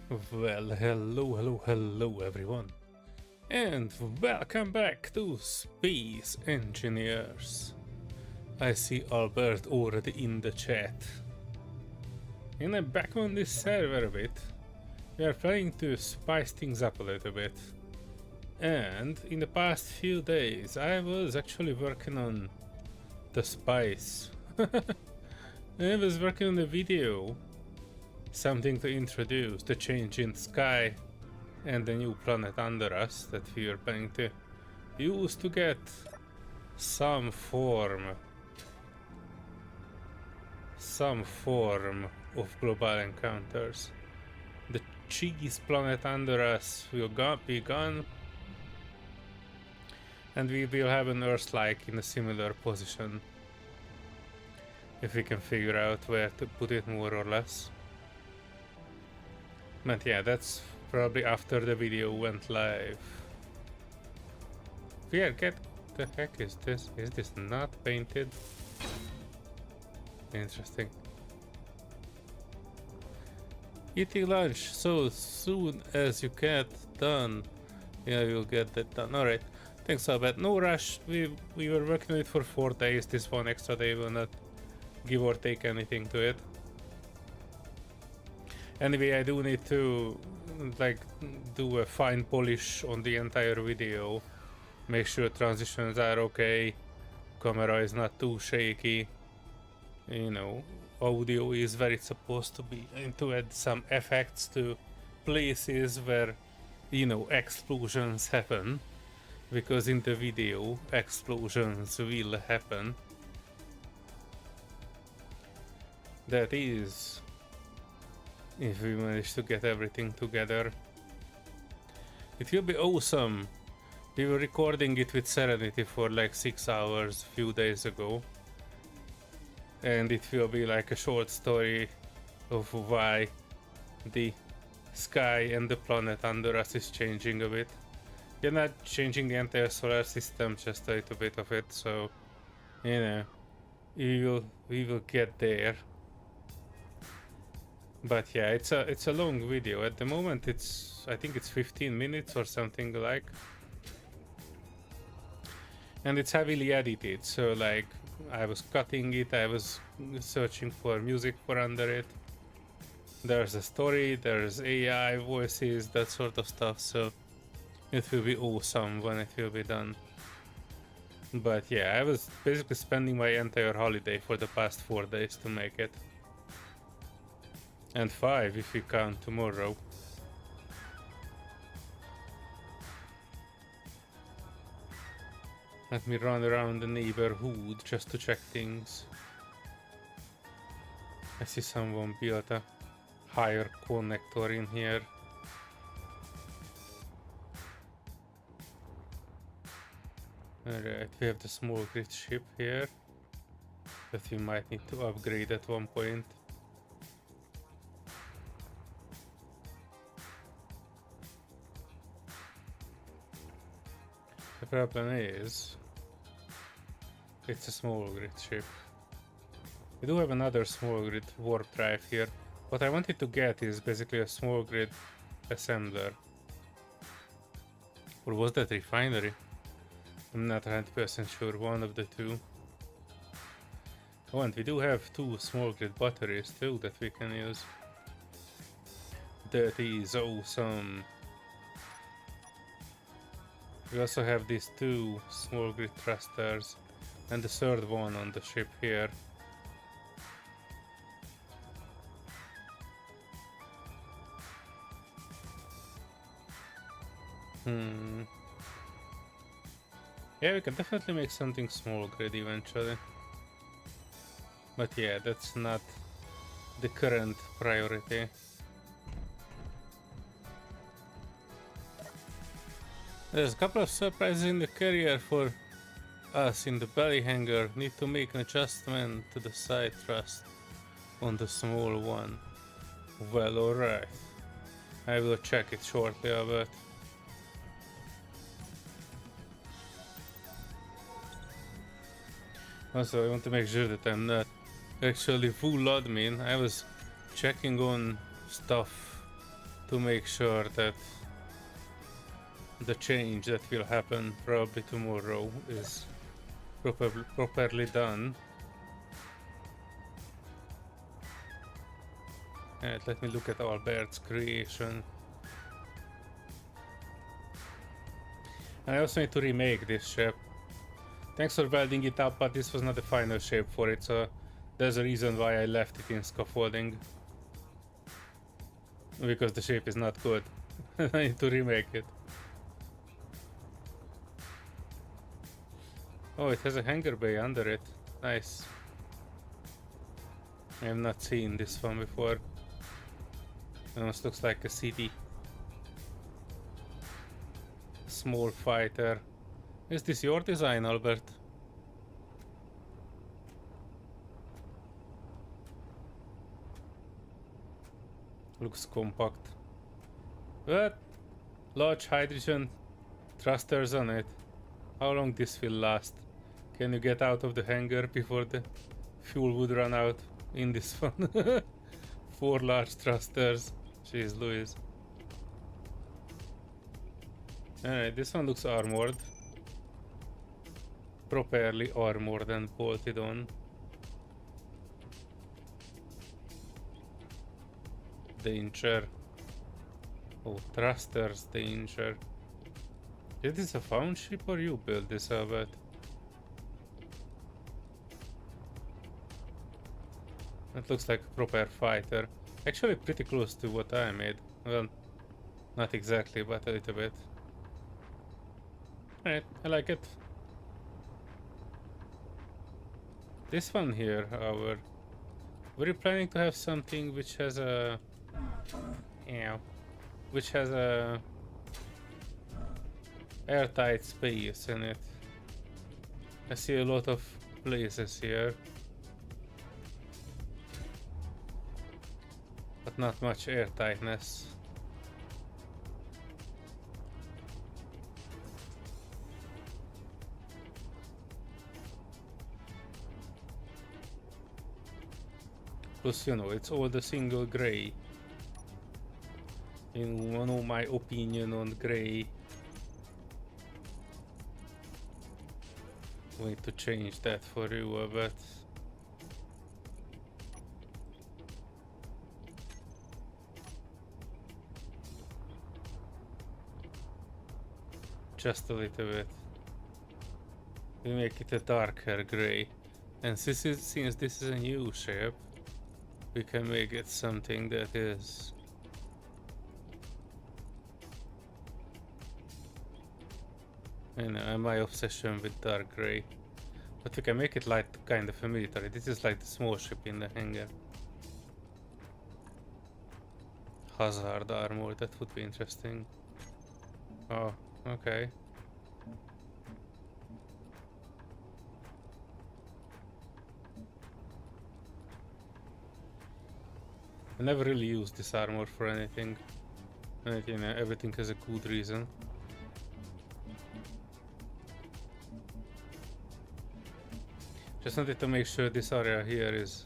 Well, hello everyone, and welcome back to Space Engineers. I see Albert already in the chat. And I'm back on this server a bit. We are planning to spice things up a little bit. And in the past few days, I was actually working on the spice. I was working on the video. Something to introduce the change in sky and the new planet under us that we are planning to use to get some form of global encounters. The cheese planet under us will be gone, and we will have an Earth-like in a similar position if we can figure out where to put it more or less. But yeah, that's probably after the video went live. What the heck is this? Is this not painted? Interesting. Eating lunch so soon as you get done. Yeah, you'll get that done. Alright. Thanks, Albert. No rush. We were working on it for 4 days. This one extra day will not give or take anything to it. Anyway, I do need to do a fine polish on the entire video. Make sure transitions are okay. Camera is not too shaky. You know, audio is where it's supposed to be. And to add some effects to places where, you know, explosions happen. Because in the video, explosions will happen. That is, if we manage to get everything together. It will be awesome. We were recording it with Serenity for like 6 hours a few days ago. And it will be like a short story of why the sky and the planet under us is changing a bit. We're not changing the entire solar system, just a little bit of it, so you know, we will get there. But yeah, it's a long video. At the moment I think it's 15 minutes or something like. And it's heavily edited, so like I was cutting it, I was searching for music for under it. There's a story, there's AI voices, that sort of stuff, so it will be awesome when it will be done. But yeah, I was basically spending my entire holiday for the past 4 days to make it. And 5 if we count tomorrow. Let me run around the neighborhood just to check things. I see someone built a higher connector in here. Alright, we have the small grid ship here that we might need to upgrade at one point. The problem is, it's a small grid ship. We do have another small grid warp drive here. What I wanted to get is basically a small grid assembler. Or was that refinery? I'm not 100% sure, one of the two. Oh, and we do have 2 small grid batteries too that we can use. That is awesome. We also have these 2 small grid thrusters and the 3rd one on the ship here. Yeah, we can definitely make something small grid eventually. But yeah, that's not the current priority. There's a couple of surprises in the carrier for us in the belly hangar. Need to make an adjustment to the side thrust on the small one. Well, alright. I will check it shortly, Albert. Also, I want to make sure that I'm not actually full admin. I was checking on stuff to make sure that the change that will happen probably tomorrow is properly done. And let me look at Albert's creation. I also need to remake this ship. Thanks for welding it up, but this was not the final shape for it, so there's a reason why I left it in scaffolding. Because the shape is not good. I need to remake it. Oh, it has a hangar bay under it. Nice. I have not seen this one before. It almost looks like a city. Small fighter. Is this your design, Albert? Looks compact. What? Large hydrogen thrusters on it. How long this will last? Can you get out of the hangar before the fuel would run out in this one? 4 large thrusters. Jeez Louise. Alright, this one looks armored. Properly armored and bolted on. Danger. Oh, thrusters, danger. Is this a found ship or you built this, Albert? That looks like a proper fighter. Actually pretty close to what I made. Well, not exactly, but a little bit. Alright, I like it. This one here, however, were you planning to have something which has a... yeah, which has a airtight space in it? I see a lot of places here, but not much airtightness. Plus, you know, it's all the single gray. You know my opinion on gray. We need to change that for you a bit. Just a little bit. We make it a darker gray. And since this is a new shape, we can make it something that is my obsession with dark gray. But we can make it like kind of a military. This is like the small ship in the hangar. Hazard armor, that would be interesting. Oh, okay. I never really used this armor for anything. And, you know, everything has a good reason. Just wanted to make sure this area here is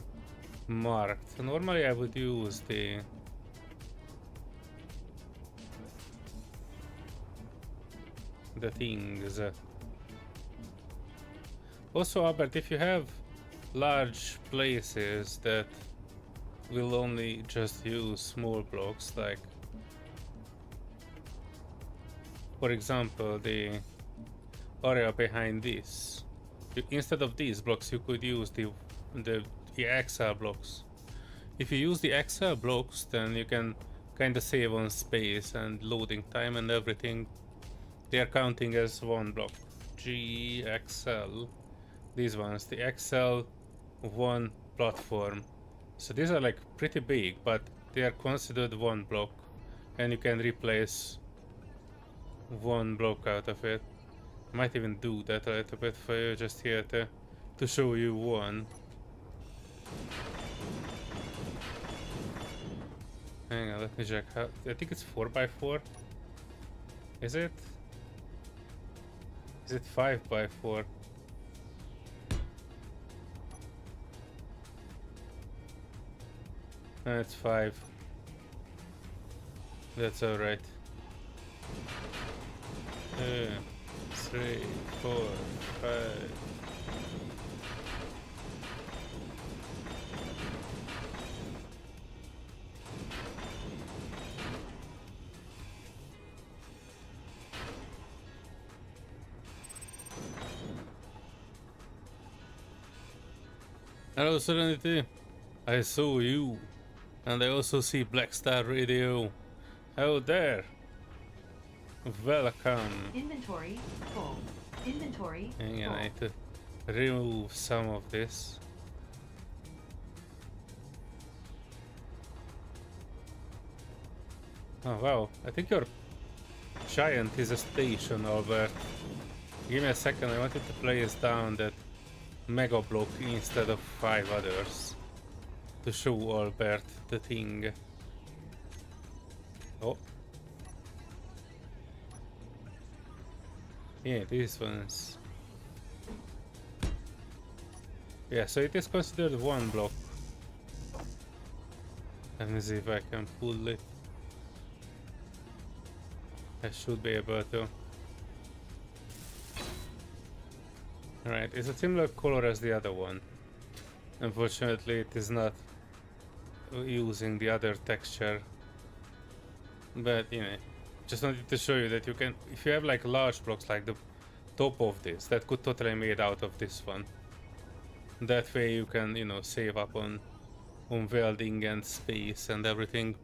marked. Normally I would use the things. Also, Albert, if you have large places that will only just use small blocks, like for example the area behind this, instead of these blocks you could use the XL blocks. If you use the XL blocks, then you can kind of save on space and loading time and everything. They are counting as one block. GXL, these ones, the XL1 platform. So these are like pretty big, but they are considered one block, and you can replace one block out of it. I might even do that a little bit for you, just here to show you one. Hang on, let me check how. I think it's 4x4. Is it? Is it 5x4? No, it's 5. That's alright. 2, 3, 4, 5. Hello Serenity, I saw you, and I also see Black Star Radio. Hello there. Welcome. Inventory full. Inventory Hang full. on, I need to remove some of this. Oh wow, I think your giant is a station, Albert. Give me a second, I wanted to place down that mega block instead of 5 others to show Albert the thing. Oh. Yeah, these ones. Yeah, so it is considered 1 block. Let me see if I can pull it. I should be able to. Alright, it's a similar color as the other one. Unfortunately, it is not using the other texture. But, you know, just wanted to show you that you can, if you have like large blocks like the top of this, that could totally made out of this one. That way you can, you know, save up on welding and space and everything.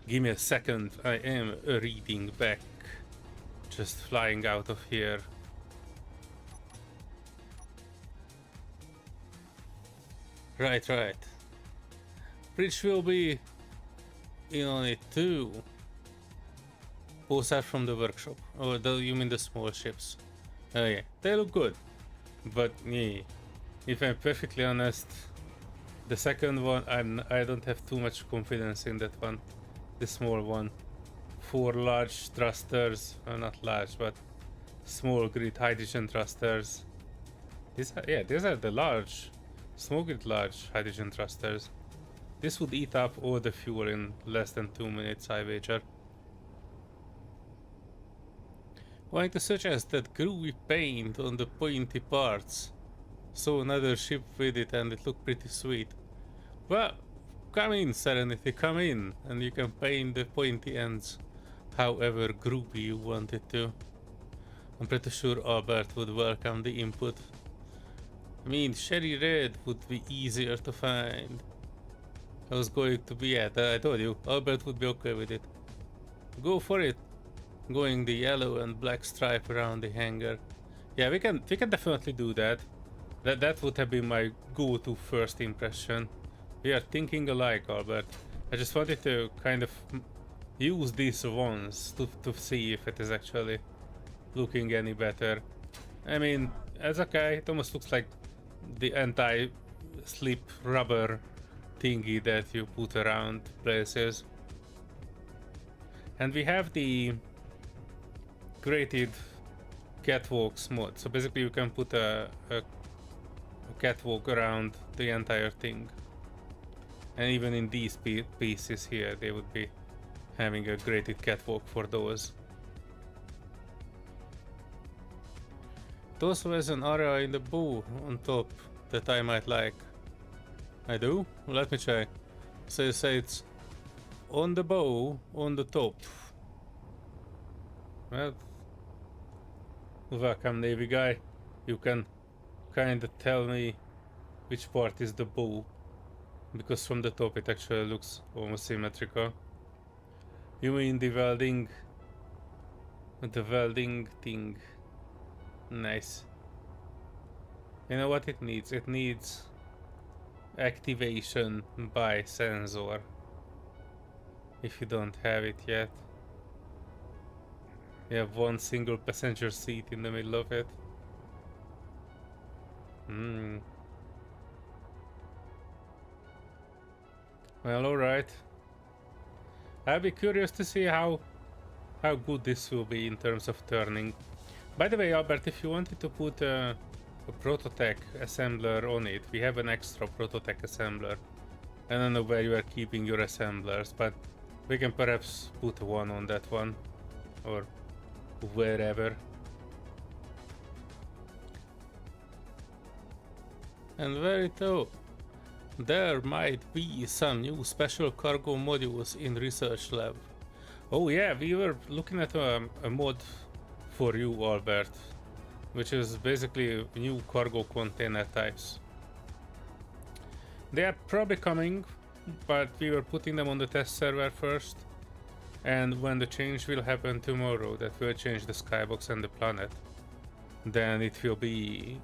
Give me a second, I am reading back. Just flying out of here. Right. Bridge will be in on it too. Both are from the workshop. Oh, you mean the small ships? Oh yeah, they look good. But yeah, if I'm perfectly honest, the second one, I don't have too much confidence in that one. The small one. 4 large thrusters, not large, but small grid hydrogen thrusters. These are the large, small grid large hydrogen thrusters. This would eat up all the fuel in less than 2 minutes, I wager. Going to suggest that groovy paint on the pointy parts. Saw another ship with it and it looked pretty sweet. Well, come in Serenity, come in, and you can paint the pointy ends however groovy you want it to. I'm pretty sure Albert would welcome the input. I mean, cherry red would be easier to find. I was going to be at, I told you, Albert would be okay with it. Go for it. Going the yellow and black stripe around the hangar. Yeah, we can definitely do that. That would have been my go-to first impression. We are thinking alike, Albert. I just wanted to kind of use these once to see if it is actually looking any better. I mean, as a guy, it almost looks like the anti-slip rubber thingy that you put around places. And we have the graded catwalks mod, so basically you can put a catwalk around the entire thing. And even in these pieces here, they would be having a graded catwalk for those. It also has an area in the bow on top that I might like. I do? Let me check. So you say it's on the bow, on the top. Well, welcome Navy guy. You can kinda tell me which part is the bow, because from the top it actually looks almost symmetrical. You mean the welding thing. Nice. You know what it needs? It needs activation by sensor. If you don't have it yet. You have one single passenger seat in the middle of it. Well, alright. I'll be curious to see how good this will be in terms of turning. By the way, Albert, if you wanted to put a Prototech assembler on it, we have an extra Prototech assembler. I don't know where you are keeping your assemblers, but We can perhaps put one on that one, or wherever. And very though, there might be some new special cargo modules in research lab. Oh yeah, we were looking at a mod for you, Albert, which is basically new cargo container types. They are probably coming, but we were putting them on the test server first. And when the change will happen tomorrow, that will change the skybox and the planet, then it will be,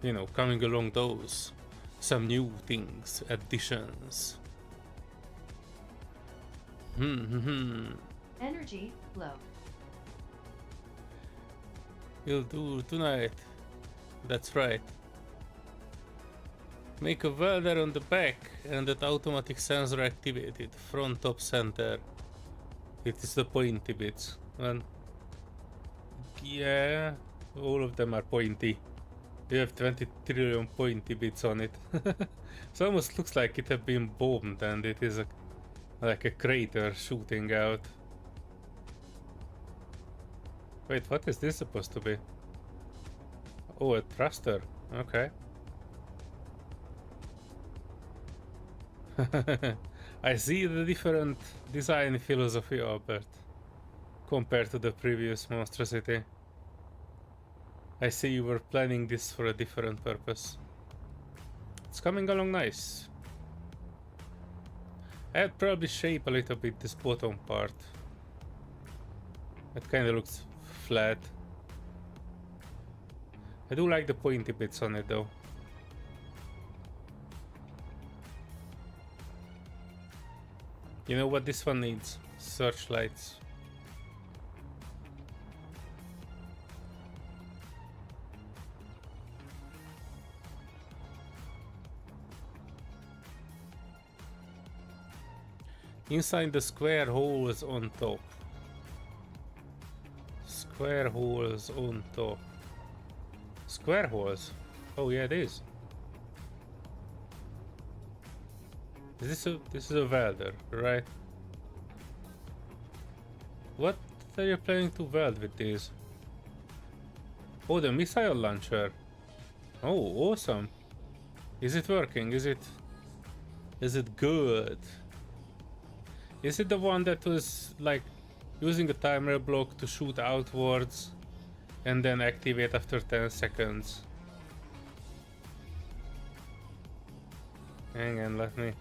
you know, coming along those. Some new things, additions. Energy low. We'll do tonight. That's right. Make a welder on the back and that automatic sensor activated. Front top center. It is the pointy bits. And yeah, all of them are pointy. You have 20 trillion pointy bits on it. It almost looks like it had been bombed and it is like a crater shooting out. Wait, what is this supposed to be? Oh, a thruster. Okay. I see the different design philosophy, Albert, compared to the previous monstrosity. I see you were planning this for a different purpose. It's coming along nice. I'd probably shape a little bit this bottom part. It kinda looks flat. I do like the pointy bits on it though. You know what this one needs? Searchlights. Inside the square holes on top. Square holes on top. Square holes? Oh yeah, it is. This is a welder, right? What are you planning to weld with these? Oh, the missile launcher. Oh, awesome. Is it working? Is it good? Is it the one that was like using a timer block to shoot outwards and then activate after 10 seconds? Hang on, let me...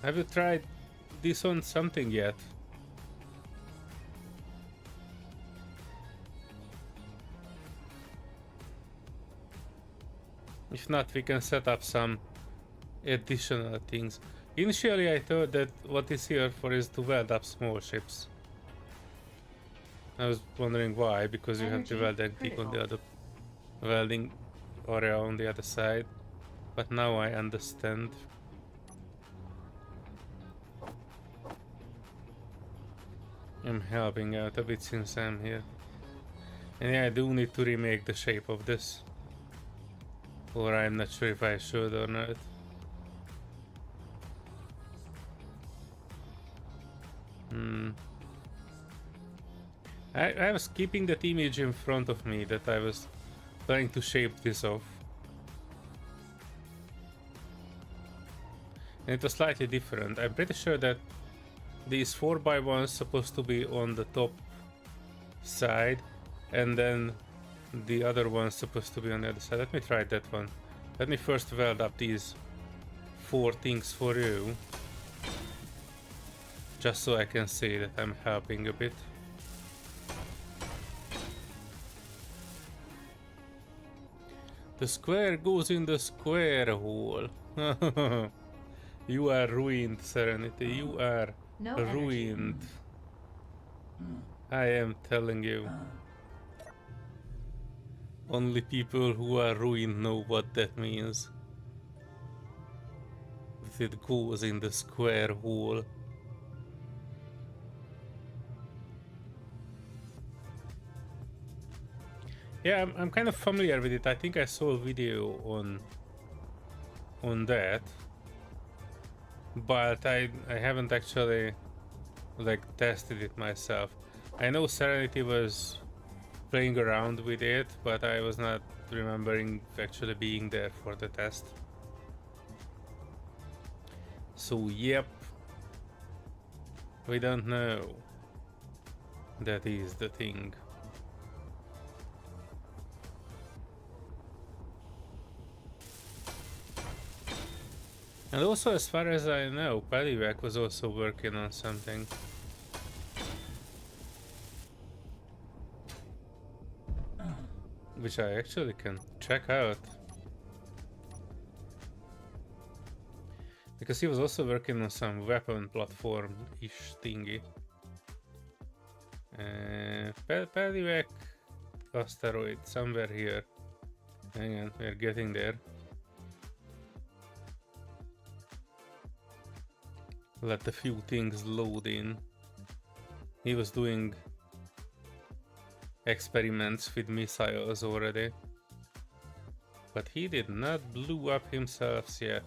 Have you tried this on something yet? If not, we can set up some additional things. Initially I thought that what is here for is to weld up small ships. I was wondering why, because you have the welding peak on the other welding area on the other side. But now I understand. I'm helping out a bit since I'm here. And yeah, I do need to remake the shape of this. Or I'm not sure if I should or not. I was keeping that image in front of me that I was trying to shape this off. And it was slightly different. I'm pretty sure that these 4x1s supposed to be on the top side, and then the other one's supposed to be on the other side. Let me try that one. Let me first weld up these 4 things for you, just so I can see that I'm helping a bit. The square goes in the square hole. You are ruined, Serenity. You are ruined. I am telling you. Only people who are ruined know what that means. It goes in the square hole. Yeah, I'm kind of familiar with it. I think I saw a video on that. but I haven't actually like tested it myself. I know Serenity was playing around with it, but I was not remembering actually being there for the test. So yep, we don't know. That is the thing. And also, as far as I know, Pelivac was also working on something. Which I actually can check out. Because he was also working on some weapon platform-ish thingy. Pelivac asteroid, somewhere here. Hang on, we're getting there. Let a few things load in. He was doing experiments with missiles already. But he did not blow up himself yet.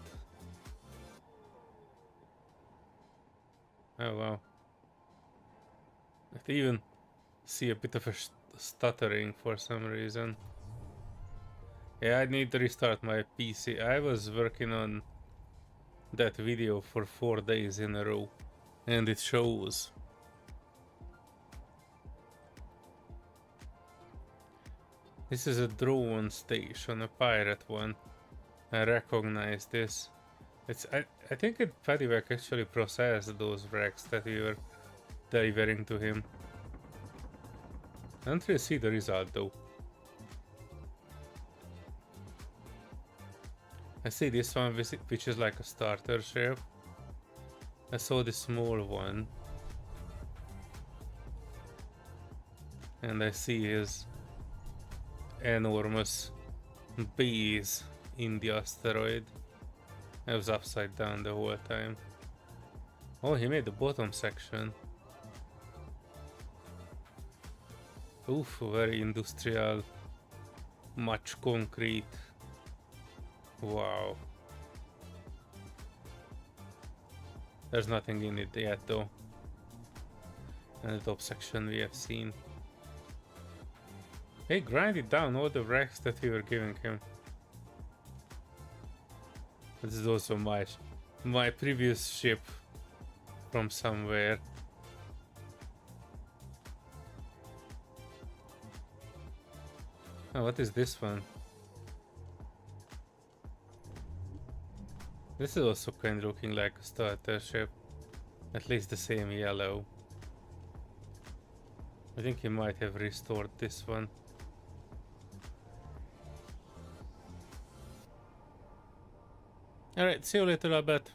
Oh wow. I even see a bit of a stuttering for some reason. Yeah, I need to restart my PC. I was working on that video for 4 days in a row, and it shows. This is a drone station, a pirate one. I recognize this. I think Pedivac actually processed those wrecks that we were delivering to him. I don't really see the result though. I see this one which is like a starter ship. I saw the small one. And I see his enormous base in the asteroid. I was upside down the whole time. Oh, he made the bottom section. Oof, very industrial. Much concrete. Wow. There's nothing in it yet though. And the top section we have seen. Hey, grinded down all the wrecks that we were giving him. This is also my previous ship from somewhere. Oh, what is this one? This is also kind of looking like a starter ship. At least the same yellow. I think he might have restored this one. Alright, see you later, I bet.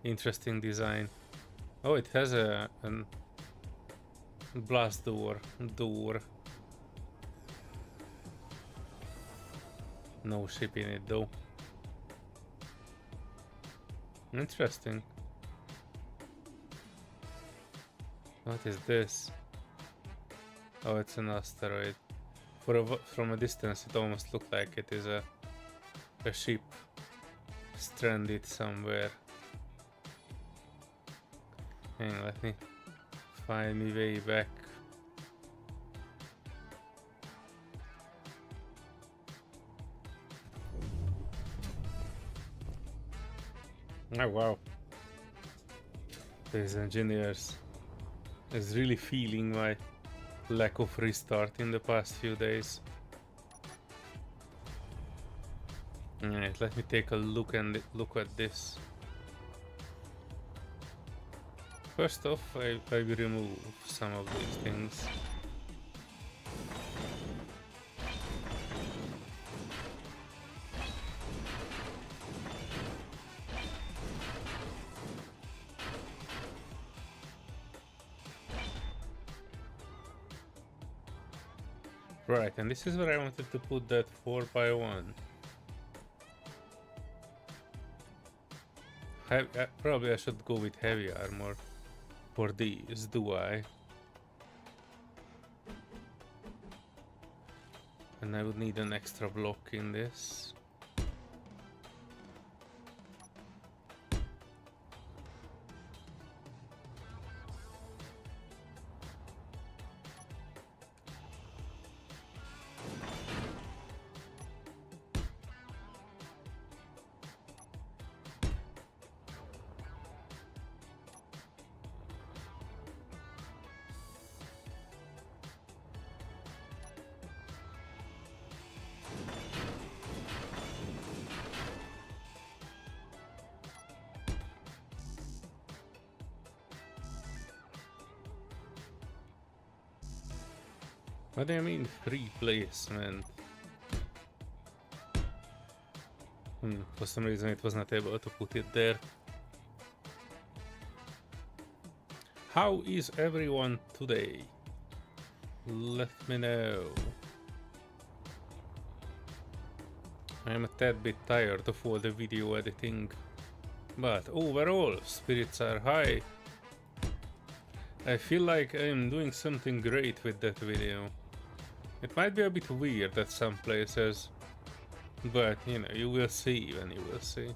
Interesting design. Oh, it has a blast door. No ship in it though. Interesting. What is this? Oh, it's an asteroid. From a distance, it almost looked like it is a ship stranded somewhere. Hang on, let me find my way back. Oh wow. These engineers is really feeling my lack of restart in the past few days. Alright, let me take a look at this. First off, I will remove some of these things. Right, and this is where I wanted to put that 4x1. Probably I should go with heavy armor for these, do I? And I would need an extra block in this. What do you mean free placement? For some reason it was not able to put it there. How is everyone today? Let me know. I am a tad bit tired of all the video editing, but overall spirits are high. I feel like I am doing something great with that video. It might be a bit weird at some places, but you know, you will see when you will see.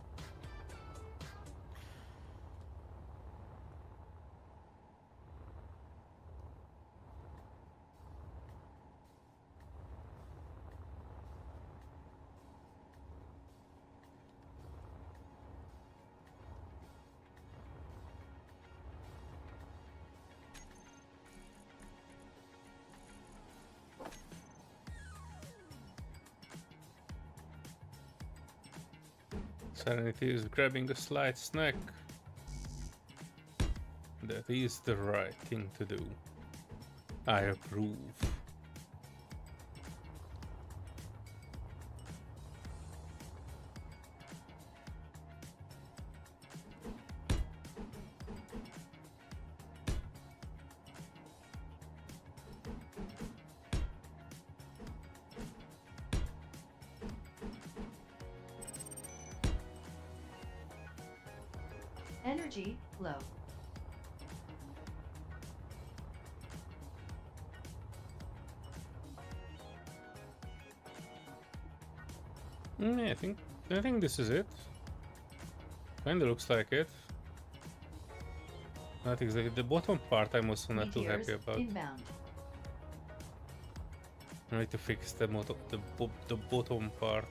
Serenity is grabbing a slight snack. That is the right thing to do. I approve. Energy low. I think this is it. Kinda looks like it. Not exactly. The bottom part I'm also not too happy about. Inbound. I need to fix the bottom part.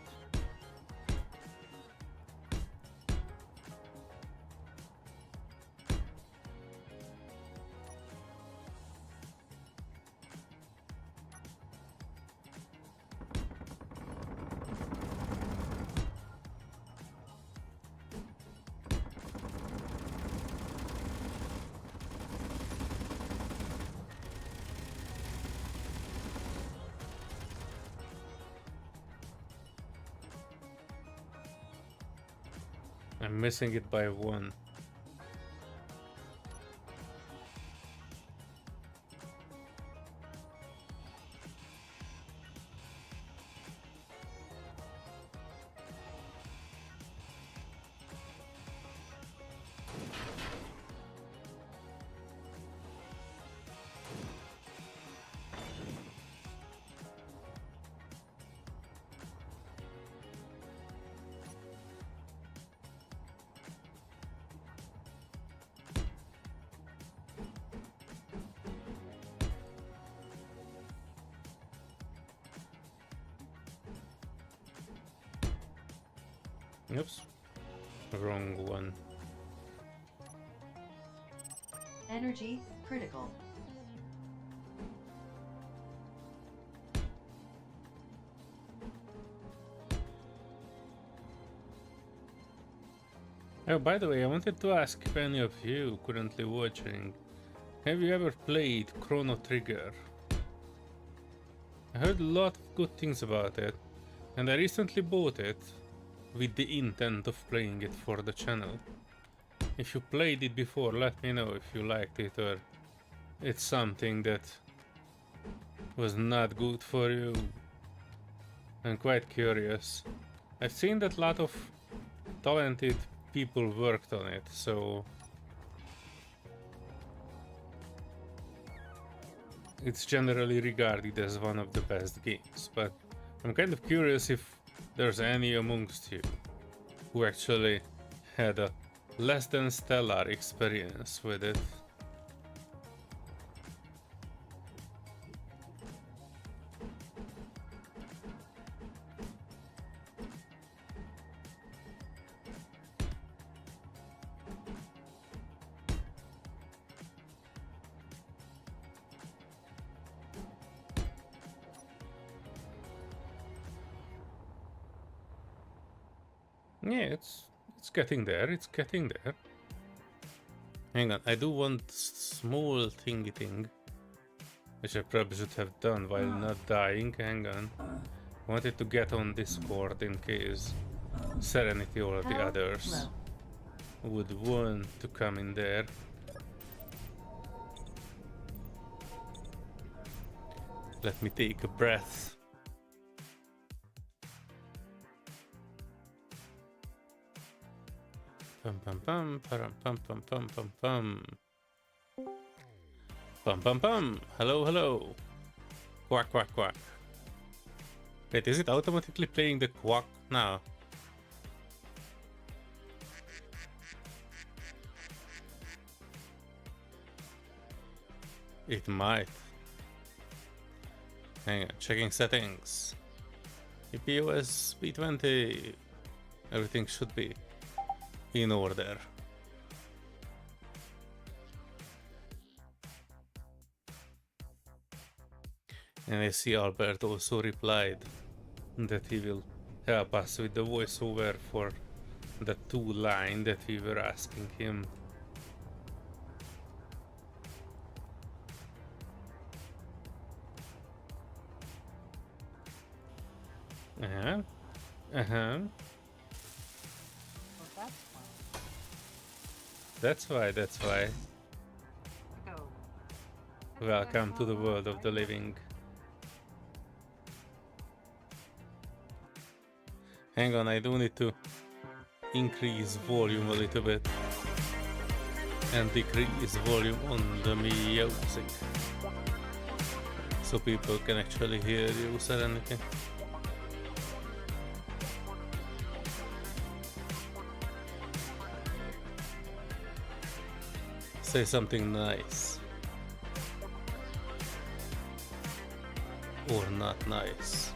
I'm missing it by one. Oops, wrong one. Energy critical. Oh, by the way, I wanted to ask if any of you currently watching, have you ever played Chrono Trigger? I heard a lot of good things about it, and I recently bought it with the intent of playing it for the channel. If you played it before, let me know if you liked it or it's something that was not good for you. I'm quite curious. I've seen that a lot of talented people worked on it, so it's generally regarded as one of the best games, but I'm kind of curious if there's any amongst you who actually had a less than stellar experience with it. Yeah, it's getting there, it's getting there. Hang on, I do want small thingy thing, which I probably should have done while not dying. Hang on. I wanted to get on Discord in case Serenity or the Health others low. would want to come in there. Let me take a breath. Pum pum pum param pum pum pum pum pum. Pum pum pum. Hello, hello. Quack quack quack. Wait, is it automatically playing the quack now? It might. Hang on, checking settings. EPOS B20. Everything should be in order. And I see Albert also replied that he will help us with the voiceover for the 2 line that we were asking him. Uh-huh. Uh-huh. That's why, that's why. Welcome to the world of the living. Hang on, I do need to increase volume a little bit and decrease volume on the music so people can actually hear you, Serenity. Say something nice. Or not nice.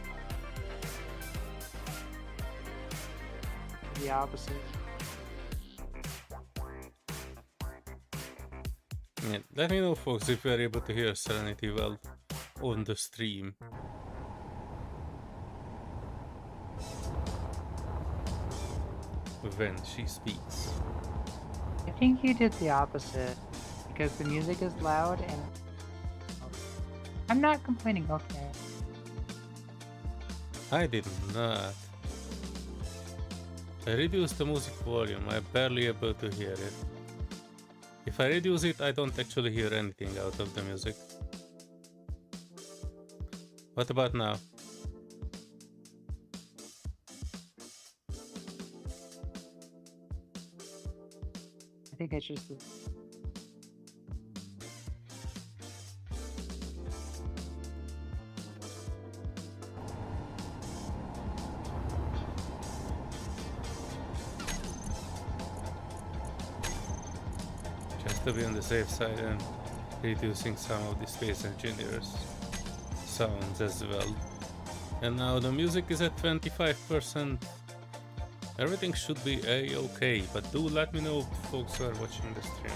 The opposite. Yeah, let me know, folks, if you are able to hear Serenity well on the stream. When she speaks. I think you did the opposite because the music is loud and I'm not complaining, okay. I did not. I reduced the music volume, I'm barely able to hear it. If I reduce it, I don't actually hear anything out of the music. What about now? I think it's just Just to be on the safe side and reducing some of the Space Engineers sounds as well. And now the music is at 25%. Everything should be a-okay, but do let me know, folks who are watching the stream.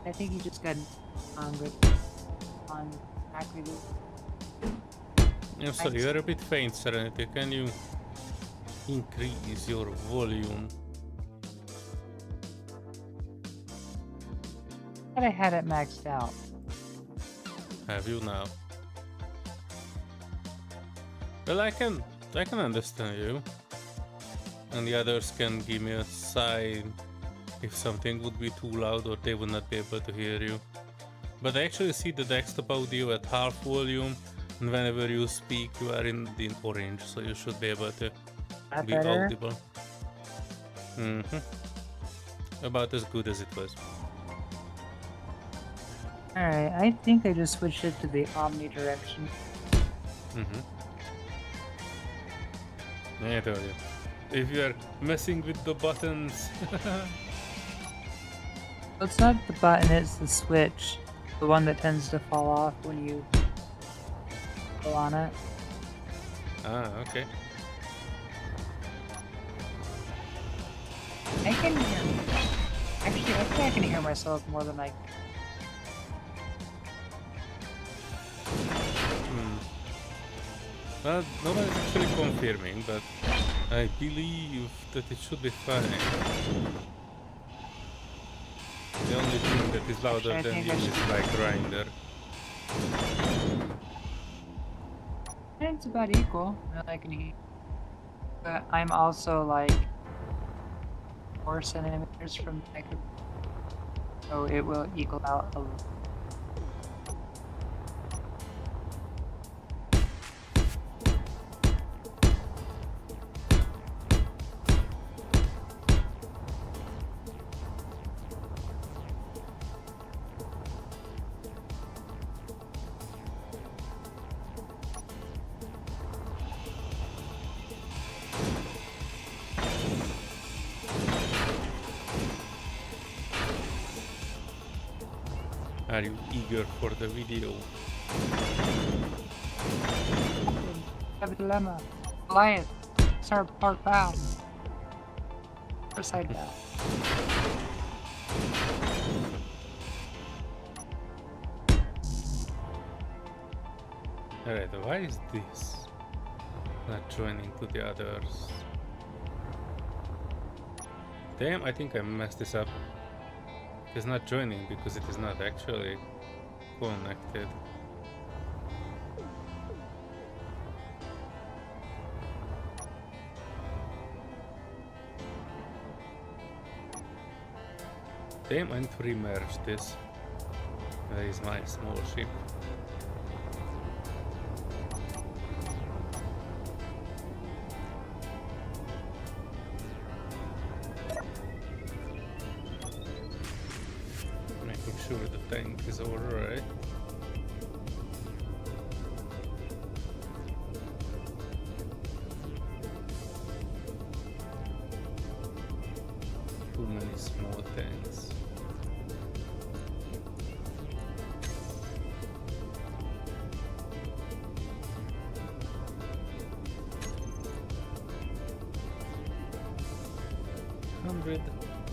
I think you just got on activity. I'm sorry, you're a bit faint, Serenity. Can you increase your volume? But I had it maxed out. Have you now? Well, I can understand you. And the others can give me a sign if something would be too loud or they would not be able to hear you. But I actually see the desktop audio at half volume, and whenever you speak, you are in the orange, so you should be able to That be better? audible. About as good as it was. Alright, I think I just switched it to the omnidirection. I told you. If you are messing with the buttons, It's not the button, it's the switch. The one that tends to fall off when you go on it. okay. I can hear. Actually, I think I can hear myself more than I. Well, nobody's actually confirming, but I believe that it should be fine. The only thing that is louder I than think you I is should- like grinder. It's about equal. I can hear. But I'm also like 4 centimeters from the microphone, so it will equal out a little. Are you eager for the video? I have a dilemma. Goliath, start part bow. Or side bow. Alright, why is this not joining to the others? Damn, I think I messed this up. It's not joining because it is not actually connected. Damn, I need to remerge this. Where is my small ship? Making sure the tank is alright. Too many small tanks.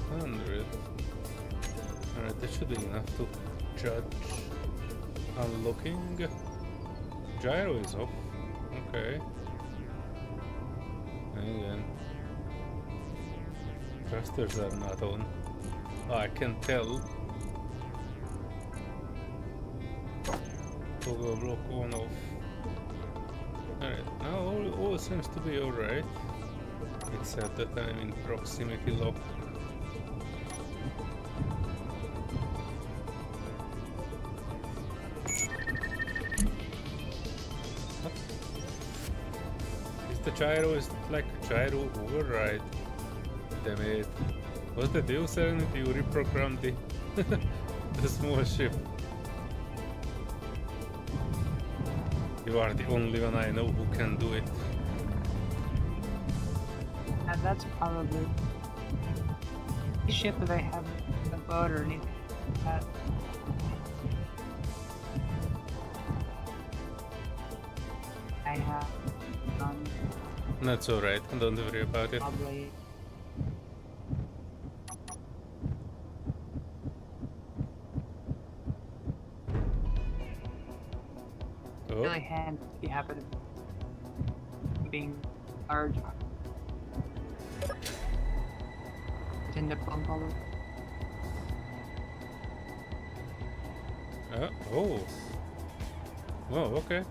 Hundred. Alright, that should be enough to judge. Unlocking. Gyro is off. Okay. And then thrusters are not on. Oh, I can tell. Toggle block on off. Alright, now all seems to be alright. Except that I'm in proximity lock. What? Is the gyro like gyro override? Damn it. What's the deal, Serenity? You reprogrammed the small ship. You are the only one I know who can do it. And that's probably the ship that I have in the boat or anything like that. I have That's alright, don't worry about it. probably Oh, really handy if you happen to being large. Tend to bump all over. oh. Oh, okay.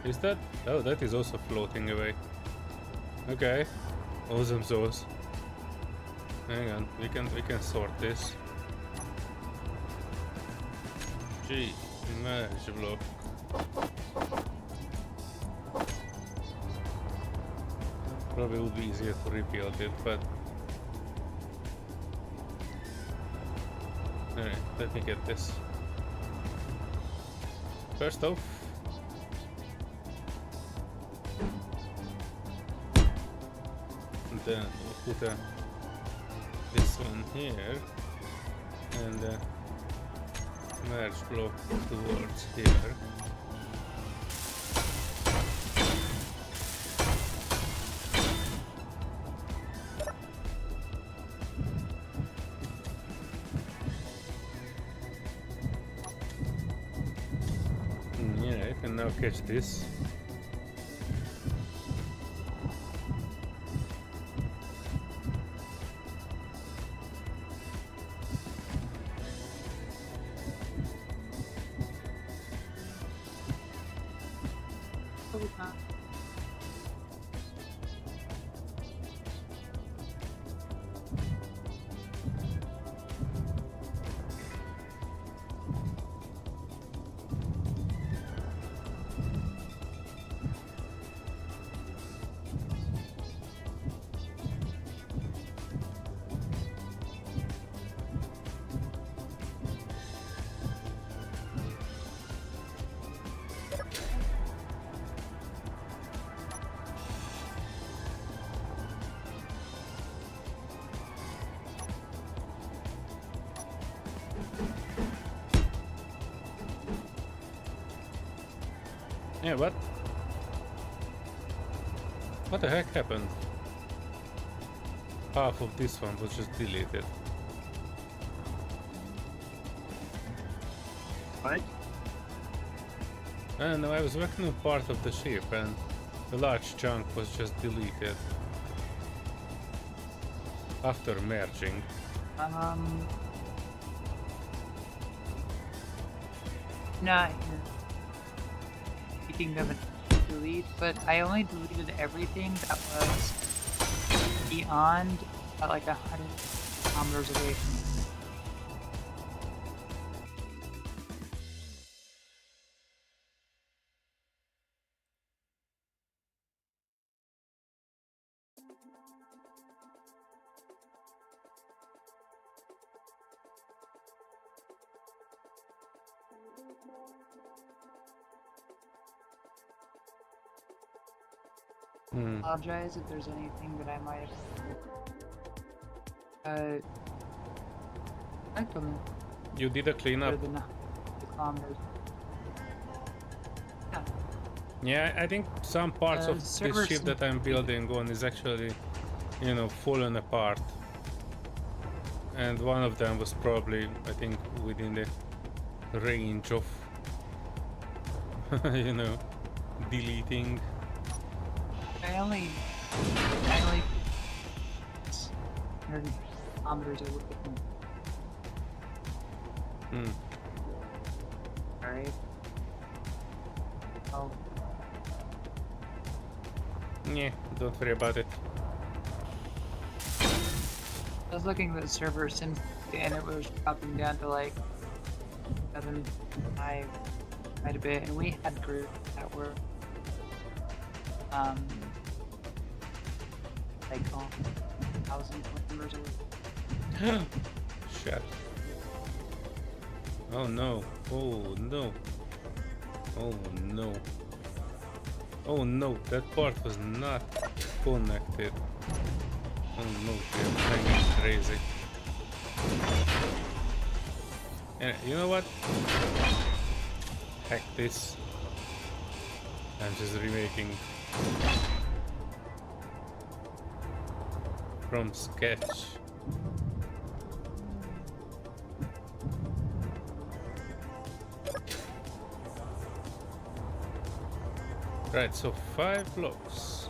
Is that? Oh, that is also floating away. Okay. Awesome sauce. Hang on, we can sort this. SG merge block. Probably would be easier to rebuild it, but alright, let me get this. First off, and then we'll put this one here and merge block towards here. Yeah, I can now catch this. Yeah, what? What the heck happened? Half of this one was just deleted. What? I don't know, I was working on part of the ship and a large chunk was just deleted. After merging. Not speaking of a delete, but I only deleted everything that was beyond like 100 kilometers away from me. Apologize if there's anything that I might have I don't know. You did a cleanup? The kilometers. Yeah, I think some parts of server this ship that I'm building on is actually, you know, fallen apart. And one of them was probably, I think, within the range of, you know, deleting. I only 100 kilometers away from me. Alright. Oh. Yeah, don't worry about it. I was looking at the server since and it was dropping down to like 7, 5 quite a bit, and we had groups that were like 1,000 members away. Shit. Oh no. Oh no. Oh no. Oh no, that part was not connected. Oh no, I'm crazy. And you know what? Heck this. I'm just remaking from sketch. Right, so 5 blocks.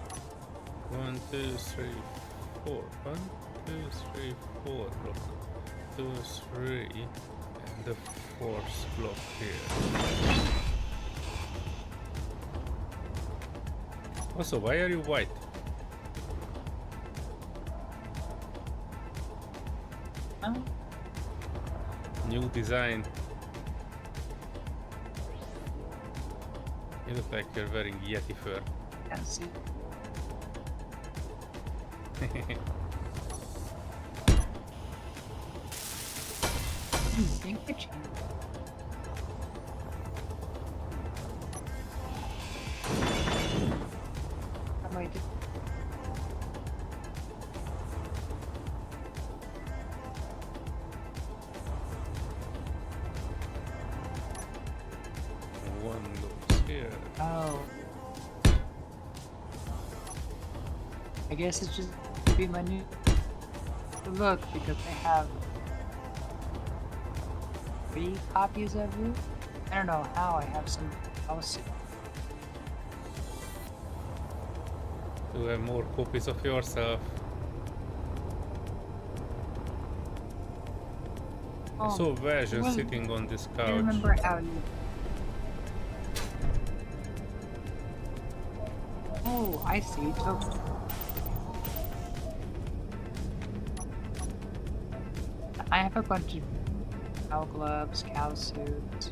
1, 2, 3, 4. 1, 2, 3, 4 block. 2, 3, and the 4th block here. Also, why are you white? Huh? New design. You look like you're wearing Yeti fur. Can't see. Handkerchief. How do I do? One goes here. Oh. I guess it's just to be my new look because I have 3 copies of you. I don't know how I have some else. To have more copies of yourself. I saw Version well, sitting on this I couch. remember how you. Oh, I see. So I have a bunch of cow gloves, cow suits.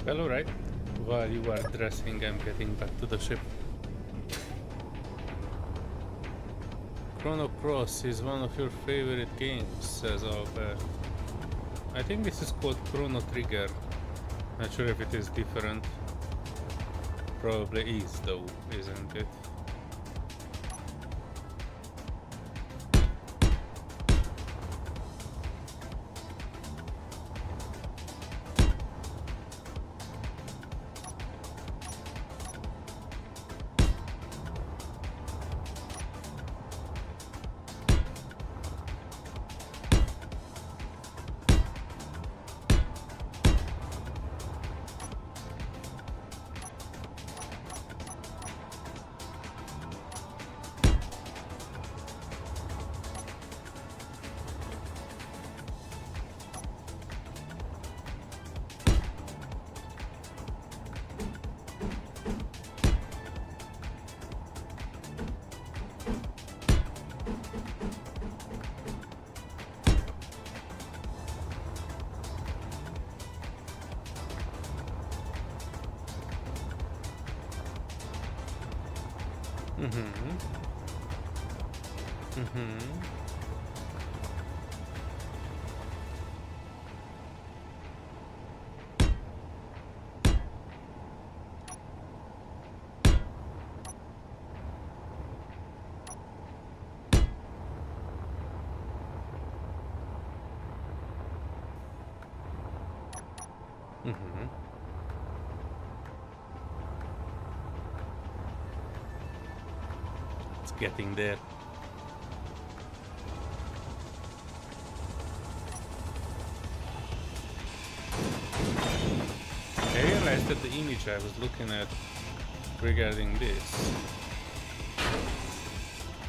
Well, alright. While you are dressing, I'm getting back to the ship. Chrono Cross is one of your favorite games, says Albert. I think this is called Chrono Trigger. Not sure if it is different. Probably is though, isn't it? It's getting there. I realized that the image I was looking at regarding this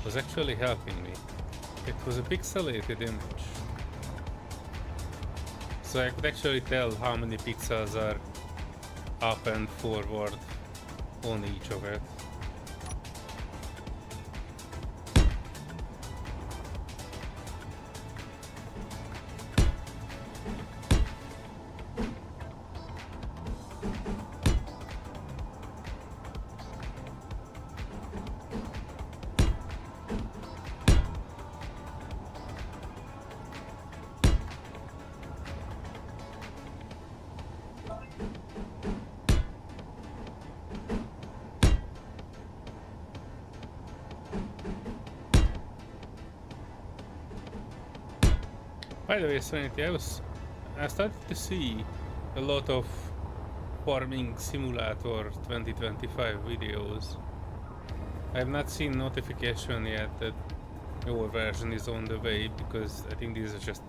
was actually helping me. It was a pixelated image. So I could actually tell how many pixels are up and forward on each of it. By the way, Serenity, I started to see a lot of Farming Simulator 2025 videos. I have not seen notification yet that your version is on the way because I think these are just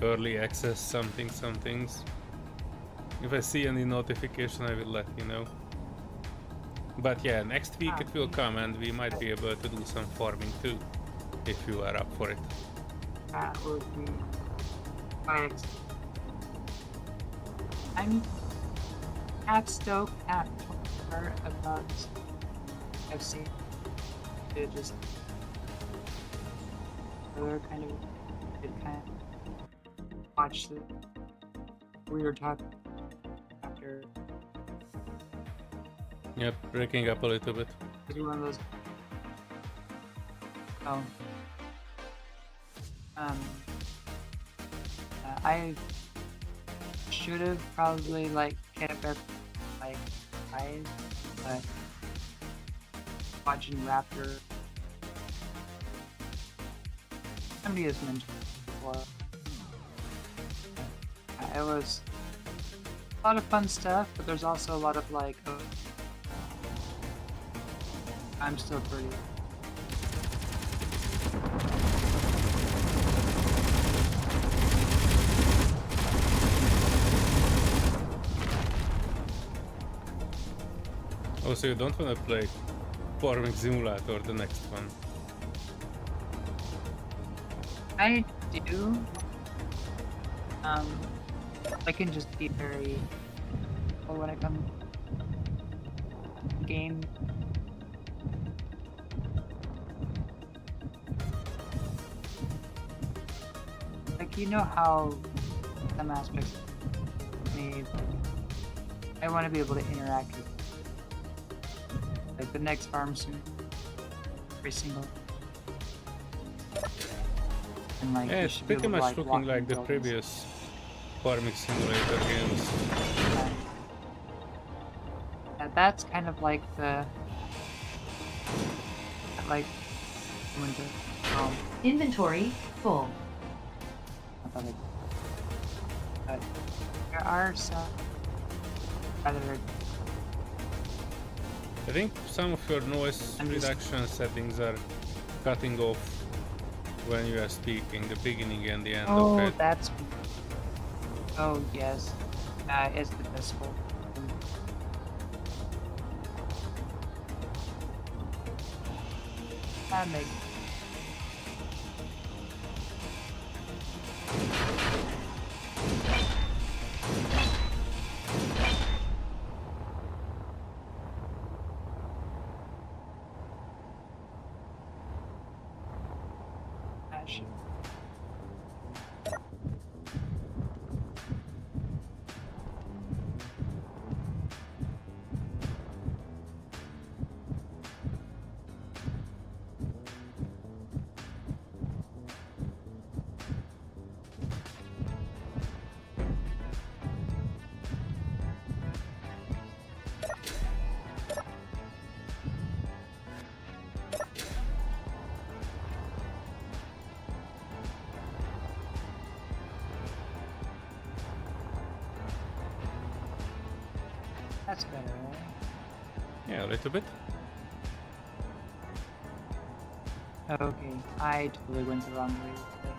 early access somethings. If I see any notification, I will let you know. But yeah, next week it will come and we might be able to do some farming too, if you are up for it. That would be quite I'm at stoked at her about I've seen it just other kind of watch the we were talking after Yep, breaking up a little bit. is one of those I should have probably like kept up like eyes, but watching Raptor somebody has mentioned before. It was a lot of fun stuff, but there's also a lot of like I'm still pretty Oh, so you don't want to play Farming Simulator, the next one? I do. I can just be very when it comes to game. Like, you know how some aspects of me, I want to be able to interact with like the next farm soon. Every single. And like, Yeah, it's pretty much looking like the previous Farming Simulator games. That's kind of like the winter. Inventory full. But there are some rather. I think some of your noise reduction settings are cutting off when you are speaking, the beginning and the end of it. That's. Oh yes, it's the decimal. That makes. That's better, right? Yeah, a little bit. Okay, I totally went the wrong way.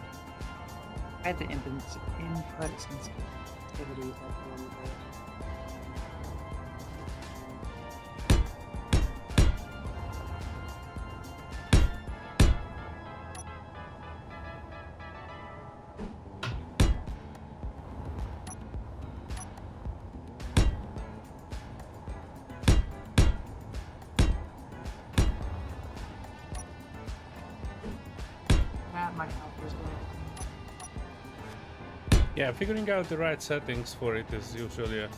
I had the input sensitivity up a little bit. Might help as well. Yeah, figuring out the right settings for it is usually a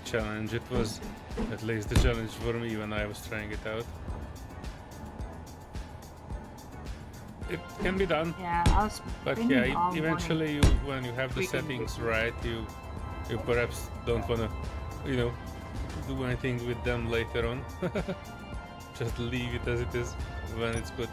challenge. It was at least the challenge for me when I was trying it out. It can be done, Yeah, I was but spending yeah, all eventually morning. when you have the We can settings do- right, you perhaps don't wanna, do anything with them later on. Just leave it as it is when it's good.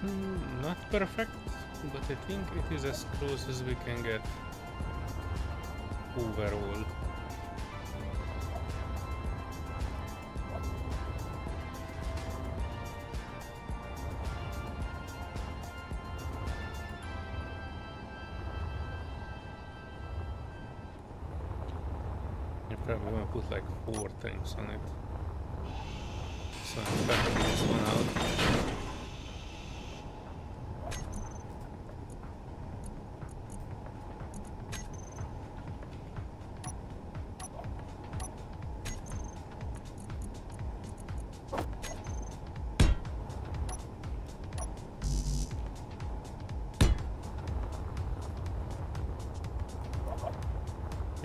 Not perfect, but I think it is as close as we can get overall. I'm probably gonna put like 4 things on it. So I'm cutting this one out.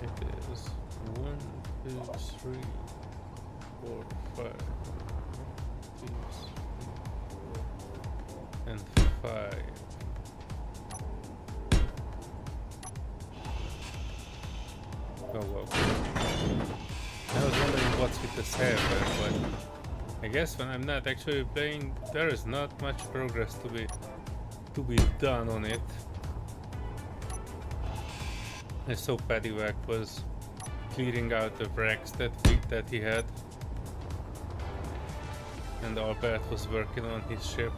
It is 1, 2, 3, 4, 5. 1, 2, 3, 4, and 5. Oh well. I was wondering what's with the server, but I guess when I'm not actually playing, there is not much progress to be done on it. I saw Paddywhack was clearing out the wrecks that he had, and Albert was working on his ship,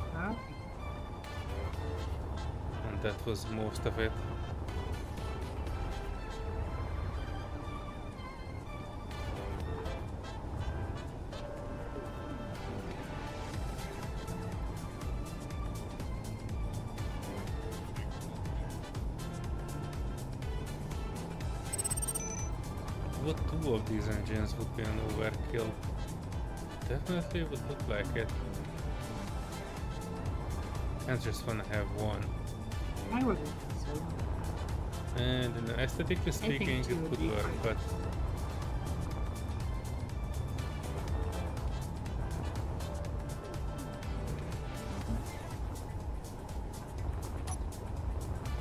and that was most of it. What 2 of these engines would be an overkill? Definitely would look like it. I just wanna have 1. I would think so. And aesthetically speaking, it could work, but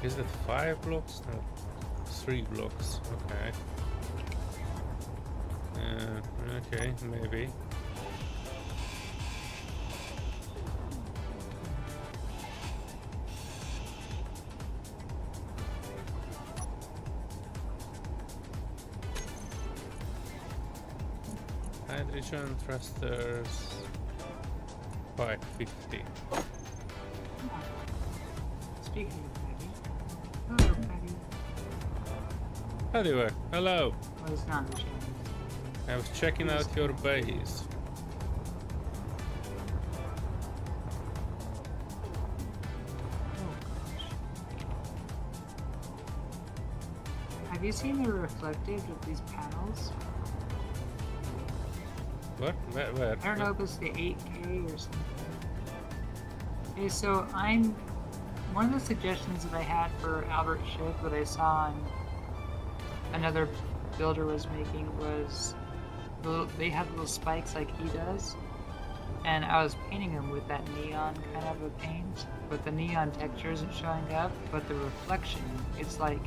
is it 5 blocks? No, 3 blocks. Okay. Okay, maybe. Hydrogen thrusters 550. Speaking of Patty. Hello, Patty. Paddywhack, hello. Well, it's not the channel. I was checking out your base. Oh gosh. Have you seen the reflective of these panels? What? Where? I don't know if it's the 8K or something. Okay, so one of the suggestions that I had for Albert's ship that I saw on another builder was making was they have little spikes like he does, and I was painting them with that neon kind of a paint, but the neon texture isn't showing up, but the reflection, it's like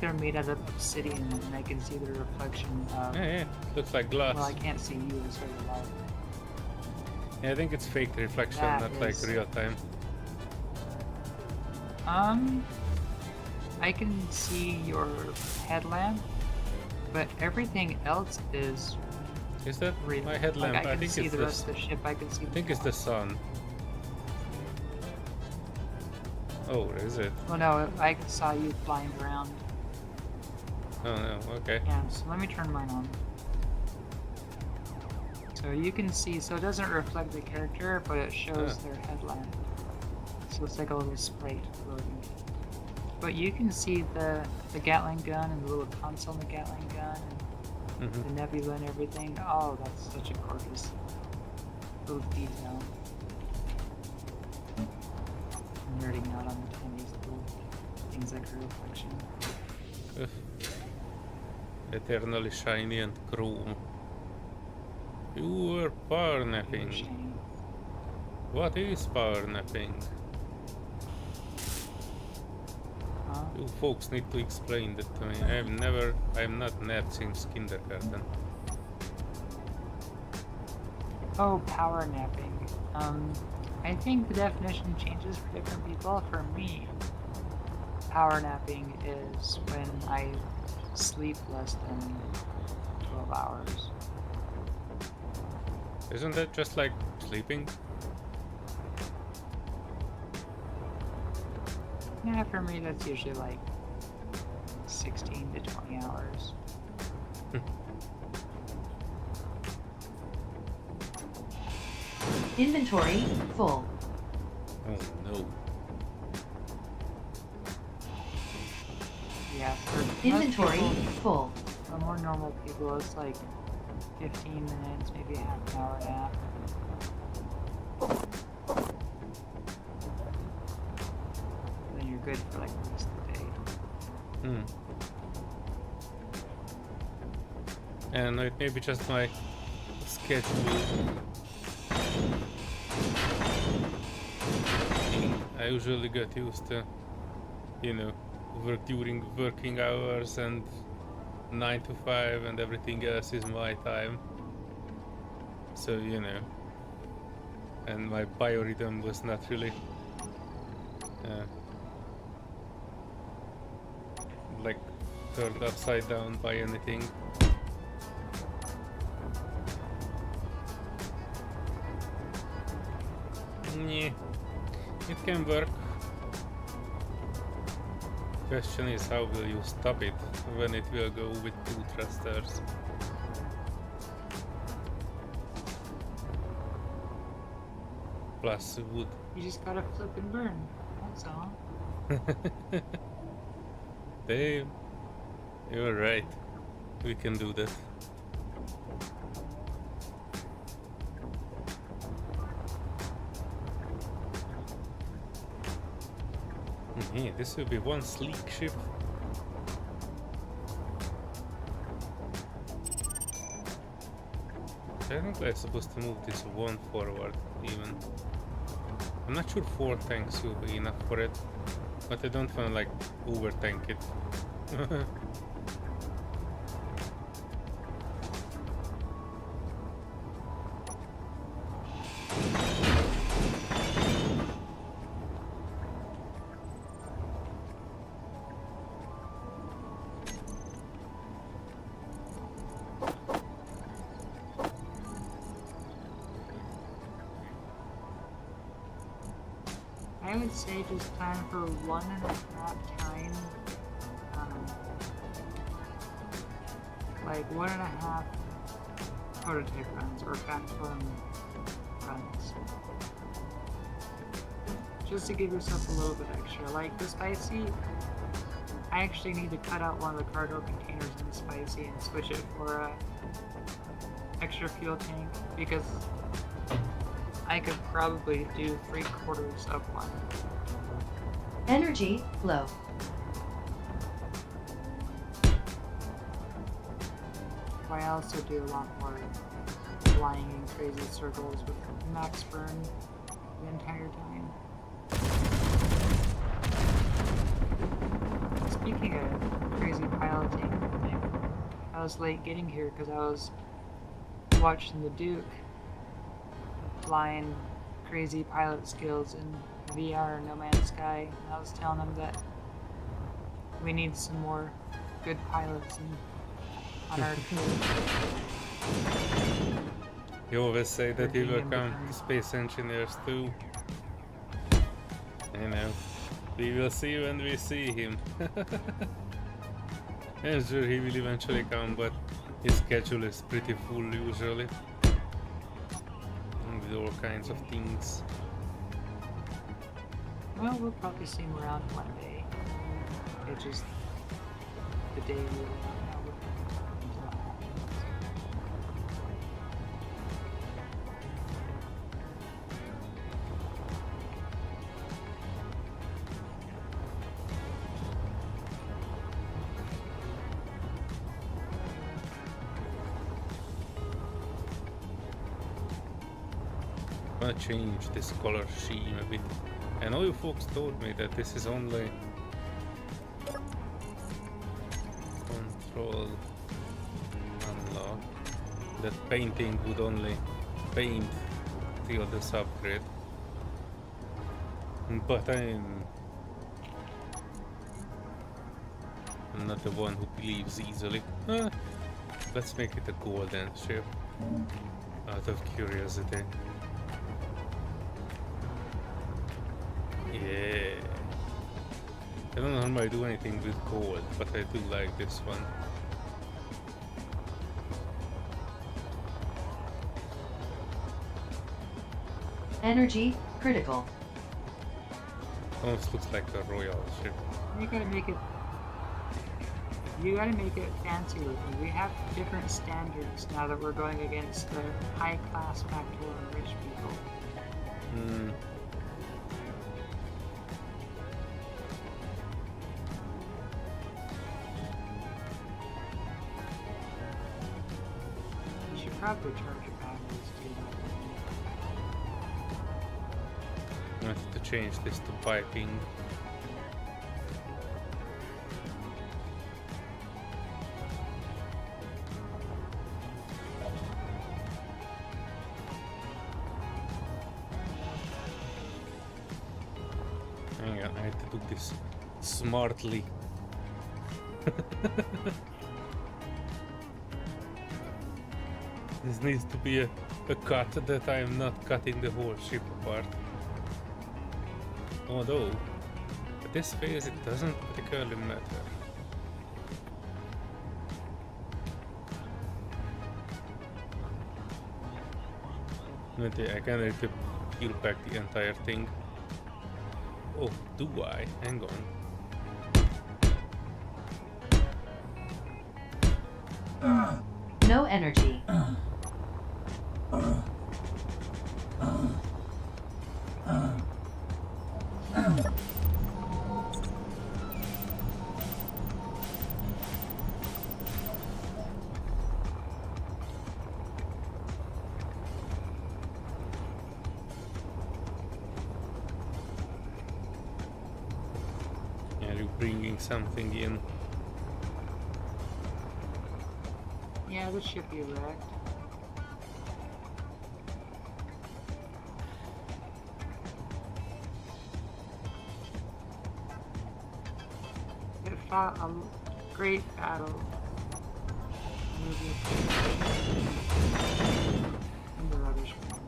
they're made out of obsidian, and I can see the reflection of... Yeah, looks like glass. Well, I can't see you, it's very light. Yeah, I think it's fake reflection, That not is- like real time. I can see your headlamp, but everything else is Is that real. my headlamp? Like, I I can think see it's the the rest of the ship. I can see. I think it's the sun. Oh, is it? Well, no, I saw you flying around. Oh no, okay. Yeah, so let me turn mine on. So you can see, so it doesn't reflect the character, but it shows their headlamp. So it's like a little sprite floating. But you can see the Gatling gun and the little console in the Gatling gun and the nebula and everything. Oh, that's such a gorgeous little detail. I'm nerding out on the tiniest little things like her reflection. Ugh. Eternally shiny and chrome. You were power napping. Shiny. What is power napping? Huh? You folks need to explain that to me. I'm not napped since kindergarten. Oh, power napping. I think the definition changes for different people. For me, power napping is when I sleep less than 12 hours. Isn't that just like sleeping? Yeah, for me that's usually like 16 to 20 hours. Inventory full. Oh no. Yeah, for most Inventory people, full. for more normal people, it's like 15 minutes, maybe half an hour nap. Then you're good for like the rest of the day. And it may be just my schedule. I usually get used to, you know, work during working hours and 9 to 5 and everything else is my time. So, you know, and my biorhythm was not really like turned upside down by anything. Yeah, it can work. Question is, how will you stop it when it will go with 2 thrusters? Plus wood. You just gotta flip and burn. That's all. Damn, you're right. We can do that. Yeah, this will be one sleek ship. Technically I'm supposed to move this one forward even. I'm not sure 4 tanks will be enough for it, but I don't want to like over tank it. I would say just plan for 1.5 times, like 1.5 prototype runs or factorum runs. Just to give yourself a little bit extra. Like the Spicy, I actually need to cut out one of the cargo containers in the Spicy and switch it for a extra fuel tank because I could probably do 3/4 of one. Energy low. I also do a lot more flying in crazy circles with max burn the entire time. Speaking of crazy piloting, I was late getting here because I was watching the Duke flying crazy pilot skills in VR No Man's Sky, and I was telling him that we need some more good pilots on our crew. You always say that you will come to space engineers too. You know, we will see when we see him. I'm sure he will eventually come, but his schedule is pretty full usually. With all kinds of things. Well, we'll probably see him around one day. It's just the day we'll I'm gonna change this color scheme a bit. I know you folks told me that this is only control unlock. That painting would only paint till the subgrid. But I'm not the one who believes easily. Let's make it a golden ship. Out of curiosity. Yeah. I don't normally do anything with gold, but I do like this one. Energy critical. Almost looks like a royal ship. You gotta make it. You gotta make it fancy looking. We have different standards now that we're going against the high class factor and rich people. Hmm. You should probably charge your batteries too. I have to change this to piping. Hang on, I have to do this smartly. This needs to be a cut that I'm not cutting the whole ship apart. Although, at this phase it doesn't particularly matter. Maybe I can really peel back the entire thing. Oh, do I? Hang on. No energy. Are you bringing something in? Yeah, this should be wrecked. It fought a great battle. Moving in the rubbish bin.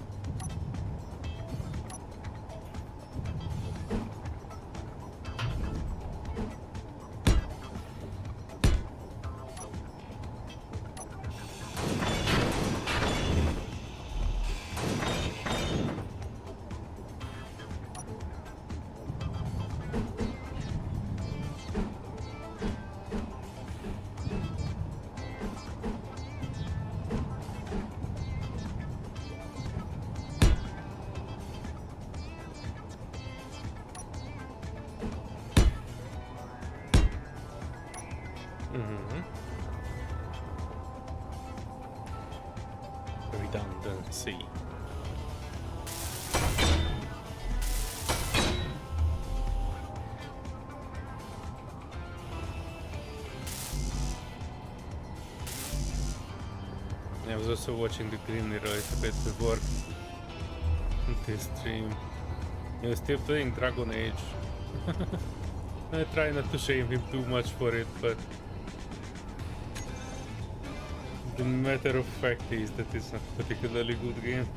Redundancy. I was also watching the Green Hero a bit before this stream. He was still playing Dragon Age. I try not to shame him too much for it, but the matter of fact is that it's not a particularly good game.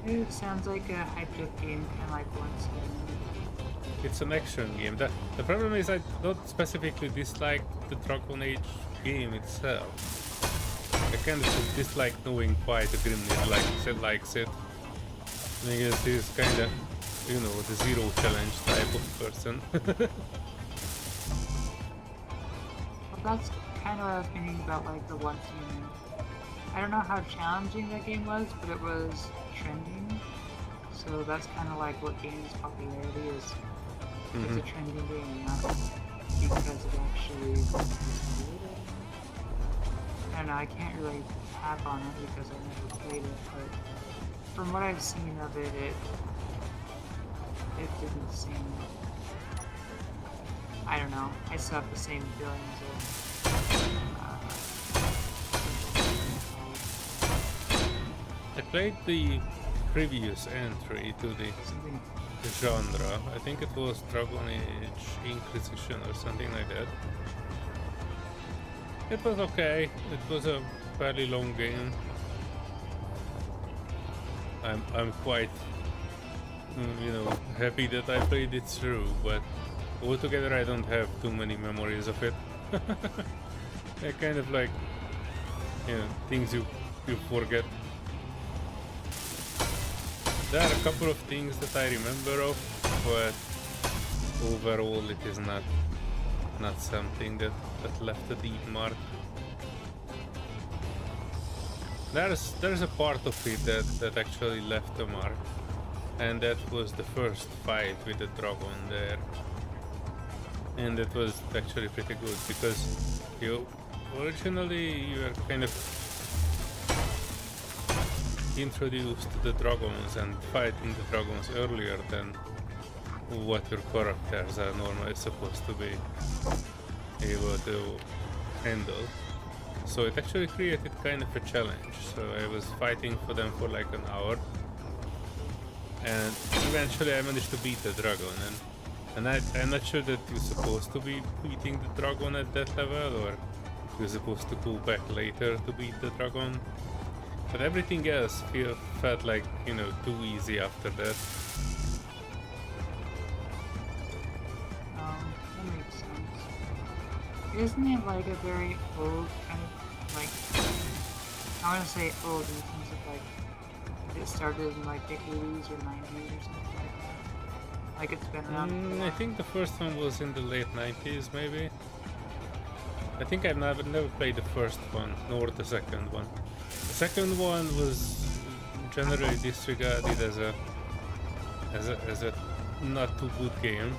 It sounds like a hyped game, kind of like once. It's an action game. The problem is I don't specifically dislike the Dragon Age game itself. I kind of dislike knowing why the Grimnir likes it. Because he's kind of, you know, the zero challenge type of person. Well, that's kind of what I was thinking about, like the one team. I don't know how challenging that game was, but it was trending. So that's kind of like what games popularity is. It's a trending game, not because it actually is good. I don't know, I can't really tap on it because I never played it, but from what I've seen of it, it didn't seem... I don't know, I still have the same feelings of... played the previous entry to the genre. I think it was Dragon Age Inquisition or something like that. It was okay. It was a fairly long game. I'm quite, you know, happy that I played it through, but altogether I don't have too many memories of it. They're kind of like, you know, things you forget. There are a couple of things that I remember of, but overall it is not something that left a deep mark. There's a part of it that actually left a mark, and that was the first fight with the dragon there. And it was actually pretty good because originally you were kind of introduced to the dragons and fighting the dragons earlier than what your characters are normally supposed to be able to handle. So it actually created kind of a challenge. So I was fighting for them for like an hour, and eventually I managed to beat the dragon. And I'm not sure that you're supposed to be beating the dragon at that level, or you're supposed to go back later to beat the dragon. But everything else felt like, you know, too easy after that. That makes sense. Isn't it like a very old kind of, like, I want to say old in terms of like, it started in like the 80s or 90s or something like that? Like it's been around I think the first one was in the late 90s, maybe. I think I've never played the first one, nor the second one. The second one was generally disregarded as a not too good game.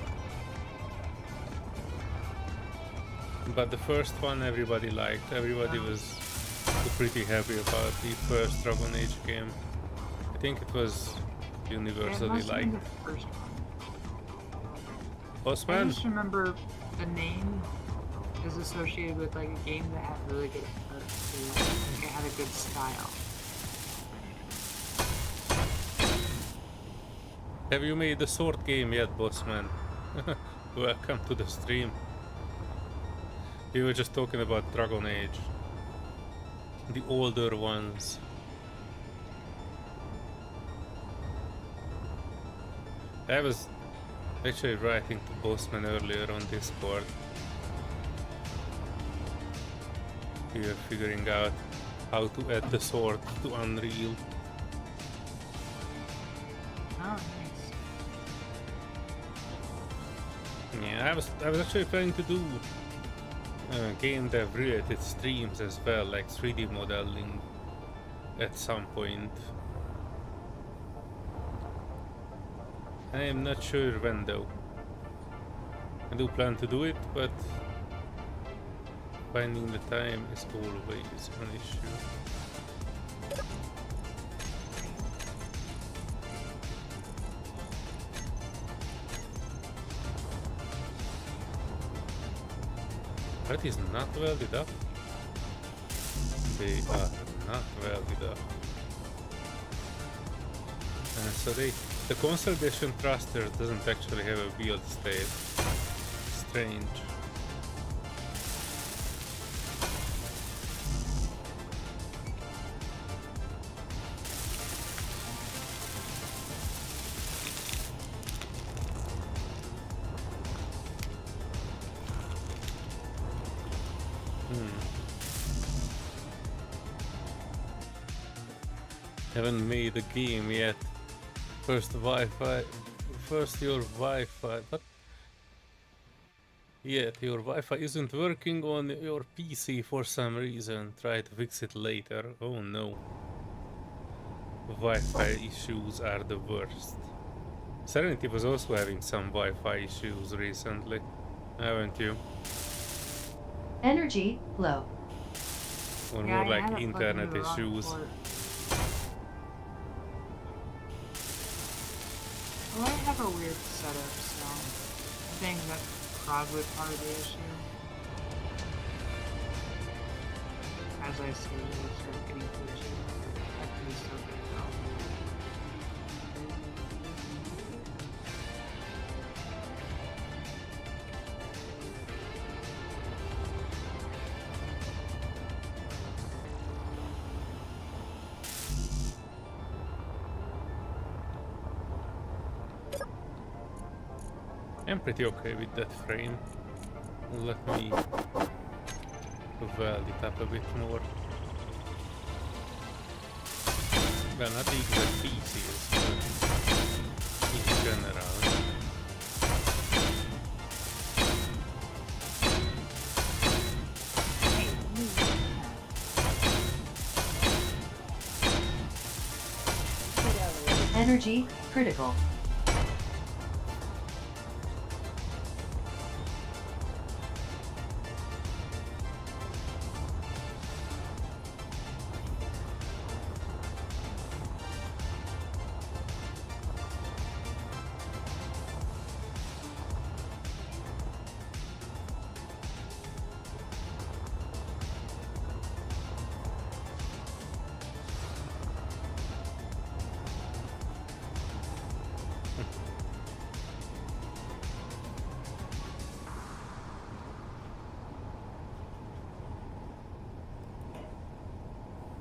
But the first one everybody liked. Everybody was pretty happy about the first Dragon Age game. I think it was universally liked. The first one. Bossman? I just remember the name is associated with like a game that had really good art too. Like it had a good style. Have you made the sword game yet, Bossman? Welcome to the stream. We were just talking about Dragon Age. The older ones. I was actually writing to Bossman earlier on Discord. We were figuring out how to add the sword to Unreal. Oh, nice. Yeah, I was actually planning to do game dev related streams as well, like 3D modeling at some point. I am not sure when though. I do plan to do it, but finding the time is always an issue. That is not welded up. They are not welded up. So the consolidation thruster doesn't actually have a build state. Strange. Haven't made a game yet. First your Wi-Fi, what? Yet your Wi-Fi isn't working on your PC for some reason. Try to fix it later. Oh no. Wi-Fi issues are the worst. Serenity was also having some Wi-Fi issues recently, haven't you? Energy low. Or Yeah, more I had like it plugged internet into the wrong issues. port. Well, I have a weird setup, so I think that's probably part of the issue. As I see, we start getting glitchy. is so good now. I'm pretty okay with that frame. Let me weld it up a bit more. Well, not the exact pieces, but in general. Energy critical.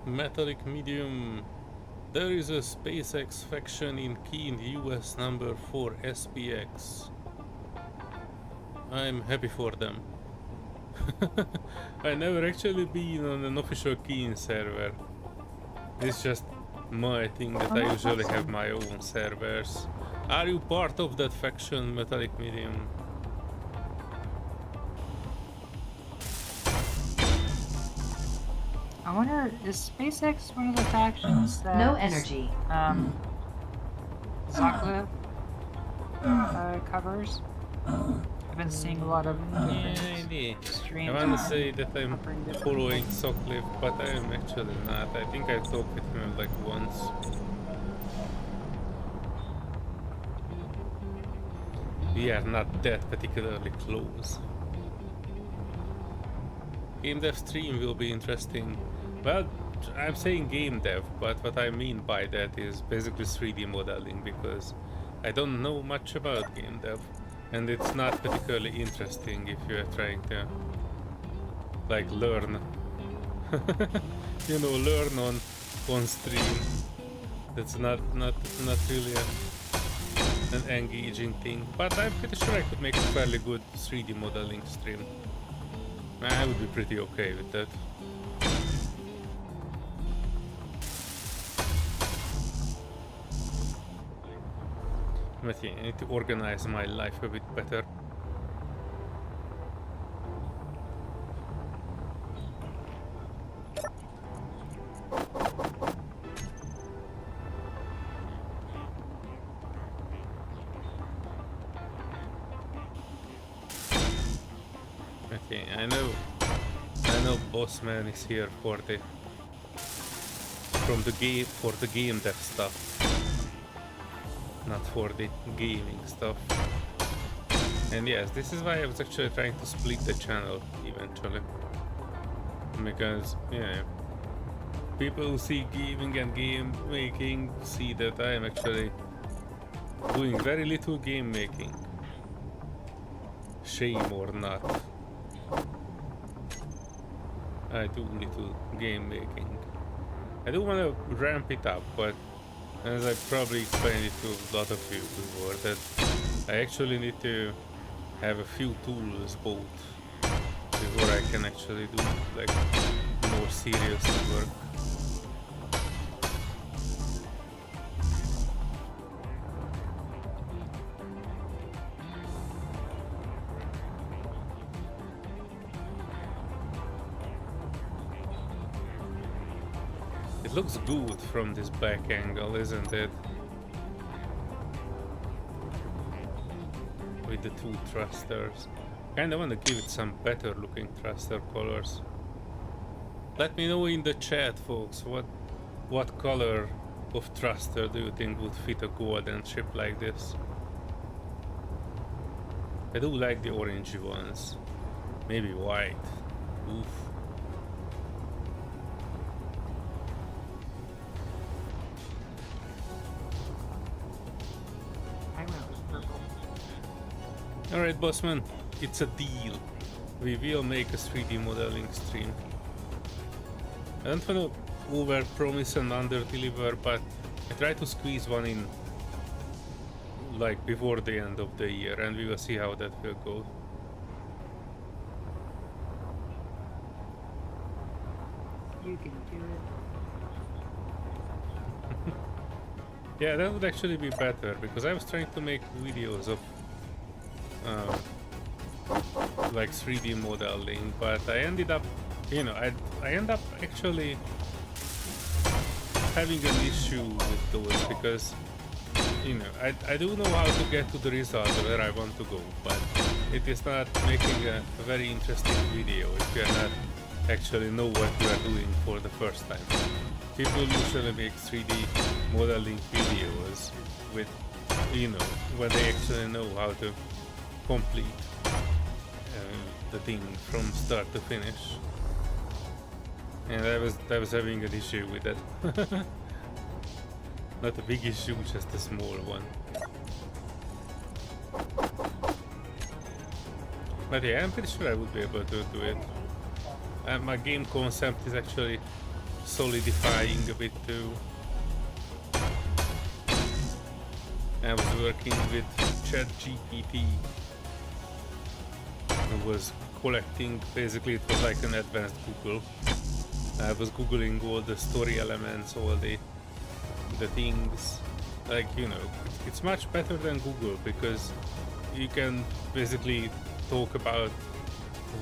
Metallic medium. There is a SpaceX faction in key in the US number 4 SPX. I'm happy for them. I never actually been on an official keying server. It's just my thing that I usually have my own servers. Are you part of that faction, Metallic Medium? I wonder, is SpaceX one of the factions that No energy. Solear covers? I've been seeing a lot of streams. I want to say that I'm following Solear, but I am actually not. I think I talked with him like once. We are not that particularly close. Game dev stream will be interesting. Well, I'm saying game dev, but what I mean by that is basically 3D modeling, because I don't know much about game dev, and it's not particularly interesting if you are trying to like learn you know, learn on stream. That's not really an engaging thing, but I'm pretty sure I could make a fairly good 3D modeling stream. I would be pretty okay with that. But yeah, I need to organize my life a bit better. Okay, I know Bossman is here for the game dev stuff, not for the gaming stuff. And yes, this is why I was actually trying to split the channel eventually, because yeah, people who see gaming and game making see that I am actually doing very little game making. Shame or not, I do little game making. I do want to ramp it up, but as I probably explained it to a lot of you before, that I actually need to have a few tools both before I can actually do like more serious work. It looks good from this back angle, isn't it? With the two thrusters. Kinda wanna give it some better looking thruster colors. Let me know in the chat, folks, what color of thruster do you think would fit a golden ship like this? I do like the orangey ones. Maybe white. Oof. Alright, bossman, it's a deal. We will make a 3D modeling stream. I don't want to over-promise and under-deliver, but I try to squeeze one in like before the end of the year, and we will see how that will go. You can do it. Yeah, that would actually be better, because I was trying to make videos of like 3D modeling, but I ended up, you know, I end up actually having an issue with those, because, you know, I do know how to get to the result where I want to go, but it is not making a very interesting video if you are not actually know what you are doing for the first time. People usually make 3D modeling videos with, you know, when they actually know how to complete the thing from start to finish. And I was having an issue with that. Not a big issue, just a small one. But yeah, I'm pretty sure I would be able to do it. And my game concept is actually solidifying a bit too. I was working with ChatGPT. I was collecting, basically it was like an advanced Google. I was googling all the story elements, all the things, like, you know, it's much better than Google, because you can basically talk about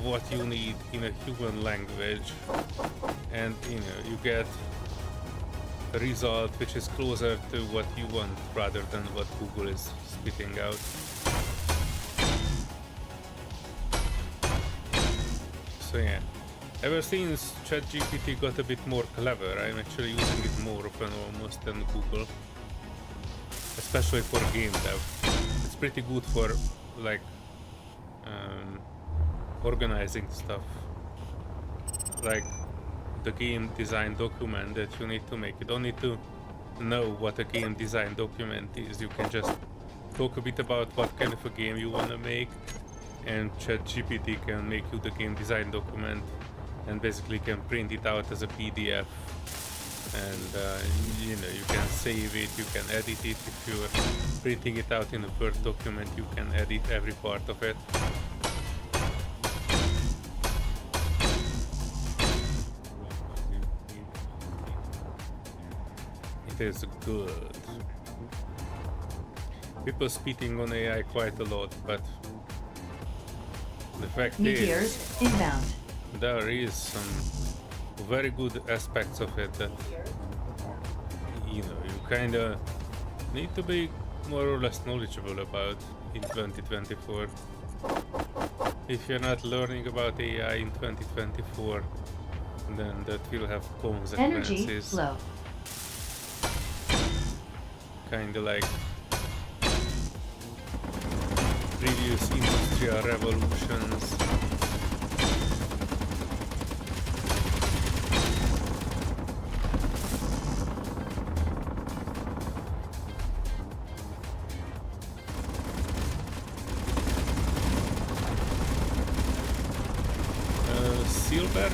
what you need in a human language, and, you know, you get a result which is closer to what you want rather than what Google is spitting out. So yeah, ever since ChatGPT got a bit more clever, I'm actually using it more often almost than Google, especially for game dev. It's pretty good for like organizing stuff, like the game design document that you need to make. You don't need to know what a game design document is. You can just talk a bit about what kind of a game you want to make, and ChatGPT can make you the game design document and basically can print it out as a PDF, and you know, you can save it, you can edit it. If you're printing it out in a Word document, you can edit every part of it. It is good. People spitting on AI quite a lot, but the fact Meteors is, inbound. there is some very good aspects of it that, you know, you kinda need to be more or less knowledgeable about in 2024. If you're not learning about AI in 2024, then that will have consequences. Energy flow. Kinda like previous industrial revolutions. Silver?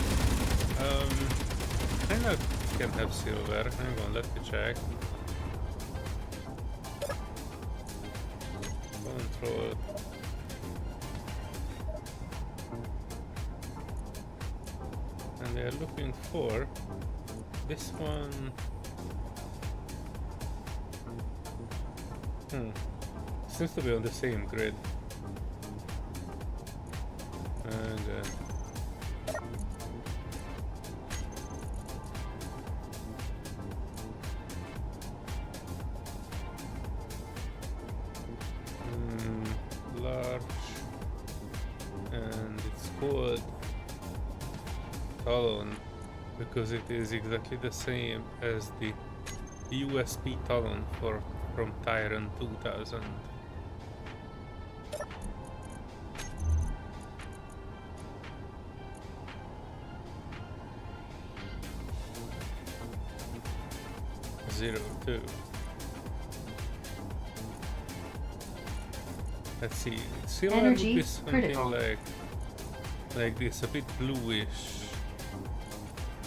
I know it can have silver. Hang on, let me check. Control. And they are looking for this one. Seems to be on the same grid. And large, and it's called Talon because it is exactly the same as the USB Talon from Tyrant 2000. Zero 02. Let's see. Silver would Energy be something critical. like this, a bit bluish,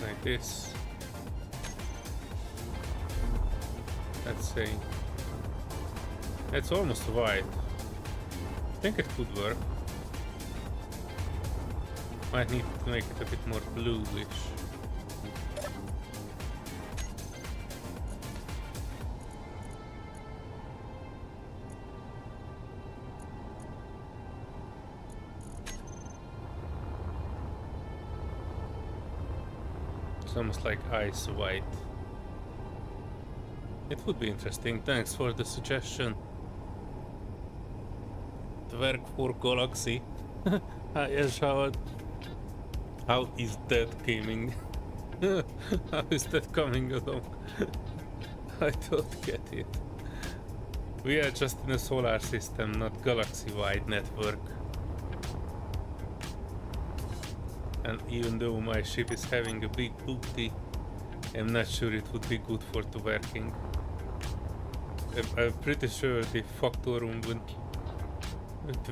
like this. Let's say it's almost white. I think it could work. Might need to make it a bit more bluish. It's almost like ice white. It would be interesting. Thanks for the suggestion. Dwerg for Galaxy. Hi Eshawad. How is that gaming? How is that coming along? I don't get it. We are just in a solar system, not galaxy-wide network. And even though my ship is having a big booty, I'm not sure it would be good for the working. I'm pretty sure the Factorum would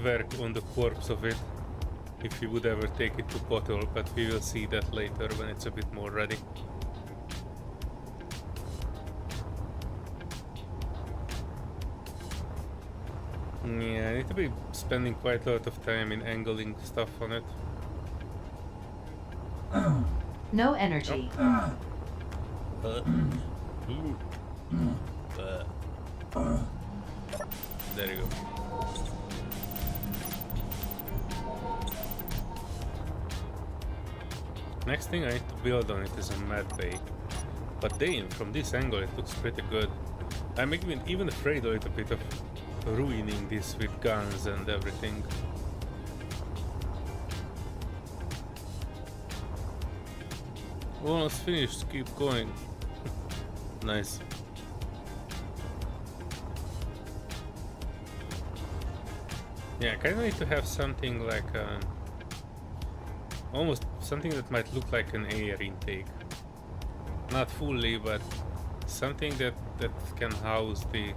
work on the corpse of it if we would ever take it to bottle, but we will see that later when it's a bit more ready. Yeah, I need to be spending quite a lot of time in angling stuff on it. No energy. There you go. Next thing I need to build on it is a mad bay. But then, from this angle it looks pretty good. I'm even afraid a little bit of ruining this with guns and everything. Almost finished, keep going. Nice. Yeah, I kinda need to have something like almost something that might look like an air intake. Not fully, but something that can house the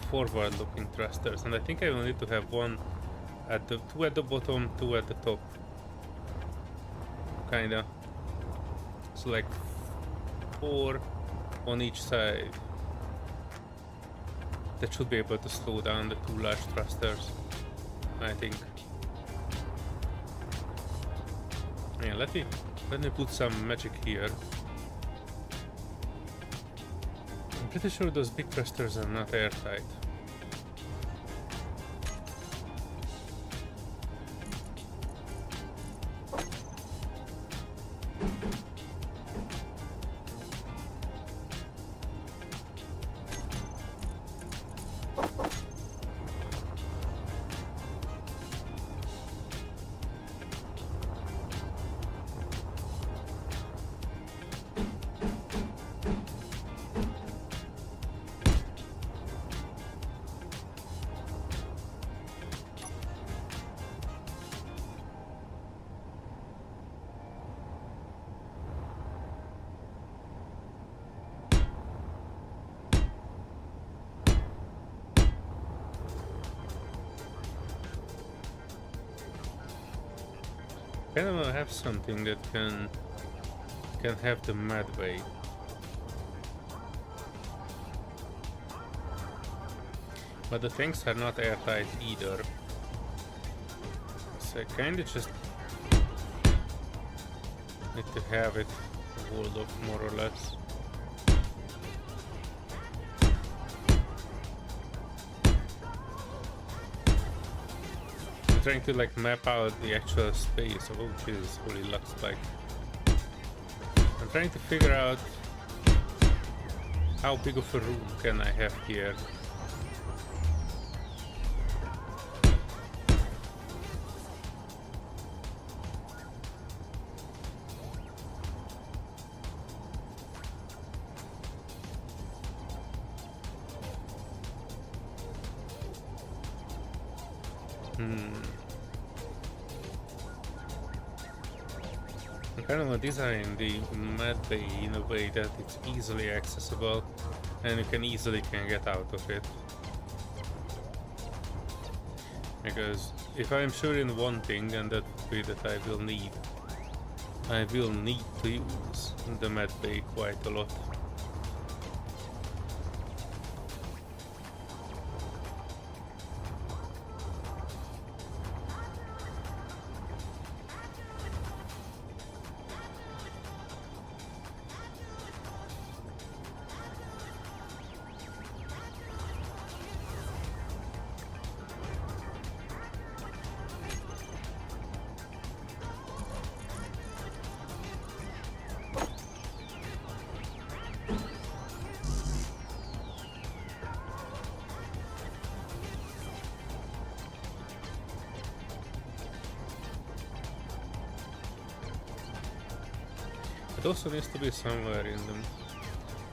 forward-looking thrusters. And I think I will need to have two at the bottom, two at the top. Kinda. So like 4 on each side. That should be able to slow down the two large thrusters, I think. Yeah, let me put some magic here. I'm pretty sure those big thrusters are not airtight. I kind of want to have something that can have the mad way. But the things are not airtight either. So I kinda just need to have it walled off more or less. I'm trying to like map out the actual space. Oh Jesus, holy lux spike. I'm trying to figure out how big of a room can I have here. I kind of want to design the mad bay in a way that it's easily accessible and you can easily get out of it. Because if I'm sure in one thing, then that would be that I will need to use the med bay quite a lot. It also needs to be somewhere in them.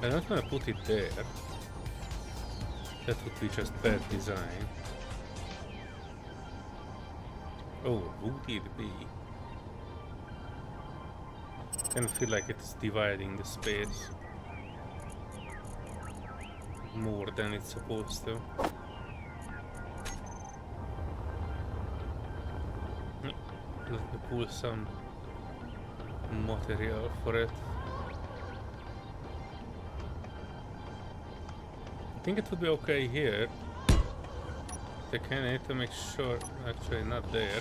I'm not gonna put it there. That would be just bad design. Oh, would it be? I kind of feel like it's dividing the space more than it's supposed to. Let me pull some material for it. I think it would be okay here. I kind of need to make sure. Actually, not there.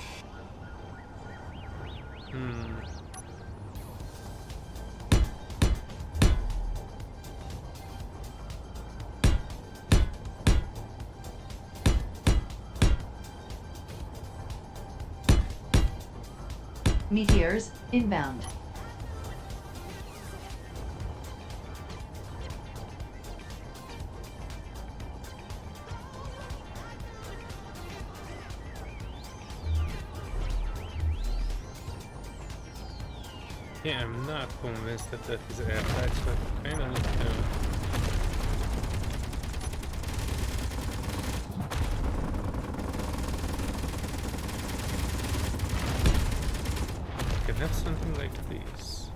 Meteors inbound. Yeah, I'm not convinced that that is airtight, so I kinda need to... I can have something like this.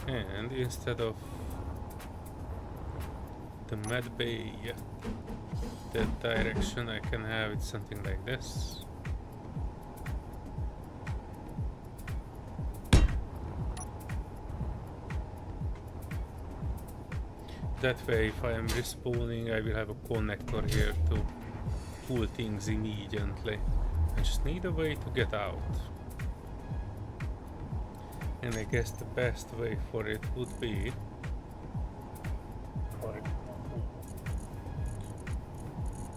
And instead of the med bay, that direction, I can have it something like this. That way, if I am respawning, I will have a connector here to pull things immediately. I just need a way to get out. And I guess the best way for it would be...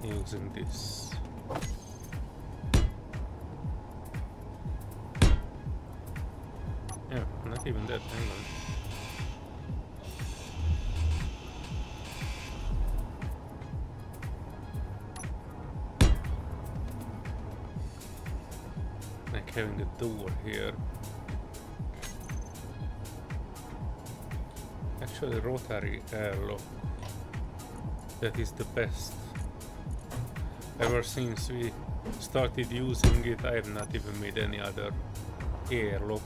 using this. Yeah, not even that, hang on. Like having a door here. Actually, rotary airlock. That is the best. Ever since we started using it, I have not even made any other airlock.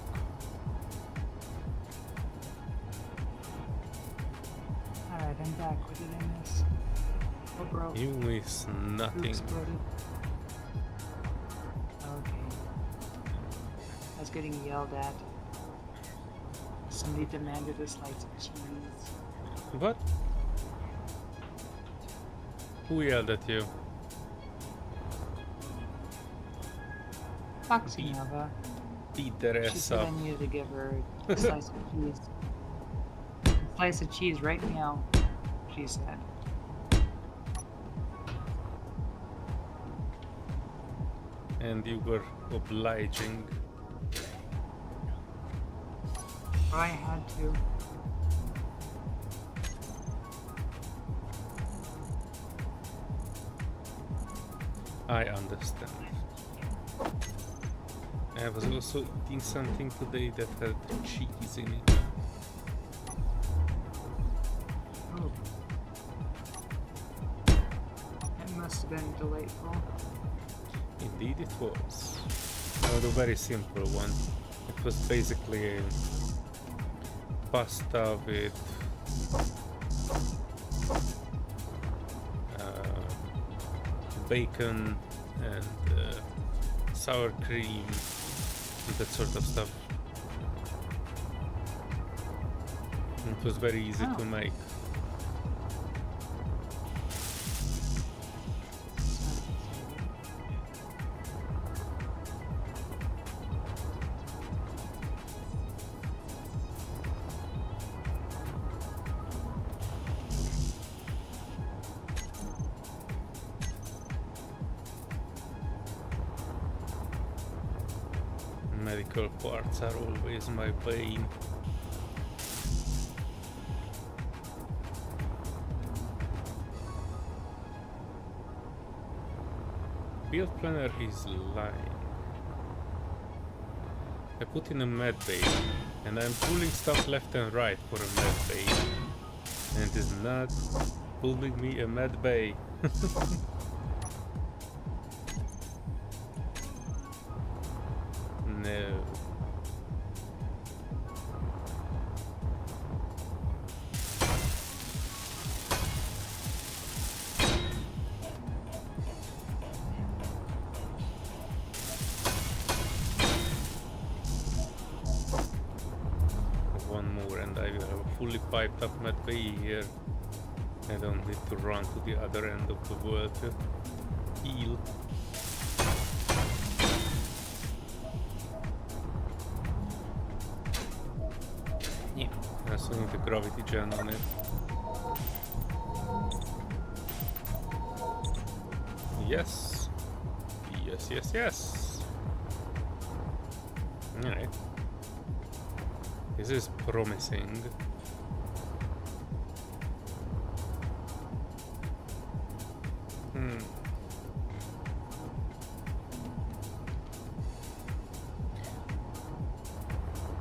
Alright, I'm back. What did I miss? Oh, bro. You miss nothing. Exploded. Okay. I was getting yelled at. Somebody demanded a slight experience. What? Who yelled at you? Foxy Nova. Beat their She ass said up. I needed to give her a slice of cheese. A slice of cheese right now, she said. And you were obliging. But I had to. I understand. I was also eating something today that had cheese in it. Oh. It must have been delightful. Indeed it was. But a very simple one. It was basically a pasta with bacon and sour cream and that sort of stuff. It was very easy to make. Medical parts are always my bane. Build planner is lying. I put in a med bay and I'm pulling stuff left and right for a med bay. And it is not pulling me a med bay. No. One more and I will have a fully piped up med bay here. I don't need to run to the other end of the world to heal. I also need a gravity gen on it. Yes. Yes, yes, yes. Alright. This is promising.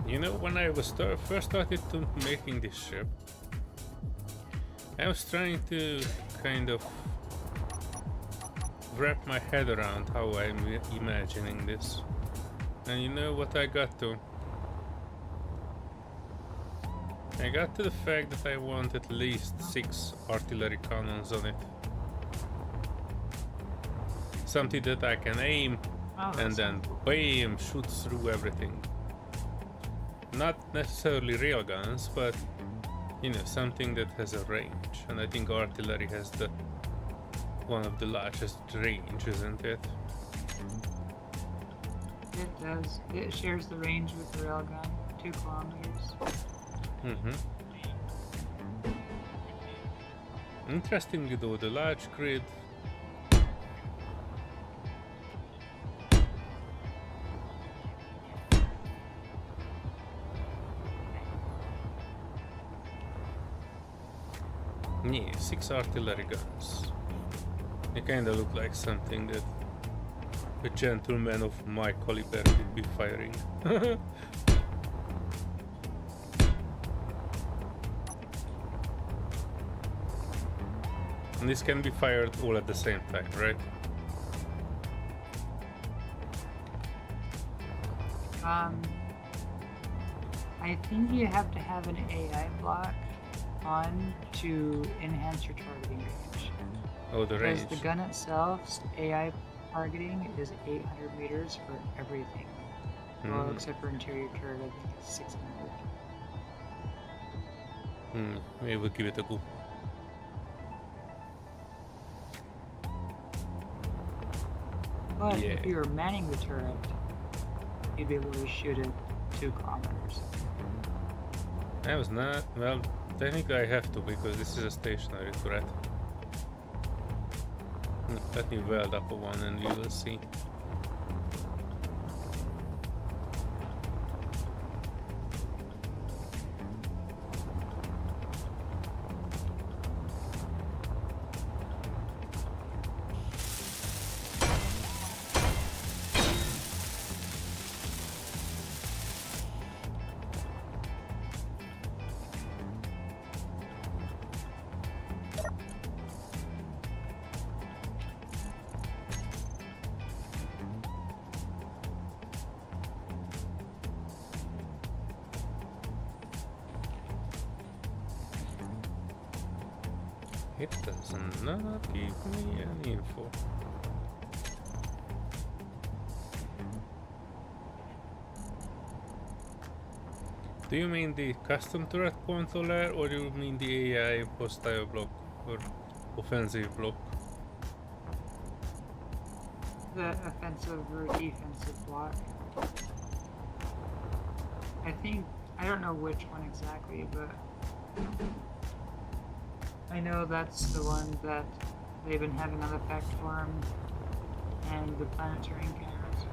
You know, when I was first started to making this ship, I was trying to kind of wrap my head around how I'm imagining this. And you know what I got to? I got to the fact that I want at least 6 artillery cannons on it. Something that I can aim and then bam, shoot through everything. Not necessarily real guns, but you know, something that has a range. And I think artillery has one of the largest range, isn't it? It does. It shares the range with the railgun, 2 kilometers. Interestingly though, the large grid yeah, 6 artillery guns. They kinda look like something that a gentleman of my caliber would be firing. And this can be fired all at the same time, right? I think you have to have an AI block on to enhance your targeting range. Oh, the range. Because the gun itself's AI targeting is 800 meters for everything. Well, except for interior turret, I think it's 600. Maybe we'll give it a go. But if you were manning the turret, you'd be able to shoot it 2 kilometers. I was not. Well, technically I have to because this is a stationary turret. Let me weld up one and we will see. It does not give me any info. Do you mean the custom turret controller, or do you mean the AI hostile block or offensive block? The offensive or defensive block. I don't know which one exactly, but I know that's the one that they've been having an effect for him and the planetary encounters.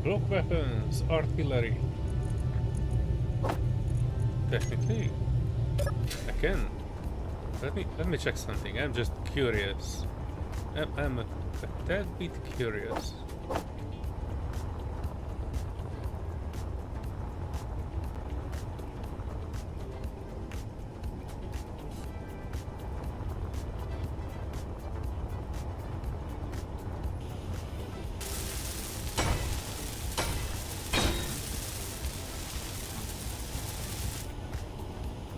Block weapons, artillery. Technically, I can. Let me check something. I'm just curious. I'm a tad bit curious.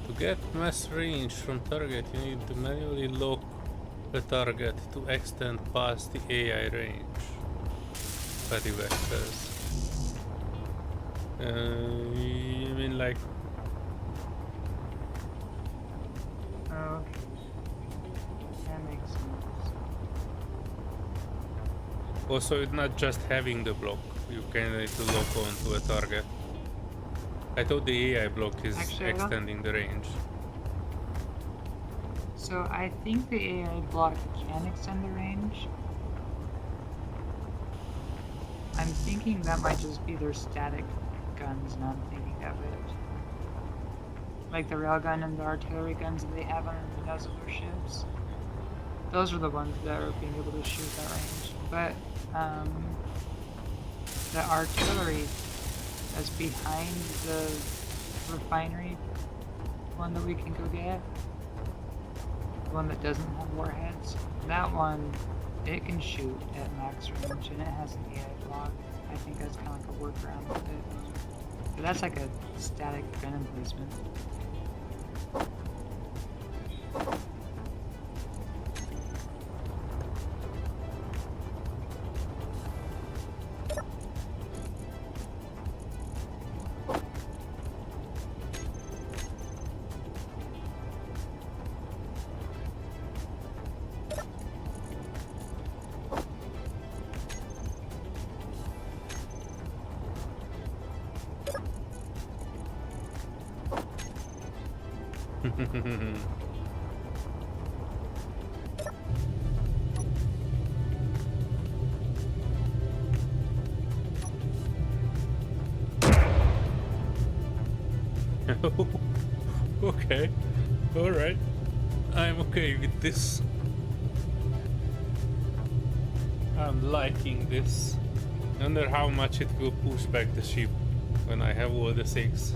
To get mass range from target, you need to manually lock the target to extend past the AI range. Petty vectors. You mean like... Oh, okay. That makes sense. Also, it's not just having the block. You can need to lock onto a target. I thought the AI block is Actually, extending the range. So I think the AI block can extend the range. I'm thinking that might just be their static guns, and I'm thinking of it. Like the railgun and the artillery guns that they have on the nose of their ships. Those are the ones that are being able to shoot that range. But the artillery that's behind the refinery one that we can go get, the one that doesn't have warheads, that one, it can shoot at max range and it has an AI block. I think that's kind of like a workaround with it. But that's like a static gun emplacement. Okay, alright. I'm okay with this. I'm liking this. I wonder how much it will push back the ship when I have all the 6.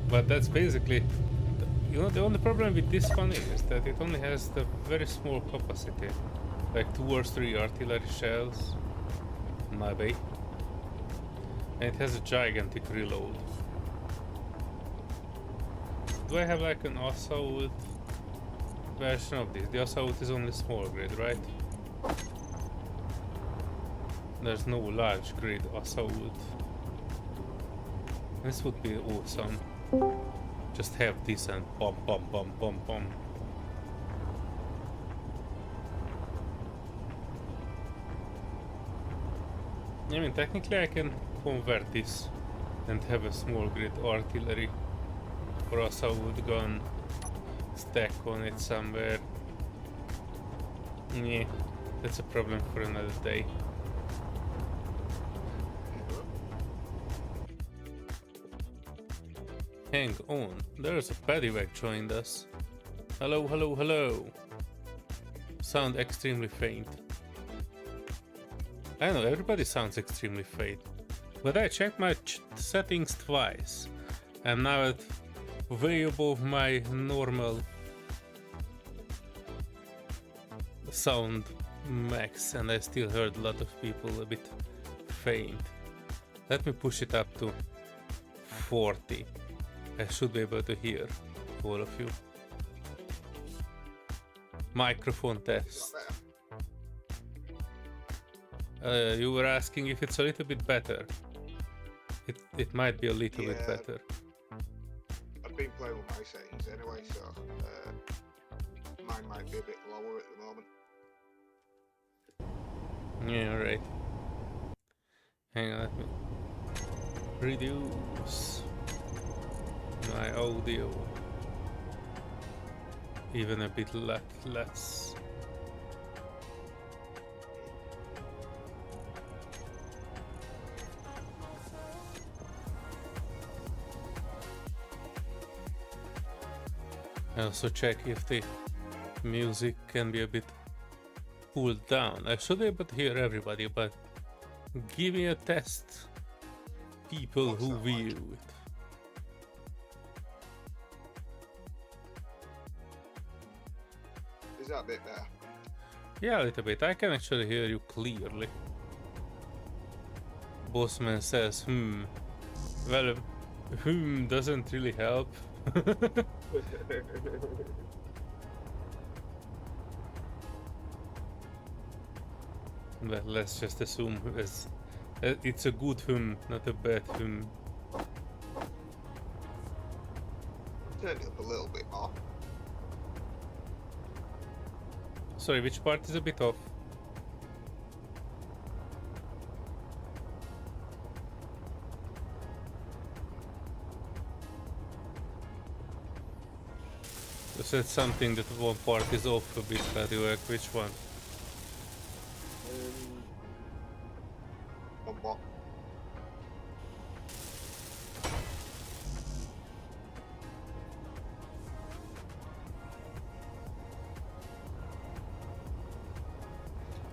But that's basically... You know, the only problem with this one is that it only has the very small capacity. Like 2 or 3 artillery shells. Maybe. And it has a gigantic reload. Do I have like an assault version of this? The assault is only small grid, right? There's no large grid assault. This would be awesome. Just have this and bomb, bomb, bomb, bomb, bomb. I mean, technically I can convert this and have a small grid artillery or assault gun stack on it somewhere. Yeah, that's a problem for another day. Hang on, there's a paddywhack joined us. Hello, hello, hello. Sound extremely faint. I know, everybody sounds extremely faint. But I checked my settings twice. I'm now at way above my normal sound max, and I still heard a lot of people a bit faint. Let me push it up to 40. I should be able to hear all of you. Microphone test. You were asking if it's a little bit better. It might be a little bit better. I've been playing with my settings anyway, so mine might be a bit lower at the moment. Yeah, right. Hang on, let me reduce my audio even a bit less. I also check if the music can be a bit pulled down. I should be able to hear everybody, but give me a test. People who view it. Is that a bit there? Yeah, a little bit. I can actually hear you clearly. Bossman says, well, doesn't really help. But let's just assume it's a good not a bad Turn it up a little bit more. Sorry, which part is a bit off? You said something that one part is off a bit, Radioac. Which one? One more.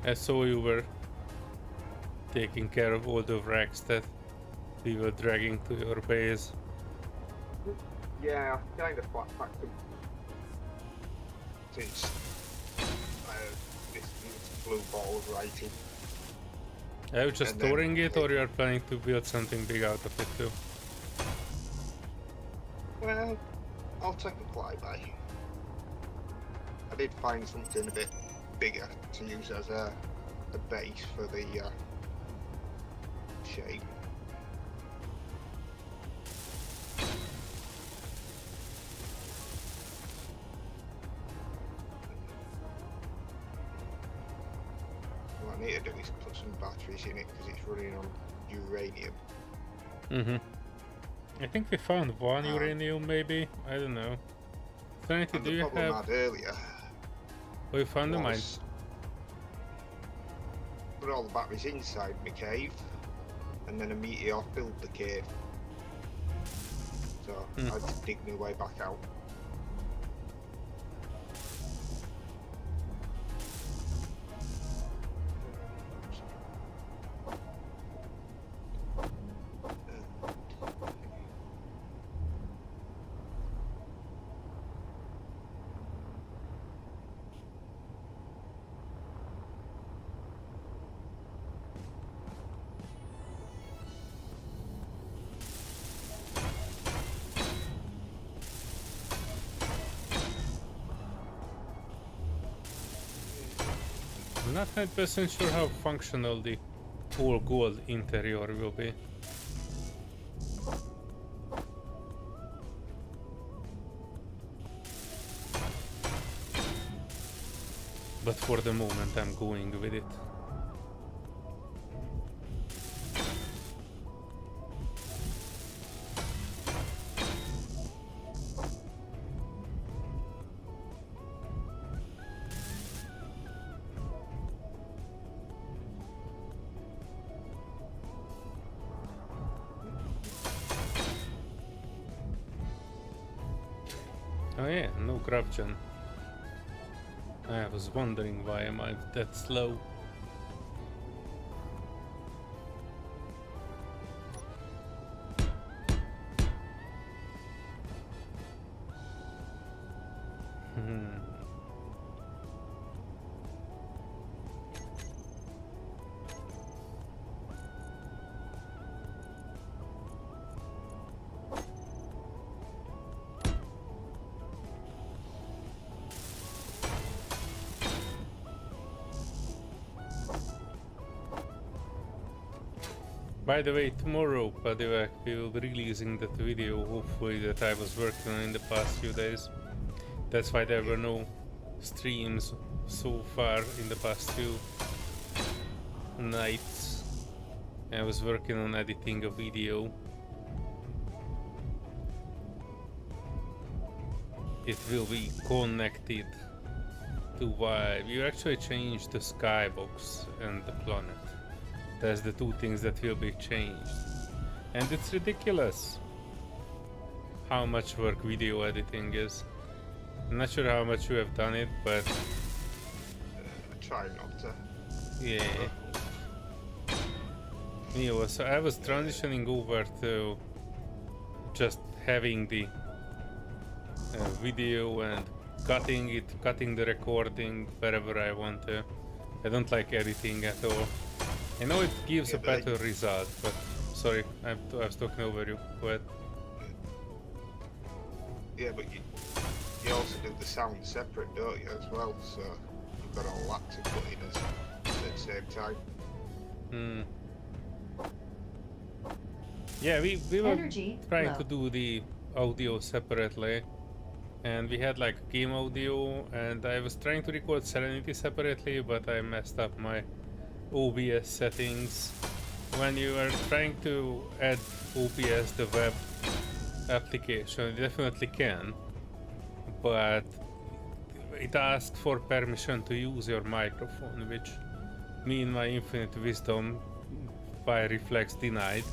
I saw you were taking care of all the wrecks that we were dragging to your base. Yeah, I kind of flat packed them. Since this blue ball was writing. Are you just And then storing it, or you are planning to build something big out of it too? Well, I'll take a flyby. I did find something a bit bigger to use as a base for the shape. What I need to do is put some batteries in it because it's running on uranium. I think we found one uranium, maybe. I don't know. Serenity, And do the you problem I have? had earlier Oh, you found the mine. was put all the batteries inside my cave, and then a meteor filled the cave. So I had to dig my way back out. I'm not 100% sure how functional the all gold interior will be. But for the moment I'm going with it. Oh yeah, no corruption. I was wondering why am I that slow. By the way, tomorrow, Padivak, we will be releasing that video, hopefully, that I was working on in the past few days. That's why there were no streams so far in the past few nights. I was working on editing a video. It will be connected to Vive. You actually changed the skybox and the planet. That's the two things that will be changed. And it's ridiculous how much work video editing is. I'm not sure how much you have done it, but I try not to. yeah. Yeah, so I was transitioning over to just having the video and cutting the recording wherever I want to. I don't like editing at all. I know it gives a better result, but sorry, I was talking over you. Go ahead. Yeah, but you also do the sound separate, don't you, as well? So you've got all that to put in at the same time. Hmm. Yeah, we were Energy trying low. to do the audio separately, and we had like game audio, and I was trying to record Serenity separately, but I messed up my OBS settings. When you are trying to add OBS, the web application, you definitely can, but it asks for permission to use your microphone, which me in my infinite wisdom by reflex denied,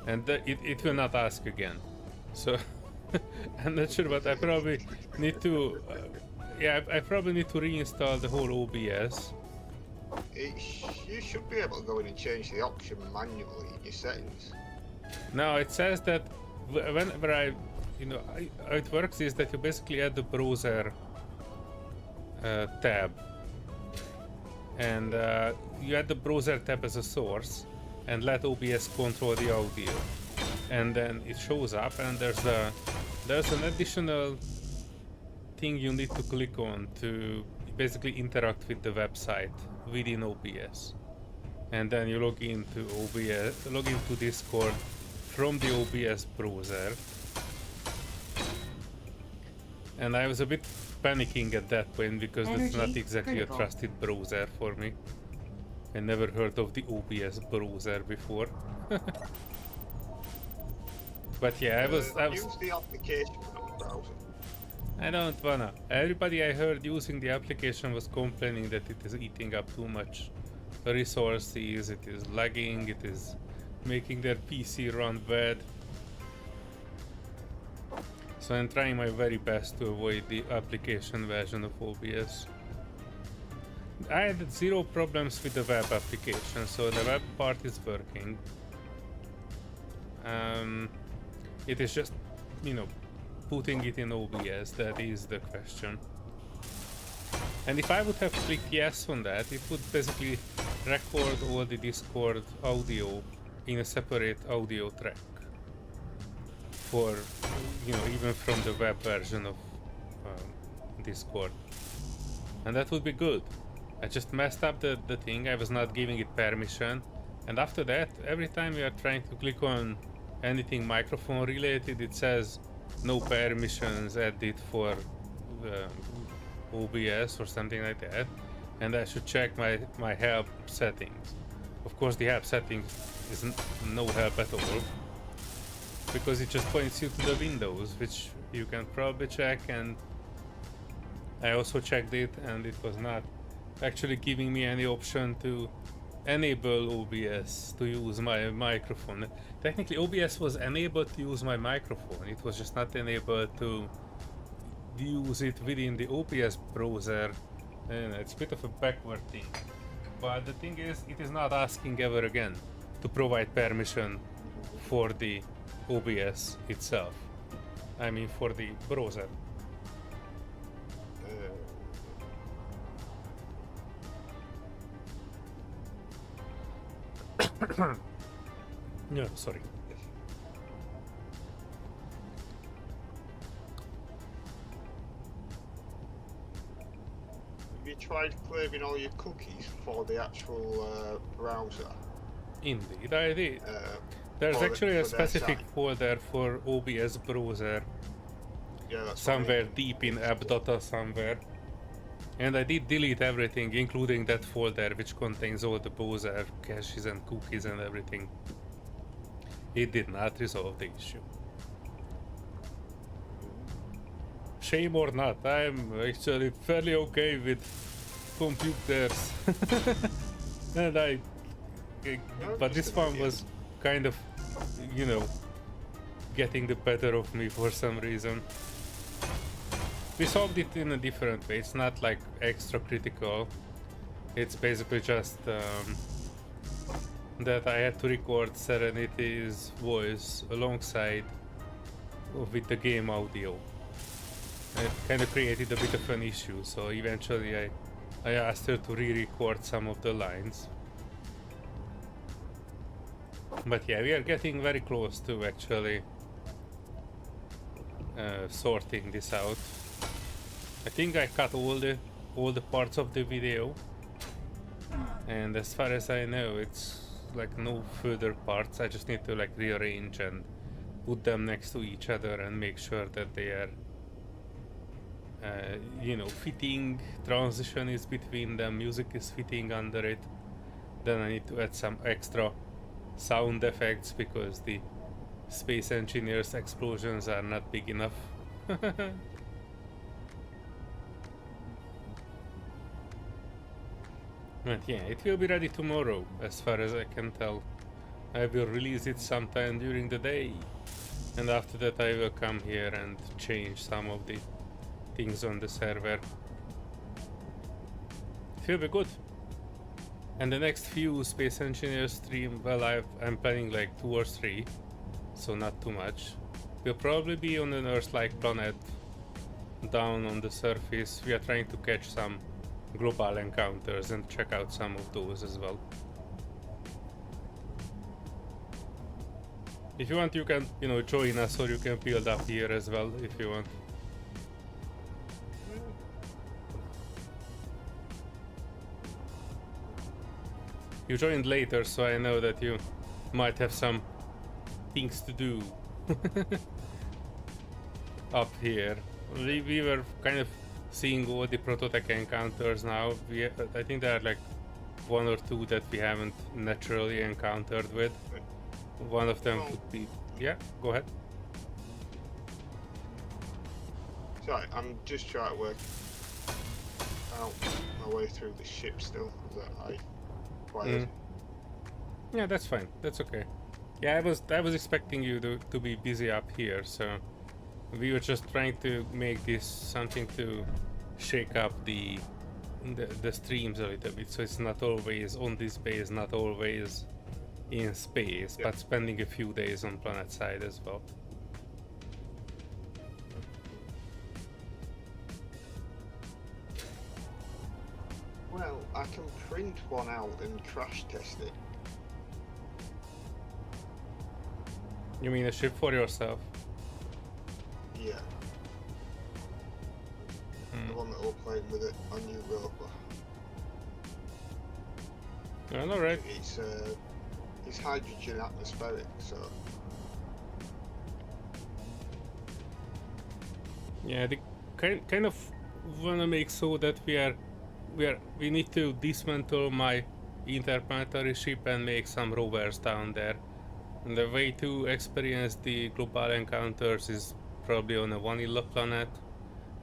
and it will not ask again. So I'm not sure, but I probably need to I probably need to reinstall the whole OBS. You should be able to go in and change the option manually in your settings. Now it says that whenever how it works is that you basically add the browser tab, and you add the browser tab as a source and let OBS control the audio, and then it shows up, and there's an additional thing you need to click on to basically interact with the website within OBS, and then you log into Discord from the OBS browser. And I was a bit panicking at that point because that's not Energy exactly critical. a trusted browser for me. I never heard of the OBS browser before. But yeah, I was Use the application on the browser. I don't wanna. Everybody I heard using the application was complaining that it is eating up too much resources, it is lagging, it is making their PC run bad. So I'm trying my very best to avoid the application version of OBS. I had zero problems with the web application, so the web part is working. It is just, putting it in OBS, that is the question. And if I would have clicked yes on that, it would basically record all the Discord audio in a separate audio track. For, even from the web version of Discord. And that would be good. I just messed up the thing, I was not giving it permission. And after that, every time we are trying to click on anything microphone related, it says no permissions added for OBS or something like that, and I should check my help settings. Of course, the help settings is no help at all, because it just points you to the windows, which you can probably check, and I also checked it, and it was not actually giving me any option to enable OBS to use my microphone. Technically, OBS was enabled to use my microphone. It was just not enabled to use it within the OBS browser. And it's a bit of a backward thing. But the thing is, it is not asking ever again to provide permission for the OBS itself. I mean, for the browser. No, sorry. Have you tried claiming all your cookies for the actual browser? Indeed, I did. For There's the- actually a for their specific site. folder for OBS browser Yeah, that's somewhere what I mean. deep in It's app data somewhere. And I did delete everything, including that folder which contains all the browser caches and cookies and everything. It did not resolve the issue. Shame or not, I'm actually fairly okay with computers. And but this one was kind of, you know, getting the better of me for some reason. We solved it in a different way. It's not like extra critical. It's basically just that I had to record Serenity's voice alongside with the game audio. It kind of created a bit of an issue, so eventually I asked her to re-record some of the lines. But yeah, we are getting very close to actually sorting this out. I think I cut all the parts of the video, and as far as I know, it's like no further parts. I just need to like rearrange and put them next to each other and make sure that they are you know, fitting, transition is between them, music is fitting under it. Then I need to add some extra sound effects because the Space Engineers explosions are not big enough. But yeah, it will be ready tomorrow, as far as I can tell. I will release it sometime during the day, and after that I will come here and change some of the things on the server. It will be good. And the next few Space Engineers stream, well, I'm planning like 2 or 3, so not too much. We'll probably be on an Earth-like planet down on the surface. We are trying to catch some global encounters and check out some of those as well. If you want, you can, you know, join us, or you can build up here as well if you want. You joined later, so I know that you might have some things to do up here. We were kind of seeing all the prototech encounters now. I think there are like 1 or 2 that we haven't naturally encountered with. One of them would be... Yeah, go ahead. Sorry, I'm just trying to work out my way through the ship still. That I acquired. Yeah, that's fine. That's okay. Yeah, I was expecting you to be busy up here, so we were just trying to make this something to shake up the streams a little bit, so it's not always on this base, not always in space, but spending a few days on planet side as well. Well, I can print one out and crash test it. You mean a ship for yourself? Yeah. The one that we're playing with it on Europa. Well, alright. It's hydrogen atmospheric, so Yeah, the kind of wanna make so that we need to dismantle my interplanetary ship and make some rovers down there. And the way to experience the global encounters is probably on a vanilla planet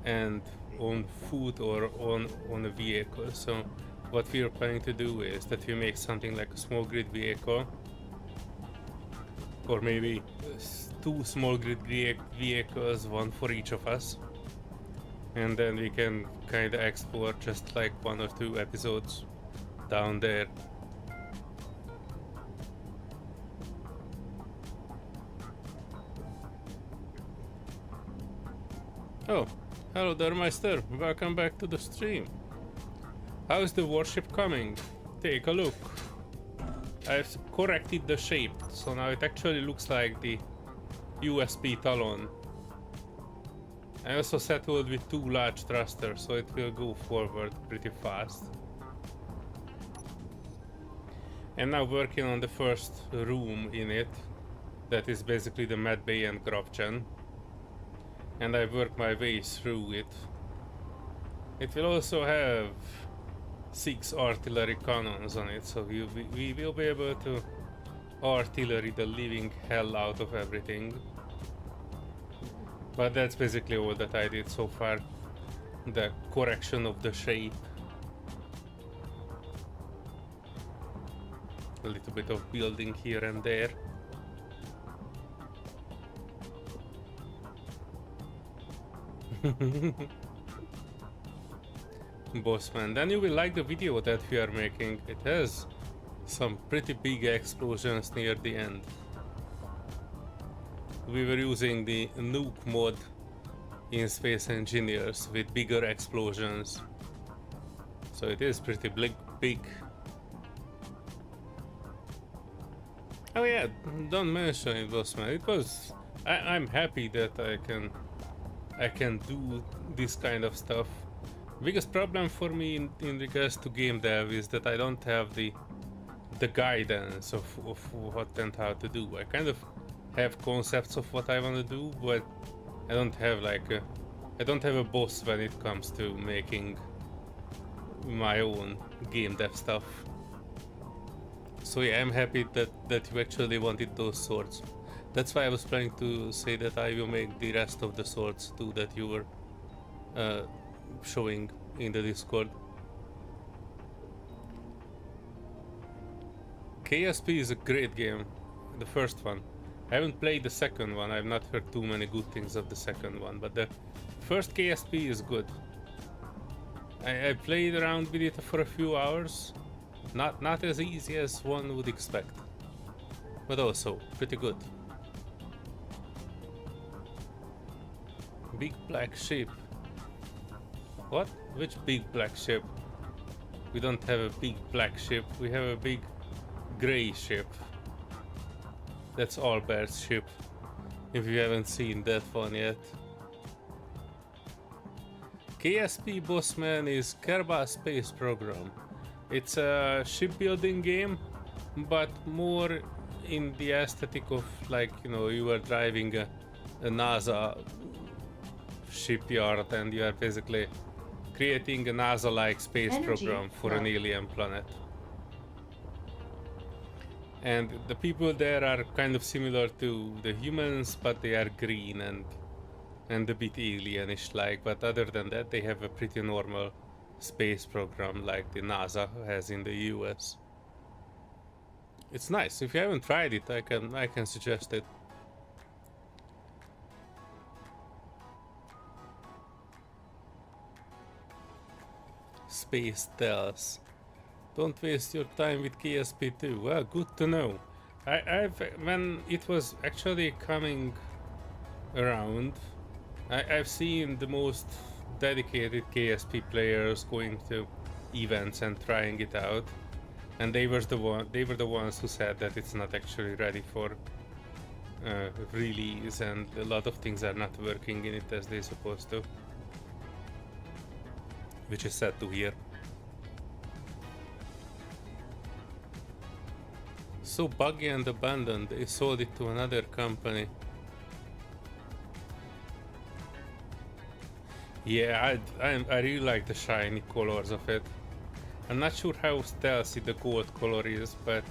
and on foot or on a vehicle. So what we are planning to do is that we make something like a small grid vehicle, or maybe 2 small grid vehicles, 1 for each of us, and then we can kind of explore just like 1 or 2 episodes down there. Oh, hello there, Meister. Welcome back to the stream. How's the warship coming? Take a look. I've corrected the shape, so now it actually looks like the USB Talon. I also settled with 2 large thrusters, so it will go forward pretty fast. and now working on the first room in it. That is basically the med bay and GrapGen. And I work my way through it. It will also have 6 artillery cannons on it, so we will be able to artillery the living hell out of everything. But that's basically all that I did so far. The correction of the shape. A little bit of building here and there. Bossman, then you will like the video that we are making. It has some pretty big explosions near the end. We were using the nuke mod in Space Engineers with bigger explosions. So it is pretty big. Oh yeah, don't mention it, Bossman. It was... I'm happy that I can do this kind of stuff. Biggest problem for me in regards to game dev is that I don't have the guidance of what and how to do. I kind of have concepts of what I want to do, but I don't have a boss when it comes to making my own game dev stuff. So yeah, I'm happy that you actually wanted those swords. That's why I was planning to say that I will make the rest of the swords too that you were showing in the Discord. KSP is a great game, the first one. I haven't played the second one, I've not heard too many good things of the second one, but the first KSP is good. I played around with it for a few hours, not as easy as one would expect, but also pretty good. Big black ship. What? Which big black ship? We don't have a big black ship, we have a big grey ship. That's Albert's ship, if you haven't seen that one yet. KSP Bossman is Kerbal Space Program. It's a shipbuilding game, but more in the aesthetic of, like, you know, you are driving a NASA shipyard and you are basically creating a NASA-like space program for an alien planet. And the people there are kind of similar to the humans, but they are green and a bit alienish like, but other than that they have a pretty normal space program like the NASA has in the US. It's nice. If you haven't tried it, I can suggest it. Space tells. Don't waste your time with KSP2. Well, good to know. When it was actually coming around, I've seen the most dedicated KSP players going to events and trying it out, and they were the ones who said that it's not actually ready for release, and a lot of things are not working in it as they're supposed to, which is sad to hear. So buggy and abandoned, they sold it to another company. Yeah, I really like the shiny colors of it. I'm not sure how stealthy the gold color is, but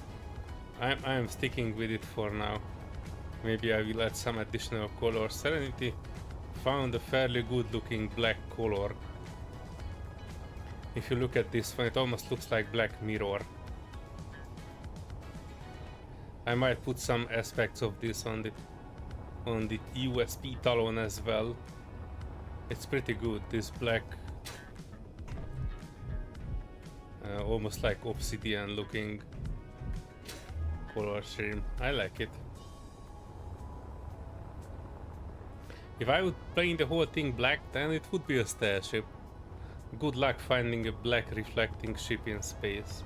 I'm sticking with it for now. Maybe I will add some additional colors. Serenity found a fairly good looking black color. If you look at this one, it almost looks like Black Mirror. I might put some aspects of this on the USB talon as well. It's pretty good, this black, almost like obsidian looking color scheme. I like it. If I would paint the whole thing black, then it would be a starship. Good luck finding a black reflecting ship in space.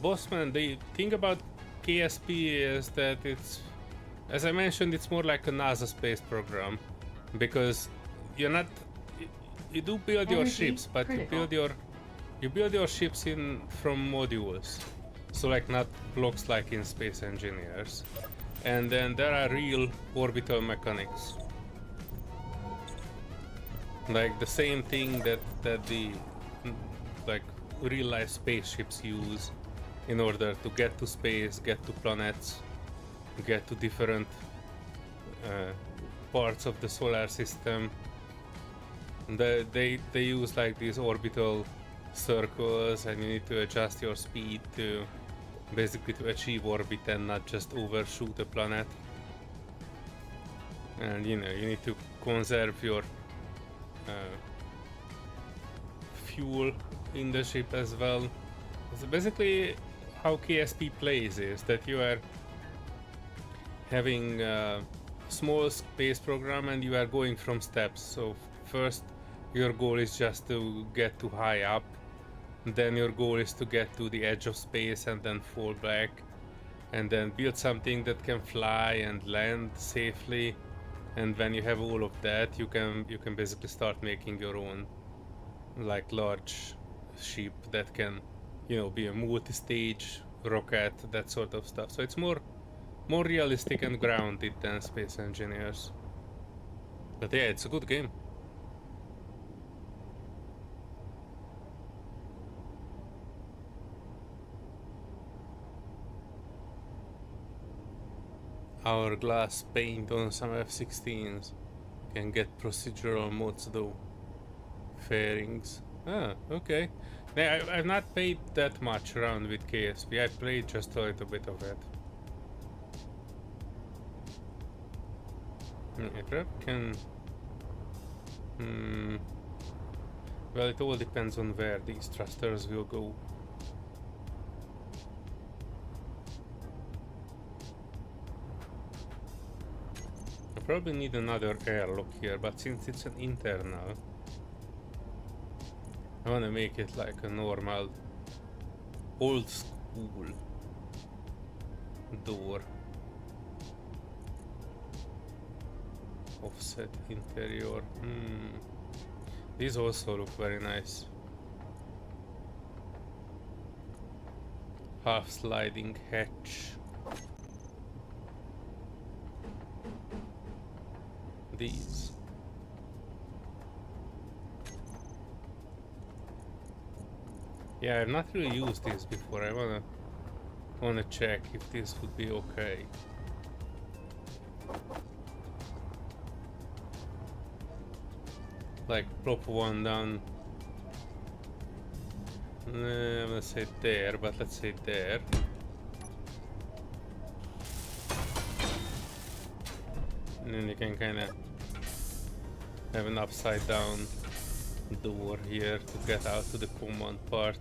Bossman, the thing about KSP is that it's, as I mentioned, it's more like a NASA space program, because you're not, you do build your Energy ships, but critical. you build your ships in from modules, so like not blocks like in Space Engineers, and then there are real orbital mechanics, like the same thing that the like real life spaceships use in order to get to space, get to planets, get to different parts of the solar system. They use like these orbital circles, and you need to adjust your speed to basically to achieve orbit and not just overshoot a planet. And you know, you need to conserve your fuel in the ship as well. So basically how KSP plays is that you are having a small space program and you are going from steps. So first your goal is just to get to high up, then your goal is to get to the edge of space and then fall back, and then build something that can fly and land safely. And when you have all of that, you can basically start making your own like large ship that can, you know, be a multi-stage rocket, that sort of stuff. So it's more realistic and grounded than Space Engineers. But yeah, it's a good game. Hourglass paint on some F-16s. Can get procedural mods though. Fairings. Ah, okay. Yeah, I've not played that much around with KSP. I played just a little bit of it. I probably can... Well, it all depends on where these thrusters will go. I probably need another airlock here, but since it's an internal, I wanna make it like a normal, old school door. Offset interior. These also look very nice. Half sliding hatch. These. Yeah, I've not really used this before. I wanna check if this would be okay. Like prop one down. I'm gonna say there, but let's say there. And then you can kinda have an upside down door here to get out to the command part.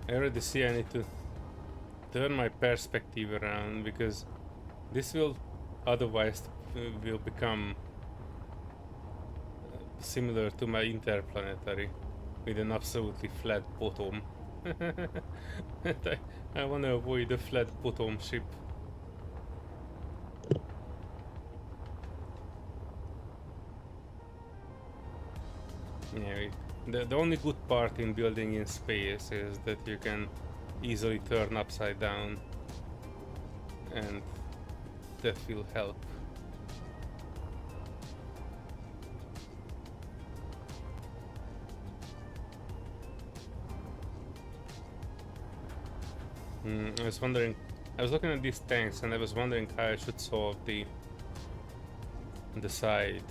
I already see I need to turn my perspective around, because this will otherwise will become similar to my interplanetary with an absolutely flat bottom. I want to avoid a flat bottom ship. Yeah, the only good part in building in space is that you can easily turn upside down, and that will help. I was wondering, I was looking at these tanks and I was wondering how I should solve the side.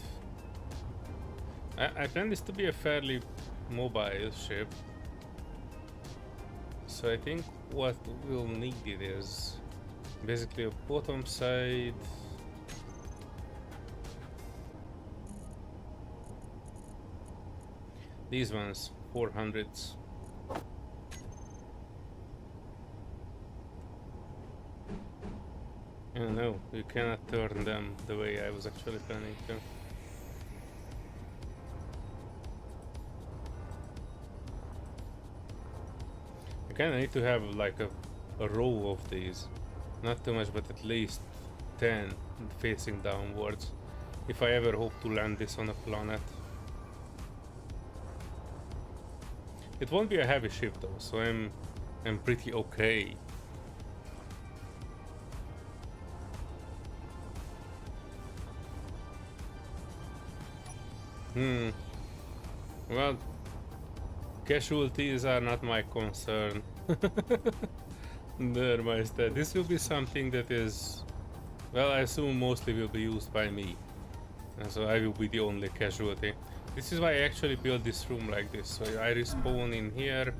I plan this to be a fairly mobile ship, so I think what we'll need it is basically a bottom side. These ones, 400s. No, you cannot turn them the way I was actually planning to. I kinda need to have like a row of these. Not too much, but at least 10 facing downwards. If I ever hope to land this on a planet. It won't be a heavy ship though, so I'm pretty okay. Well, casualties are not my concern. There, my instead. This will be something that is, well, I assume mostly will be used by me. And so I will be the only casualty. This is why I actually built this room like this. So I respawn in here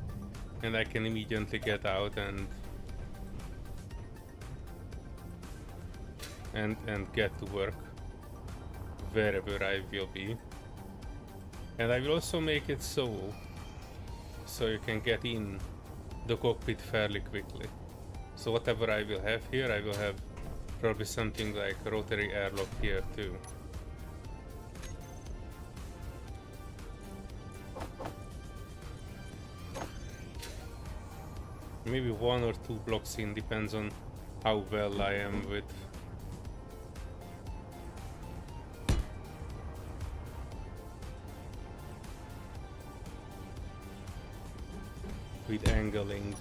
and I can immediately get out and get to work wherever I will be. And I will also make it so you can get in the cockpit fairly quickly. So whatever I will have here, I will have probably something like a rotary airlock here too. Maybe 1 or 2 blocks in, depends on how well I am with angling.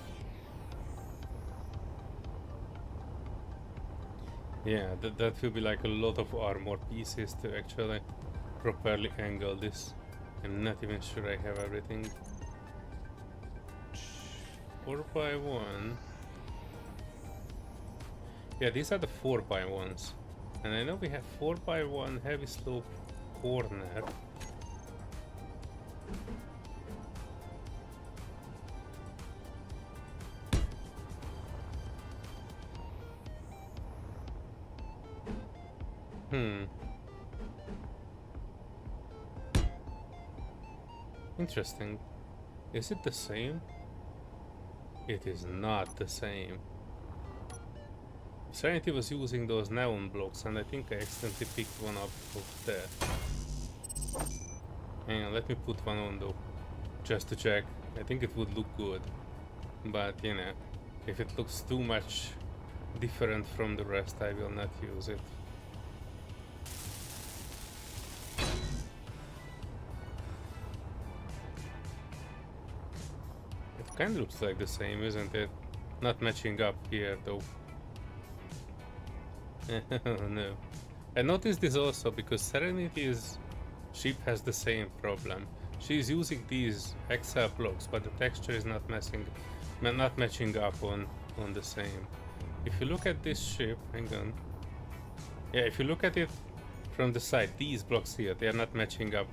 Yeah, that will be like a lot of armor pieces to actually properly angle this. I'm not even sure I have everything. 4x1. Yeah, these are the 4x1s. And I know we have 4x1 heavy slope corner. Interesting. Is it the same? It is not the same. Serenity was using those neon blocks and I think I accidentally picked one up of that. Hang on, let me put one on though, just to check. I think it would look good, but you know, if it looks too much different from the rest, I will not use it. Kind of looks like the same, isn't it? Not matching up here though. No. I noticed this also because Serenity's ship has the same problem. She's using these XL blocks, but the texture is not matching up on the same. If you look at this ship, hang on. Yeah, if you look at it from the side, these blocks here, they are not matching up.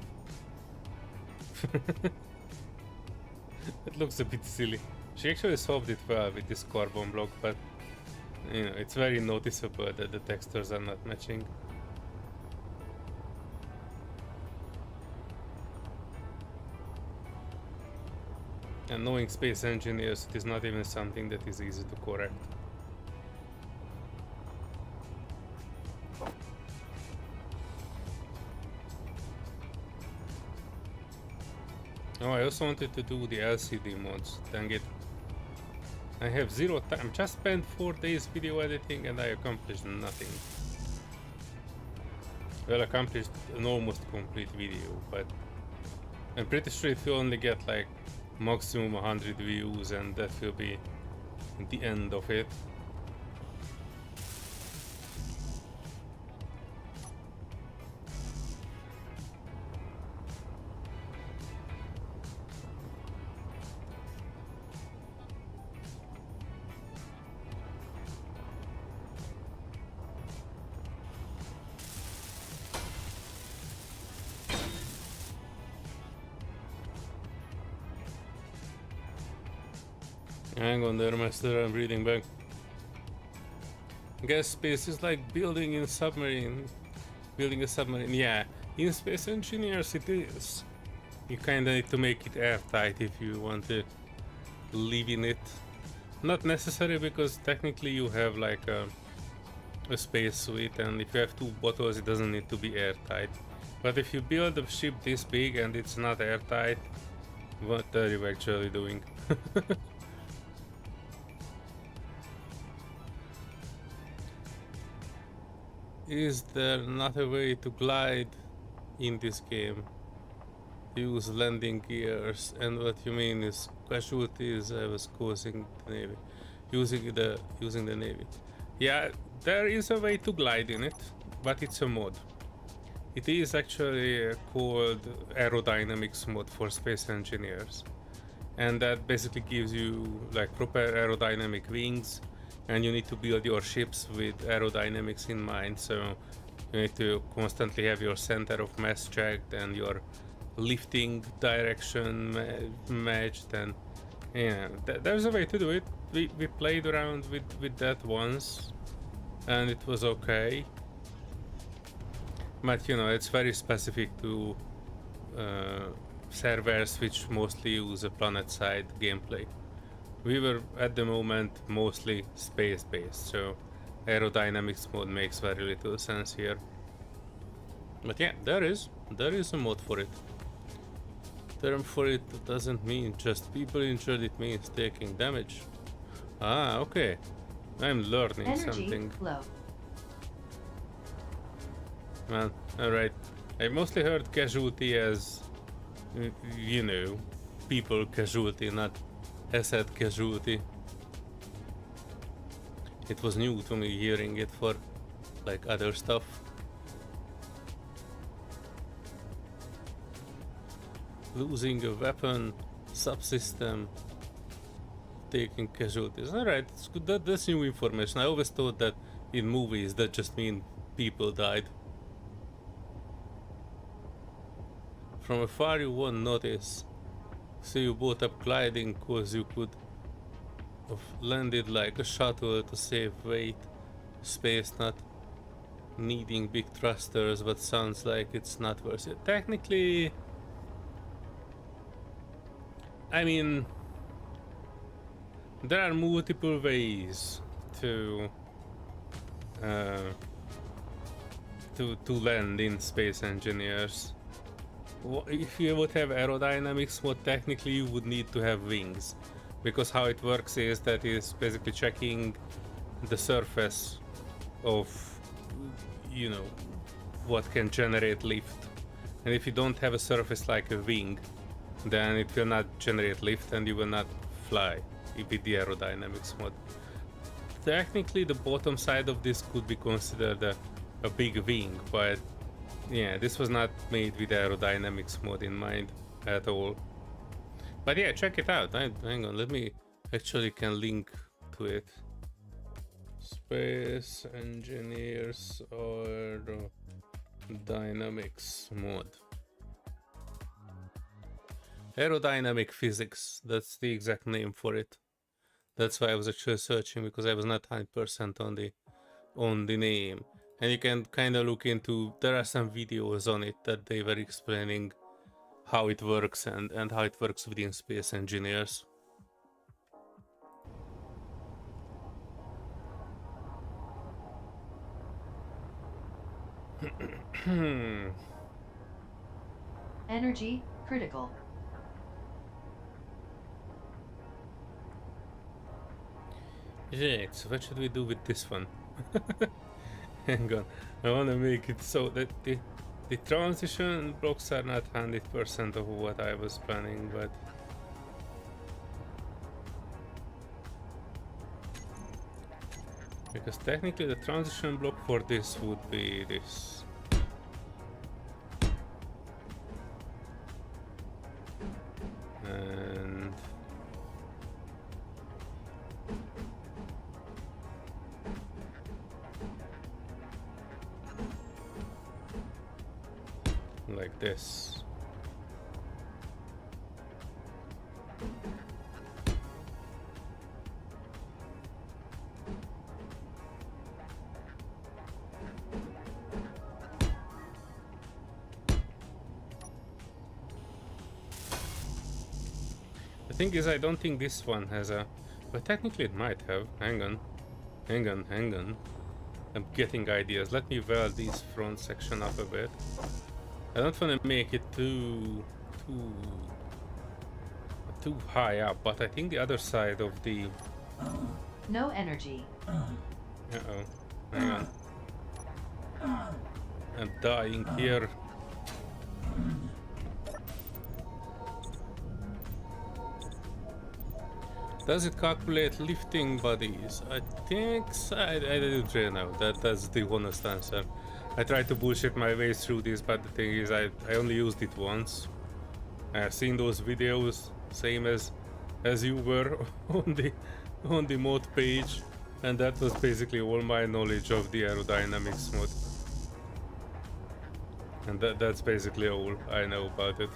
It looks a bit silly. She actually solved it well with this carbon block, but you know, it's very noticeable that the textures are not matching. And knowing space engineers, it is not even something that is easy to correct. Oh, I also wanted to do the LCD mods, dang it. I have 0 time, just spent 4 days video editing and I accomplished nothing. Well, accomplished an almost complete video, but I'm pretty sure it will only get like maximum 100 views and that will be the end of it. Hang on there, master, I'm reading back. Gas space is like building a submarine. Yeah, in Space Engineers it is. You kinda need to make it airtight if you want to live in it. Not necessary, because technically you have like a spacesuit, and if you have 2 bottles, it doesn't need to be airtight. But if you build a ship this big and it's not airtight, what are you actually doing? Is there not a way to glide in this game? Use landing gears, and what you mean is casualties I was causing the Navy. Using the Navy. Yeah, there is a way to glide in it, but it's a mod. It is actually called aerodynamics mod for space engineers, and that basically gives you like proper aerodynamic wings, and you need to build your ships with aerodynamics in mind. So you need to constantly have your center of mass checked and your lifting direction matched, and yeah, there's a way to do it. We played around with that once, and it was okay. But you know, it's very specific to servers which mostly use a planet-side gameplay. We were at the moment mostly space-based, so aerodynamics mode makes very little sense here. But yeah, there is a mod for it. Term for it doesn't mean just people injured, it means taking damage. Ah, okay. I'm learning Energy something. low. Well, alright. I mostly heard casualty as, you know, people casualty, not asset casualty. It was new to me hearing it for like other stuff. Losing a weapon, subsystem, taking casualties. Alright, it's good. That's new information. I always thought that in movies that just mean people died. From afar you won't notice. So you both up gliding cause you could have landed like a shuttle to save weight. Space not needing big thrusters, but sounds like it's not worth it. Technically, I mean, there are multiple ways to land in Space Engineers. If you would have aerodynamics mode, technically you would need to have wings, because how it works is that it's basically checking the surface of, you know, what can generate lift, and if you don't have a surface like a wing, then it will not generate lift and you will not fly with the aerodynamics mode. Technically the bottom side of this could be considered a big wing, but yeah, this was not made with aerodynamics mode in mind at all. But yeah, check it out. Hang on, let me actually can link to it. Space Engineers Aerodynamics mode. Aerodynamic physics, that's the exact name for it. That's why I was actually searching, because I was not 100% on the name. And you can kind of look into, there are some videos on it that they were explaining how it works and how it works within Space Engineers. Energy critical. Yeah, so what should we do with this one? Hang on, I want to make it so that the transition blocks are not 100% of what I was planning, but because technically the transition block for this would be this. And like this. The thing is, I don't think this one has a, but technically it might have. Hang on. I'm getting ideas. Let me weld this front section up a bit. I don't want to make it too high up, but I think the other side of the... No energy. Uh-oh. Hang on. I'm dying here. Does it calculate lifting bodies? I think so. I don't really know. That's the honest answer. I tried to bullshit my way through this, but the thing is I only used it once. I have seen those videos, same as you were on the mod page, and that was basically all my knowledge of the aerodynamics mod. And that's basically all I know about it.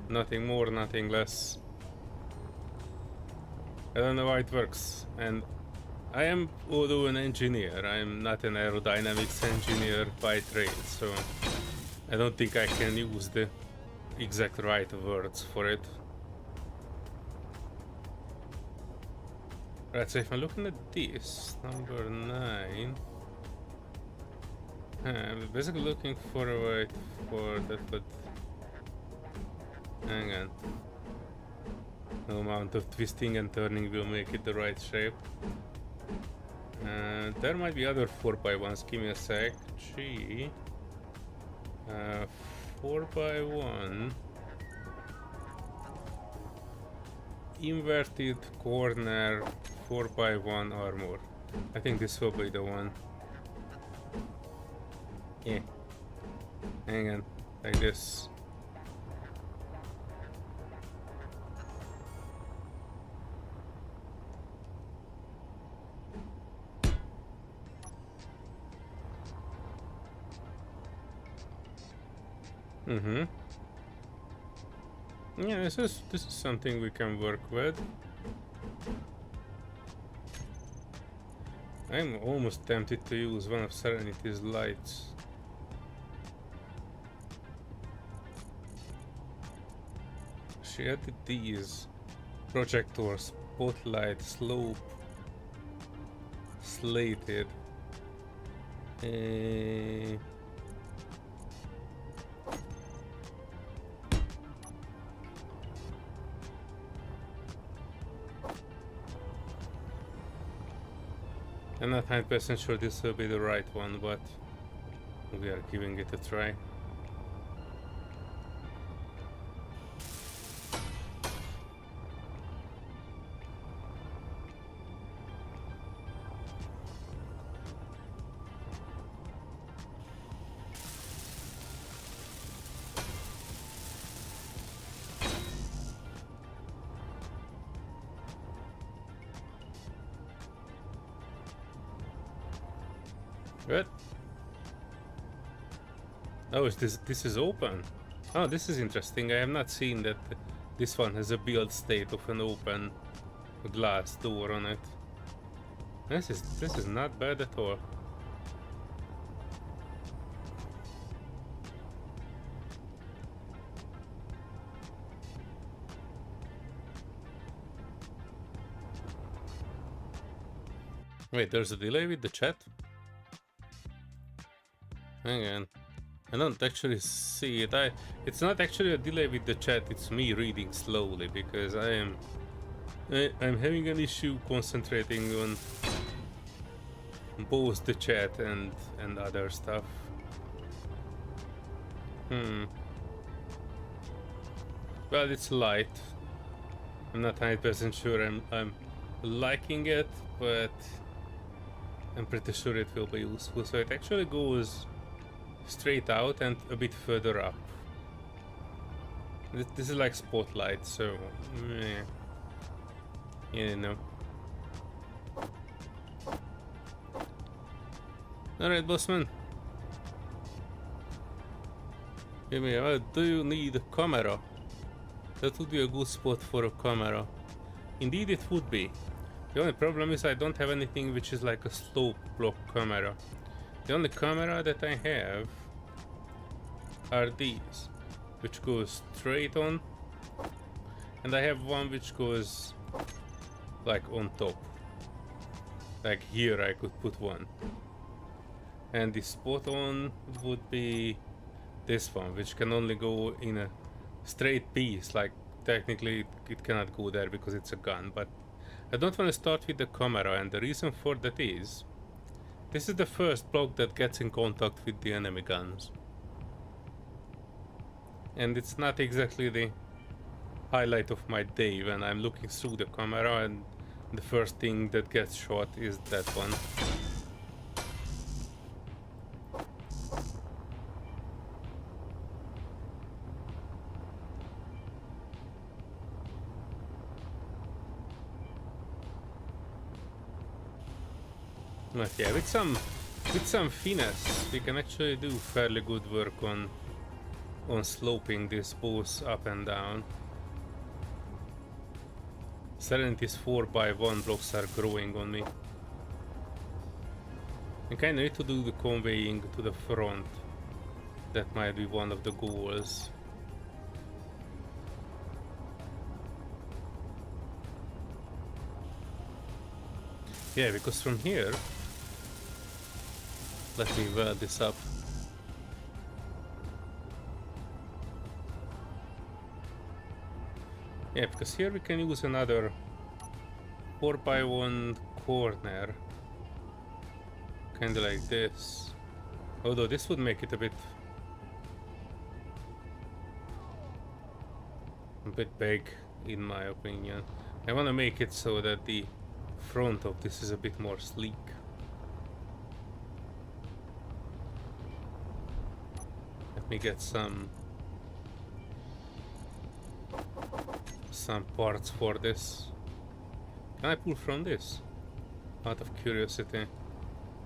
Nothing more, nothing less. I don't know how it works, and I am although an engineer, I'm not an aerodynamics engineer by trade, so I don't think I can use the exact right words for it. Right, so if I'm looking at this, number 9, I'm basically looking for a way for that, but hang on. No amount of twisting and turning will make it the right shape. There might be other 4x1s. Give me a sec. G. 4x1. Inverted corner 4x1 armor. I think this will be the one. Yeah. Hang on. Like this. Mm-hmm. Yeah, this is something we can work with. I'm almost tempted to use one of Serenity's lights. She added these projectors, spotlight, slope, slated. I'm not 100% sure this will be the right one, but we are giving it a try. What? Oh, this is open. Oh, this is interesting. I have not seen that this one has a build state of an open glass door on it. This is not bad at all. Wait, there's a delay with the chat? Hang on. I don't actually see it. It's not actually a delay with the chat, it's me reading slowly because I'm having an issue concentrating on both the chat and other stuff. Well, it's light. I'm not 100% sure I'm liking it, but I'm pretty sure it will be useful. So it actually goes straight out and a bit further up. This is like spotlight, so yeah, no. Alright, bossman. Do you need a camera? That would be a good spot for a camera. Indeed it would be. The only problem is I don't have anything which is like a slope block camera. The only camera that I have are these, which goes straight on, and I have one which goes like on top. Like here I could put one. And the spot on would be this one, which can only go in a straight piece. Like technically it cannot go there because it's a gun, but I don't want to start with the camera, and the reason for that is this is the first block that gets in contact with the enemy guns. And it's not exactly the highlight of my day when I'm looking through the camera and the first thing that gets shot is that one. But yeah, with some finesse, we can actually do fairly good work on sloping this both up and down. Serenity's 4x1 blocks are growing on me. I kinda need to do the conveying to the front. That might be one of the goals. Yeah, because from here, let me weld this up. Yeah, because here we can use another 4x1 corner. Kinda like this. Although this would make it a bit big, in my opinion. I want to make it so that the front of this is a bit more sleek. Let me get some parts for this. Can I pull from this? Out of curiosity.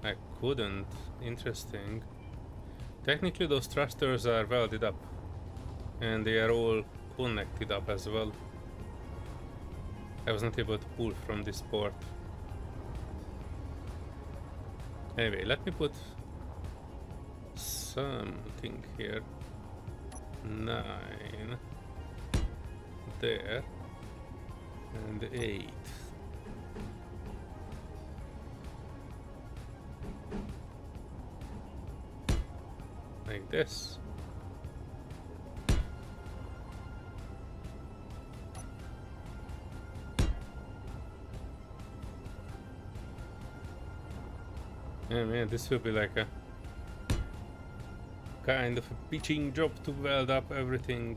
I couldn't. Interesting. Technically those thrusters are welded up. And they are all connected up as well. I was not able to pull from this port. Anyway, let me put something here. 9 there and 8. Like this. Yeah, man, this will be like a kind of a bitching job to weld up everything.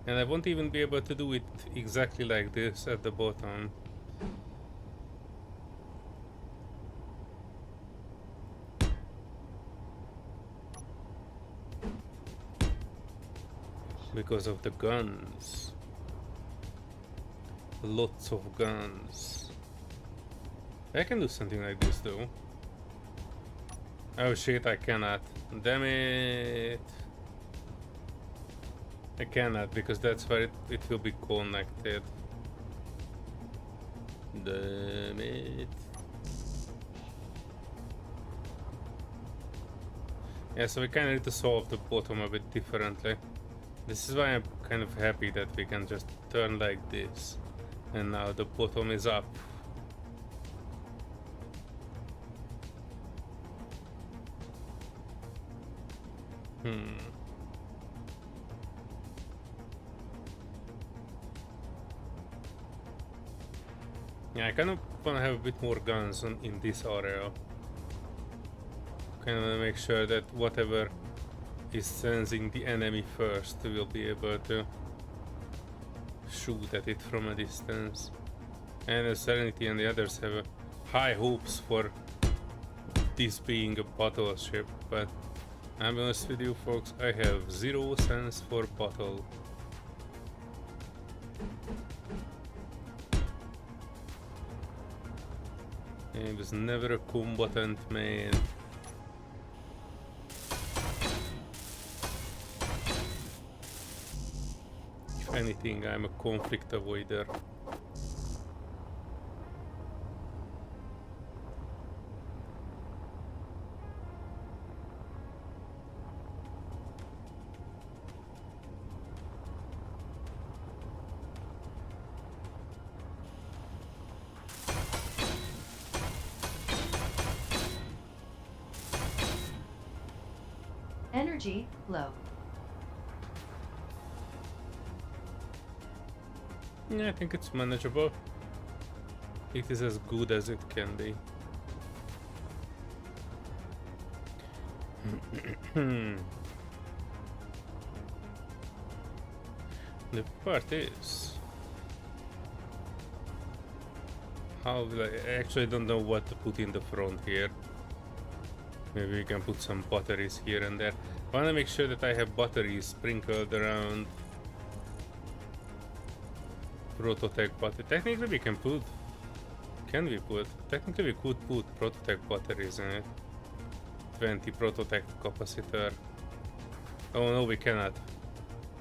And I won't even be able to do it exactly like this at the bottom. Because of the guns. Lots of guns. I can do something like this though. Oh shit, I cannot. Damn it. I cannot, because that's where it will be connected. Damn it. Yeah, so we kind of need to solve the bottom a bit differently. This is why I'm kind of happy that we can just turn like this. And now the bottom is up. Yeah, I kind of want to have a bit more guns in this area. Kind of want to make sure that whatever is sensing the enemy first will be able to shoot at it from a distance. And Serenity and the others have high hopes for this being a battleship, but I'm honest with you folks, I have zero sense for battle. I was never a combatant man. If anything, I'm a conflict avoider. Energy low. Yeah, I think it's manageable. It is as good as it can be. The part is, how will I actually don't know what to put in the front here. Maybe we can put some batteries here and there. I want to make sure that I have batteries sprinkled around. Prototech battery. Technically we can put... Can we put? Technically we could put Prototech batteries in it. 20 Prototech capacitor. Oh no, we cannot.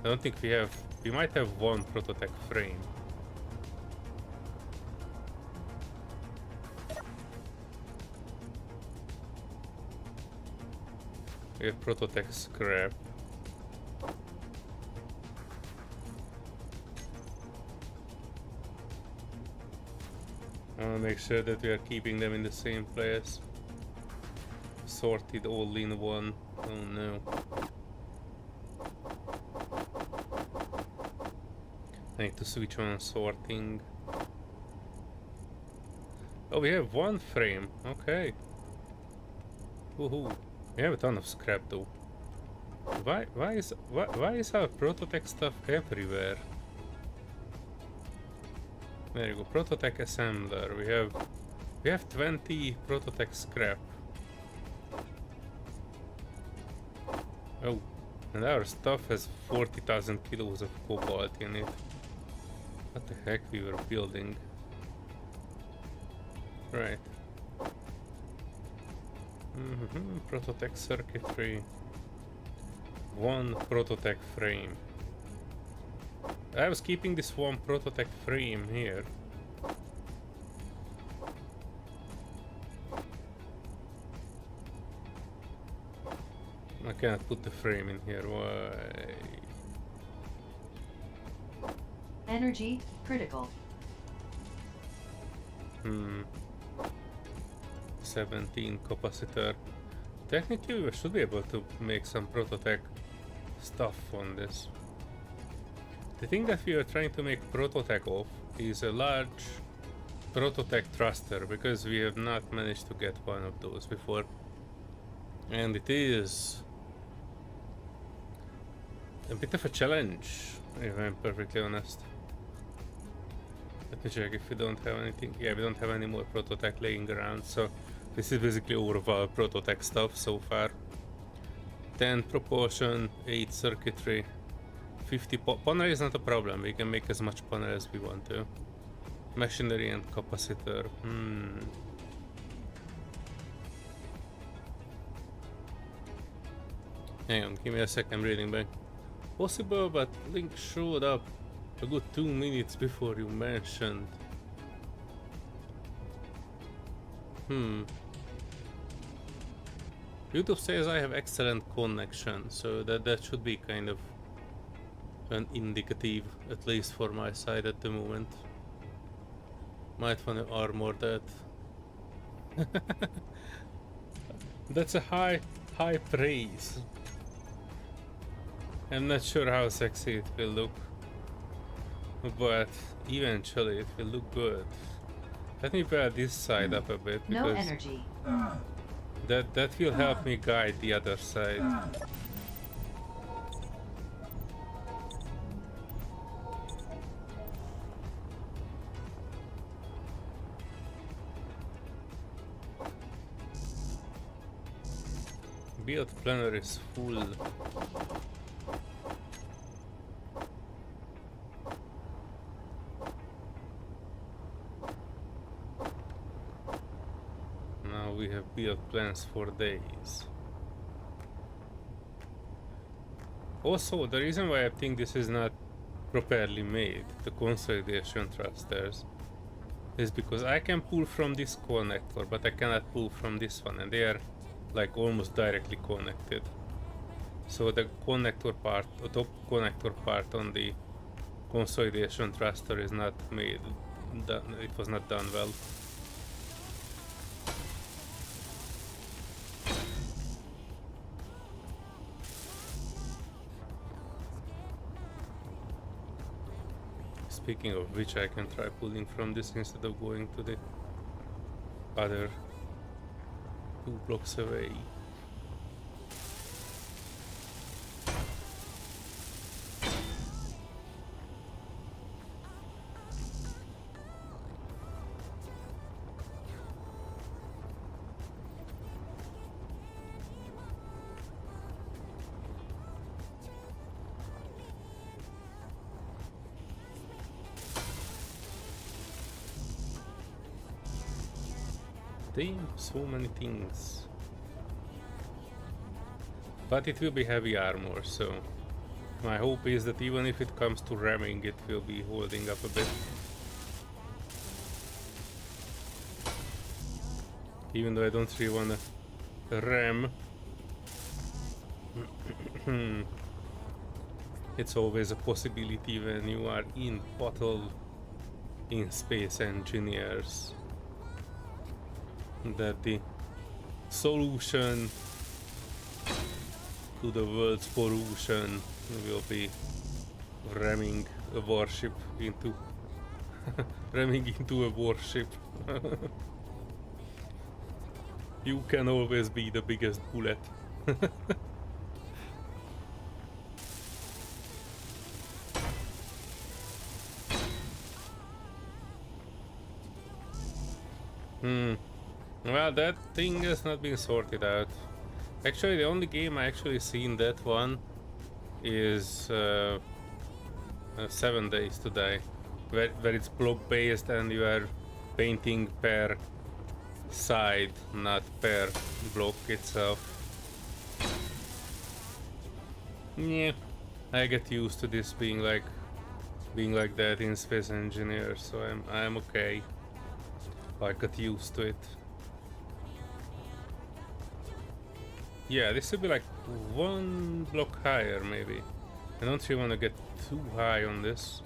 I don't think we have... We might have one Prototech frame. We have Prototech scrap. I want to make sure that we are keeping them in the same place. Sorted all in one. Oh no. I need to switch on sorting. Oh, we have one frame. Okay. Woohoo. We have a ton of scrap though. Why is our Prototech stuff everywhere? There you go, Prototech assembler. We have 20 Prototech scrap. Oh, and our stuff has 40,000 kilos of cobalt in it. What the heck we were building? Right. Prototech circuitry. One Prototech frame. I was keeping this one Prototech frame here. I cannot put the frame in here. Why? Energy critical. 17 capacitor. Technically we should be able to make some Prototech stuff on this. The thing that we are trying to make Prototech of is a large Prototech thruster, because we have not managed to get one of those before. And it is a bit of a challenge, if I'm perfectly honest. Let me check if we don't have anything. Yeah, we don't have any more Prototech laying around, so this is basically all of our Prototech stuff so far. 10 propulsion, 8 circuitry, 50 panel is not a problem. We can make as much panel as we want to. Machinery and capacitor. Hang on, give me a second, I'm reading back. Possible, but link showed up a good 2 minutes before you mentioned. YouTube says I have excellent connection, so that should be kind of an indicative, at least for my side at the moment. Might want to armor that. That's a high praise. I'm not sure how sexy it will look, but eventually it will look good. Let me pair this side up a bit, No because energy. that will help me guide the other side. Build planner is full. Now we have build plans for days. Also, the reason why I think this is not properly made, the consolidation thrusters, is because I can pull from this connector, but I cannot pull from this one, and they are like almost directly connected. So the connector part, the top connector part on the consolidation thruster is not made, it was not done well. Speaking of which, I can try pulling from this instead of going to the other 2 blocks away. Damn, so many things. But it will be heavy armor, so my hope is that even if it comes to ramming, it will be holding up a bit. Even though I don't really wanna ram. It's always a possibility when you are in battle in Space Engineers that the solution to the world's pollution will be ramming a warship into ramming into a warship. You can always be the biggest bullet. Well, that thing has not been sorted out. Actually, the only game I actually seen that one is 7 Days to Die, where it's block based and you are painting per side, not per block itself. Yeah, I get used to this being like that in Space Engineers, so I'm okay. I got used to it. Yeah, this would be like 1 block higher, maybe. I don't really want to get too high on this.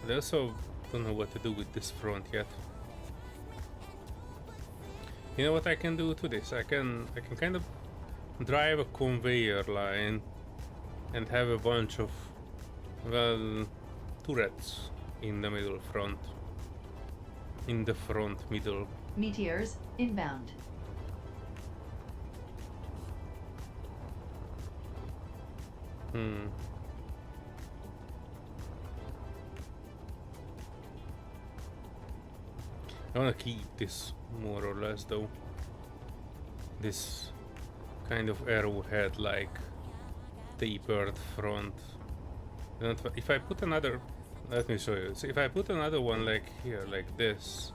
I also don't know what to do with this front yet. You know what I can do to this? I can kind of drive a conveyor line and have a bunch of, well, turrets in the middle front. In the front middle. Meteors inbound. I wanna keep this more or less though. This kind of arrowhead like tapered front. And if I put another, let me show you. So if I put another one like here, like this,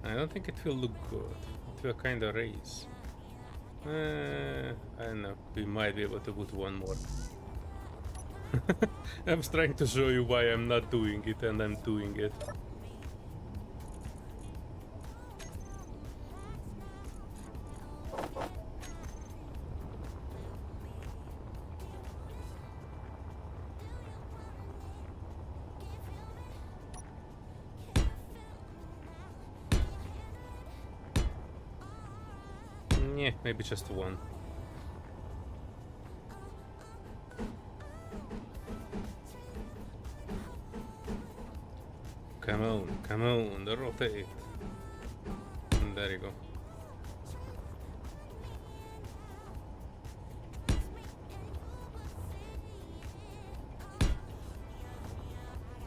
I don't think it will look good. It will kind of raise. I don't know. We might be able to put one more. I'm trying to show you why I'm not doing it, and I'm doing it. Yeah, maybe just one. Come on, rotate. And there you go.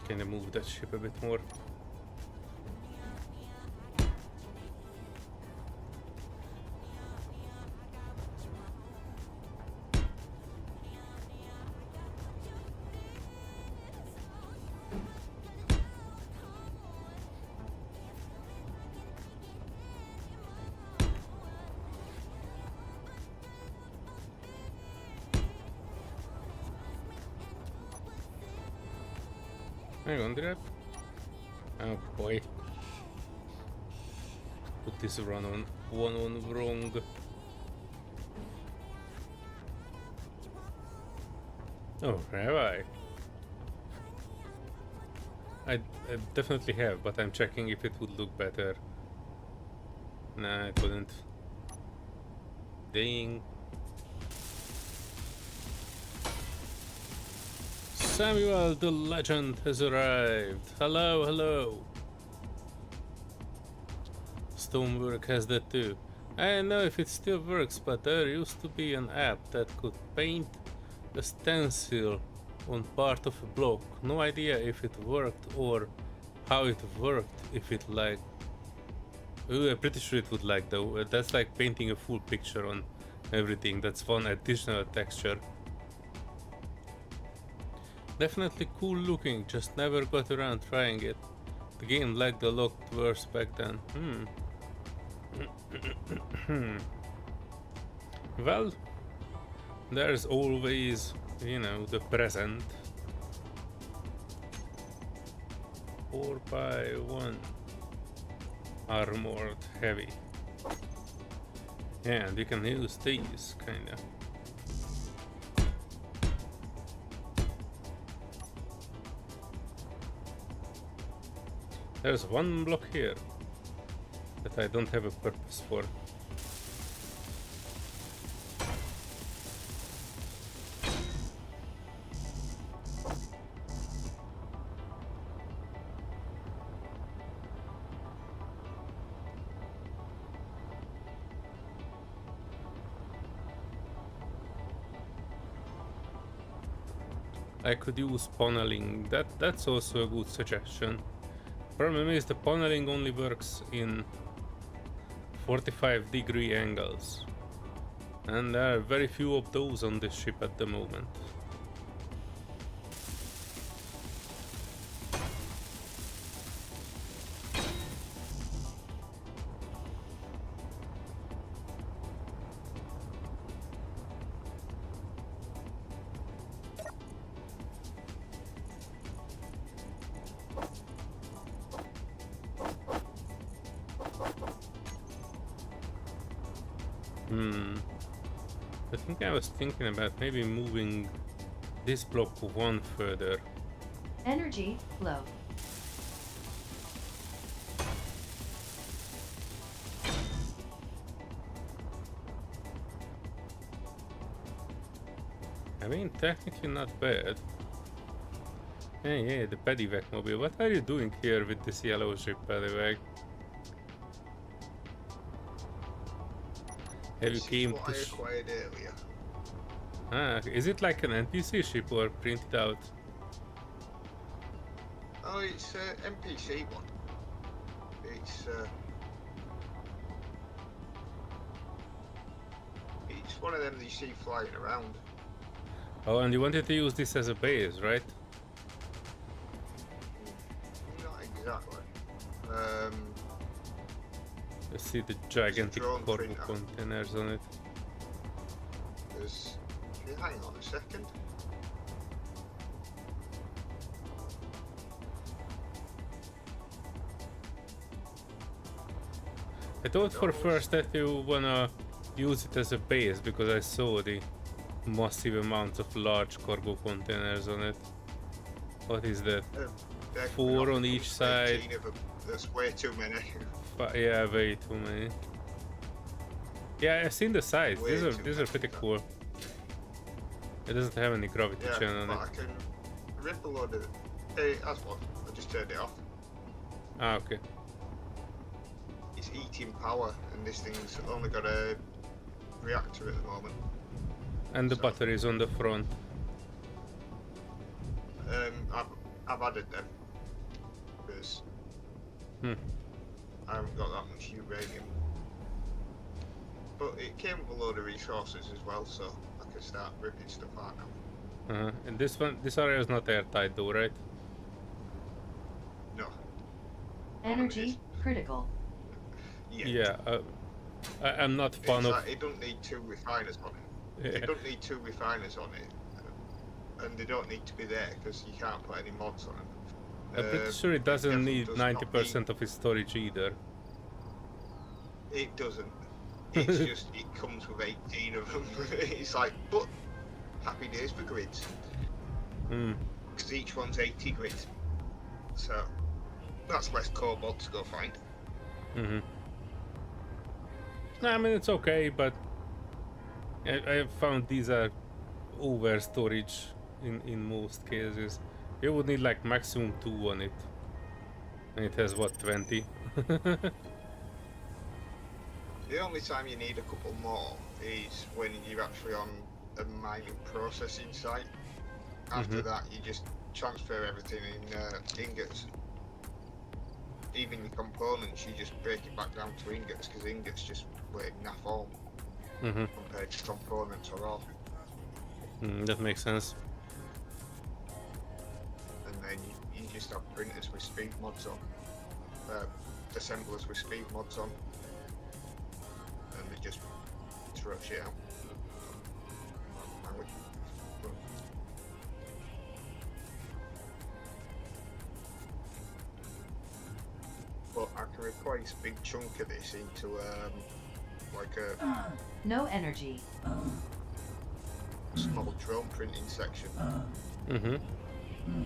Can I move that ship a bit more? Hang on, did I? Oh boy. Put this one on wrong. Oh, have I? I definitely have, but I'm checking if it would look better. Nah, it wouldn't. Dang. Samuel, the legend, has arrived. Hello, hello. Stonework has that too. I don't know if it still works, but there used to be an app that could paint a stencil on part of a block. No idea if it worked or how it worked, if it like... Ooh, I'm pretty sure it would like though. That's like painting a full picture on everything. That's one additional texture. Definitely cool looking, just never got around trying it. The game lagged a lot worse back then. Well, there's always, you know, the present. 4x1 armored heavy. Yeah, and you can use these kinda. There's one block here that I don't have a purpose for. I could use paneling. That's also a good suggestion. Problem is the paneling only works in 45-degree angles, and there are very few of those on this ship at the moment. I think I was thinking about maybe moving this block one further. Energy low. I mean, technically not bad. Yeah, the Pedivac mobile. What are you doing here with this yellow ship, Pedivac? Have you came what to... I acquired earlier. Ah, is it like an NPC ship or printed out? Oh, it's NPC one. It's one of them that you see flying around. Oh, and you wanted to use this as a base, right? Not exactly. Let's see the gigantic drone cargo printer. containers on it. There's. Hang on a second. I thought for first that you wanna use it as a base because I saw the massive amounts of large cargo containers on it. What is that? They're 4 coming on off each 18 side. of them. There's way too many. Yeah, way too many. Yeah, I've seen the size. Way These too are pretty many. cool. It doesn't have any gravity Yeah, chain on but it. I can rip a load of it. Hey, that's what. I just turned it off. Ah, okay. It's eating power, and this thing's only got a reactor at the moment. And the So- batteries on the front. I've added them because I haven't got that much uranium. But it came with a load of resources as well, so I can start ripping stuff out now. And this area is not airtight though, right? No. Energy critical. Yeah. Yeah. I'm not fan of. It doesn't need 2 refiners on it. Yeah. It doesn't need 2 refiners on it. And they don't need to be there because you can't put any mods on them. I'm pretty sure it doesn't definitely need does not 90% of its storage either. It doesn't. It's just, it comes with 18 of them. It's like, but happy days for grids. Because each one's 80 grids. So, that's less cobalt to go find. No, I mean it's okay, but I found these are over storage in most cases. You would need like maximum 2 on it. And it has what, 20? The only time you need a couple more is when you're actually on a mining processing site. After that, you just transfer everything in ingots. Even your components, you just break it back down to ingots, because ingots just weigh naff all compared to components or all. That makes sense. And then you just have printers with speed mods on, assemblers with speed mods on, and they just throw shit out. But I can replace a big chunk of this into like a No energy. small drone printing section.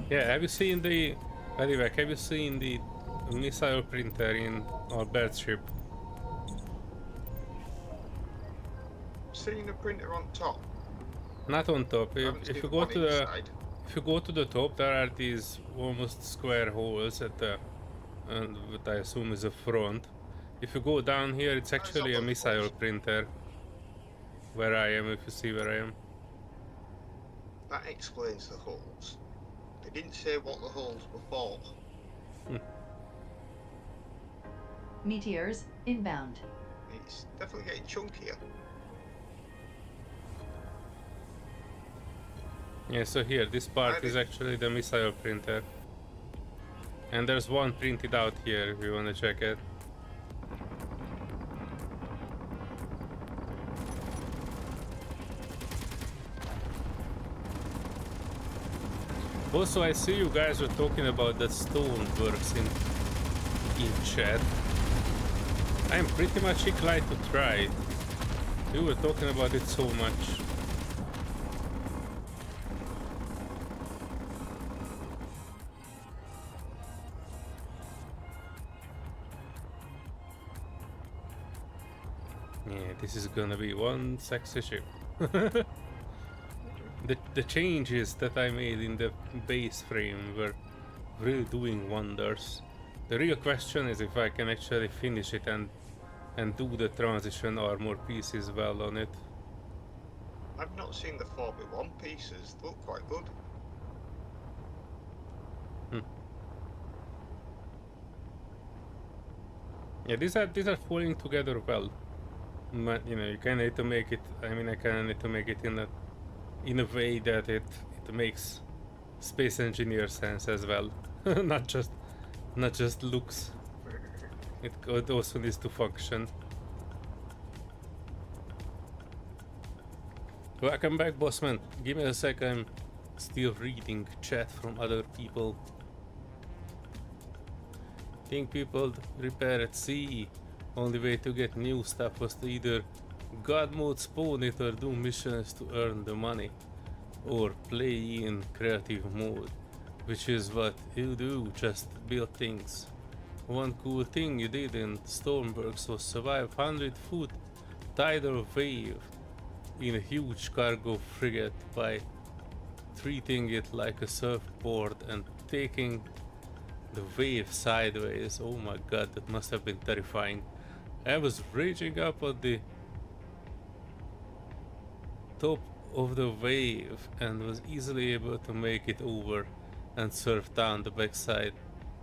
Yeah, have you seen the... Anyway, have you seen the missile printer in Albert's ship? Seeing a printer on top. Not on top. Haven't If you seen go one to the... inside. If you go to the top, there are these almost square holes at the... and what I assume is a front. If you go down here, it's actually a all the missile holes. printer. Where I am, if you see where I am. That explains the holes. They didn't say what the holes were for. Meteors inbound. It's definitely getting chunkier. Yeah, so here, this part Maybe. is actually the missile printer. And there's one printed out here if you want to check it. Also, I see you guys were talking about that stoneworks in chat. I'm pretty much inclined to try it. You were talking about it so much. Yeah, this is gonna be one sexy ship. The changes that I made in the base frame were really doing wonders. The real question is if I can actually finish it and do the transition armor pieces well on it. I've not seen the 4x1 pieces. They look quite good. Yeah, these are falling together well. But you know, you kind of need to make it. I mean, I kind of need to make it in a way that it makes space engineer sense as well, not just looks. It also needs to function. Welcome back, bossman. Give me a sec. I'm still reading chat from other people. Think people repair at sea. Only way to get new stuff was to either God mode spawn it or do missions to earn the money, or play in creative mode, which is what you do, just build things. One cool thing you did in Stormworks was survive 100-foot tidal wave in a huge cargo frigate by treating it like a surfboard and taking the wave sideways. Oh my god, that must have been terrifying. I was raging up on the top of the wave and was easily able to make it over and surf down the backside.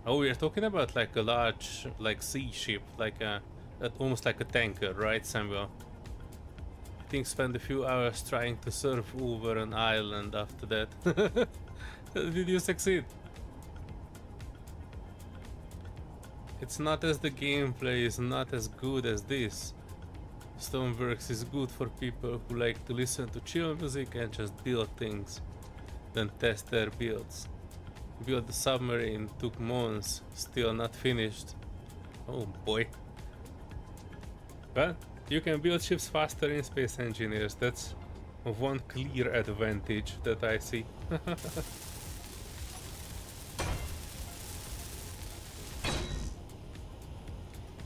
Oh, we are talking about like a large, like sea ship, like almost like a tanker, right, Samuel? I think spend a few hours trying to surf over an island after that. Did you succeed? It's not as the gameplay is not as good as this. Stoneworks is good for people who like to listen to chill music and just build things, then test their builds. Build the submarine took months, still not finished. Oh boy. Well, you can build ships faster in Space Engineers. That's one clear advantage that I see.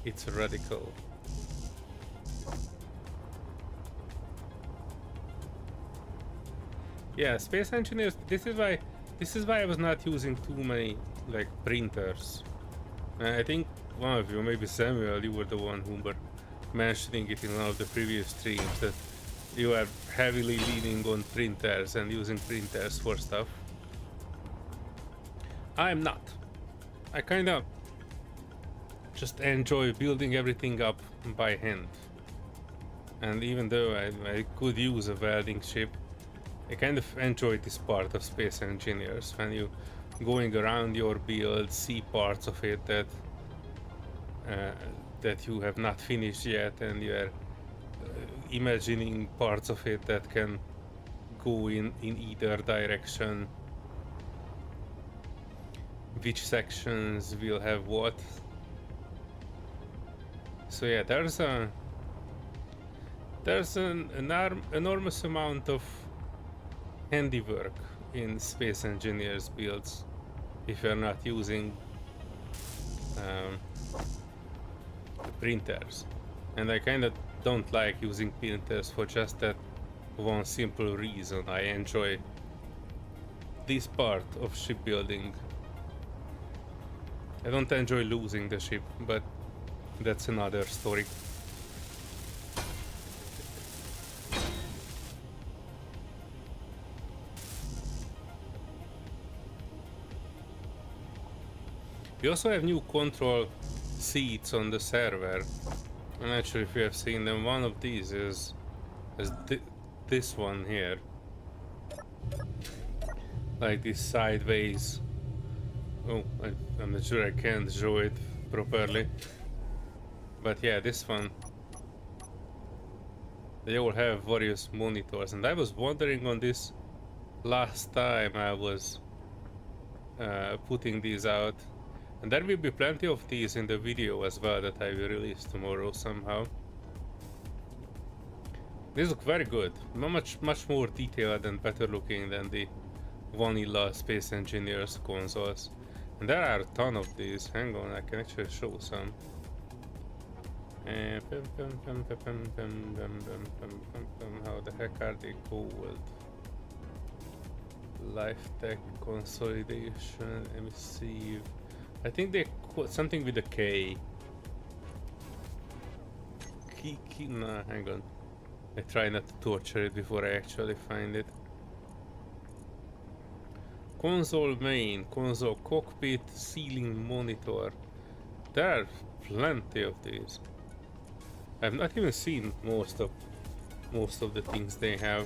It's radical. Yeah, space engineers. This is why I was not using too many like printers. I think one of you, maybe Samuel, you were the one who were mentioning it in one of the previous streams that you are heavily leaning on printers and using printers for stuff. I'm not. I kind of just enjoy building everything up by hand. And even though I could use a welding ship, I kind of enjoy this part of space engineers, when you going around your build, see parts of it that you have not finished yet, and you are imagining parts of it that can go in either direction, which sections will have what. So yeah, there's an enormous amount of handiwork in space engineers builds if you're not using printers, and I kind of don't like using printers for just that one simple reason. I enjoy this part of shipbuilding. I don't enjoy losing the ship, but that's another story. We also have new control seats on the server. I'm not sure if you have seen them. One of these is this one here, like this sideways. Oh, I'm not sure I can't show it properly, but yeah, this one. They all have various monitors, and I was wondering on this last time I was putting these out. And there will be plenty of these in the video as well that I will release tomorrow somehow. These look very good, much more detailed and better looking than the vanilla Space Engineers consoles. And there are a ton of these. Hang on, I can actually show some. How the heck are they called? Life Tech Consolidation, Emissive. I think they call something with a K. Nah, hang on. I try not to torture it before I actually find it. Console main, console cockpit, ceiling monitor. There are plenty of these. I've not even seen most of the things they have.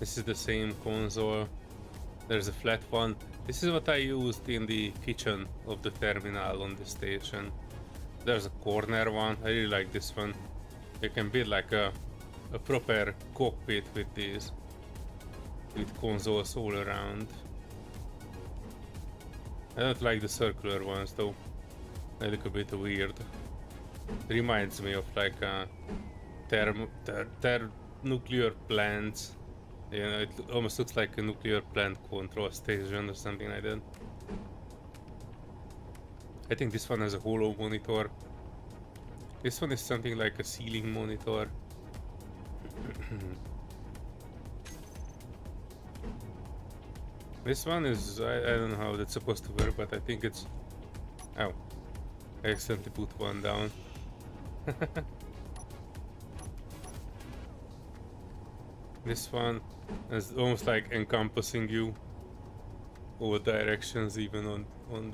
This is the same console. There's a flat one. This is what I used in the kitchen of the terminal on the station. There's a corner one. I really like this one. You can build like a proper cockpit with these, with consoles all around. I don't like the circular ones though. They look a bit weird. Reminds me of like nuclear plants. You know, it almost looks like a nuclear plant control station or something like that. I think this one has a hollow monitor. This one is something like a ceiling monitor. This one is, I don't know how that's supposed to work, but I think it's... Oh, I accidentally put one down. This one is almost like encompassing you all directions, even on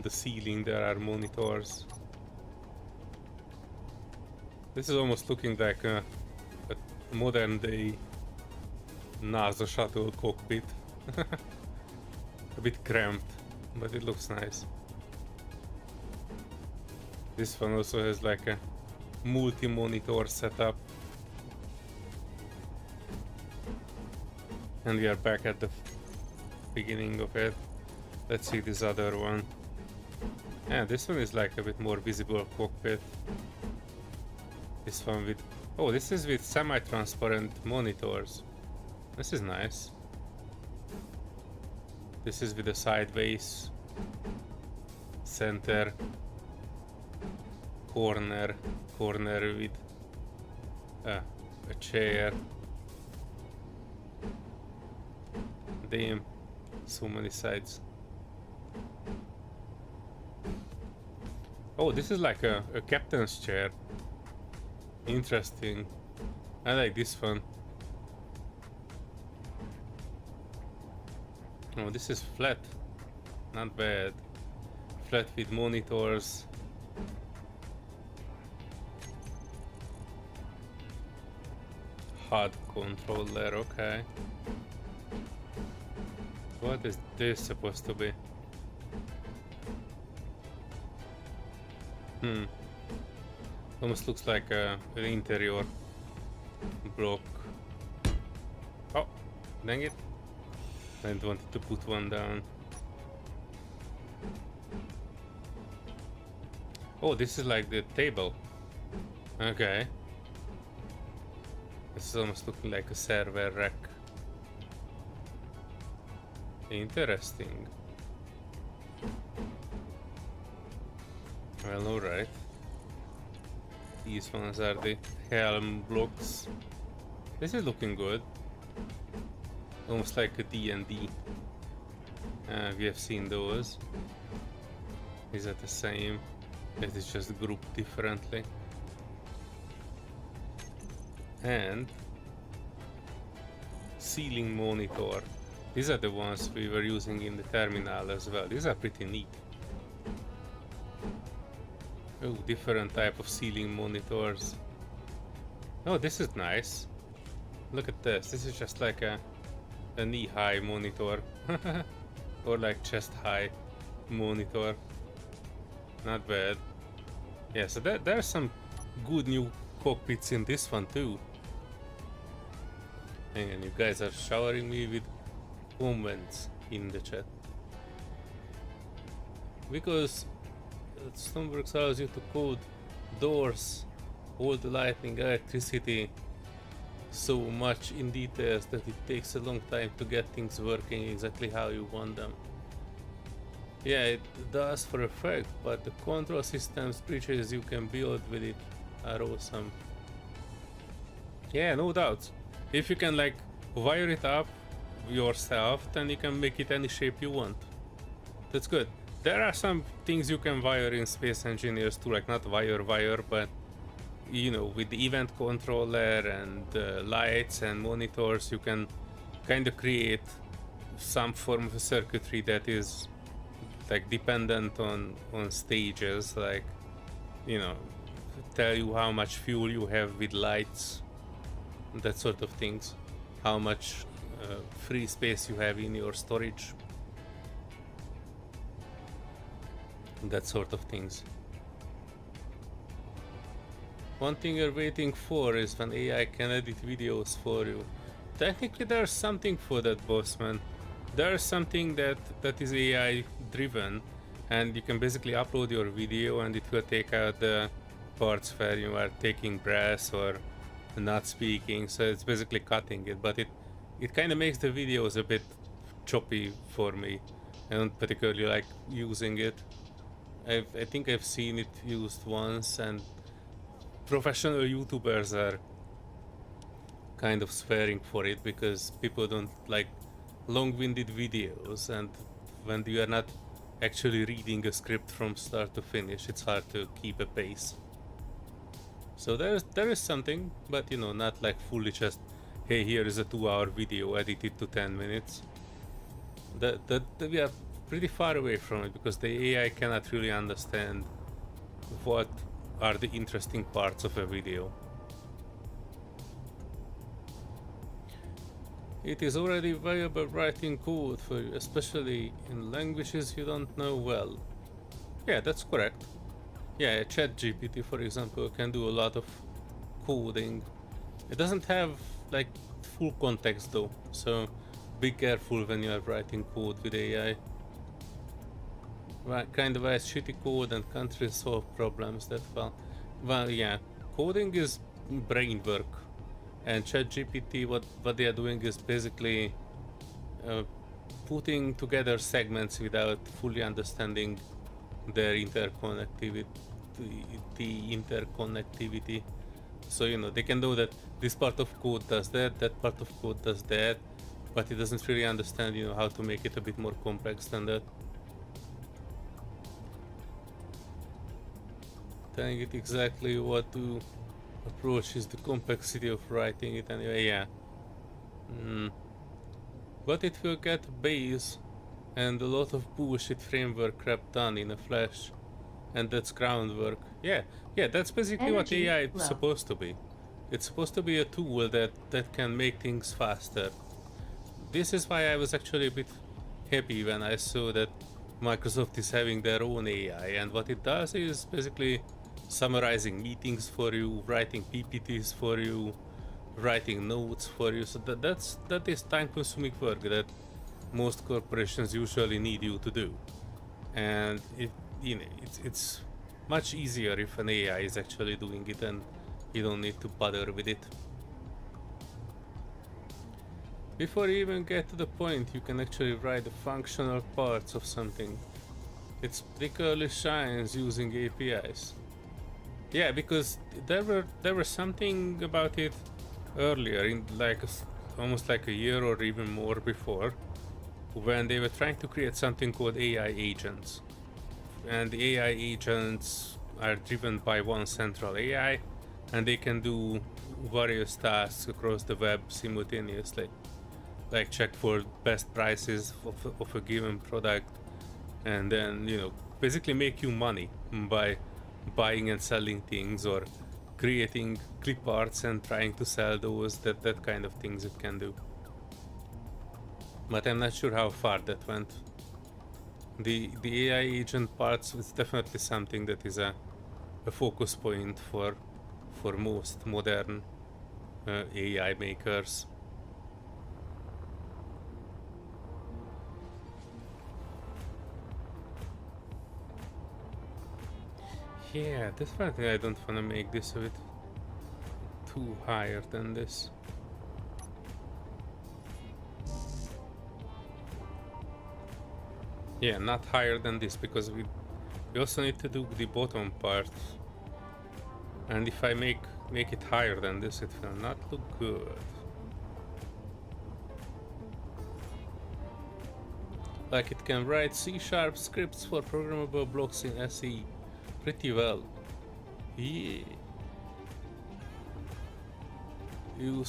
the ceiling there are monitors. This is almost looking like a modern day NASA shuttle cockpit. A bit cramped, but it looks nice. This one also has like a multi-monitor setup. And we are back at the beginning of it. Let's see this other one. Yeah, this one is like a bit more visible cockpit. This one with... Oh, this is with semi-transparent monitors. This is nice. This is with a sideways, center, corner with A chair. Damn, so many sides. Oh, this is like a captain's chair. Interesting. I like this one. Oh, this is flat. Not bad. Flat with monitors. HUD controller, okay. What is this supposed to be? Almost looks like an interior block. Oh, dang it. I wanted to put one down. Oh, this is like the table. Okay. This is almost looking like a server rack. Interesting. Well, alright. These ones are the helm blocks. This is looking good. Almost like a D&D. We have seen those. Is that the same? It is just grouped differently. And ceiling monitor. These are the ones we were using in the terminal as well. These are pretty neat. Oh, different type of ceiling monitors. Oh, this is nice. Look at this. This is just like a knee-high monitor. Or like chest-high monitor. Not bad. Yeah, so there are some good new cockpits in this one too. Hang on, you guys are showering me with comments in the chat. Because Stoneworks allows you to code doors, all the lighting, electricity so much in details that it takes a long time to get things working exactly how you want them. Yeah, it does for a fact, but the control systems bridges you can build with it are awesome. Yeah, no doubt. If you can like wire it up yourself, then you can make it any shape you want. That's good. There are some things you can wire in Space Engineers too, like not wire, but you know, with the event controller and lights and monitors, you can kind of create some form of a circuitry that is like dependent on stages, like, you know, tell you how much fuel you have with lights, that sort of things, how much free space you have in your storage, that sort of things. One thing you're waiting for is when AI can edit videos for you. Technically there's something for that, boss man. There's something that is AI driven, and you can basically upload your video and it will take out the parts where you are taking breaths or not speaking, so it's basically cutting it, but it kind of makes the videos a bit choppy for me. I don't particularly like using it. I think I've seen it used once, and professional YouTubers are kind of swearing for it because people don't like long-winded videos, and when you are not actually reading a script from start to finish, it's hard to keep a pace. So there is something, but you know, not like fully just, hey, here is a 2-hour video edited to 10 minutes. That we are pretty far away from it, because the AI cannot really understand what are the interesting parts of a video. It is already viable writing code for you, especially in languages you don't know well. Yeah, that's correct. Yeah, ChatGPT, for example, can do a lot of coding. It doesn't have like full context though, so be careful when you are writing code with AI. Kind of write shitty code and can't resolve problems that well. Well, yeah, coding is brain work, and ChatGPT, what they are doing is basically putting together segments without fully understanding their interconnectivity, So you know they can know that this part of code does that, that part of code does that, but it doesn't really understand, you know, how to make it a bit more complex than that. Telling it exactly what to approach is the complexity of writing it anyway, yeah. But it will get base and a lot of bullshit framework crap done in a flash. And that's groundwork. Yeah, that's basically what Energy AI is low. supposed to be. It's supposed to be a tool that can make things faster. This is why I was actually a bit happy when I saw that Microsoft is having their own AI, and what it does is basically summarizing meetings for you, writing PPTs for you, writing notes for you. So that is time-consuming work that most corporations usually need you to do, and it's much easier if an AI is actually doing it and you don't need to bother with it. Before you even get to the point you can actually write the functional parts of something, it particularly shines using APIs. Yeah, because there was something about it earlier, in like almost like a year or even more before, when they were trying to create something called AI agents. And the AI agents are driven by one central AI, and they can do various tasks across the web simultaneously, like check for best prices of a given product, and then, you know, basically make you money by buying and selling things, or creating clip arts and trying to sell those, that kind of things it can do. But I'm not sure how far that went. The AI agent parts is definitely something that is a focus point for most modern AI makers. Yeah, definitely I don't want to make this a bit too higher than this. Yeah, not higher than this, because we also need to do the bottom part. And if I make it higher than this, it will not look good. Like, it can write C# scripts for programmable blocks in SE pretty well. Yeah. You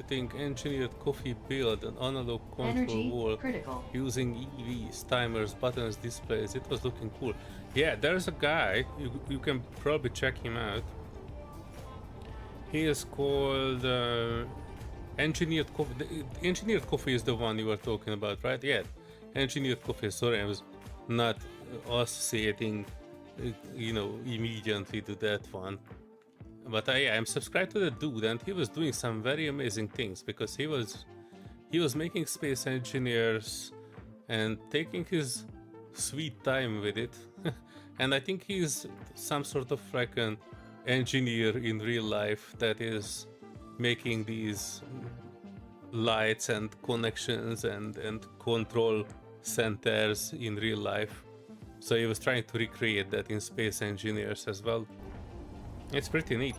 think engineered coffee build an analog control Energy wall critical. using EVs, timers, buttons, displays. It was looking cool. Yeah, there's a guy, you can probably check him out. He is called Engineered Coffee. Engineered Coffee is the one you were talking about, right? Yeah, Engineered Coffee. Sorry, I was not associating, you know, immediately to that one. But I'm subscribed to the dude, and he was doing some very amazing things, because he was making space engineers and taking his sweet time with it. And I think he's some sort of like an engineer in real life that is making these lights and connections and control centers in real life. So he was trying to recreate that in space engineers as well. It's pretty neat.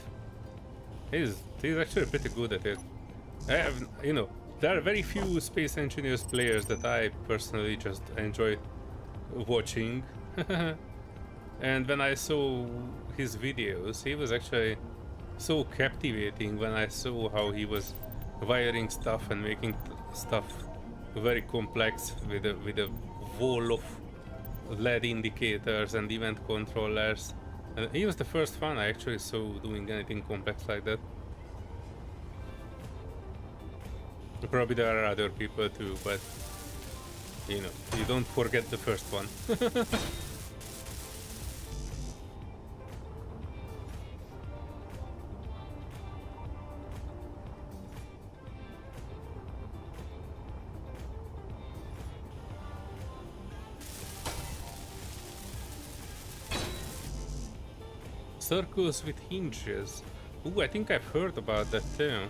He's actually pretty good at it. You know, there are very few space engineers players that I personally just enjoy watching. And when I saw his videos, he was actually so captivating when I saw how he was wiring stuff and making stuff very complex with a wall of LED indicators and event controllers. And he was the first one I actually saw doing anything complex like that. Probably there are other people too, but you know, you don't forget the first one. Circles with hinges. Ooh, I think I've heard about that too.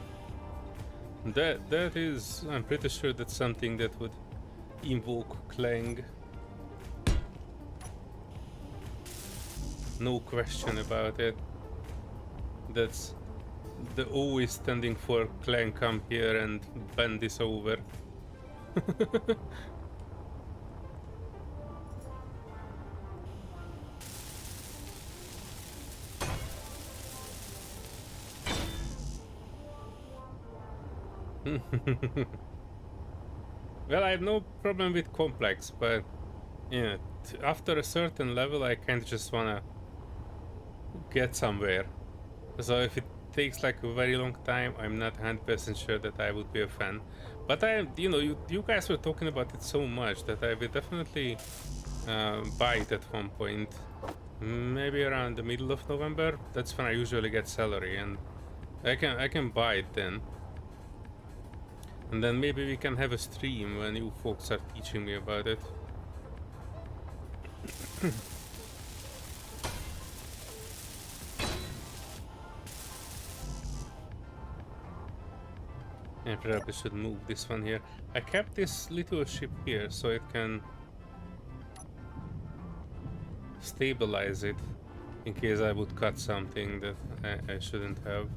That is, I'm pretty sure that's something that would invoke Clang. No question about it. That's The O is standing for clan come here and bend this over. Well, I have no problem with complex, but yeah, after a certain level I kinda just wanna get somewhere. So if it takes like a very long time, I'm not 100% sure that I would be a fan. But you know, you guys were talking about it so much that I will definitely buy it at one point. Maybe around the middle of November. That's when I usually get salary, and I can buy it then. And then maybe we can have a stream when you folks are teaching me about it. I probably should move this one here. I kept this little ship here so it can stabilize it in case I would cut something that I shouldn't have.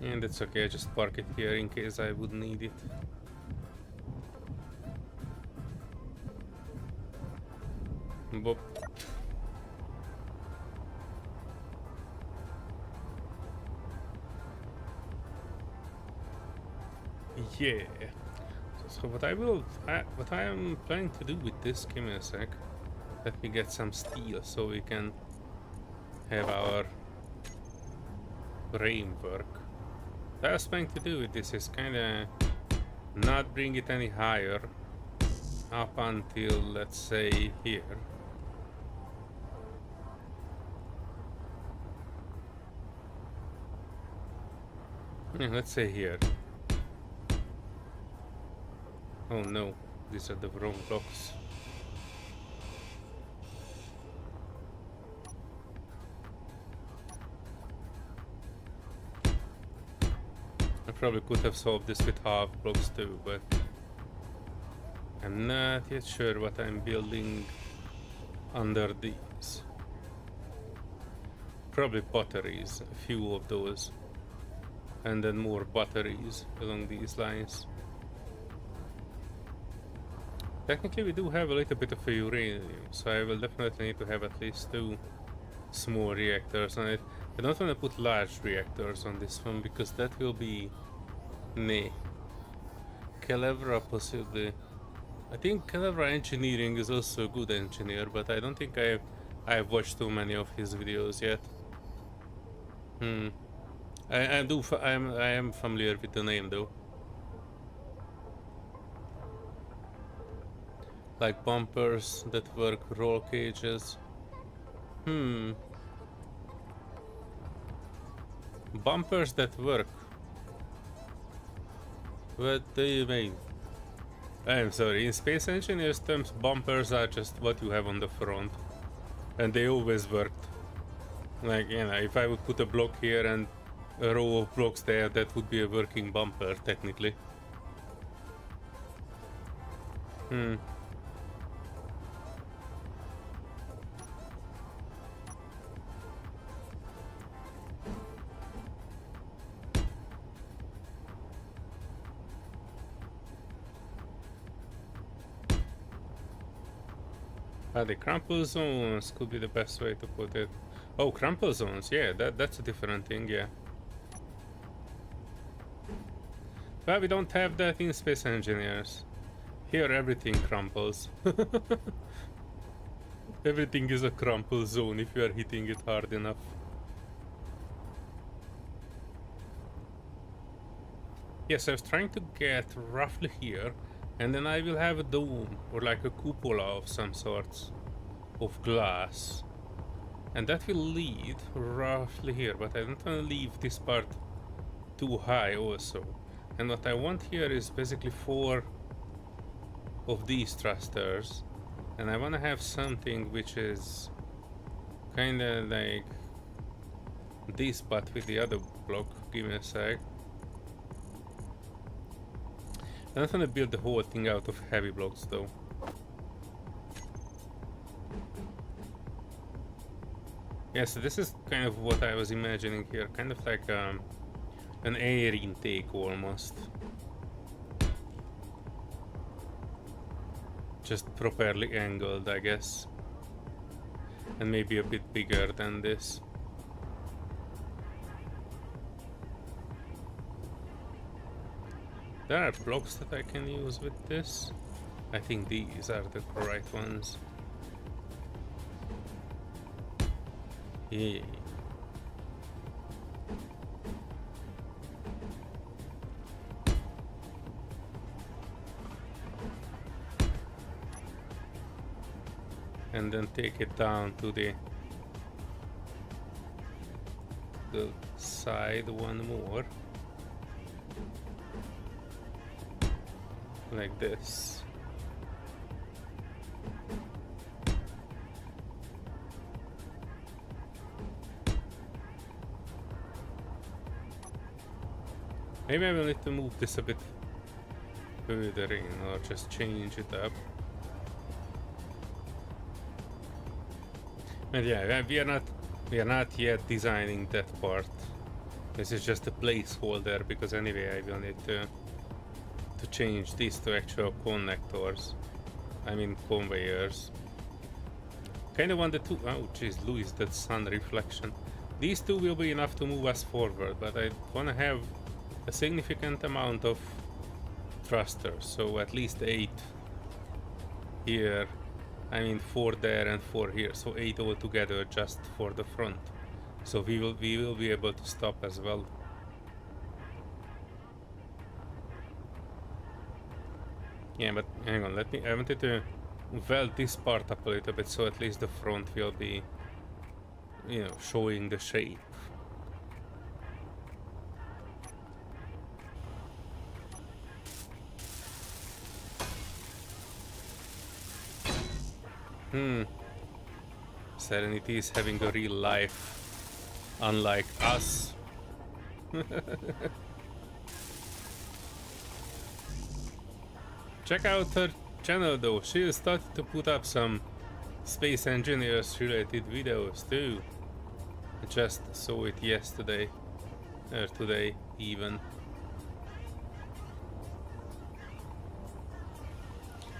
And it's okay, I just park it here in case I would need it. Boop. Yeah. So what I am planning to do with this, give me a sec. Let me get some steel so we can have our framework. What I was planning to do with this is kinda not bring it any higher up until, let's say, here. Yeah, let's say here. Oh no, these are the wrong blocks. I probably could have solved this with half blocks too, but I'm not yet sure what I'm building under these. Probably batteries, a few of those, and then more batteries along these lines. Technically we do have a little bit of a uranium, so I will definitely need to have at least 2 small reactors on it. I don't want to put large reactors on this one because that will be meh. Calevra possibly. I think Calevra Engineering is also a good engineer, but I don't think I've watched too many of his videos yet. I am familiar with the name though. Like bumpers that work, roll cages. Bumpers that work. What do you mean? I'm sorry, in Space Engineers terms, bumpers are just what you have on the front. And they always worked. Like, you know, if I would put a block here and a row of blocks there, that would be a working bumper, technically. The crumple zones could be the best way to put it. Oh, crumple zones, yeah, that's a different thing, yeah. But we don't have that in Space Engineers. Here everything crumples. Everything is a crumple zone if you are hitting it hard enough. Yes, I was trying to get roughly here, and then I will have a dome or like a cupola of some sorts of glass, and that will lead roughly here, but I don't want to leave this part too high also. And what I want here is basically 4 of these thrusters, and I want to have something which is kind of like this but with the other block. Give me a sec. I'm not gonna build the whole thing out of heavy blocks though. Yeah, so this is kind of what I was imagining here, kind of like an air intake almost. Just properly angled, I guess. And maybe a bit bigger than this. There are blocks that I can use with this. I think these are the right ones. Yeah. And then take it down to the side one more. Like this. Maybe I will need to move this a bit further in or just change it up. But yeah, we are not yet designing that part. This is just a placeholder because anyway I will need to change these to actual connectors. I mean conveyors. Kinda wanted to, oh jeez, Louis, that sun reflection. These two will be enough to move us forward, but I wanna have a significant amount of thrusters, so at least 8 here. I mean 4 there and 4 here, so 8 altogether just for the front. So we will be able to stop as well. Yeah, but hang on, I wanted to weld this part up a little bit so at least the front will be, you know, showing the shape. Serenity is having a real life, unlike us. Check out her channel though, she started to put up some space engineers related videos too. I just saw it yesterday, or today even.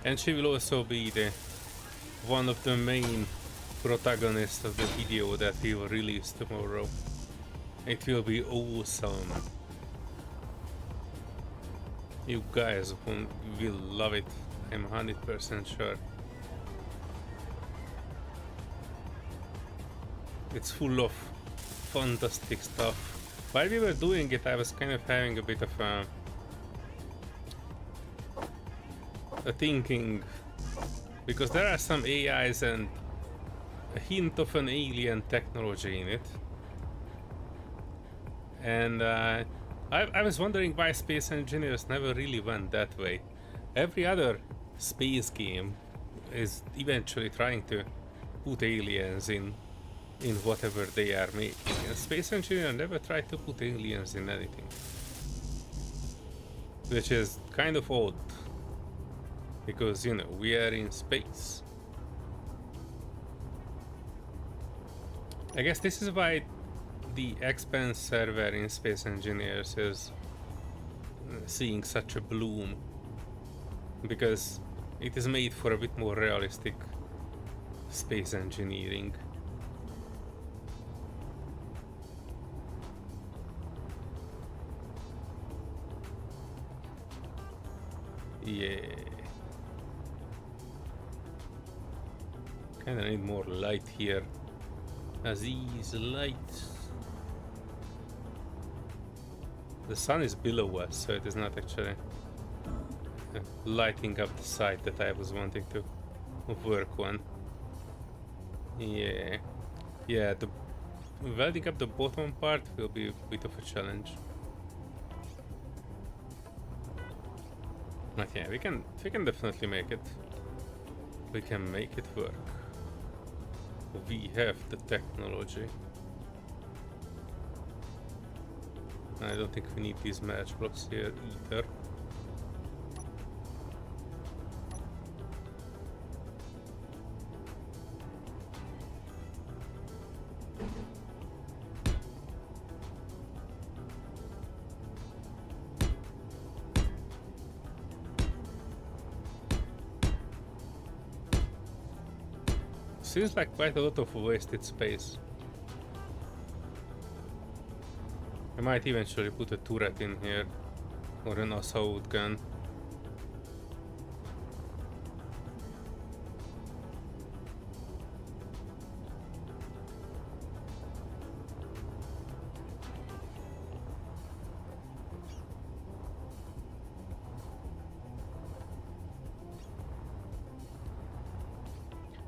And she will also be one of the main protagonists of the video that we will release tomorrow. It will be awesome. You guys will love it, I'm 100% sure. It's full of fantastic stuff. While we were doing it, I was kind of having a bit of a thinking, because there are some AIs and a hint of an alien technology in it. And I was wondering why space engineers never really went that way. Every other space game is eventually trying to put aliens in whatever they are making. And space engineer never tried to put aliens in anything. Which is kind of odd. Because, you know, we are in space. I guess this is why the expense server in Space Engineers is seeing such a bloom, because it is made for a bit more realistic space engineering. Yeah. Kinda need more light here. Aziz, light. The sun is below us, so it is not actually lighting up the site that I was wanting to work on. Yeah. Yeah, the welding up the bottom part will be a bit of a challenge. But yeah, we can definitely make it. We can make it work. We have the technology. I don't think we need these match blocks here either. seems like quite a lot of wasted space. I might eventually put a turret in here, or an assault gun.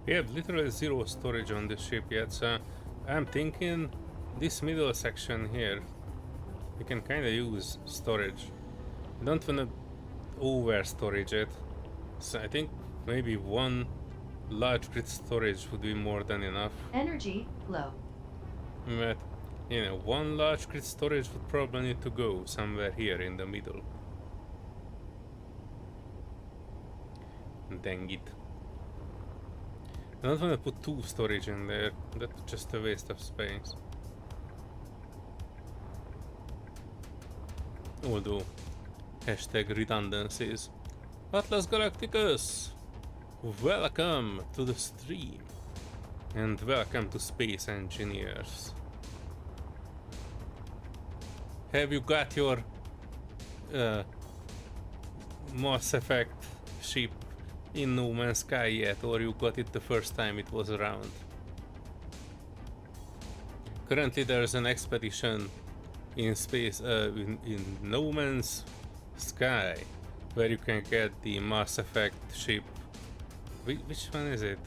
We have literally zero storage on the ship yet, so I'm thinking this middle section here, we can kinda use storage. I don't wanna over storage it, so I think maybe one large grid storage would be more than enough. Energy low. But, you know, one large grid storage would probably need to go somewhere here in the middle. Dang it. I don't want to put two storage in there, that's just a waste of space. Although, hashtag redundancies. Atlas Galacticus! Welcome to the stream! And welcome to Space Engineers. Have you got your Mass Effect ship in No Man's Sky yet, or you got it the first time it was around? Currently there's an expedition in space, in No Man's Sky, where you can get the Mass Effect ship. Which one is it?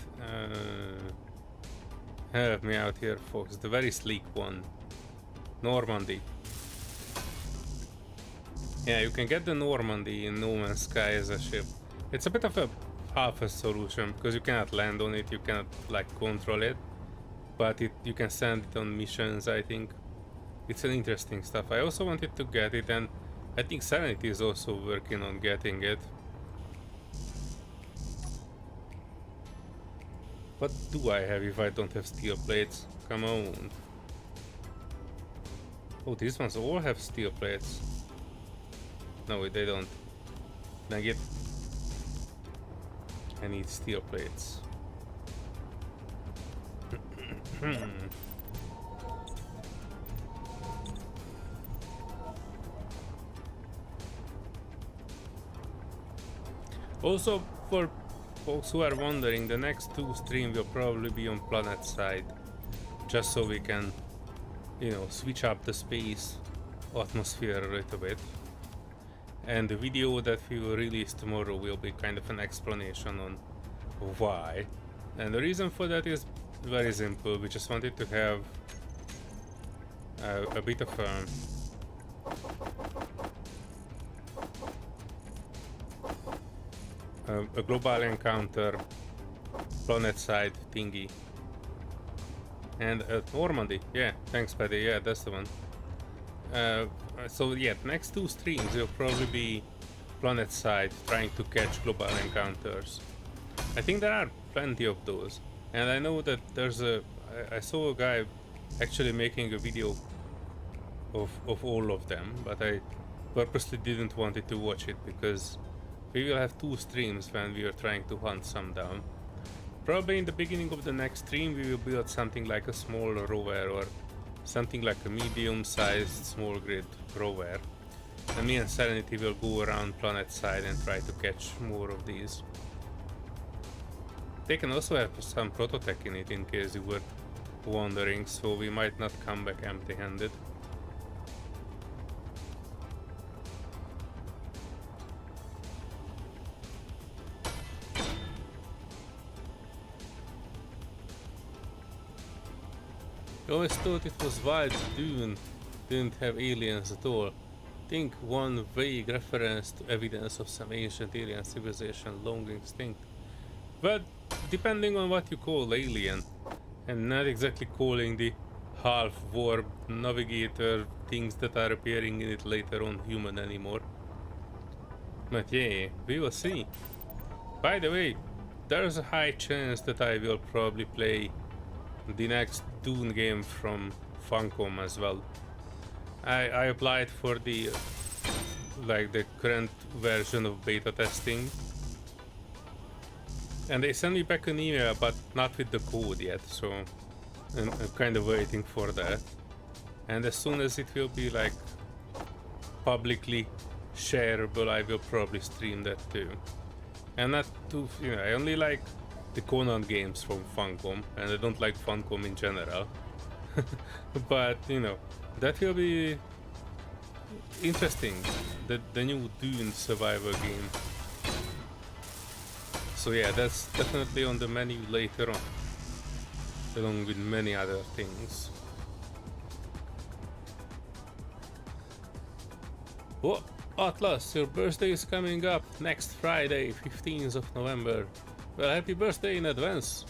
Help me out here, folks. The very sleek one. Normandy. Yeah, you can get the Normandy in No Man's Sky as a ship. It's a bit of a half a solution because you cannot land on it, you cannot like control it, but you can send it on missions. I think it's an interesting stuff. I also wanted to get it, and I think Serenity is also working on getting it. What do I have if I don't have steel plates? Come on. Oh, these ones all have steel plates. No, they don't. Dang it. I need steel plates. Also, for folks who are wondering, the next two streams will probably be on planet side, just so we can, you know, switch up the space atmosphere a little bit. And the video that we will release tomorrow will be kind of an explanation on why. And the reason for that is very simple. We just wanted to have a bit of a global encounter planet side thingy. And Normandy, yeah, thanks Paddy, yeah, that's the one. So yeah, next two streams will probably be planet side, trying to catch global encounters. I think there are plenty of those, and I know that there's I saw a guy actually making a video of all of them, but I purposely didn't want it to watch it because we will have two streams when we are trying to hunt some down. Probably in the beginning of the next stream we will build something like a small rover, or something like a medium-sized small grid rover, and me and Serenity will go around planet side and try to catch more of these. They can also have some prototech in it in case you were wondering, so we might not come back empty-handed. I always thought it was wild Dune didn't have aliens at all. Think one vague reference to evidence of some ancient alien civilization long extinct. But depending on what you call alien, and not exactly calling the half-warp navigator things that are appearing in it later on human anymore. But yeah, we will see. By the way, there's a high chance that I will probably play the next Dune game from Funcom as well. I applied for the like the current version of beta testing, And they sent me back an email, but not with the code yet, so I'm kind of waiting for that. And as soon as it will be like publicly shareable, I will probably stream that too. And not too, you know, I only like the Conan games from Funcom, and I don't like Funcom in general. But you know, that will be interesting. The new Dune survival game. So yeah, that's definitely on the menu later on, along with many other things. Oh, Atlas, your birthday is coming up next Friday, 15th of November. Well, happy birthday in advance.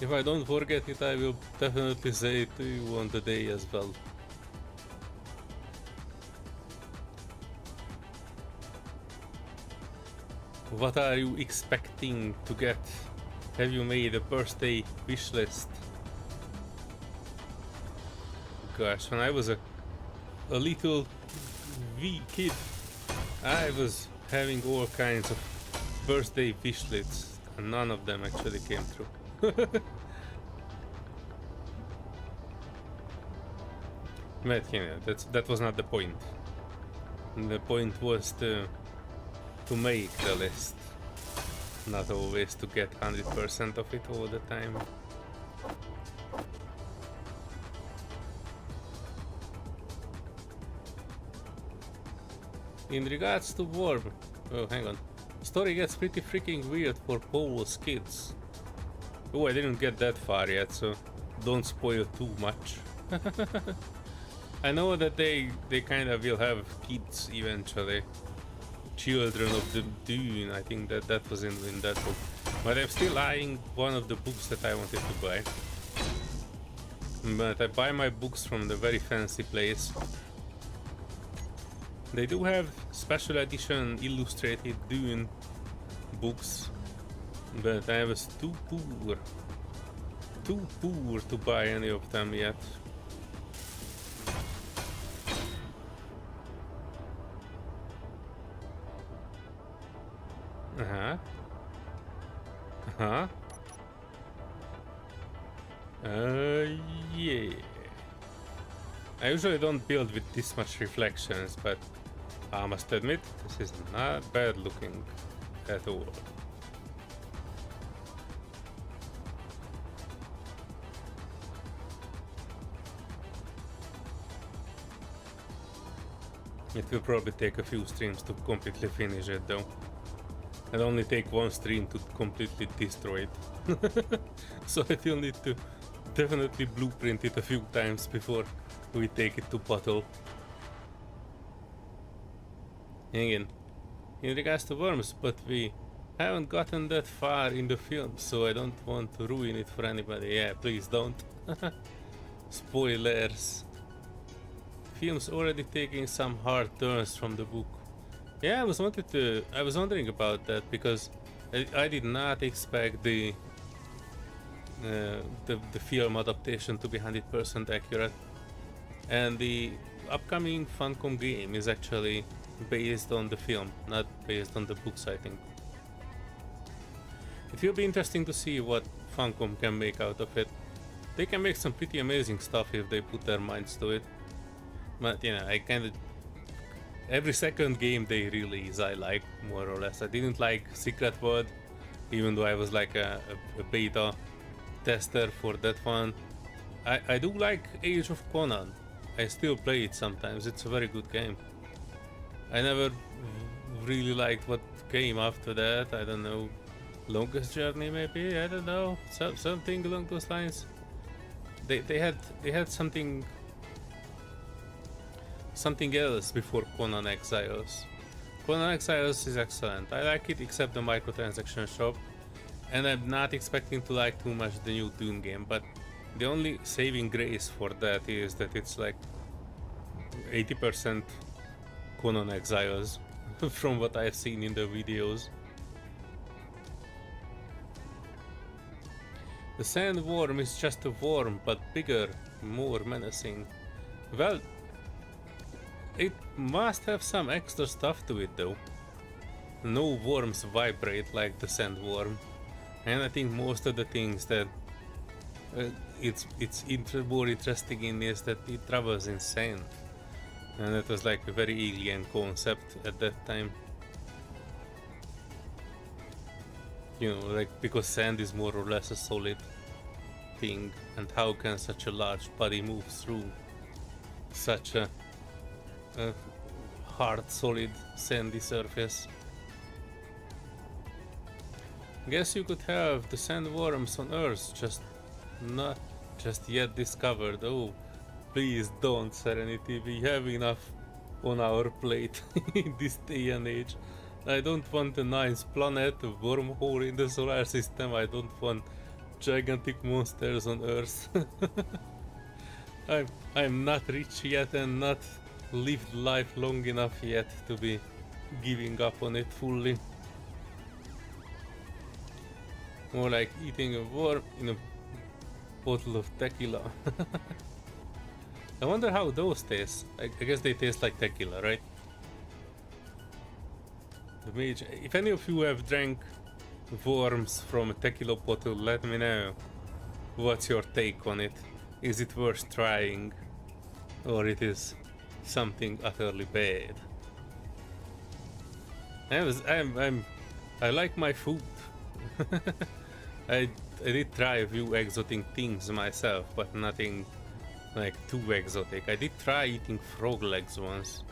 If I don't forget it, I will definitely say it to you on the day as well. What are you expecting to get? Have you made a birthday wish list? Gosh, when I was a little wee kid, I was having all kinds of birthday wish lists, and none of them actually came true. But you know, that was not the point. The point was to make the list, not always to get 100% of it all the time. In regards to Worm, oh hang on, story gets pretty freaking weird for Paul's kids. Oh, I didn't get that far yet, so don't spoil too much. I know that they kind of will have kids eventually. Children of the Dune, I think that was in that book. But I'm still eyeing one of the books that I wanted to buy. But I buy my books from the very fancy place. They do have special edition illustrated Dune books, but I was too poor to buy any of them yet. Yeah. I usually don't build with this much reflections, but I must admit, this is not bad looking at all. It will probably take a few streams to completely finish it though. And only take one stream to completely destroy it. So I will need to definitely blueprint it a few times before we take it to bottle. Again, in regards to Worms, but we haven't gotten that far in the film, so I don't want to ruin it for anybody. Yeah, please don't. Spoilers. Film's already taking some hard turns from the book. Yeah, I was wondering about that because I did not expect the film adaptation to be 100% accurate, and the upcoming Funcom game is actually based on the film, not based on the books, I think. It will be interesting to see what Funcom can make out of it. They can make some pretty amazing stuff if they put their minds to it. But you know, I kind of every second game they release I like, more or less. I didn't like Secret World, even though I was like a beta tester for that one. I do like Age of Conan. I still play it sometimes. It's a very good game. I never really liked what came after that. I don't know, Longest Journey maybe. I don't know, something along those lines. They had something else before Conan Exiles. Conan Exiles is excellent. I like it except the microtransaction shop, and I'm not expecting to like too much the new Dune game, but the only saving grace for that is that it's like 80% Conan Exiles from what I've seen in the videos. The sandworm is just a worm, but bigger, more menacing. Well, it must have some extra stuff to it though. No worms vibrate like the sandworm. And I think most of the things that it's more interesting in is that it travels in sand, and that was like a very alien concept at that time. You know, like, because sand is more or less a solid thing, and how can such a large body move through such a hard, solid, sandy surface? Guess you could have the sandworms on Earth, just not just yet discovered. Oh, please don't, Serenity. We have enough on our plate in this day and age. I don't want a nice planet, a wormhole in the solar system. I don't want gigantic monsters on Earth. I'm not rich yet and not lived life long enough yet to be giving up on it fully. More like eating a worm in a bottle of tequila. I wonder how those taste. I guess they taste like tequila, right? The mage. If any of you have drank worms from a tequila bottle, let me know. What's your take on it? Is it worth trying, or it is something utterly bad? I like my food. I did try a few exotic things myself, but nothing like too exotic. I did try eating frog legs once.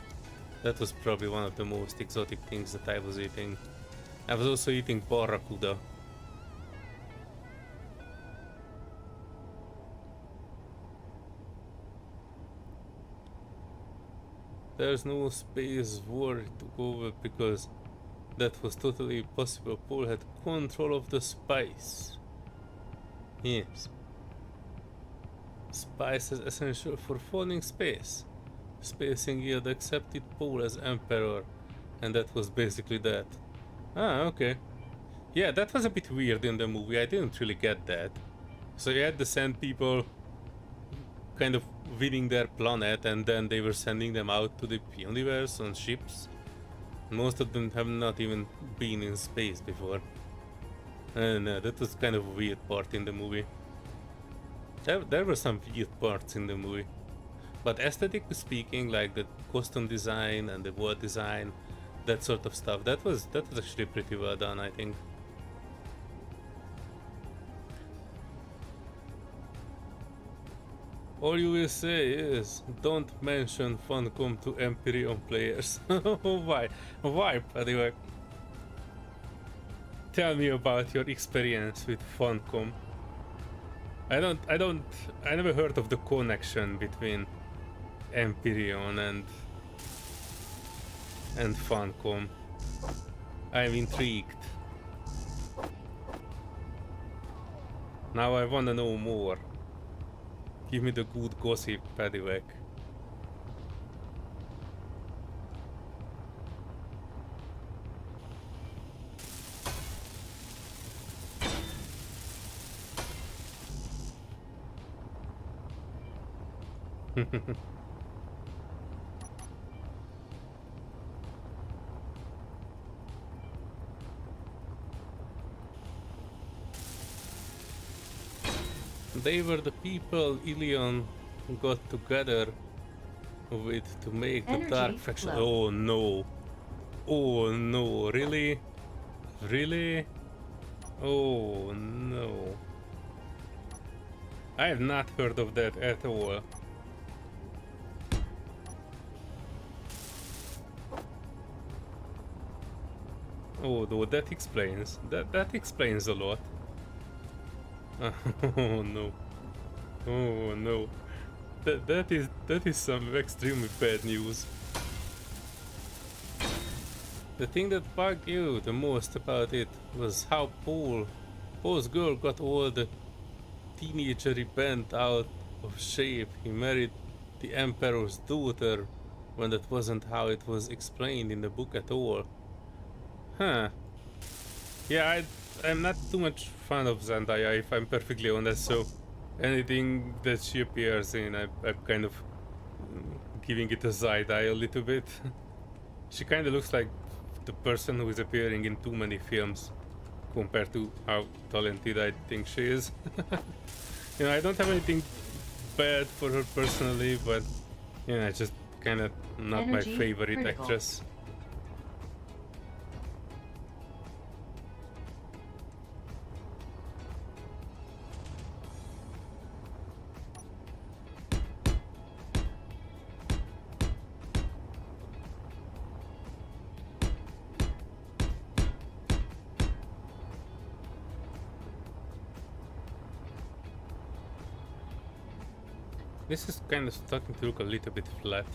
That was probably one of the most exotic things that I was eating. I was also eating barracuda. There's no space war to go over because that was totally impossible. Paul had control of the spice. Yes. Spice is essential for folding space. Spacing Guild accepted Paul as emperor, and that was basically that. Ah, okay. Yeah, that was a bit weird in the movie. I didn't really get that. So you had the Sand People kind of winning their planet, and then they were sending them out to the universe on ships. Most of them have not even been in space before. And that was kind of a weird part in the movie. There were some weird parts in the movie. But aesthetically speaking, like the costume design and the world design, that sort of stuff, that was actually pretty well done, I think. All you will say is, don't mention Funcom to Empyrean players. Why? Why, Paddy? Tell me about your experience with Funcom. I never heard of the connection between Empyrean and Funcom. I'm intrigued. Now I wanna know more. Give me the good gossip, Paddywack. They were the people Ilion got together with to make the dark faction. Oh no. Oh no, really? Really? Oh no. I have not heard of that at all. Oh no, that explains. That explains a lot. Oh no. Oh no. That is some extremely bad news. The thing that bugged you the most about it was how Paul's girl got all the teenagery bent out of shape. He married the Emperor's daughter when that wasn't how it was explained in the book at all. Huh. Yeah, I'm not too much fan of Zendaya, if I'm perfectly honest, so anything that she appears in, I'm kind of giving it a side eye a little bit. She kind of looks like the person who is appearing in too many films compared to how talented I think she is. You know, I don't have anything bad for her personally, but you know, just kind of not my Energy favorite critical. actress. This is kind of starting to look a little bit flat.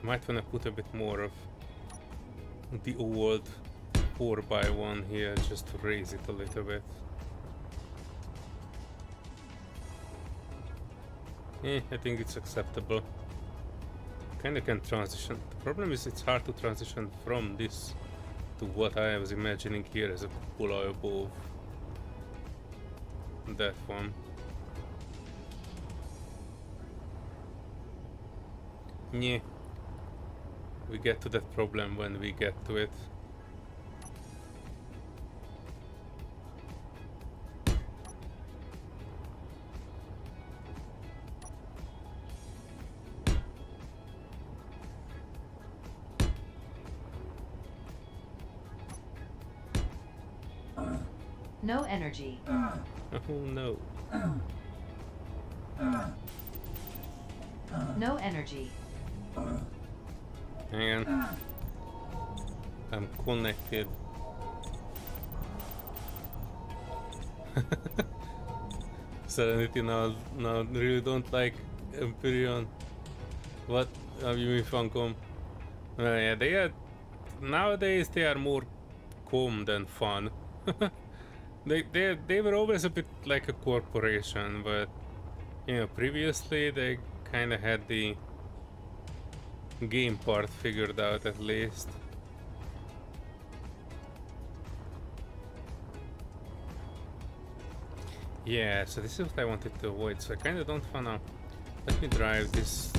Might wanna put a bit more of the old 4x1 here just to raise it a little bit. I think it's acceptable. Kinda can transition. The problem is it's hard to transition from this to what I was imagining here as a cupola above that one. Yeah, we get to that problem when we get to it. No energy. Oh no. No energy. Hang on. I'm connected. Serenity now really don't like Empyrean. What? You mean Funcom? Yeah, they are nowadays they are more calm than fun. they were always a bit like a corporation, but you know, previously they kind of had the game part figured out at least. Yeah, so this is what I wanted to avoid, so I kind of don't wanna... Let me drive this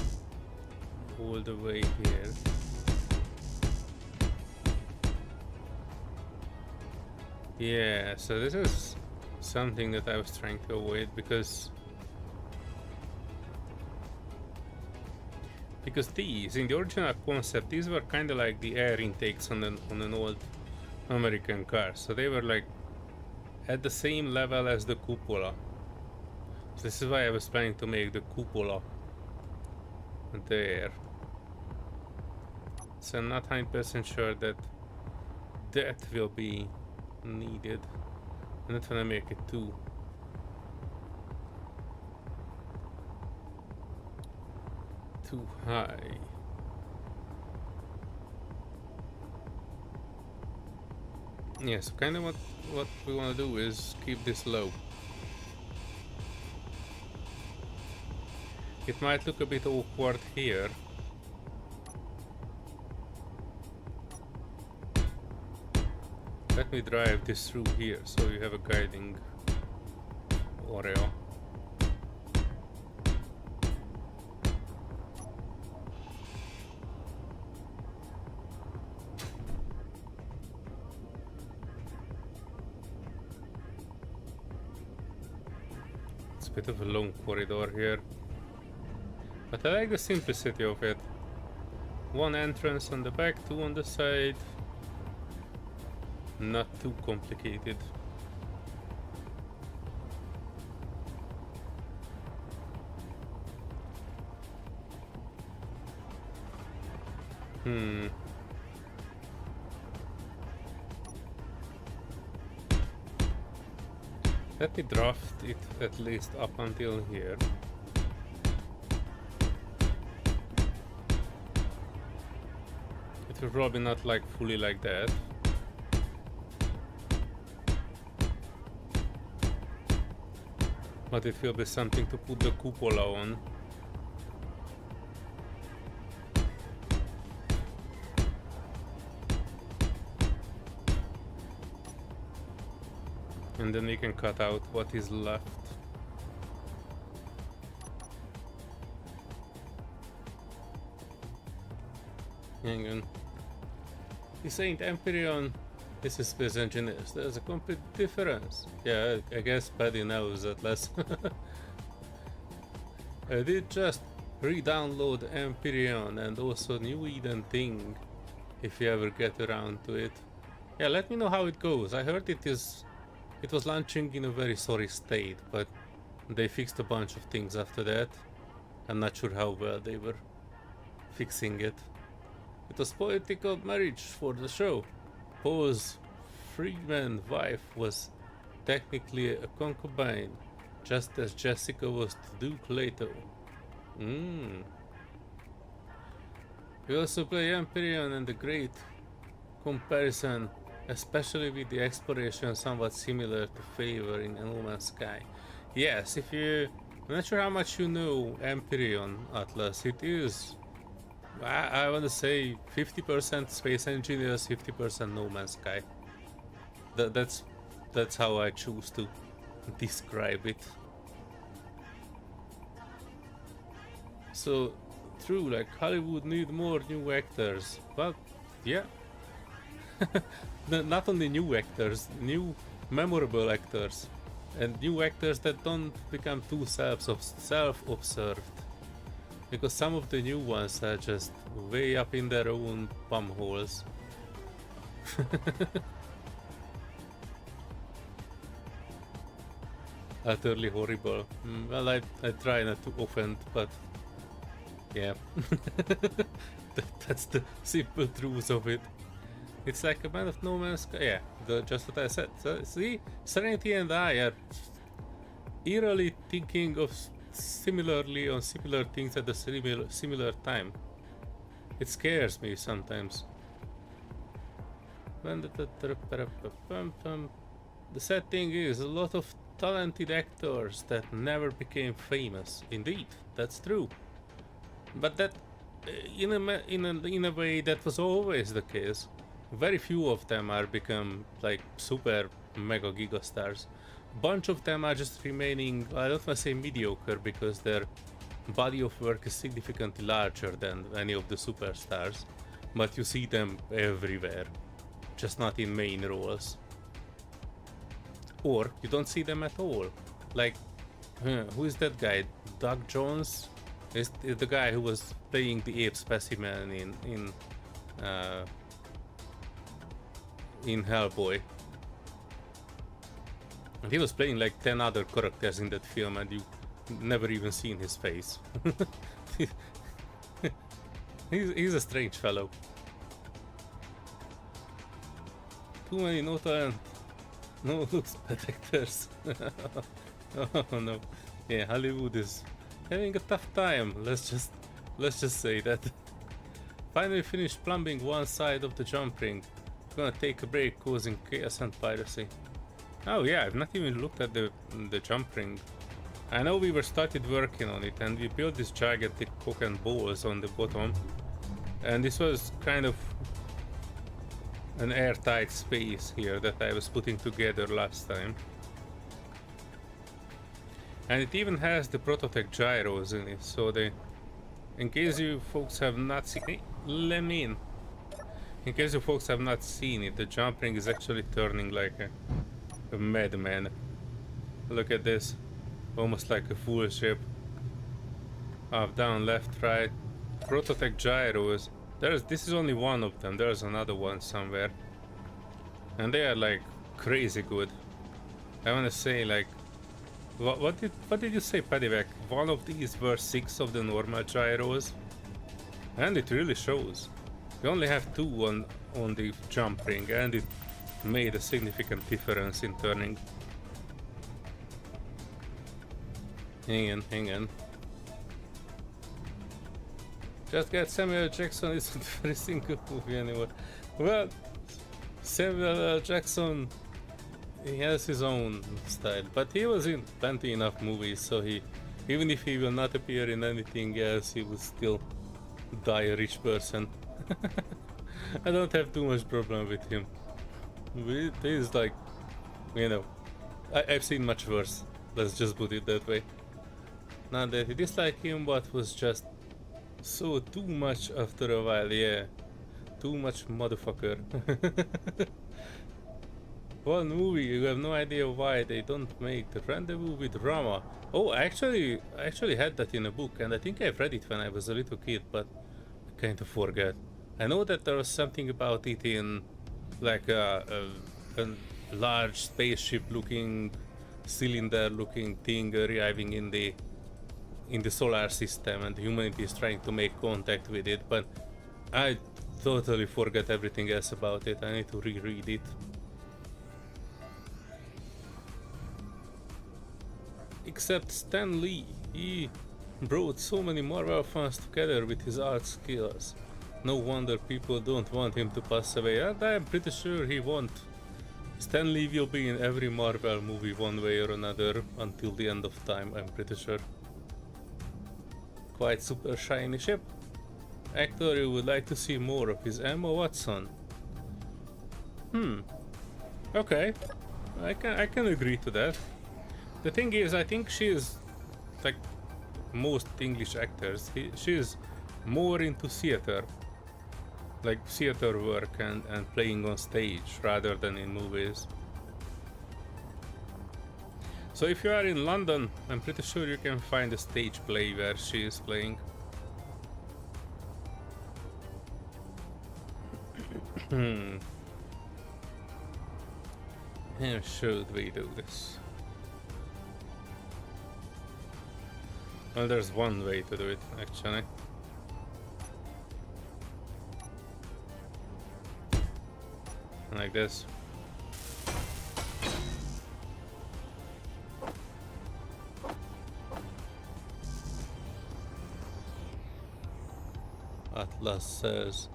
all the way here. Yeah, so this is something that I was trying to avoid because these, in the original concept, these were kind of like the air intakes on an old American car. So they were like at the same level as the cupola. So this is why I was planning to make the cupola there. So I'm not 100% sure that that will be needed. I'm not gonna make it too high. Yeah, so kind of what we want to do is keep this low. It might look a bit awkward here. Let me drive this through here so you have a guiding Oreo. It's a bit of a long corridor here, but I like the simplicity of it. One entrance on the back, two on the side. Not too complicated. Let me draft it at least up until here. It will probably not like fully like that. But it will be something to put the cupola on. And then we can cut out what is left. Hang on. This ain't Empyrean. This is Space Engineers. There's a complete difference. Yeah, I guess Paddy knows at less. I did just re-download Empyrean and also New Eden Thing, if you ever get around to it. Yeah, let me know how it goes. I heard it was launching in a very sorry state, but they fixed a bunch of things after that. I'm not sure how well they were fixing it. It was political marriage for the show. Paul's Freeman wife was technically a concubine, just as Jessica was to Duke Leto. We also play Empyrean and the Great Comparison, especially with the exploration somewhat similar to Favor in No Man's Sky. Yes, I'm not sure how much you know Empyrean, Atlas. It is, I want to say 50% Space Engineers, 50% No Man's Sky. That's how I choose to describe it. So, true, like Hollywood need more new actors. But yeah, not only new actors, new memorable actors, and new actors that don't become too self-observed. Because some of the new ones are just way up in their own bum holes. Utterly horrible. Well, I try not to offend, but yeah. That's the simple truth of it. It's like a man of no man's sky. Yeah, just what I said. So, see, Serenity and I are eerily thinking of similar things at the similar time. It scares me sometimes. The sad thing is, a lot of talented actors that never became famous. Indeed, that's true. But that, in a way, that was always the case. Very few of them are become like super mega gigastars. Bunch of them are just remaining, I don't want to say mediocre, because their body of work is significantly larger than any of the superstars. But you see them everywhere, just not in main roles. Or you don't see them at all. Like, who is that guy? Doug Jones? Is the guy who was playing the ape specimen in Hellboy. And he was playing like 10 other characters in that film, and you never even seen his face. he's a strange fellow. Too many no talent, no looks bad actors. Oh no. Yeah, Hollywood is having a tough time. Let's just say that. Finally finished plumbing one side of the jump ring. Gonna take a break, causing chaos and piracy. Oh yeah, I've not even looked at the jump ring. I know we started working on it, and we built this gigantic cock and balls on the bottom, and this was kind of an airtight space here that I was putting together last time. And it even has the prototype gyros in it, so in case you folks have not seen it, let me in. In case you folks have not seen it, the jump ring is actually turning like a madman. Look at this, almost like a full ship. Up, down, left, right. Prototype gyros. This is only one of them. There's another one somewhere, and they are like crazy good. I want to say, like, what did you say, Paddyback? One of these were 6 of the normal gyros, and it really shows. We only have 2 on the jump ring, and it made a significant difference in turning. Hang on. Just get Samuel Jackson isn't a very single movie anymore. Well, Samuel L. Jackson, he has his own style, but he was in plenty enough movies, so even if he will not appear in anything else, he will still die a rich person. I don't have too much problem with him. He's like, you know, I've seen much worse. Let's just put it that way. Not that I dislike him, but was just so too much after a while. Yeah, too much motherfucker. One movie, you have no idea why they don't make the rendezvous with Rama. Oh, I actually had that in a book, and I think I've read it when I was a little kid, but I kind of forget. I know that there was something about it in like a large spaceship-looking, cylinder-looking thing arriving in the solar system, and humanity is trying to make contact with it, but I totally forget everything else about it. I need to reread it. Except Stan Lee, he brought so many Marvel fans together with his art skills. No wonder people don't want him to pass away, and I'm pretty sure he won't. Stan Lee will be in every Marvel movie one way or another until the end of time, I'm pretty sure. Quite super shiny ship. Actor you would like to see more of is Emma Watson. Okay. I can agree to that. The thing is, I think she is, like most English actors, she is more into theater. Like theater work and playing on stage rather than in movies. So if you are in London, I'm pretty sure you can find a stage play where she is playing. How should we do this? Well, there's one way to do it, actually. Like this. Atlas says,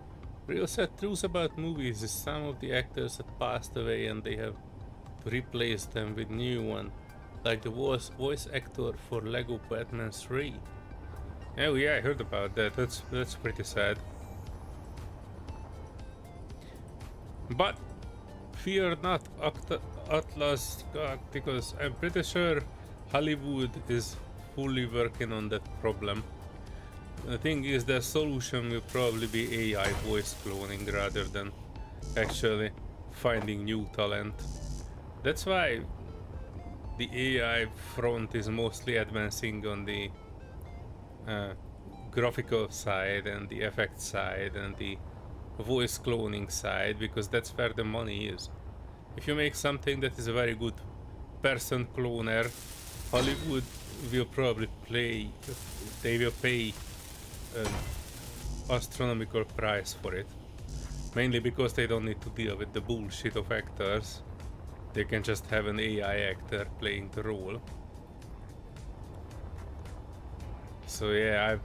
real sad truth about movies is some of the actors had passed away and they have replaced them with new one, like the voice actor for Lego Batman 3. Oh yeah, I heard about that. That's pretty sad. But fear not, Atlas, because I'm pretty sure Hollywood is fully working on that problem. The thing is, the solution will probably be AI voice cloning rather than actually finding new talent. That's why the AI front is mostly advancing on the graphical side and the effect side and the voice cloning side, because that's where the money is. If you make something that is a very good person cloner, Hollywood will probably they will pay an astronomical price for it. Mainly because they don't need to deal with the bullshit of actors. They can just have an AI actor playing the role. So yeah,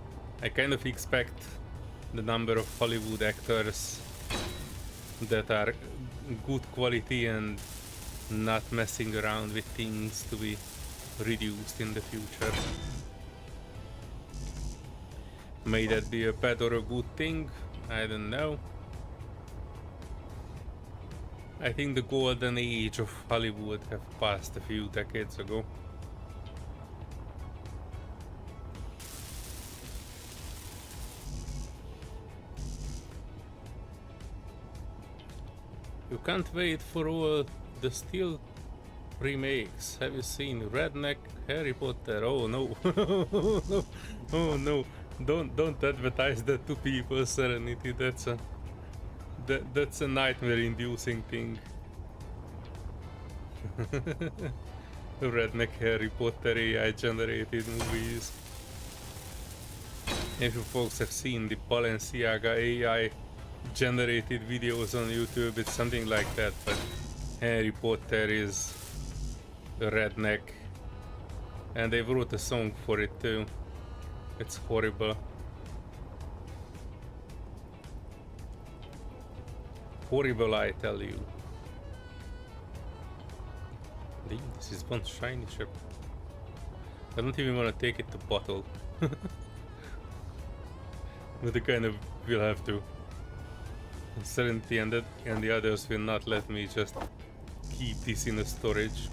I kind of expect the number of Hollywood actors that are good quality and not messing around with things to be reduced in the future. May that be a bad or a good thing? I don't know. I think the golden age of Hollywood have passed a few decades ago. You can't wait for all the Steel remakes. Have you seen Redneck Harry Potter? Oh no. No. Oh no. Don't advertise that to people, Serenity. That's a nightmare-inducing thing. Redneck Harry Potter AI-generated movies. If you folks have seen the Balenciaga AI-generated videos on YouTube, it's something like that, but Harry Potter is a redneck. And they wrote a song for it too. It's horrible. Horrible, I tell you. Damn, this is one shiny ship. I don't even want to take it to bottle. But I kind of will have to. Serenity and the others will not let me just keep this in a storage.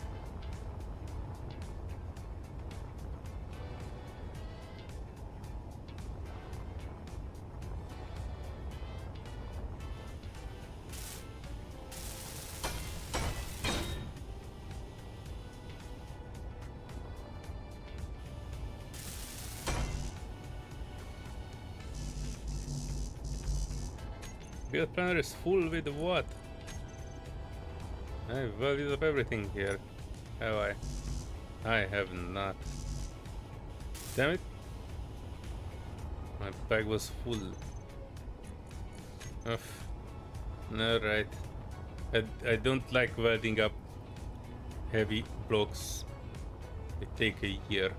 Build planner is full with what? I've valued up everything here. Have I? I have not. Damn it. My bag was full. Ugh. Alright. I don't like welding up heavy blocks. They take a year.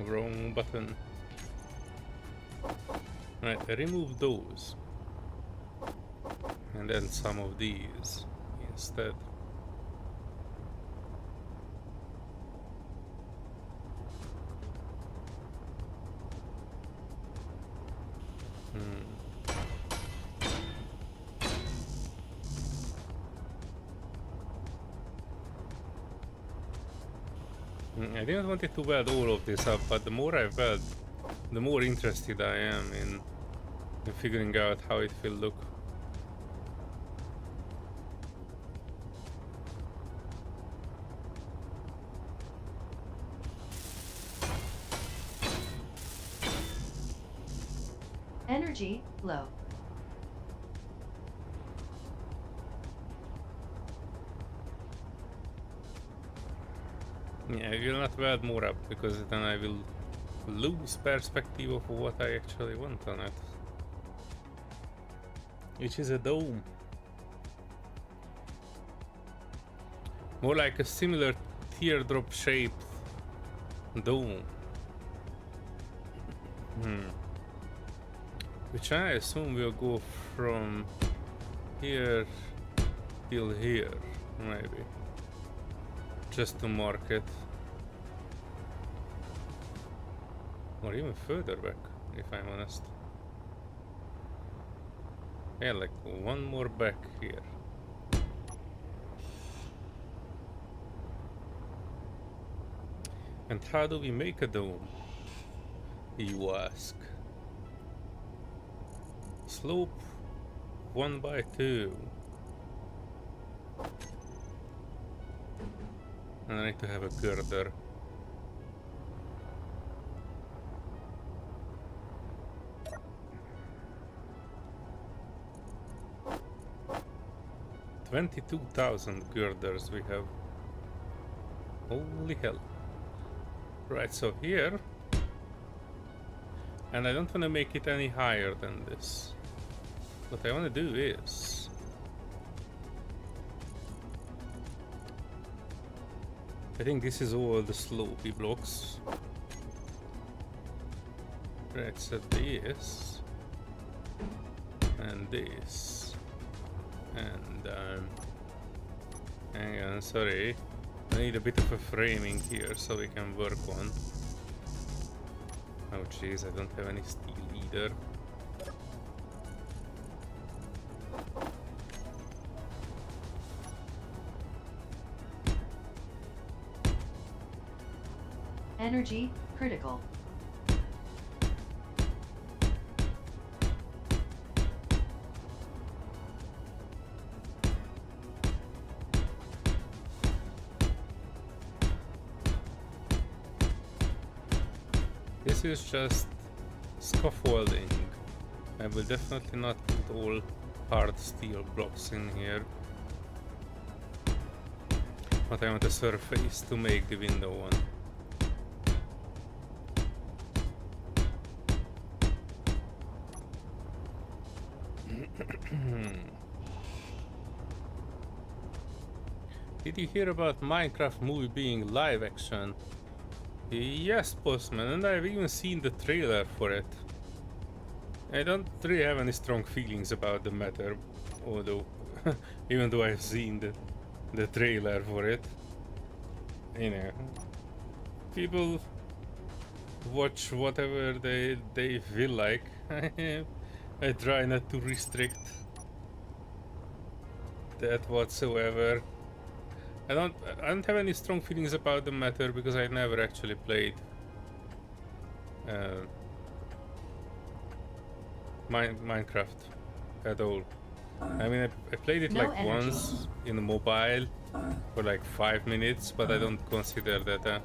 Wrong button. Right, I remove those. And then some of these instead. I didn't want it to weld all of this up, but the more I weld, the more interested I am in figuring out how it will look. Energy low. Yeah, I will not weld more up, because then I will lose perspective of what I actually want on it. Which is a dome. More like a similar teardrop shaped dome. Which I assume will go from here till here, maybe. Just to mark it. Or even further back, if I'm honest. Yeah, like one more back here. And how do we make a dome, you ask? Slope 1/2. And I need to have a girder. $22,000 girders we have. Holy hell. Right, so here. And I don't want to make it any higher than this. What I want to do is... I think this is all the slopey blocks. Right, so this and this and hang on, sorry, I need a bit of a framing here so we can work on. Oh jeez, I don't have any steel either. Energy critical. This is just scaffolding. I will definitely not put all hard steel blocks in here. But I want a surface to make the window on. Did you hear about Minecraft movie being live action? Yes, Postman, and I've even seen the trailer for it. I don't really have any strong feelings about the matter, although even though I've seen the trailer for it. You know, people watch whatever they feel like. I try not to restrict that whatsoever. I don't have any strong feelings about the matter because I never actually played uh, Minecraft at all. I mean, I played it No like energy. once in mobile for like 5 minutes, but I don't consider that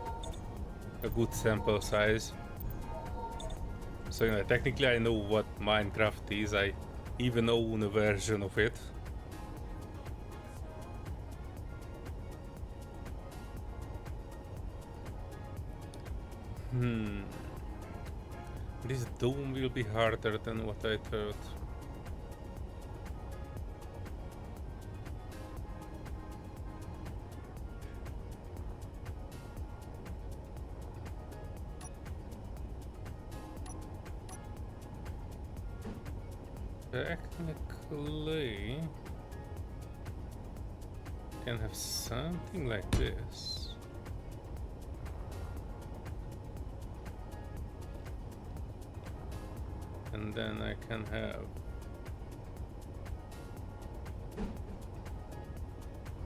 a good sample size. So, you know, technically I know what Minecraft is. I even own a version of it. This dome will be harder than what I thought. Technically, can have something like this. And then I can have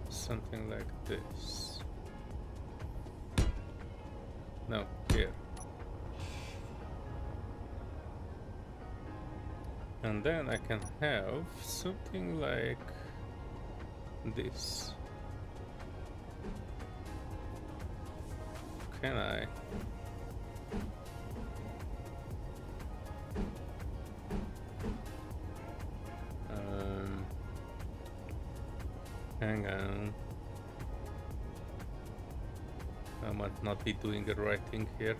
something like this. No, here. And then I can have something like this. Can I? Hang on. I might not be doing the right thing here.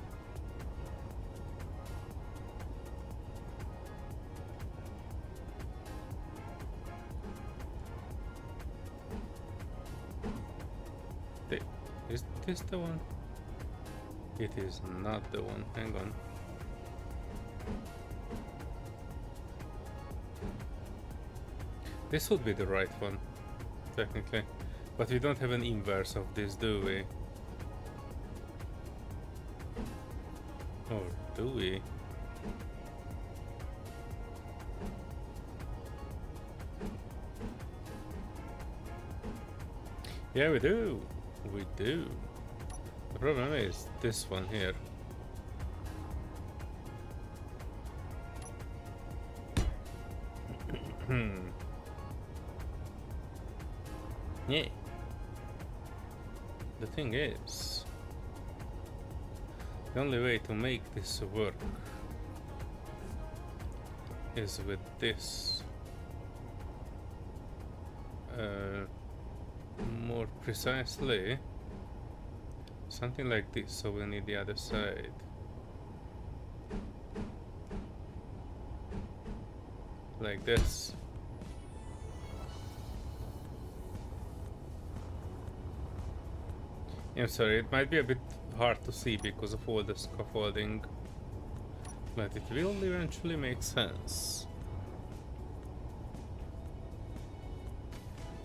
Is this the one? It is not the one. Hang on. This would be the right one, technically. But we don't have an inverse of this, do we? Or do we? Yeah, we do. We do. The problem is this one here. Yeah. The thing is, the only way to make this work is with this. More precisely, something like this, so we need the other side. Like this. I'm sorry, it might be a bit hard to see because of all the scaffolding, but it will eventually make sense.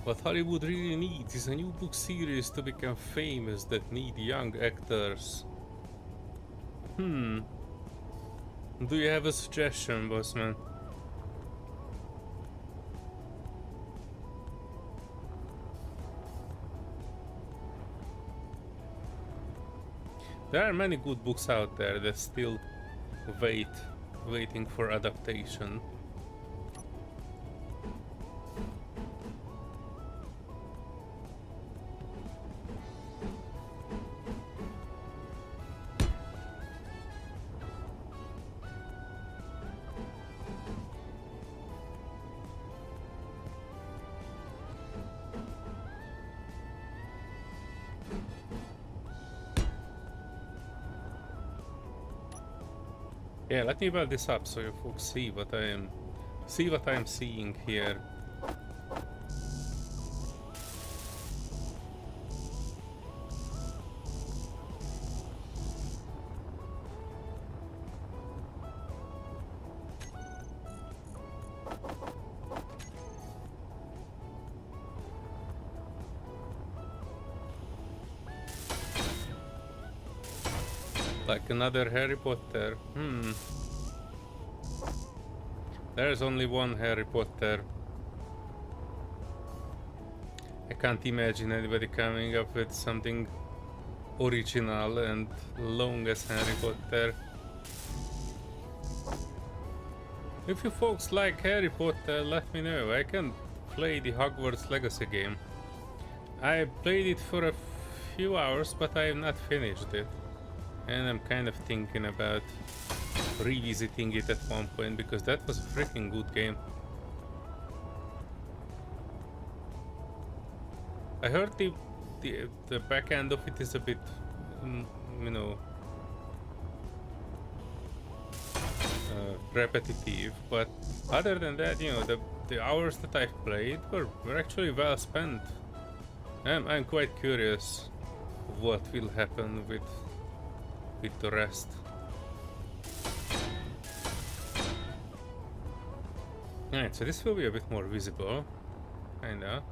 What Hollywood really needs is a new book series to become famous that need young actors. Do you have a suggestion, Bossman? There are many good books out there that still waiting for adaptation. Yeah, let me build this up so you folks see what I am seeing here. Like another Harry Potter. There's only one Harry Potter. I can't imagine anybody coming up with something original and long as Harry Potter. If you folks like Harry Potter, let me know. I can play the Hogwarts Legacy game. I played it for a few hours, but I have not finished it. And I'm kind of thinking about revisiting it at one point, because that was a freaking good game. I heard the back end of it is a bit, you know, repetitive, but other than that, you know, the hours that I've played were actually well spent. I'm quite curious what will happen with the rest. Alright, so this will be a bit more visible, kinda.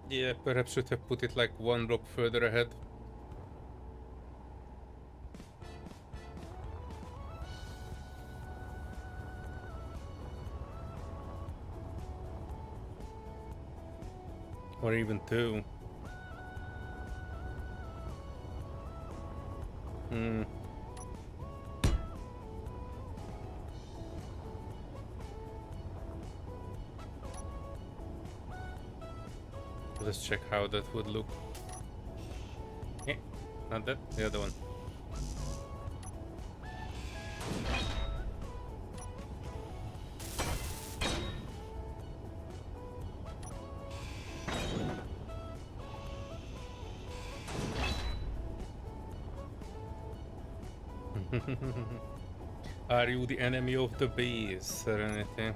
Yeah, perhaps should have put it like one block further ahead. Or even two. Let's check how that would look. Yeah, not that, the other one. Are you the enemy of the bees, Serenity?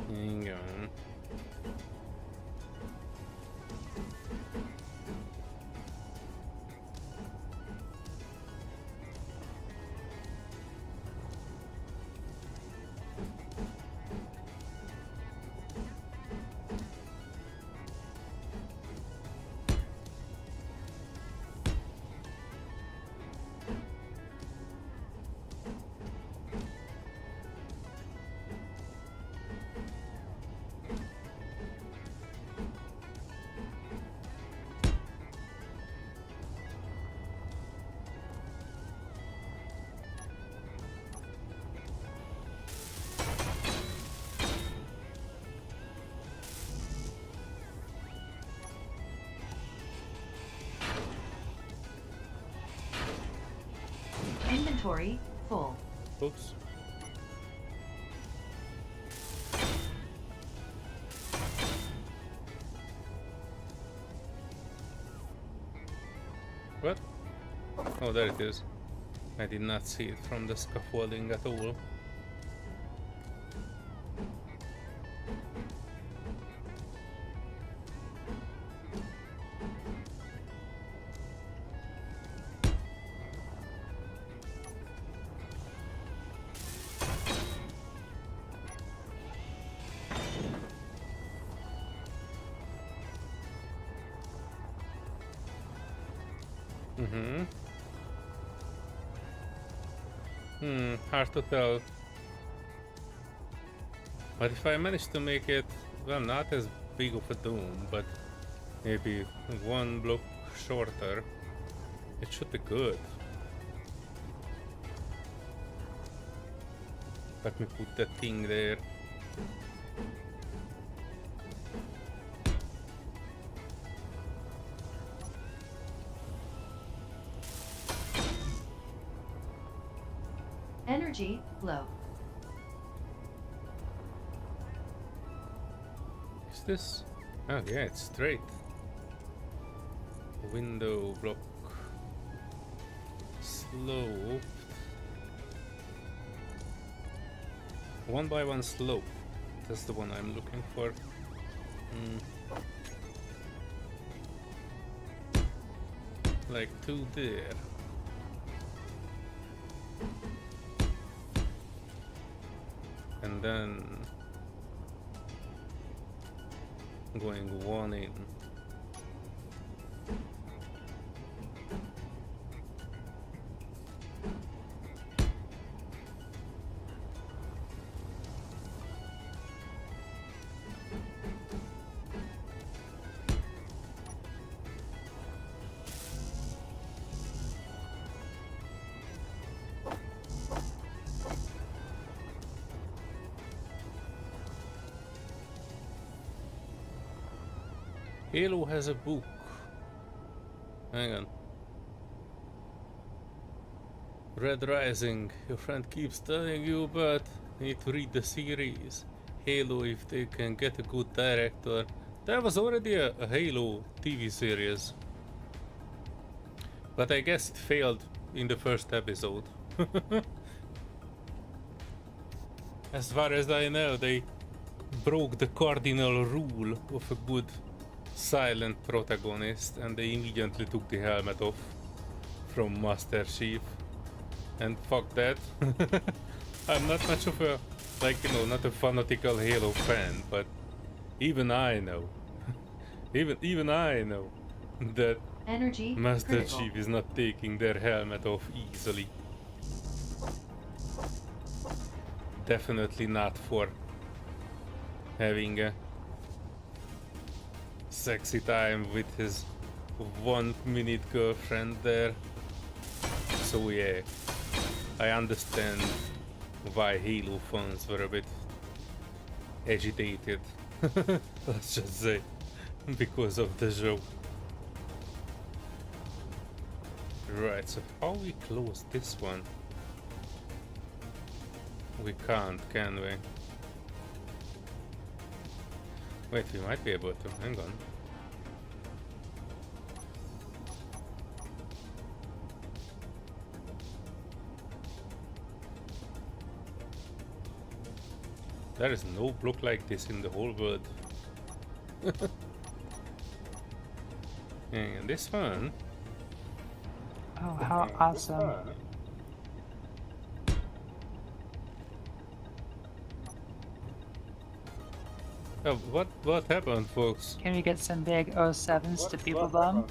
Hang on. Inventory full. Oops. What? Oh, there it is. I did not see it from the scaffolding at all. Hard to tell. But if I manage to make it, well, not as big of a dome, but maybe one block shorter, it should be good. Let me put that thing there. Energy low. Is this? Oh yeah, it's straight. Window block. Slope. 1x1 slope. That's the one I'm looking for. like to there. And then going one in. Halo has a book. Hang on. Red Rising. Your friend keeps telling you, but you need to read the series. Halo, if they can get a good director. There was already a Halo TV series. But I guess it failed in the first episode. As far as I know, they broke the cardinal rule of a good silent protagonist, and they immediately took the helmet off from Master Chief. And fuck that. I'm not much of a, like, you know, not a fanatical Halo fan, but even I know, even I know that Energy Master critical. Chief is not taking their helmet off easily. Definitely not for having a sexy time with his 1 minute girlfriend there. So yeah, I understand why Halo fans were a bit agitated. Let's just say, because of the show. Right, so how we close this one? We can't, can we? Wait, we might be able to. Hang on. There is no block like this in the whole world. And this one. Oh, how awesome. Oh, what happened, folks? Can we get some big 07s to people bum?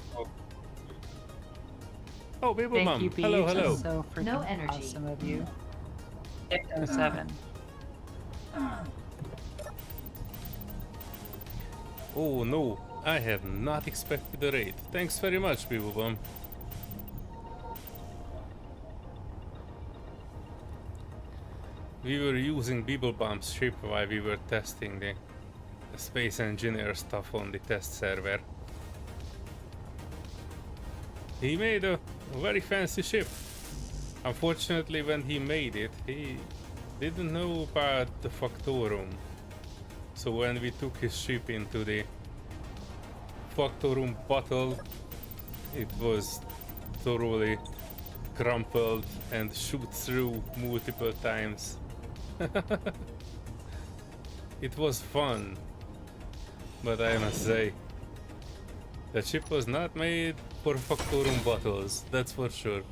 Oh, people Thank mom. you, Beach. Hello, hello. That's so freaking No energy. awesome of you. Big 07. Oh no, I have not expected a raid. Thanks very much, people bomb. We were using Beeblebom's ship while we were testing the space engineer stuff on the test server. He made a very fancy ship. Unfortunately, when he made it, he didn't know about the Factorum. So when we took his ship into the Factorum battle, it was thoroughly crumpled and shoot through multiple times. It was fun, but I must say, the ship was not made for Factorum battles, that's for sure.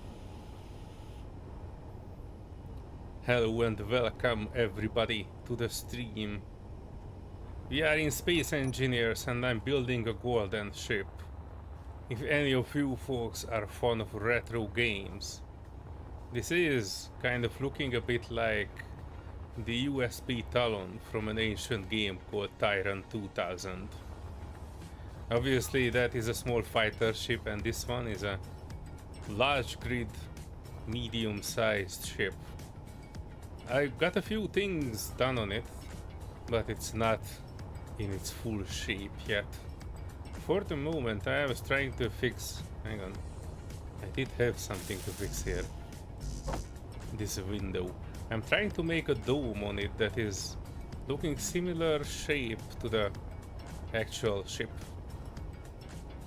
Hello and welcome everybody to the stream. We are in Space Engineers and I'm building a golden ship. If any of you folks are fond of retro games, this is kind of looking a bit like the USB Talon from an ancient game called Tyrant 2000. Obviously that is a small fighter ship and this one is a large grid, medium-sized ship. I got a few things done on it, but it's not in its full shape yet. For the moment I was trying to fix... hang on. I did have something to fix here. This window. I'm trying to make a dome on it that is looking similar shape to the actual ship.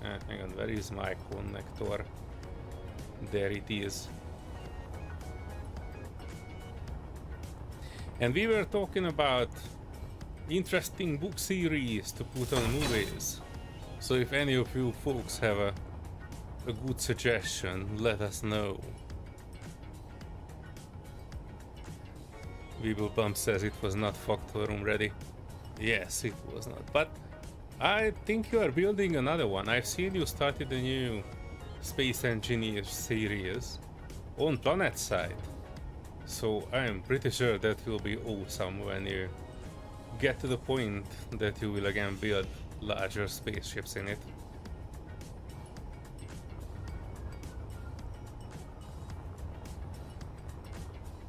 Hang on, where is my connector? There it is. And we were talking about interesting book series to put on movies. So if any of you folks have a a good suggestion, let us know. Weeblebump says it was not Factor Room ready. Yes, it was not. But I think you are building another one. I've seen you started a new Space Engineer series on Planet side. So I'm pretty sure that will be awesome when you get to the point that you will again build larger spaceships in it.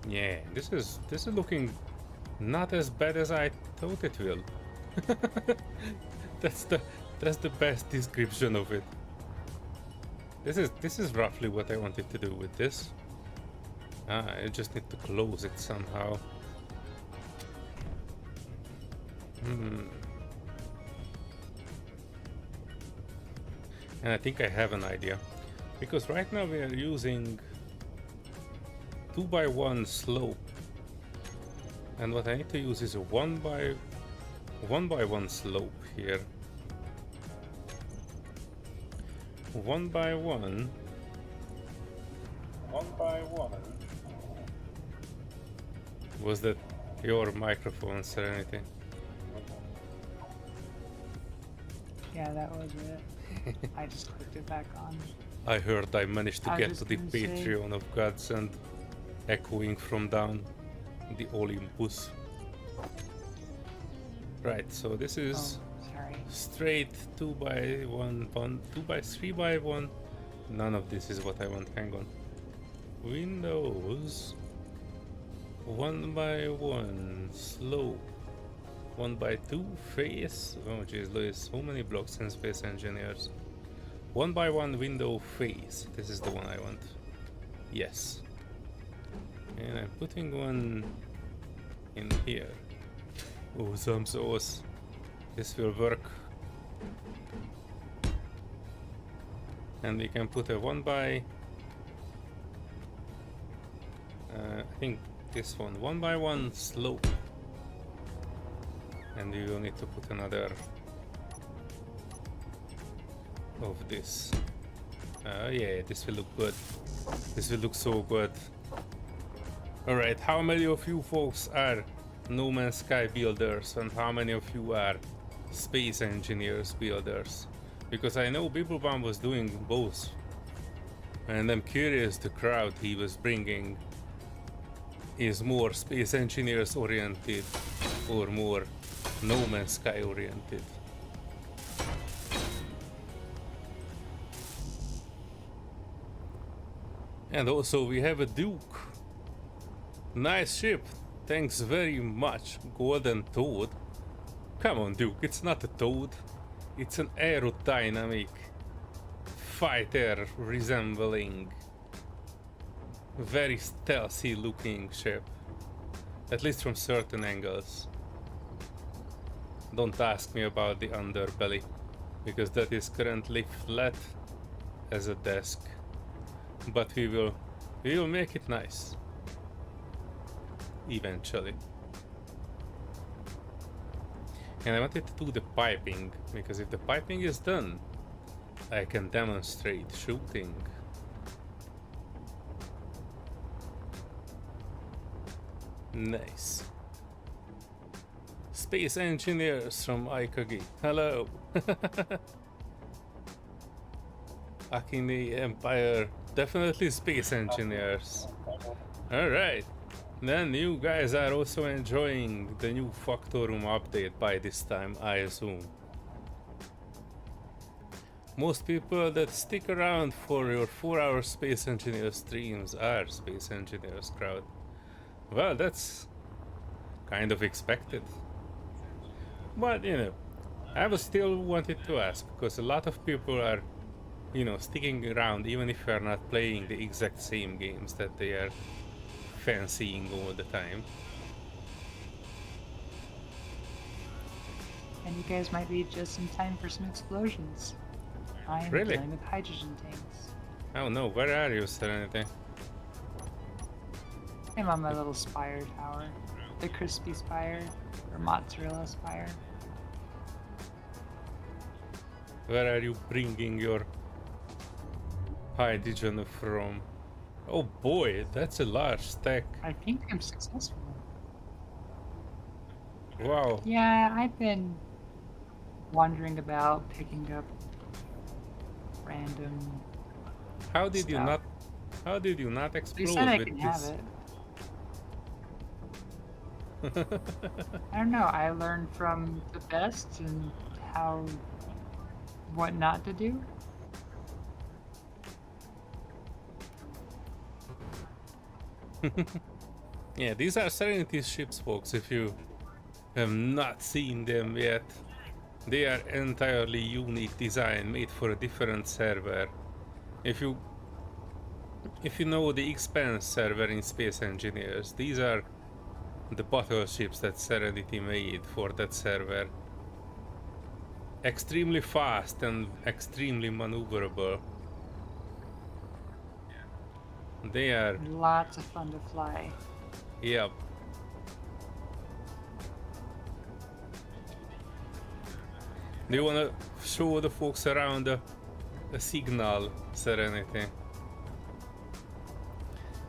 Yeah, this is looking not as bad as I thought it will. that's the best description of it. This is roughly what I wanted to do with this. I just need to close it somehow. And I think I have an idea, because right now we are using 2x1 slope, and what I need to use is a 1x1 slope here. 1x1. Was that your microphone, Serenity? Yeah, that was it. I just clicked it back on. I heard I managed to I get was to the gonna say- Patreon of Gods and echoing from down the Olympus. Right, so this is Sorry. straight 2x1, 2x3x1. None of this is what I want. Hang on. Windows 1x1 slope. 1x2 face. Oh jeez, Louis, so many blocks in Space Engineers. 1x1 window face. This is the one I want. Yes. And I'm putting one in here. Awesome sauce. This will work. And we can put a 1x. I think this one. 1x1 slope. And we will need to put another of this. Yeah, this will look good. This will look so good. Alright, how many of you folks are No Man's Sky builders, and how many of you are Space Engineers builders? Because I know Bibblebomb was doing both, and I'm curious the crowd he was bringing is more Space Engineers oriented or more No Man's Sky oriented. And also we have a Duke. Nice ship. Thanks very much, Golden Toad. Come on, Duke, it's not a toad. It's an aerodynamic fighter resembling very stealthy looking ship. At least from certain angles. Don't ask me about the underbelly, because that is currently flat as a desk. But we will make it nice. Eventually. And I wanted to do the piping, because if the piping is done, I can demonstrate shooting. Nice. Space Engineers from Aikagi. Hello. Akini Empire. Definitely Space Engineers. Alright. Then you guys are also enjoying the new Factor Room update by this time, I assume. Most people that stick around for your 4-hour Space Engineer streams are Space Engineers crowd. Well, that's kind of expected. But, you know, I was still wanted to ask, because a lot of people are, you know, sticking around even if you are not playing the exact same games that they are fancying all the time. And you guys might be just in time for some explosions. I am Really? dealing with hydrogen tanks. Oh no, where are you, Serenity? I'm on my little spire tower. The crispy spire, or mozzarella spire. Where are you bringing your Hydrogen from... Oh boy, that's a large stack. I think I'm successful. Wow. Yeah, I've been wondering about picking up random How did you stuff. not... How did you not They explode said I with can have this? it. I don't know. I learned from the best and how what not to do. Yeah, these are Serenity ships, folks, if you have not seen them yet. They are entirely unique design, made for a different server. If you know the Expanse server in Space Engineers, these are the battleships that Serenity made for that server. Extremely fast and extremely maneuverable. They are... Lots of fun to fly. Yep. Do you wanna show the folks around the signal, Serenity?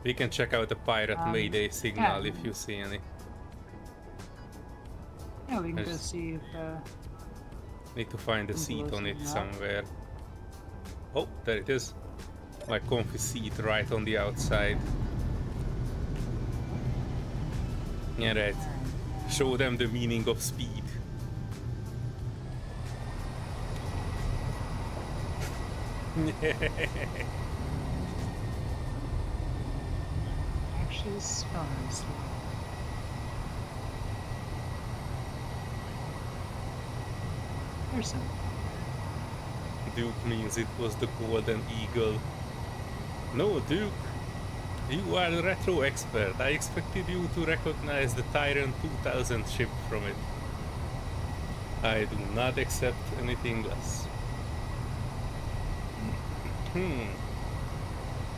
We can check out the pirate Mayday signal yeah. if you see any. Yeah, we can go There's- see if Need to find a Can seat blow on it something up. somewhere. Oh, there it is. My comfy seat right on the outside. Yeah, right. Show them the meaning of speed. actually spawns. There's some. Duke means it was the Golden Eagle. No, Duke. You are a retro expert. I expected you to recognize the Tyrant 2000 ship from it. I do not accept anything less.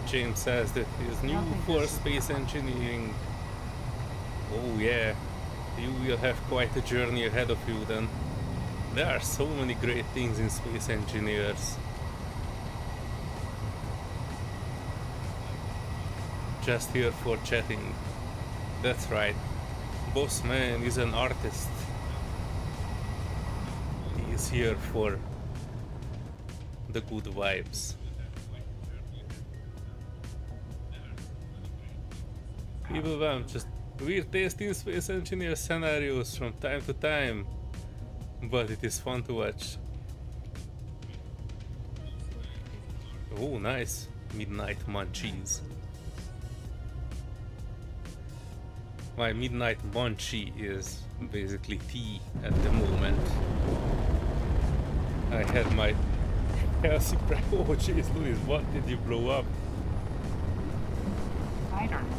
James says that he is new Nothing for is- space engineering. Oh yeah, you will have quite a journey ahead of you then. There are so many great things in space engineers. Just here for chatting. That's right. Boss man is an artist. He is here for the good vibes. People want just weird tasting space engineer scenarios from time to time, but it is fun to watch. Oh, nice. Midnight munchies. My midnight munchie is basically tea at the moment. I had my healthy oh jeez, Louis, what did you blow up? I don't know.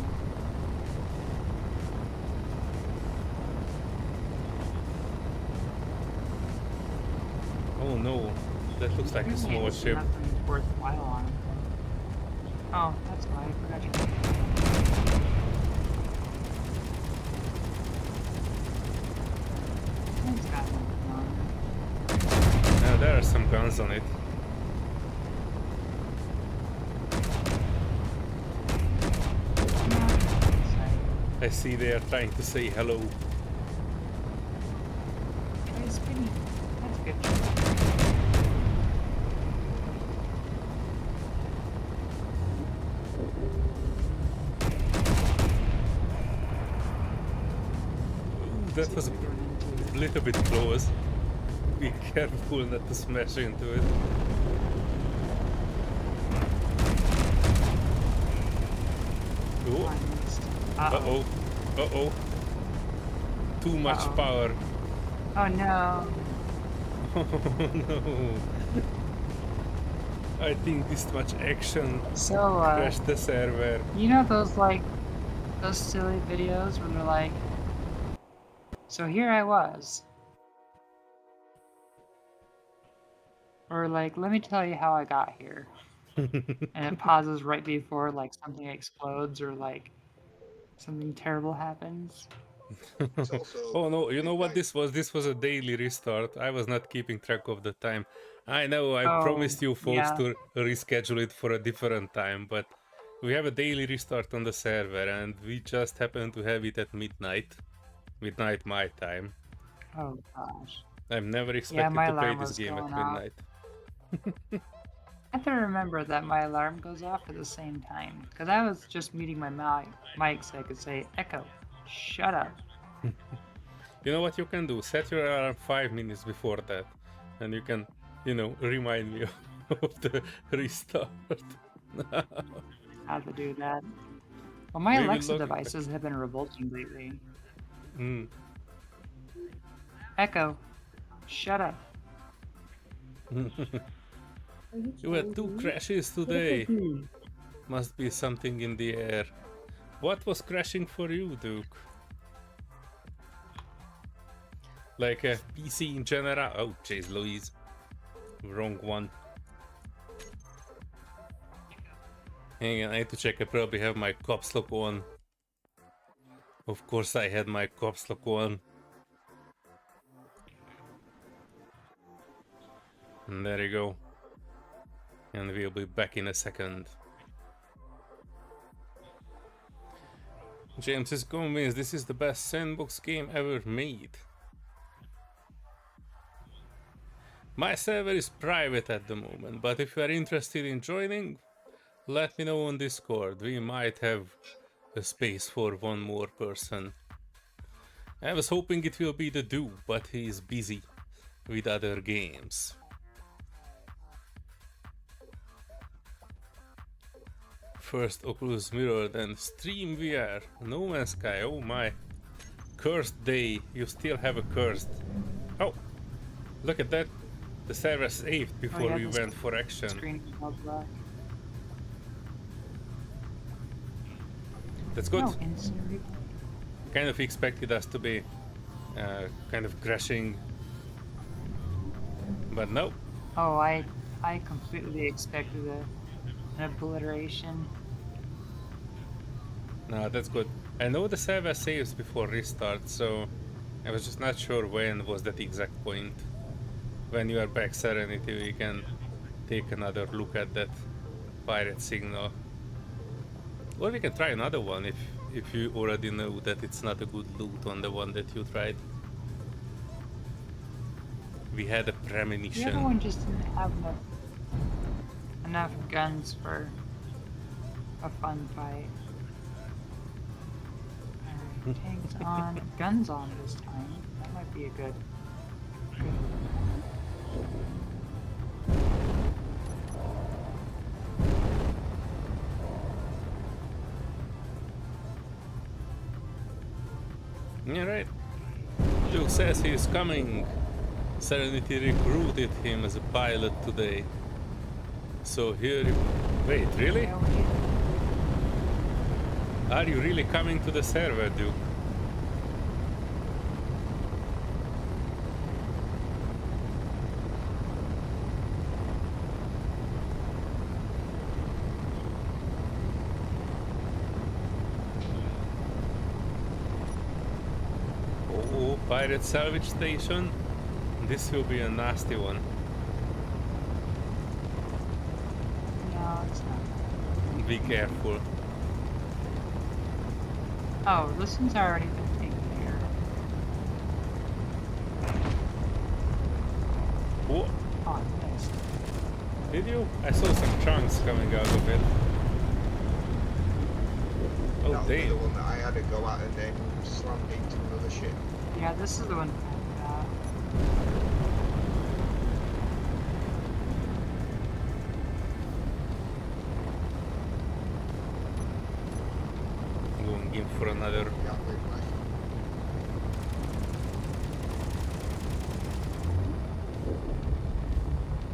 Oh no, that looks like a small There's ship. nothing worthwhile on it. Oh, that's why I forgot you. It's got nothing on it. Now there are some guns on it. I see they are trying to say hello. Try spinning. That's good. Ooh, that was a little bit close. Be careful not to smash into it. Ooh. Uh-oh. Uh-oh. Too much Uh-oh. power. Oh no. Oh no. I think this much action So, crashed the server. you know those silly videos where they're like, so here I was. Or like, let me tell you how I got here. And it pauses right before like something explodes or like something terrible happens. Oh no, you know what this was? This was a daily restart. I was not keeping track of the time. I know, I Oh, promised you folks yeah. to reschedule it for a different time, but we have a daily restart on the server and we just happen to have it at midnight. Midnight my time. Oh gosh. I've never Yeah, expected my to play alarm this was game at going off. midnight. I have to remember that my alarm goes off at the same time. Because I was just muting my mic so I could say, Echo, shut up. You know what you can do? Set your alarm 5 minutes before that, and you can, you know, remind me of the restart. How to do that. Well, my Maybe Alexa look- devices have been revolting lately. Mm. Echo, shut up. You had 2 crashes today. Must be something in the air. What was crashing for you, Duke? Like a PC in general? Oh, jeez, Louise. Wrong one. Hang on, I need to check. I probably have my caps lock on. Of course I had my caps lock on. And there you go. And we'll be back in a second. James is convinced this is the best sandbox game ever made. My server is private at the moment, but if you are interested in joining, let me know on Discord. We might have a space for one more person. I was hoping it will be the Duke, but he is busy with other games. First Oculus Mirror, then Stream VR, No Man's Sky, oh my. Cursed day, you still have a cursed. Oh, look at that. The server saved before we went for action. Screen was black. That's good. No, instant replay. Kind of expected us to be kind of crashing, but no. Oh, I completely expected an obliteration. No, that's good. I know the server saves before restart, so I was just not sure when was that exact point. When you are back Serenity, we can take another look at that pirate signal. Or we can try another one if you already know that it's not a good loot on the one that you tried. We had a premonition. The other one just didn't have enough guns for a fun fight. Alright, tanks on, guns on this time. That might be a good. Yeah, right. Duke says he is coming. Serenity recruited him as a pilot today. So here you... Wait, really? Yeah, what do you think? Are you really coming to the server, Duke? Oh, pirate salvage station. This will be a nasty one. No, it's not. Be careful. Oh, this one's already been taken care of. Oh, Oh, nice. did you? I saw some chunks coming out of it. Oh, That was the damn. one that I had to go at and then slammed into another ship. Yeah, this is the one. Going in for another. Yeah, pretty much.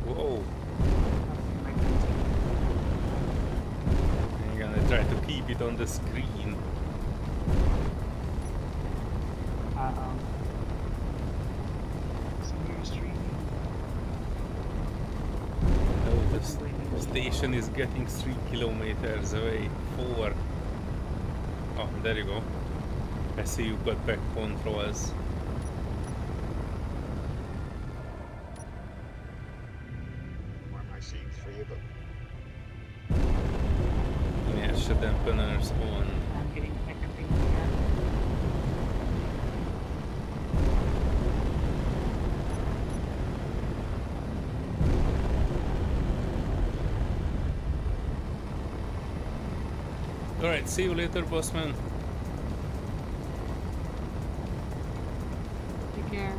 Whoa. I'm gonna try to keep it on the screen. Uh-oh. Senior streaming. Oh, the station is getting 3 kilometers away. 4. Oh, there you go. I see you got back controls. pressure dampeners on. I'm getting hiccuping again. Alright, see you later, bossman. Take care.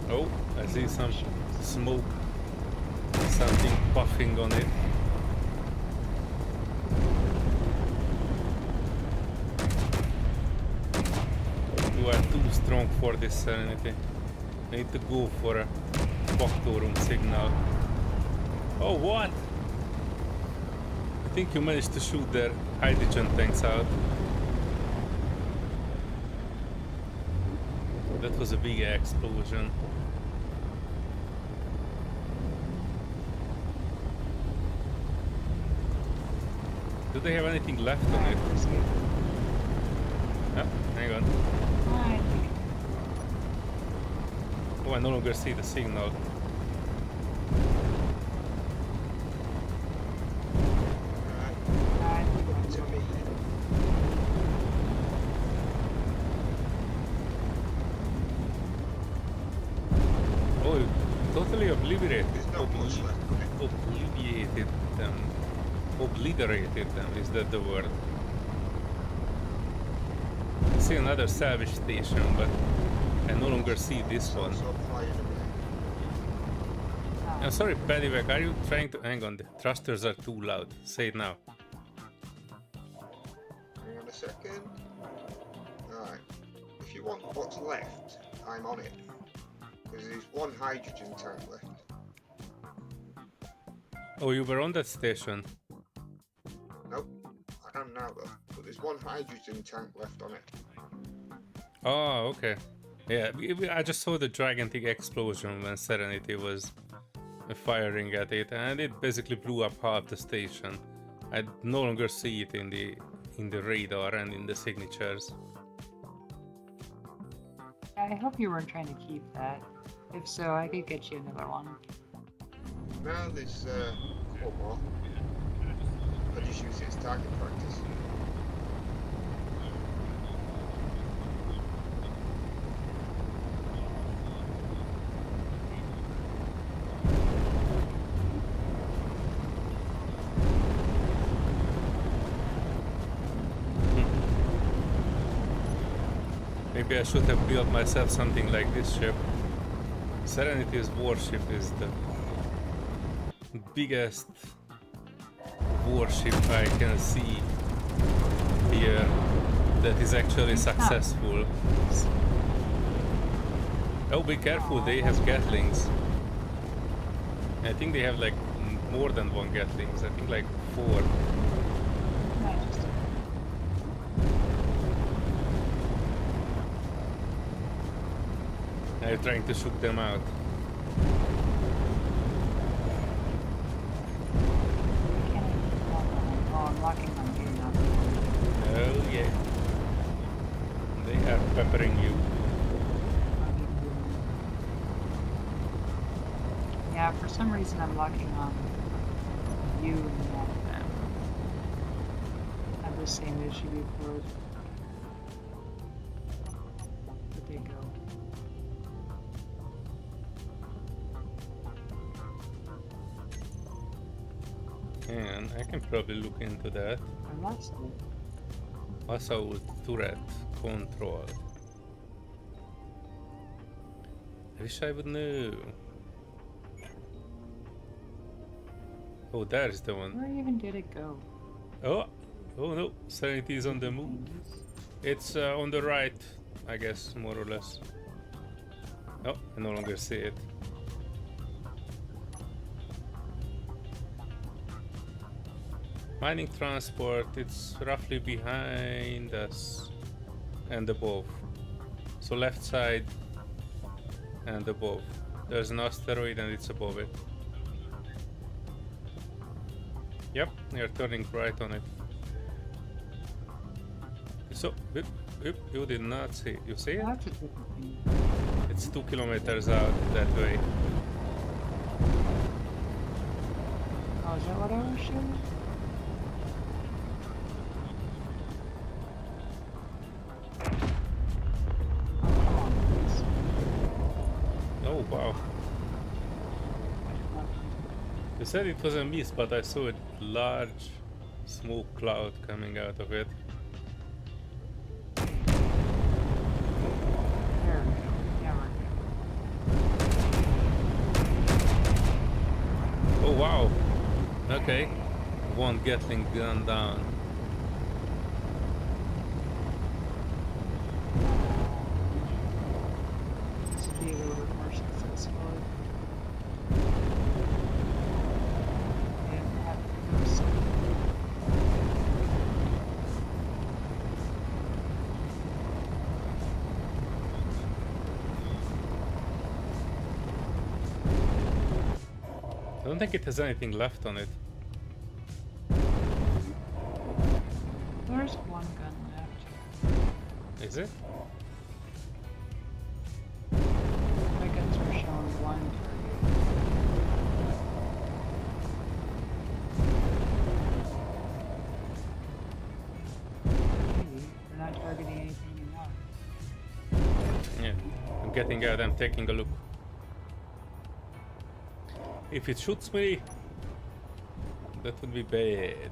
Oh, I see some smoke. Something puffing on it. You are too strong for this, Serenity. I need to go for a Factorum signal. Oh, what? I think you managed to shoot their hydrogen tanks out. That was a big explosion. Do they have anything left on it? Ah, hang on. Oh, I no longer see the signal. To me. Oh, you totally obliterated. There's not much left on it. Obliterated them. Obliterated them, is that the word? I see another salvage station, but I no longer see this one. So flying away. I'm sorry, Paddyback, are you trying to... Hang on, the thrusters are too loud. Say it now. Hang on a second. Right. If you want what's left, I'm on it. Because there's one hydrogen tank left. Oh, you were on that station. Nope. I am now though. But there's one hydrogen tank left on it. Oh, okay. Yeah, I just saw the gigantic explosion when Serenity was firing at it, and it basically blew up half the station. I no longer see it in the radar and in the signatures. I hope you weren't trying to keep that. If so, I could get you another one. Now there's one more. I just use it as target practice. Maybe I should have built myself something like this ship. Serenity's warship is the biggest warship I can see here that is actually successful. Oh, be careful, they have Gatlings. I think they have like more than one Gatlings, I think like 4. Are you trying to shoot them out? Oh, I'm locking on you now. Oh yeah. They are peppering you. Yeah, for some reason I'm locking on you and not them. I had the same issue before. Where'd they go? And I can probably look into that. I lost it. Assault turret control. I wish I would know. Oh, there's the one. Where even did it go? Oh, oh no, Serenity is on the move. It's on the right, I guess, more or less. Oh, I no longer see it. Mining transport, it's roughly behind us and above. So left side and above. There's an asteroid and it's above it. Yep, you're turning right on it. So, you did not see. You see it? That's a different thing. It's 2 kilometers out that way. Oh, is that what I was shooting? Oh, come on, please. Oh wow. You said it was a mist, but I saw a large smoke cloud coming out of it. There we go. Yeah, we're good. Oh wow. Okay. One Gatling gun down. This would be a little bit more successful. And have those. I don't think it has anything left on it. There's one gun left. Is it? My guns were showing one target. Maybe. They're not targeting anything enough. Yeah. I'm getting out, I'm taking a look. If it shoots me, that would be bad.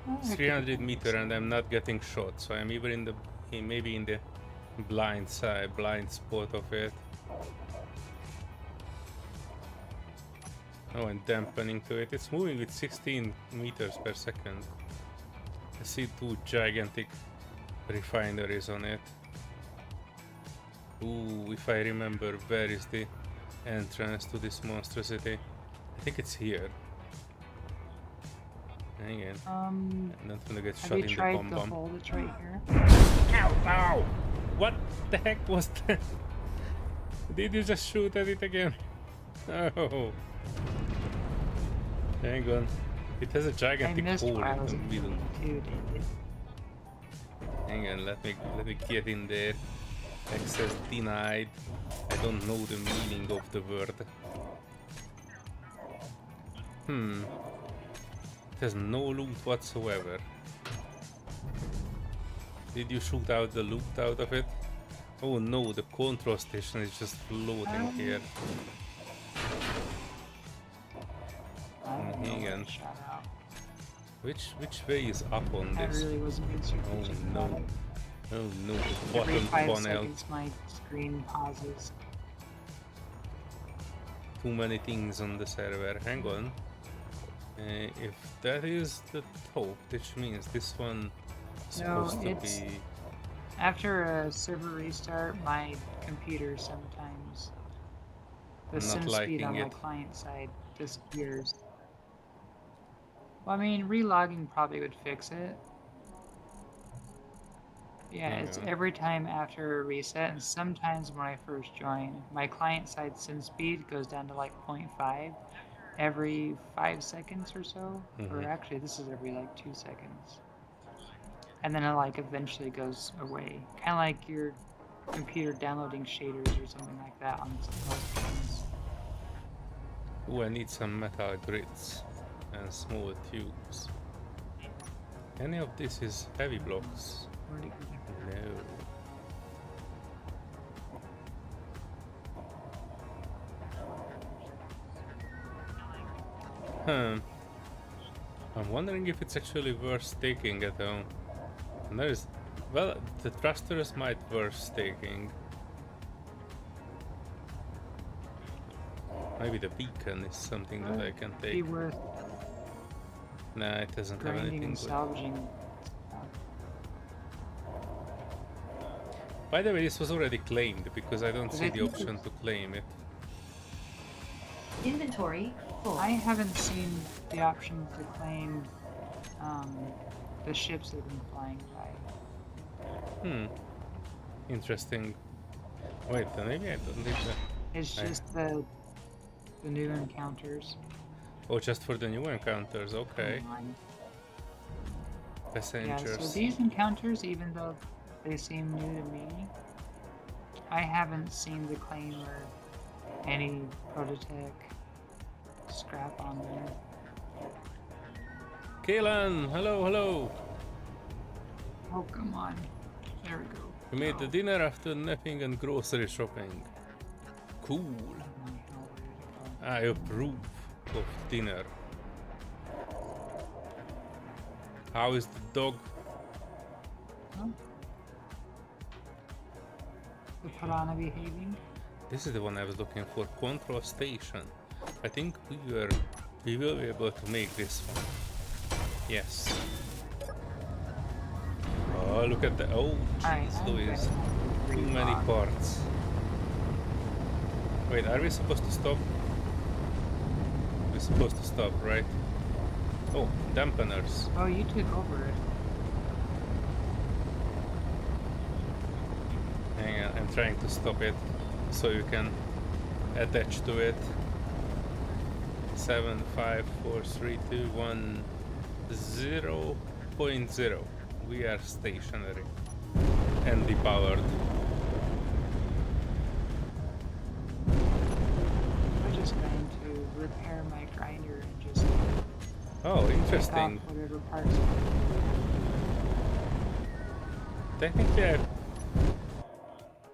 Oh, I could 300 meter and I'm not getting shot, so I'm either in the maybe in the blind side, blind spot of it. Oh, and dampening to it. It's moving with 16 meters per second. I see two gigantic refineries on it. Ooh, if I remember, where is the entrance to this monstrosity? I think it's here. Hang on. I'm not gonna get shot have in you the tried bum the bum. hole that's right here? Ow! Ow! What the heck was that? Did you just shoot at it again? Oh. Hang on. It has a I gigantic missed hole what I in was the middle. too, did it? Hang on, let me get in there. Access denied. I don't know the meaning of the word. It has no loot whatsoever. Did you shoot out the loot out of it? Oh no, the control station is just floating here. Hang on. Shut out. Which way is up on That this? really wasn't being strategic. Oh no. Oh no, the Every bottom 5 funnel. seconds my screen pauses. Too many things on the server. Hang on. If that is the top, which means this one is No, supposed to it's- be... After a server restart, my computer sometimes, the I'm not sim speed liking on my it. client side disappears. Well, I mean, relogging probably would fix it. Yeah, it's Yeah. every time after a reset, and sometimes when I first join, my client side sim speed goes down to like 0.5 every 5 seconds or so. Or actually, this is every like 2 seconds. And then it like eventually goes away. Kind of like your computer downloading shaders or something like that on some most things. Ooh, I need some metal grids and small tubes. Any of this is heavy blocks? Where'd it go? No. I'm wondering if it's actually worth taking at home. And there's... Well, the thrusters might worth taking. Maybe the beacon is something that I can Be take. worth Nah, it doesn't have grinding anything and good. salvaging. By the way, this was already claimed because I don't But see I the think option to claim it. Inventory full. I haven't seen the option to claim the ships they've been flying by. Interesting. Wait, then maybe I don't need that. It's I- just the new encounters. Oh, just for the new encounters, okay. Yeah, Passengers. so these encounters, even though they seem new to me, I haven't seen the claim or any prototech scrap on there. Kaylan, hello, hello. Oh, come on. There we go. We made the dinner after napping and grocery shopping. Cool. I approve of dinner. How is the dog? Huh? The piranha behaving? This is the one I was looking for. Control station. I think we will be able to make this one. Yes. Oh, look at that. Oh, jeez, Louise. Too many parts. Wait, are we supposed to stop? We're supposed to stop, right? Oh, dampeners. Oh, you took over it. Hang on, I'm trying to stop it so you can attach to it. 7, 5, 4, 3, 2, 1, 0.0. We are stationary and depowered. I'm just going to repair my grinder and just Oh, take interesting. off whatever parts.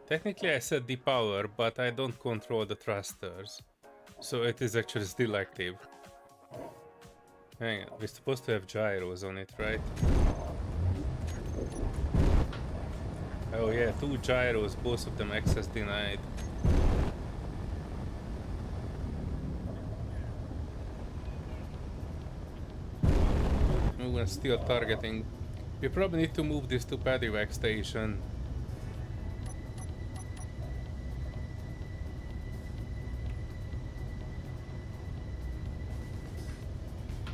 Technically I said depower, but I don't control the thrusters. So it is actually still active. Hang on, we're supposed to have gyros on it, right? Oh yeah, 2 gyros, both of them access denied. Oh, we're still targeting. We probably need to move this to Padivac station.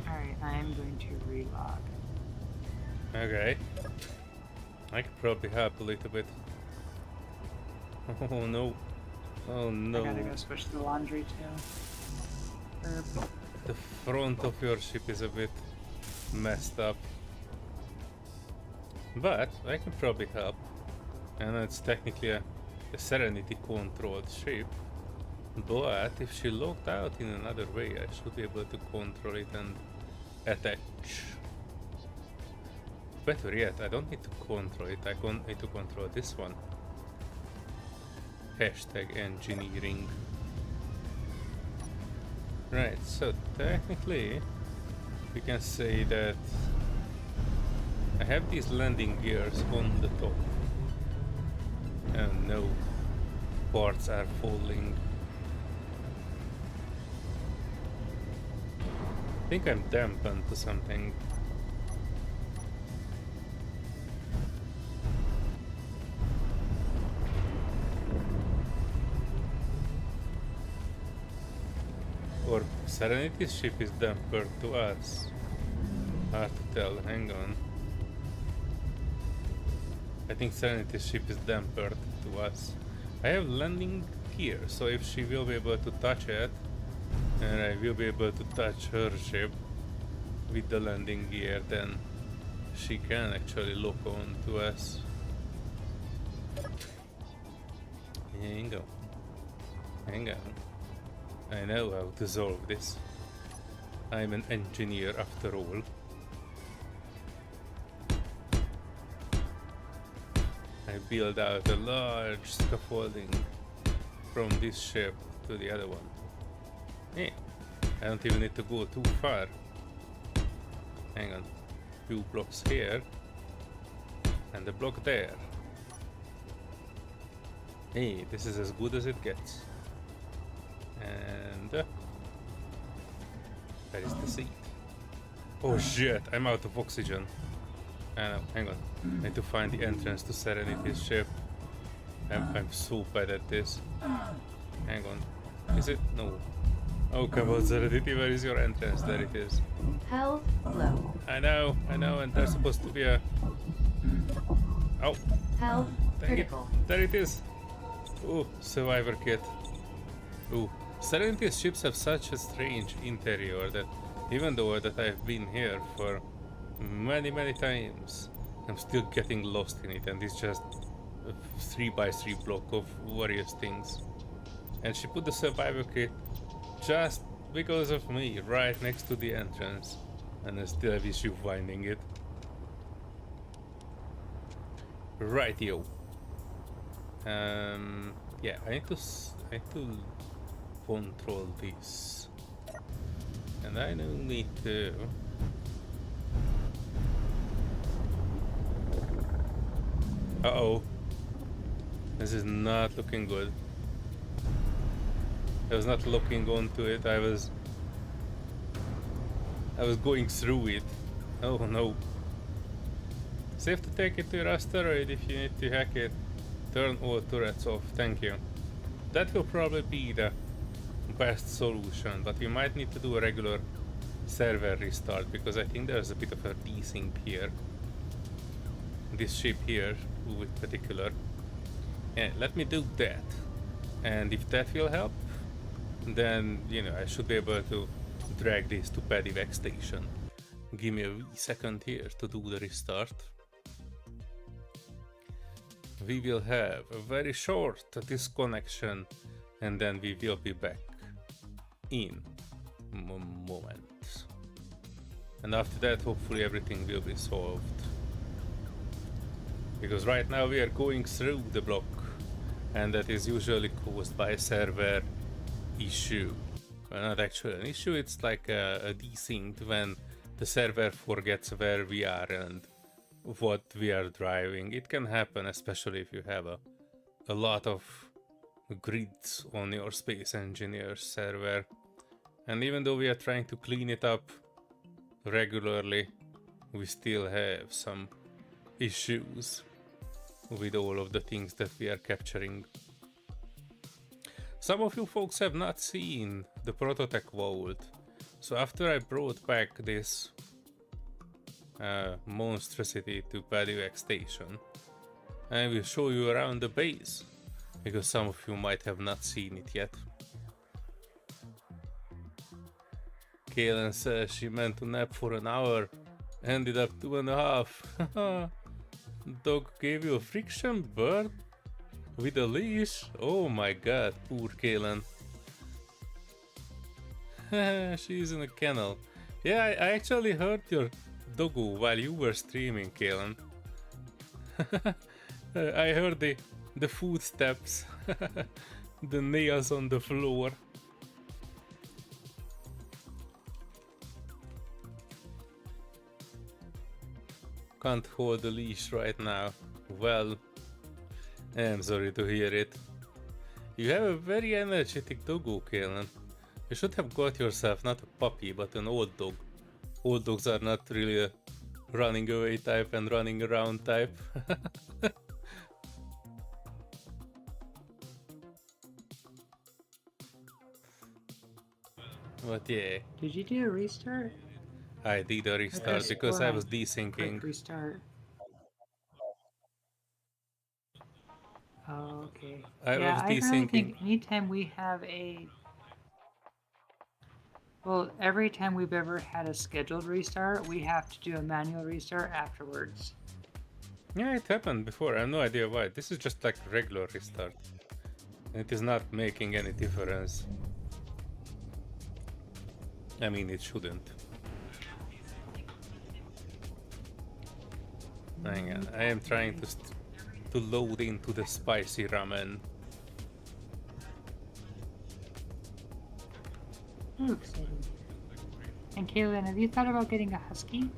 Alright, I am going to relog. Okay. I could probably help a little bit. Oh no. Oh no. I gotta go switch the laundry too. The front of your ship is a bit messed up. But I can probably help. And it's technically a Serenity controlled ship. But if she logged out in another way, I should be able to control it and attach. Better yet, I don't need to control it, I need to control this one. Hashtag engineering. Right, so technically we can say that I have these landing gears on the top. And no parts are falling. I think I'm dampened to something. Or Serenity's ship is dampened to us. Hard to tell, hang on. I think Serenity's ship is dampened to us. I have landing gear, so if she will be able to touch it, and I will be able to touch her ship with the landing gear, then she can actually lock on to us. Hang on. Hang on. I know how to solve this. I'm an engineer after all. I build out a large scaffolding from this ship to the other one. Hey, I don't even need to go too far. Hang on. 2 blocks here and a block there. Hey, this is as good as it gets. And that is the seat. Oh shit, I'm out of oxygen. Hang on. I need to find the entrance to Serenity's ship. I'm so bad at this. Hang on. Is it? No. Oh come on, Serenity, where is your entrance? There it is. Health low. I know, and there's supposed to be a... Oh, Health dang it. critical. There it is. Ooh, survivor kit. Ooh, Serenity's ships have such a strange interior that even though that I've been here for many times, I'm still getting lost in it, and it's just a 3x3 block of various things. And she put the survivor kit just because of me, right next to the entrance. And I still have issue finding it. Rightio. Yeah, I need to control this. And I don't need to... Uh-oh. This is not looking good. I was not looking onto it, I was going through it. Oh no. Safe to take it to your asteroid if you need to hack it. Turn all turrets off, thank you. That will probably be the best solution, but we might need to do a regular server restart because I think there's a bit of a desync here. This ship here, in particular. Yeah, let me do that. And if that will help, then, you know, I should be able to drag this to Pedivac station. Give me a wee second here to do the restart. We will have a very short disconnection and then we will be back in a moment. And after that, hopefully everything will be solved. Because right now we are going through the block and that is usually caused by a server issue. Well, not actually an issue, it's like a desync when the server forgets where we are and what we are driving. It can happen especially if you have a lot of grids on your Space Engineers server. And even though we are trying to clean it up regularly, we still have some issues with all of the things that we are capturing. Some of you folks have not seen the Prototech Vault, so after I brought back this monstrosity to Pedivac station, I will show you around the base, because some of you might have not seen it yet. Kaylin says she meant to nap for an hour, ended up 2.5. Dog gave you a friction bird with a leash? Oh my god, poor Kaylin. She's in a kennel. Yeah, I actually heard your doggo while you were streaming, Kaylin. I heard the footsteps, the nails on the floor. Can't hold the leash right now. Well, I'm sorry to hear it. You have a very energetic doggo, Kaylin. You should have got yourself not a puppy, but an old dog. Old dogs are not really a running away type and running around type. But yeah. Did you do a restart? I did a restart because I was desyncing. Restart. Oh, okay. I was I really desyncing. think anytime we have every time we've ever had a scheduled restart, we have to do a manual restart afterwards. Yeah, it happened before. I have no idea why. This is just like a regular restart. It is not making any difference. I mean, it shouldn't. Hang on, I am trying to load into the spicy ramen. Ooh, exciting. And Kaylin, have you thought about getting a husky?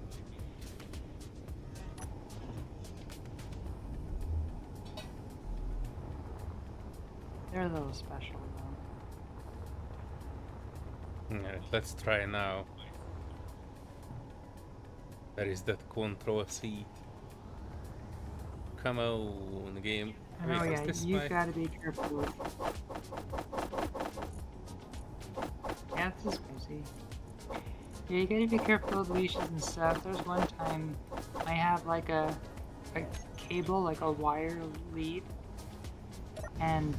They're a little special though. Alright, let's try now. Where is that control seat? Come on, game. Oh yeah, you gotta be careful with. Yeah, this is busy. Yeah, you gotta be careful with leashes and stuff. There's one time I have like a cable, like a wire lead, and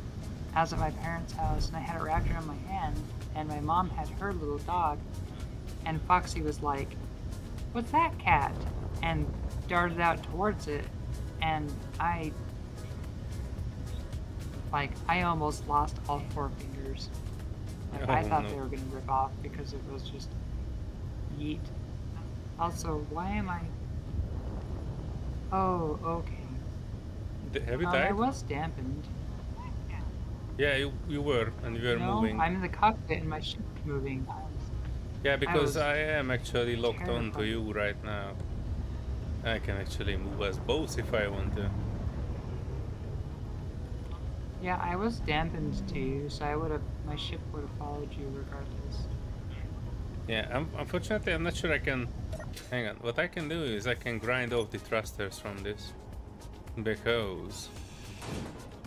I was at my parents' house and I had it wrapped around my hand, and my mom had her little dog, and Foxy was like, "What's that, cat?" and darted out towards it, and I almost lost all 4 fingers. Like, Oh, I thought no. they were gonna rip off because it was just yeet. Also, why am I? Oh, okay. Have you I died? was dampened. Yeah, you were, and you were No, moving. I'm in the cockpit and my ship's moving. Yeah, because was I am actually locked onto terrified. you right now. I can actually move us both if I want to. Yeah, I was dampened too, so my ship would have followed you regardless. Yeah, unfortunately, I'm not sure I can. Hang on. What I can do is I can grind off the thrusters from this because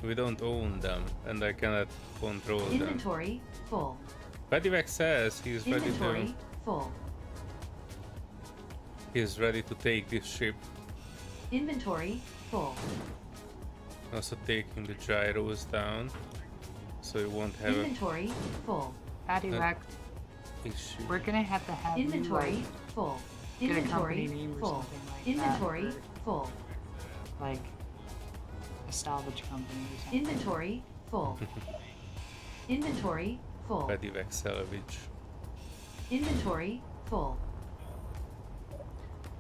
we don't own them, and I cannot control them. Inventory full. Pedivac says he's ready Inventory full. he's ready to take this ship. Inventory full. Also taking the gyros down, so you won't have Inventory full. Patty Rack, a issue. we're gonna have to have Inventory you like full. get a Inventory company name or full. something like Inventory that. full. Or, like a salvage company or something. Inventory full. Inventory full. Pedivac salvage. Inventory full.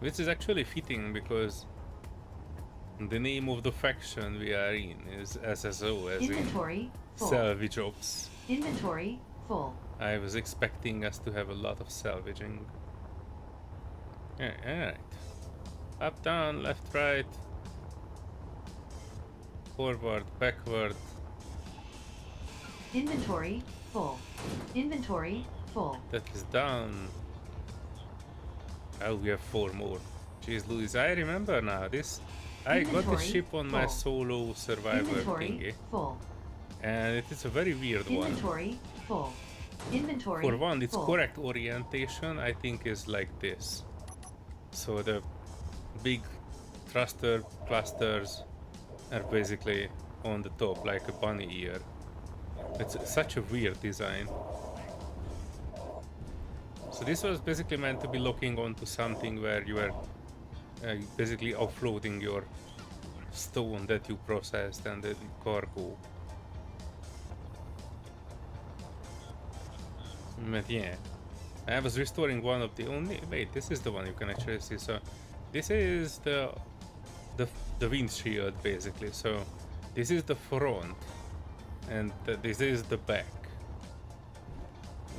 Which is actually fitting because the name of the faction we are in is SSO, as Inventory in full. salvage ops. Inventory full. I was expecting us to have a lot of salvaging. Yeah, alright. Up, down, left, right. Forward, backward. Inventory full. Inventory full. That is down. Oh, we have 4 more. Jeez Louise, I remember now. I got Inventory this ship on my full. solo survivor Inventory thingy. full. And it is a very weird one. Inventory full. Inventory For one, its full. correct orientation, I think, is like this. So the big thruster clusters are basically on the top, like a bunny ear. It's such a weird design. So this was basically meant to be locking onto something where you are basically offloading your stone that you processed and the cargo. But yeah, I was restoring one of the only. Wait, this is the one you can actually see. So this is the windshield basically. So this is the front, and this is the back.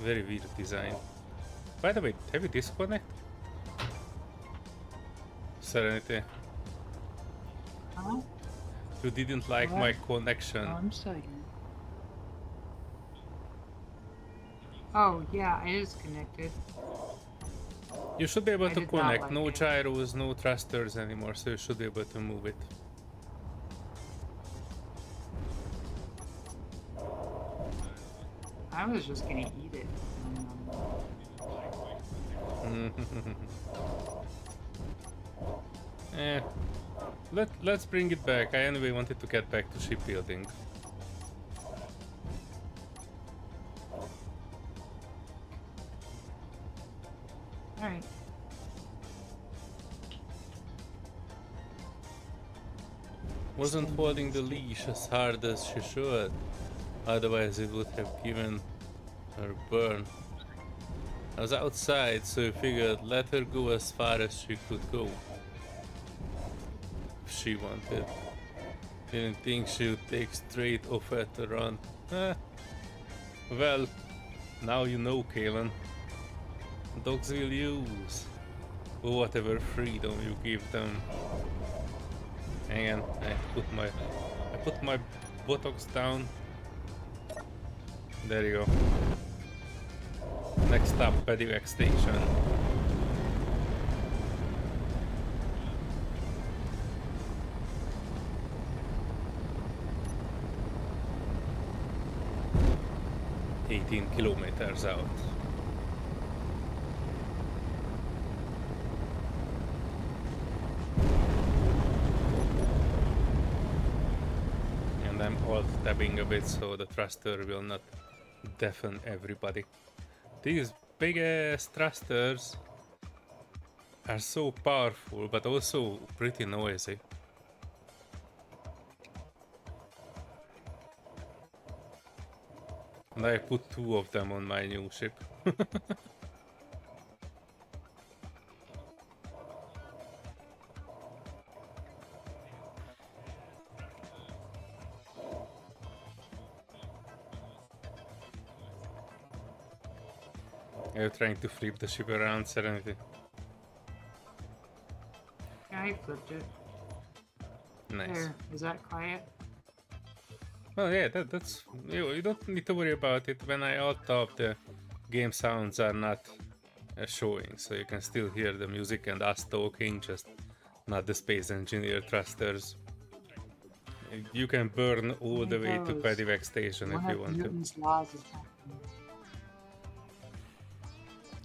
Very weird design. By the way, have you disconnected? Serenity, Huh? you didn't like my connection. Oh, I'm still here. Oh yeah, I disconnected. You should be able I to did not connect. like No it. gyros, no thrusters anymore, so you should be able to move it. I was just gonna eat it. Eh. Let's bring it back. I anyway wanted to get back to shipbuilding. Alright. Wasn't holding the leash as hard as she should. Otherwise it would have given her burn. I was outside, so I figured let her go as far as she could go. If she wanted. Didn't think she would take straight off at the run. Well, now you know, Kalen. Dogs will use whatever freedom you give them. Hang on, I put my buttocks down. There you go. Next stop, Pedivac station. $18 kilometers out. And I'm alt-tabbing a bit so the thruster will not deafen everybody. These big ass thrusters are so powerful but also pretty noisy. And I put 2 of them on my new ship. Are you trying to flip the ship around, Serenity? Yeah, I flipped it. Nice. There, is that quiet? Oh yeah, that's you don't need to worry about it. When I alt up, the game sounds are not showing, so you can still hear the music and us talking, just not the space engineer thrusters. You can burn all the way to Pedivac station if One you of want Newton's laws is happening.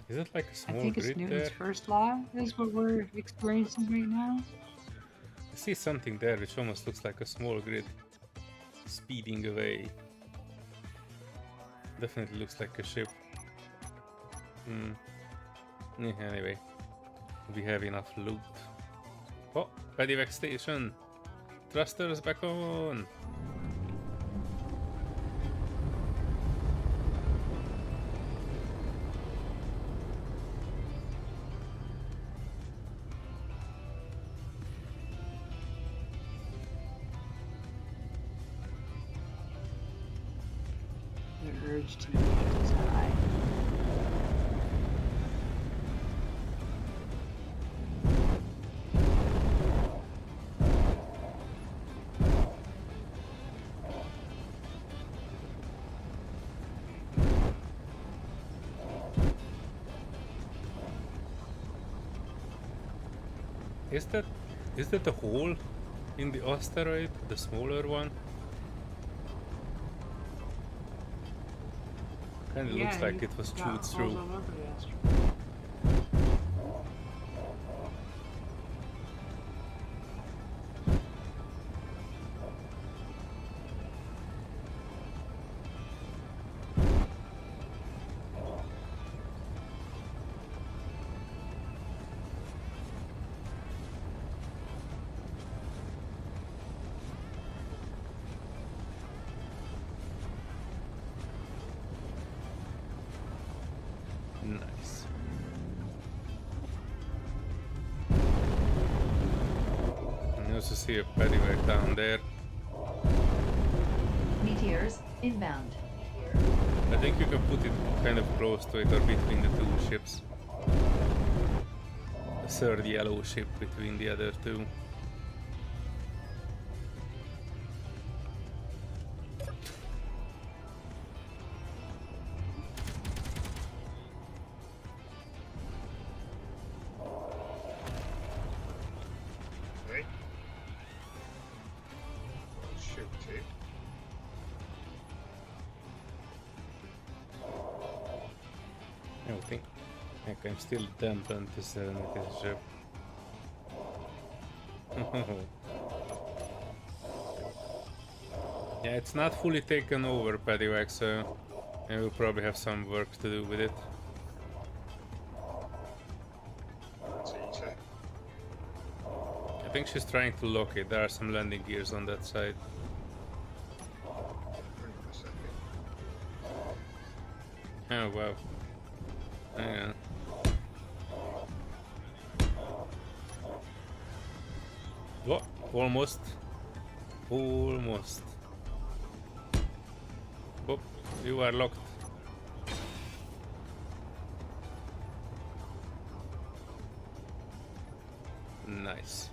Is it like a I small think it's grid Newton's there? first law is what we're experiencing right now. I see something there which almost looks like a small grid speeding away. Definitely looks like a ship. Anyway, we have enough loot. Oh, Pedivac station! Thrusters back on! The urge to make is high. Is that a hole in the asteroid, the smaller one? Kinda looks like it was chewed through. Nice. And you also see a Pedivac down there. Meteors inbound. I think you can put it kind of close to it or between the two ships. A third yellow ship between the other two. Hey. Shoot it. I think I'm still dampened to Serenity ship. Yeah, it's not fully taken over, Pedivac, so I will probably have some work to do with it. That's easy. I think she's trying to lock it. There are some landing gears on that side. Hang on a second. Oh wow. Hang on. What? Almost. Almost. Oh, you are locked. Nice.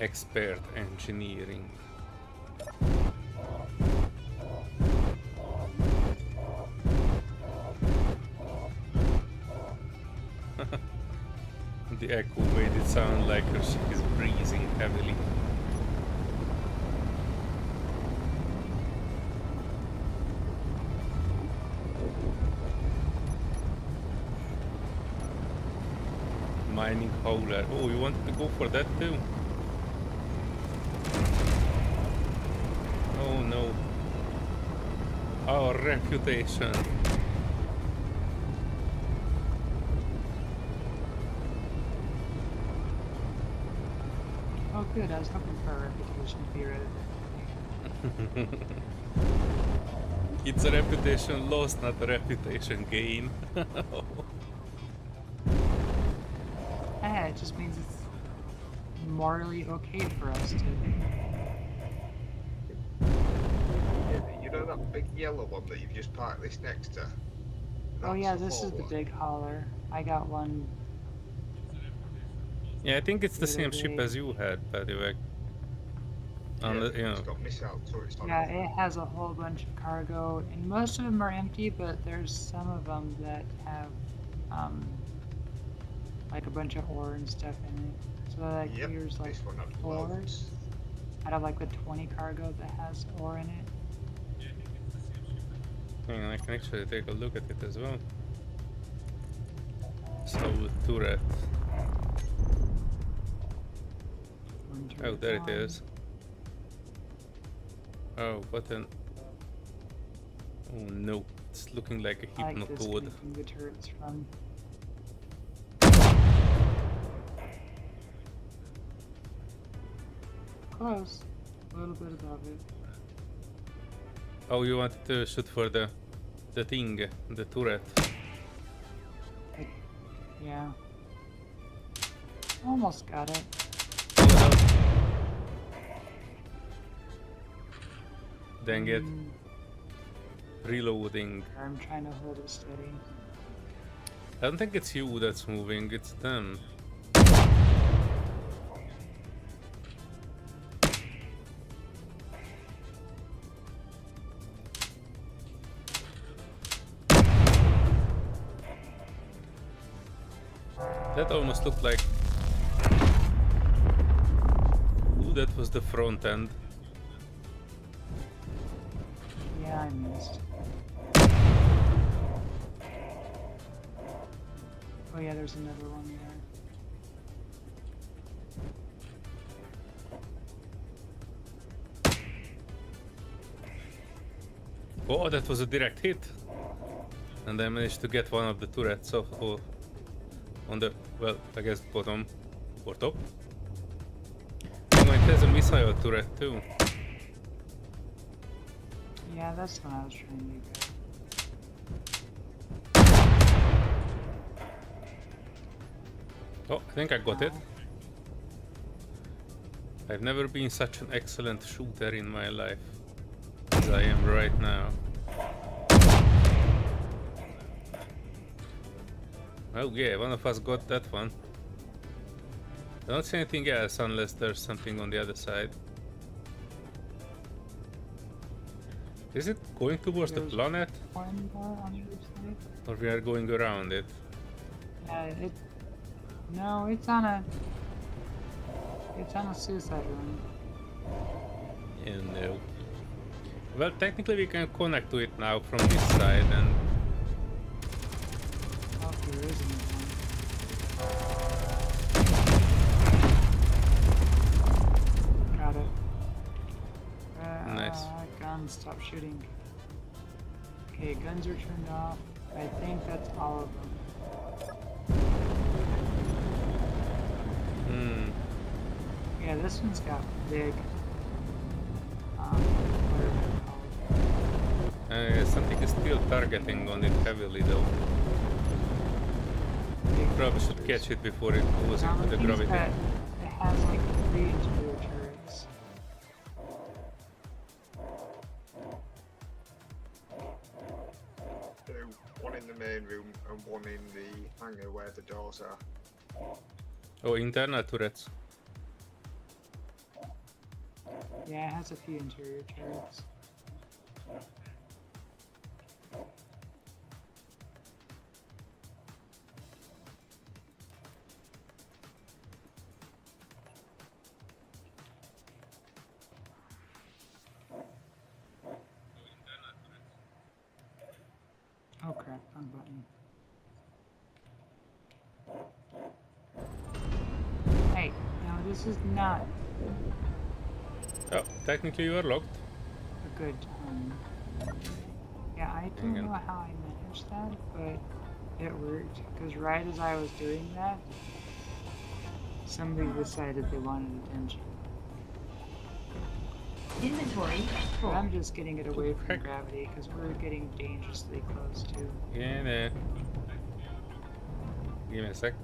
Expert engineering. The echo made it sound like her ship is breathing heavily. Mining howler. Oh, you wanted to go for that too? Oh no. Our reputation. Oh good, I was hoping for a reputation to be rather than It's a reputation loss, not a reputation gain. Yeah, it just means it's morally okay for us to. You know that big yellow one that you've just parked this next to? Oh That's yeah, the this is the hauler. big hauler. I got one. Yeah, I think it's the The same other ship day. as you had, by the way. On Yeah, the, you it's know, got missile turrets on Yeah, it. it has a whole bunch of cargo, and most of them are empty, but there's some of them that have, like a bunch of ore and stuff in it. So that Yep, clears like this one had 4 loads. out of like the 20 cargo that has ore in it. hang on, I can actually take a look at it as well. So, turret. One Oh, turret there it on. is. Oh, button. Oh no, it's looking like a I like hypnotoad. disconnecting the turrets from. Close. A little bit above it. Oh, you wanted to shoot for the thing, the turret. Yeah. Almost got it. Oh no. Dang it. Reloading. I'm trying to hold it steady. I don't think it's you that's moving, it's them. That almost looked like... Ooh, that was the front end. Yeah, I missed. Oh yeah, there's another one there. Oh, that was a direct hit. And I managed to get one of the turrets off, on the, well, I guess bottom or top. Oh, it has a missile turret too. Yeah, that's what I was trying to get. Oh, I think I got it. I've never been such an excellent shooter in my life as I am right now. Oh yeah, one of us got that one. I don't see anything else unless there's something on the other side. Is it going towards the There's planet? one more on the other side. Or we are going around it? No, it's on a suicide run. Yeah, no. Well, technically we can connect to it now from this side and... Oh, there isn't one. Got it. Nice. Guns, stop shooting. Okay, guns are turned off. I think that's all of them. Yeah, this one's got big, whatever they're called. Something is still targeting on it heavily though. Big Probably should boosters. catch it before it goes Now, into the thing is gravity. that it has like 3 interior turrets. So, one in the main room and one in the hangar where the doors are. Oh, internal turrets. Yeah, it has a few interior turrets. Oh crap, wrong button. Hey, no, this is not Oh, technically you are locked. a good time. Yeah, I don't Hang on. know how I managed that, but it worked. Because right as I was doing that, somebody decided they wanted attention. Inventory But full. I'm just getting it away from Heck. gravity because we're getting dangerously close to. Yeah, nah. Give me a sec.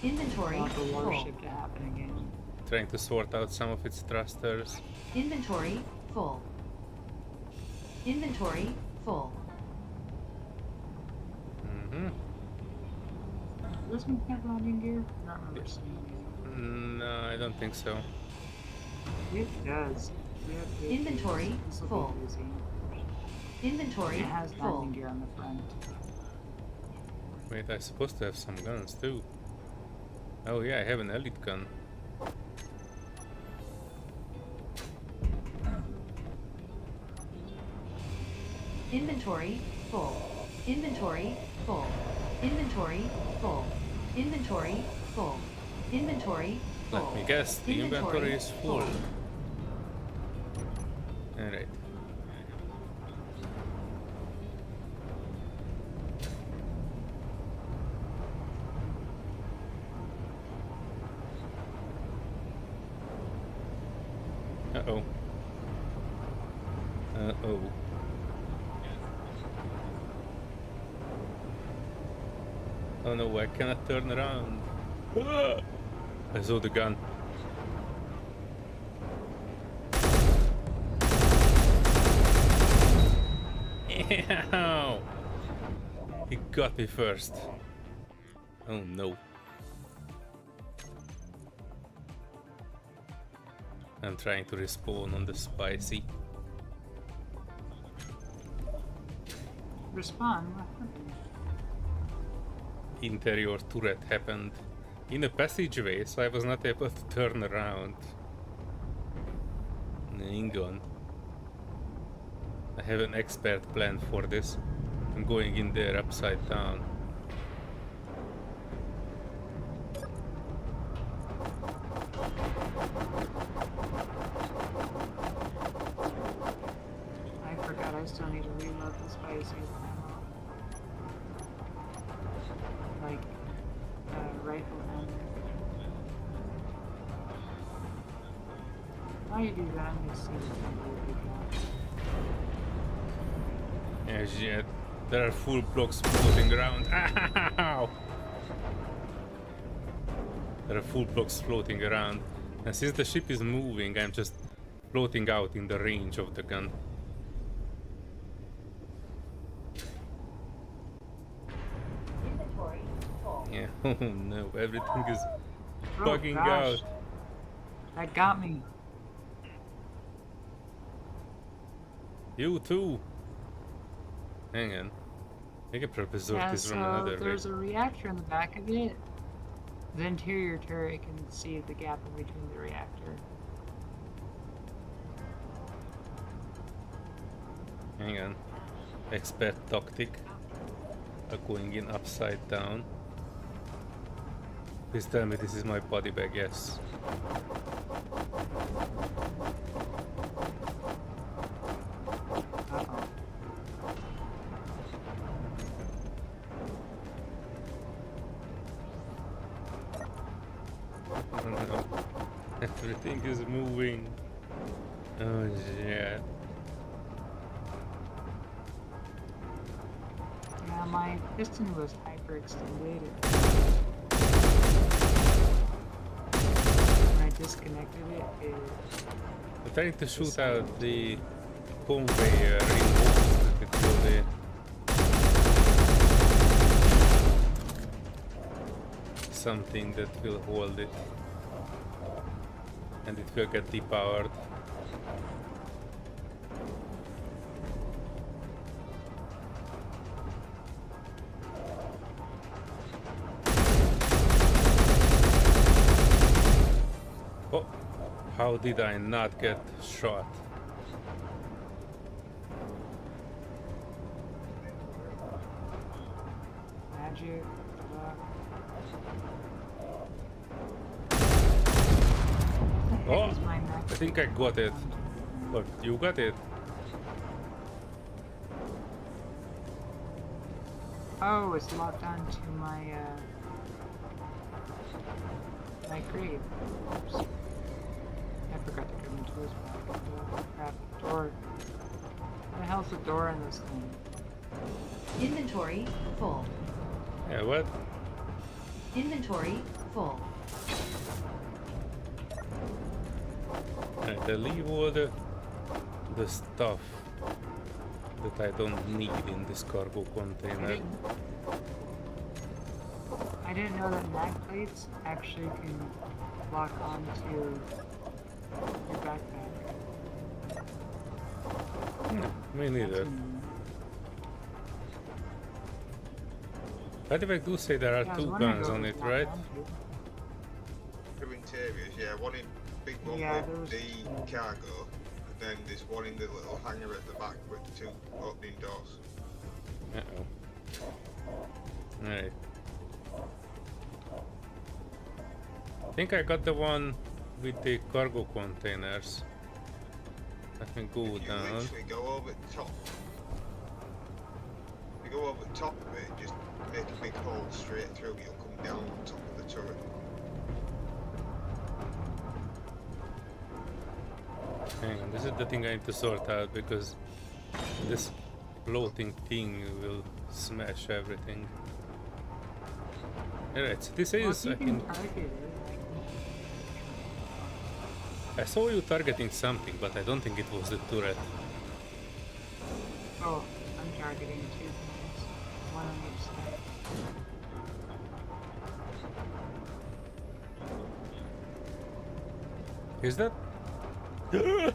I Inventory want the full. warship to happen again. Trying to sort out some of its thrusters. Inventory full. Inventory full. Mm-hmm. Does one have landing gear? I don't remember seeing No, I don't think so. it. It does. Yep, it Inventory is. This will full. be easy. Inventory It has full. landing gear on the front. Wait, I'm supposed to have some guns too. Oh yeah, I have an elite gun. Inventory full. Inventory full. Inventory full. Inventory full. Inventory full. Let me guess, the inventory is full. full. Alright. Uh-oh. Uh-oh. Oh no, I cannot turn around. Ah! I saw the gun. Ow! He got me first. Oh no. I'm trying to respawn on the spicy. Respawn? What happened? Interior turret happened in a passageway, so I was not able to turn around. Hang on. I have an expert plan for this. I'm going in there upside down. I forgot I still need to reload the spicy ammo. Like, rifle ammo. While you do that, I'm gonna see what's on the Yes, yet. There are full blocks floating around. Ow! There are full blocks floating around. And since the ship is moving, I'm just floating out in the range of the gun. Inventory full. Yeah, oh no, everything is Oh, bugging gosh. out. That got me. You too. Hang on. I can preserve Yeah, this from so another way. there's a reactor in the back of it. The interior turret can see the gap in between the reactor. Hang on. Expert tactic. Going in upside down. Please tell me this is my body bag, yes. Uh-oh. Oh no. Everything is moving. Oh yeah. Yeah, my piston was hyperextended. When I disconnected it, I'm trying to shoot out the conveyor in hopes that it will be something that will hold it. And it will get depowered. Oh, how did I not get shot? magic. Oh, Is my I think I got it. Look, you got it. Oh, it's locked onto my my crate. Oops. I forgot to come into his back. Crap, door. What the hell's the door in this thing? Inventory full. Yeah, what? Inventory full. Right, I leave all the stuff that I don't need in this cargo container. I didn't know that mag plates actually can lock onto your backpack. Yeah, me neither. But if I do say there are Yeah, I was two wondering guns what on it it, was locked right? onto. Two interiors, yeah. One in big one Yeah, with there was- the cargo, and then there's one in the little hangar at the back with the two opening doors. Uh-oh. Alright. I think I got the one with the cargo containers. Let me go If you down. literally go over the top, if you go over the top of it, just make a big hole straight through, you'll come down on top of the turret. Hang on, this is the thing I need to sort out because this floating thing will smash everything. Alright, so this Well, is if I you can can target it, I saw you targeting something, but I don't think it was the turret. oh, I'm targeting two things. One on each side. Is that?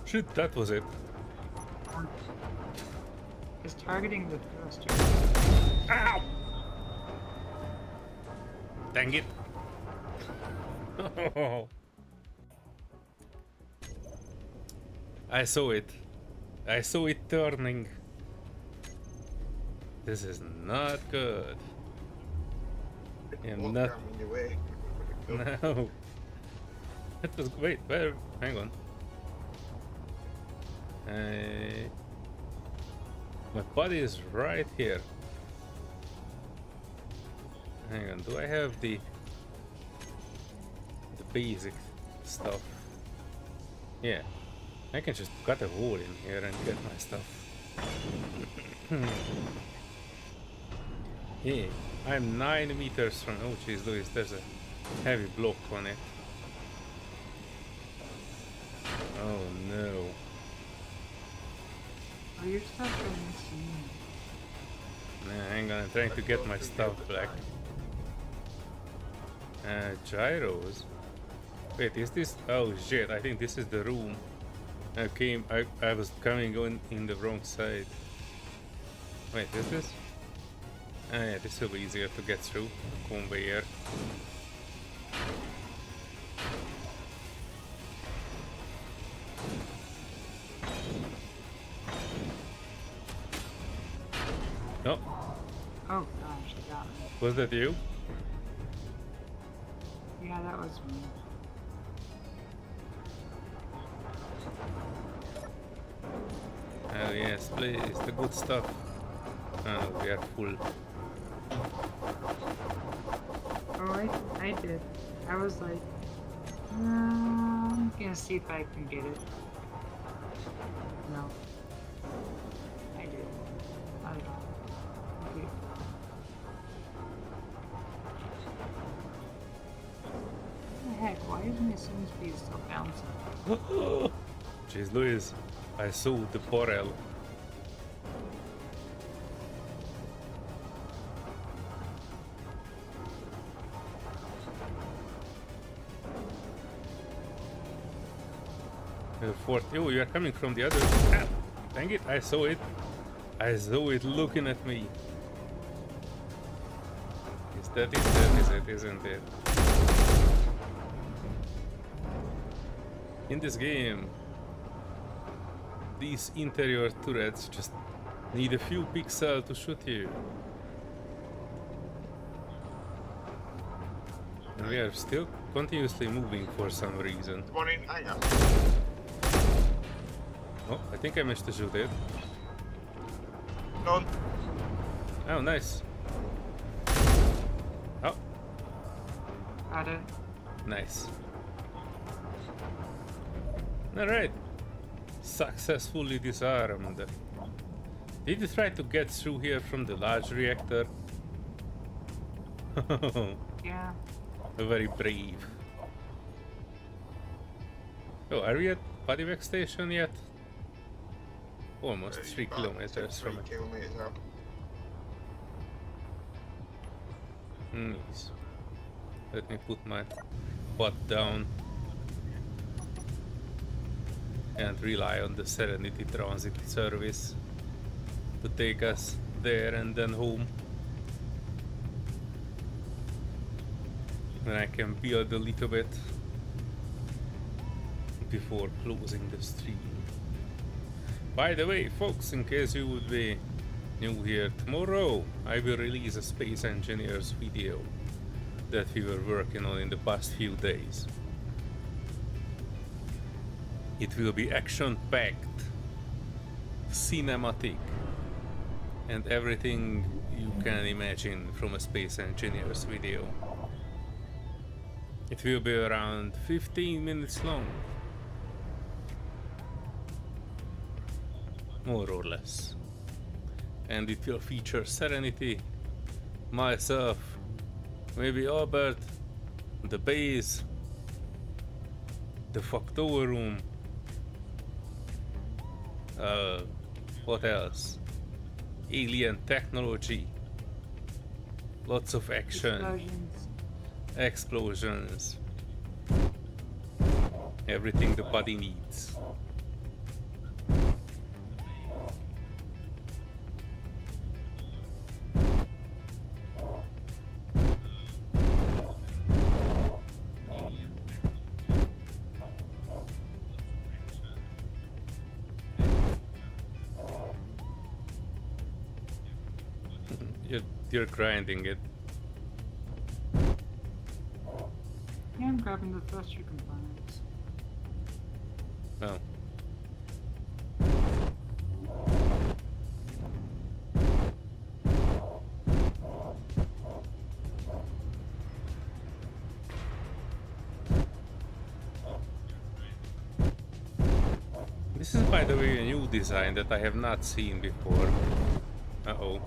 Shit, that was it. It's targeting the thruster. Ow! Dang it. I saw it. I saw it turning. This is not good. Yeah, Walk not. down in your way. No. That was wait. Where? Hang on. My body is right here. Hang on. Do I have the basic stuff? Yeah. I can just cut a hole in here and get my stuff. Yeah, I'm 9 meters from. Oh, jeez, Louis, there's a heavy block on it. Oh no. Oh, your stuff doesn't see. Nah, hang on, I'm trying to get my stuff back. Gyros. Wait, is this? Oh shit! I think this is the room. I was coming on in the wrong side. Wait, is this? Ah, yeah, this will be easier to get through. Conveyor. No, Oh gosh, it got me. was that you? Yeah, that was me. Oh yes, please, the good stuff. Oh, we are full. Oh, I did. I was like, I'm gonna see if I can get it. No. I did. I don't know. Okay. What the heck? Why is my sim speed still bouncing? Jeez, Louis, I saw the portal. Oh, you are coming from the other. Ah, dang it! I saw it. I saw it looking at me. Is that it? That is it, isn't it? In this game, these interior turrets just need a few pixels to shoot you. And we are still continuously moving for some reason. One in hangar. Oh, I think I managed to shoot it. None. Oh, nice. Oh, Got it. nice. Alright. Successfully disarmed. Did you try to get through here from the large reactor? Yeah. Very brave. Oh, are we at Bodywork Station yet? Almost 3 kilometers from it. 3 kilometers out. Nice. Let me put my butt down and rely on the Serenity transit service to take us there and then home. And I can build a little bit before closing the stream. By the way, folks, in case you would be new here, tomorrow I will release a Space Engineers video that we were working on in the past few days. It will be action-packed, cinematic, and everything you can imagine from a Space Engineers video. It will be around 15 minutes long. More or less. And it will feature Serenity, myself, maybe Albert, the base, the fucked-over room. What else? Alien technology. Lots of action. Explosions. Everything the body needs. You're grinding it. Yeah, I'm grabbing the thruster components. Oh. This is, by the way, a new design that I have not seen before. Uh-oh.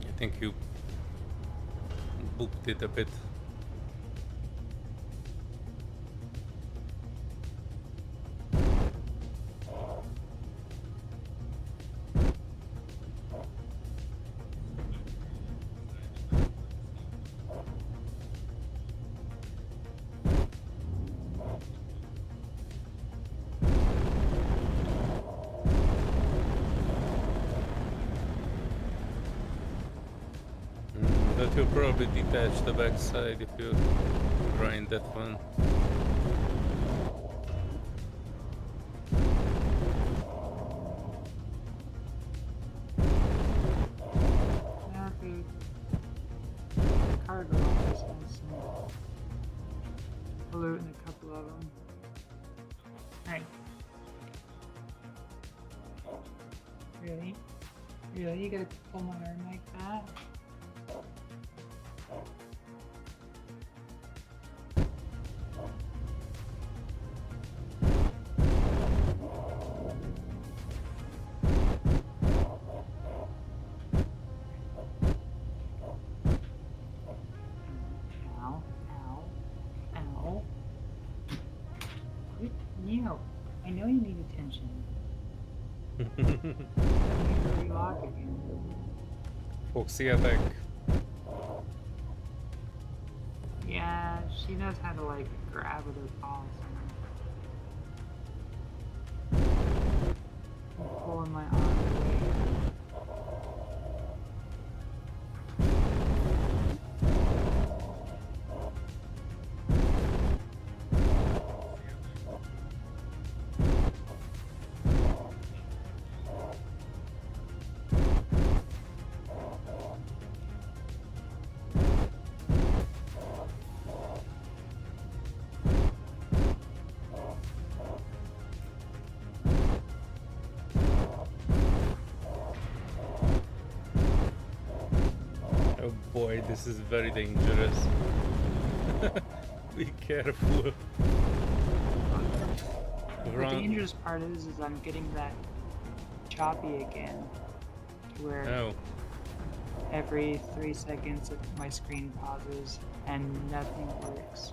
I think you booped it a bit. That will probably detach the backside if you grind that one. Yeah, the cargo office has some loot in a couple of them. Alright. Really? Really? You gotta pull my arm like that? I know you need attention. I need to relock again. Foxy attack. Yeah, she knows how to like grab with her paws. I'm pulling my arm away. Boy, this is very dangerous. Be careful. The Wrong. dangerous part is I'm getting that choppy again, to where Oh, every 3 seconds my screen pauses and nothing works.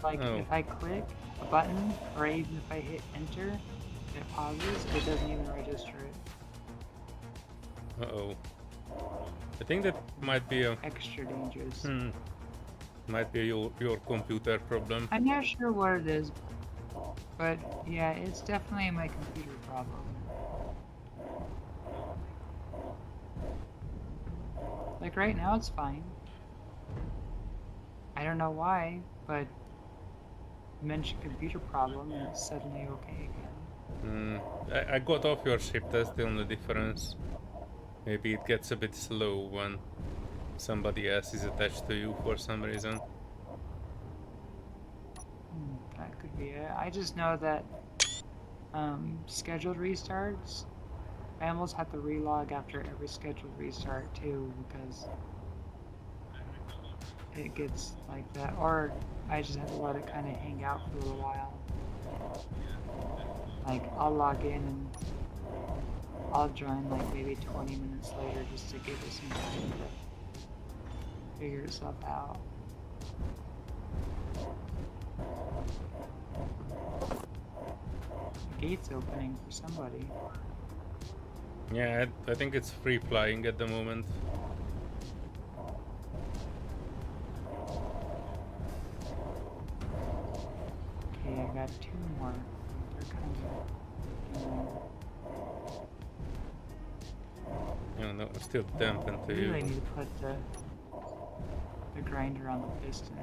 Like Oh. if I click a button or even if I hit enter and it pauses, it doesn't even register it. uh-oh. I think that might be a Extra dangerous. might be your computer problem. I'm not sure what it is, but yeah, it's definitely my computer problem. Like right now it's fine. I don't know why, but you mentioned computer problem and it's suddenly okay again. I got off your ship, that's the only difference. Maybe it gets a bit slow when somebody else is attached to you for some reason. That could be it. I just know that scheduled restarts, I almost have to relog after every scheduled restart too, because it gets like that. Or I just have to let it kind of hang out for a little while. Like I'll log in and I'll join like maybe 20 minutes later just to give it some time to figure itself out. The gate's opening for somebody. Yeah, I think it's free flying at the moment. Okay, I got 2 more. They're coming. No, no, I'm still dampened I to really you. need to put the grinder on the piston.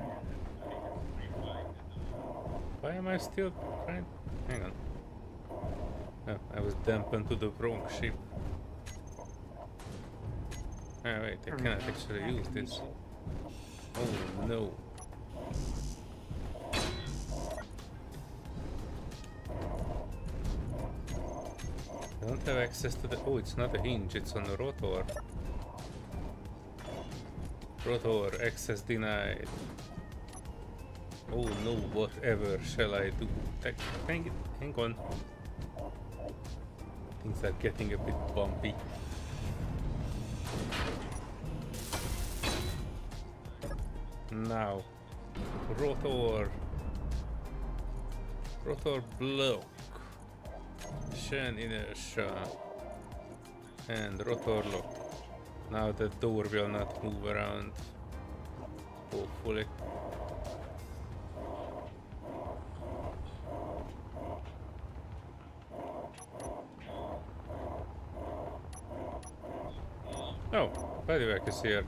Why am I still trying? Hang on. Oh, I was dampened to the wrong ship. Oh wait, I There we cannot go. actually That use can be this. good. Oh no. I don't have access to the... Oh, it's not a hinge, it's on a rotor. Rotor, access denied. Oh no, whatever shall I do? Hang it, hang on. Things are getting a bit bumpy. Now, rotor block, chain inertia, and rotor lock. Now the door will not move around, hopefully. Oh, by the way, I can see her.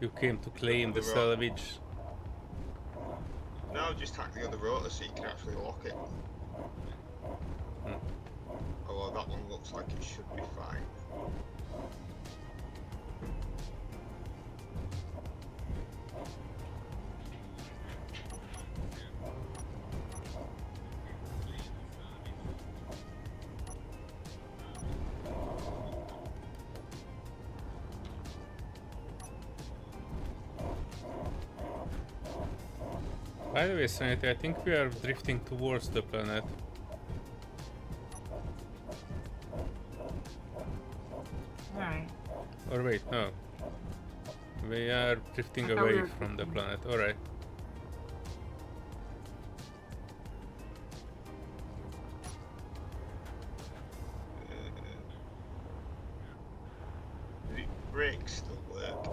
You came to claim the salvage. No, just hack the other rotor so you can actually lock it. Although that one looks like it should be fine. By the way, Serenity, I think we are drifting towards the planet. Alright. Or wait, no. We are drifting I thought away we were from the drifting. planet. Alright. The brakes still work.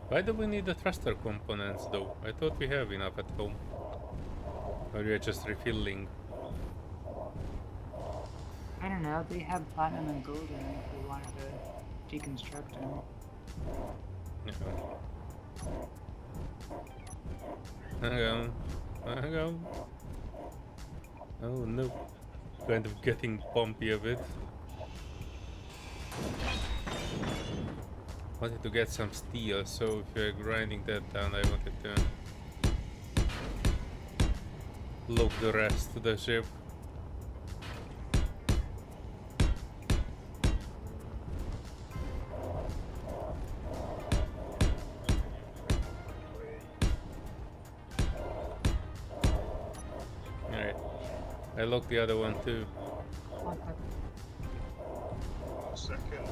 Why do we need the thruster components though? I thought we have enough at home. Or we are just refilling. I don't know, they have platinum and gold in it if we wanted to deconstruct them. Yeah. Hang on. Hang on. Oh no. Kind of getting bumpy a bit. Wanted to get some steel, so if you're grinding that down, I wanted to load the rest to the ship. I locked the other one too. Okay. Second.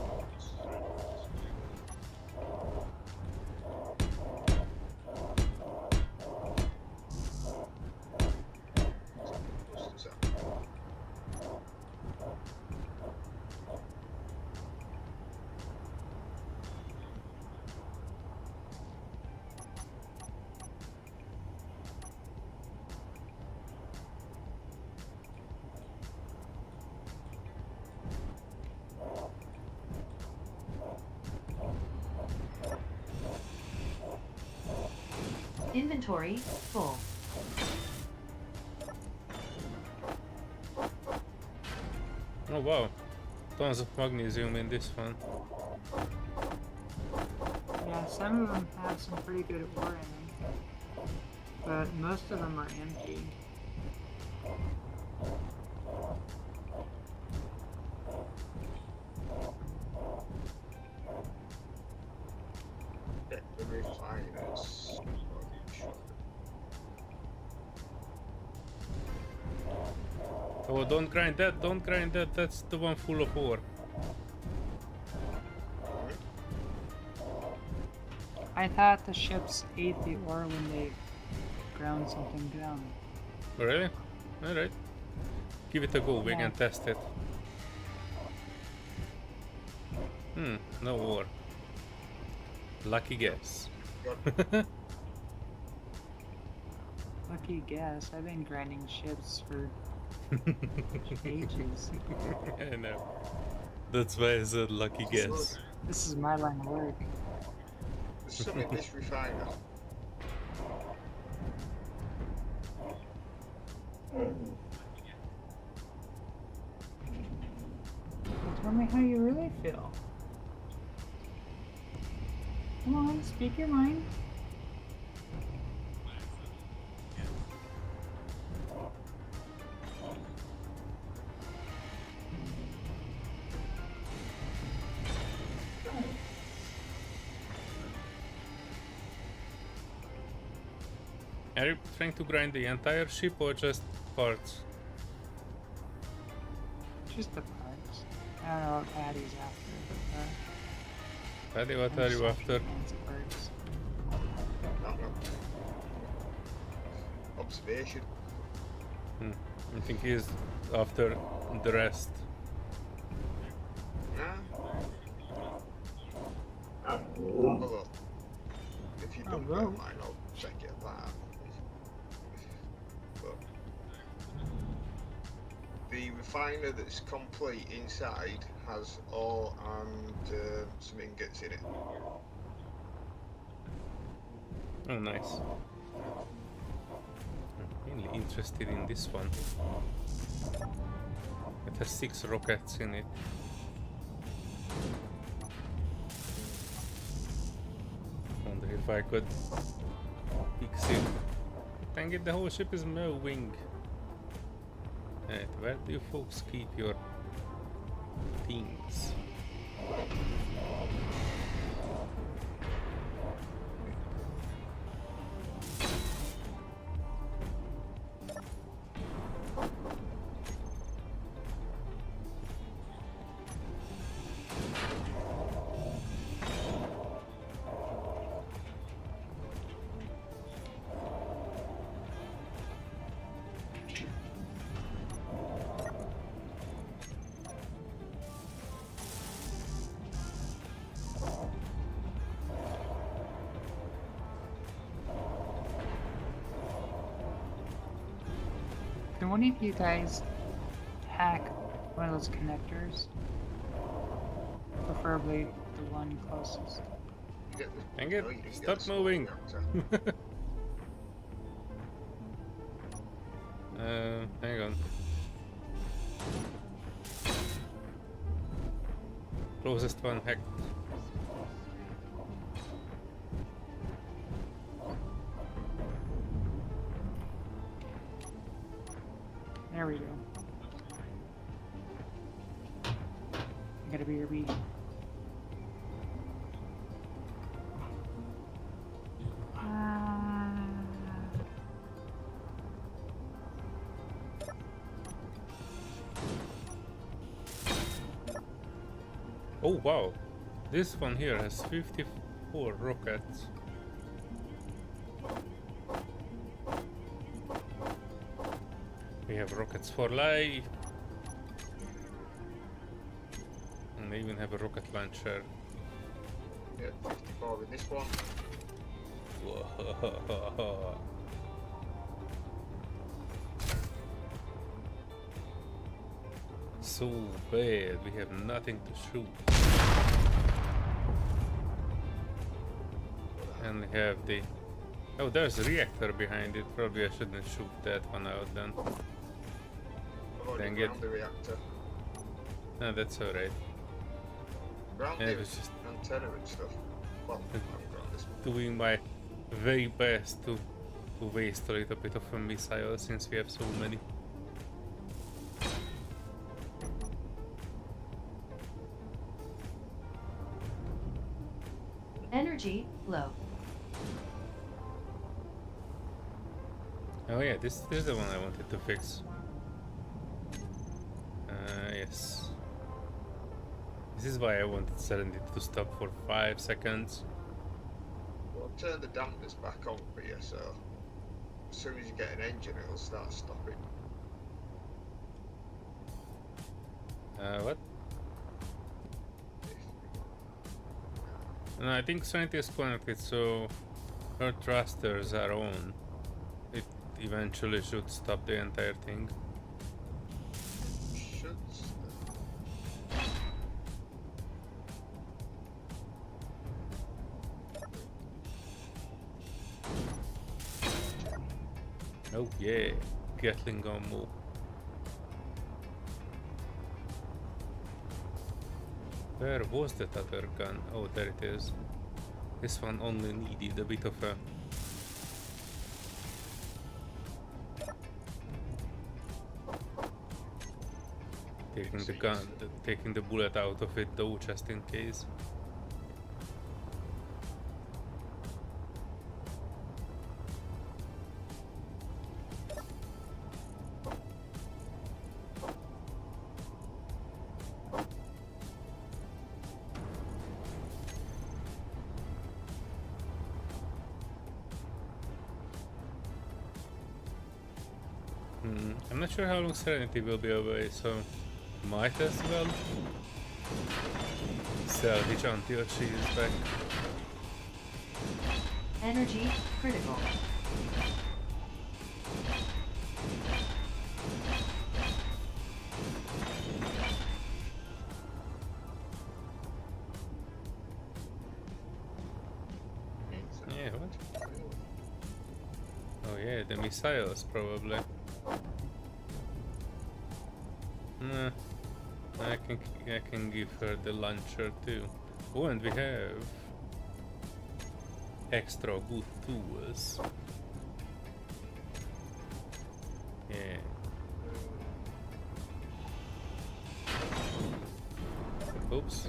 Inventory full. Oh wow, tons of magnesium in this one. Yeah, some of them have some pretty good ore in them, but most of them are empty. Get the refiners. Oh, don't grind that, don't grind that, that's the one full of ore. I thought the ships ate the ore when they ground something down. Really? Alright. Give it a go, we Yeah. can test it. No ore. Lucky guess. Lucky guess, I've been grinding ships for ages. I know. That's why I said lucky guess. This is my line of work. There's some in this refiner. Tell me how you really feel. Come on, speak your mind. Are you trying to grind the entire ship or just parts? Just the parts. I don't know what Patty's after, but Paddy, what are you after? fancy parts. No. Observation. I think he's after the rest. Although, if you don't bro. get mine, I'll check it that. But the refiner that's complete inside has ore and some ingots in it. Oh, nice. I'm really interested in this one. It has 6 rockets in it. Wonder if I could fix it. Dang it, the whole ship is moving. Right, where do you folks keep your things? Can one of you guys hack one of those connectors? Preferably the one closest. You get the, Dang it, no, you didn't get stop the solar moving. reactor. Hang on. Closest one hacked. There we go. I gotta be your bee. Oh wow, this one here has 54 rockets. We have rockets for life. And they even have a rocket launcher. Yeah, 54 in this one. Whoa. So bad, we have nothing to shoot. And we have the... Oh, there's a reactor behind it. Probably I shouldn't shoot that one out then. I've already Then get... ground the reactor. No, that's alright. Ground Yeah, the it was just antenna and stuff. Well, I've ground this one. doing my very best to waste a little bit of a missile since we have so many. Energy low. Oh yeah, this is the one I wanted to fix. Yes. This is why I wanted Serenity to stop for 5 seconds. Well, I'll turn the dampers back on for you, so as soon as you get an engine, it'll start stopping. What? No, I think Serenity is connected, so her thrusters are on. It eventually should stop the entire thing. Should Oh yeah, Gatling gun move. Where was that other gun? Oh, there it is. This one only needed a bit of a... Taking the gun, taking the bullet out of it though, just in case. I'm not sure how long Serenity will be away, so might as well salvage until she is back. Energy critical. Yeah, what? Oh yeah, the missiles probably. Nah, I can give her the launcher too. Oh, and we have extra good tools. Yeah. Oops.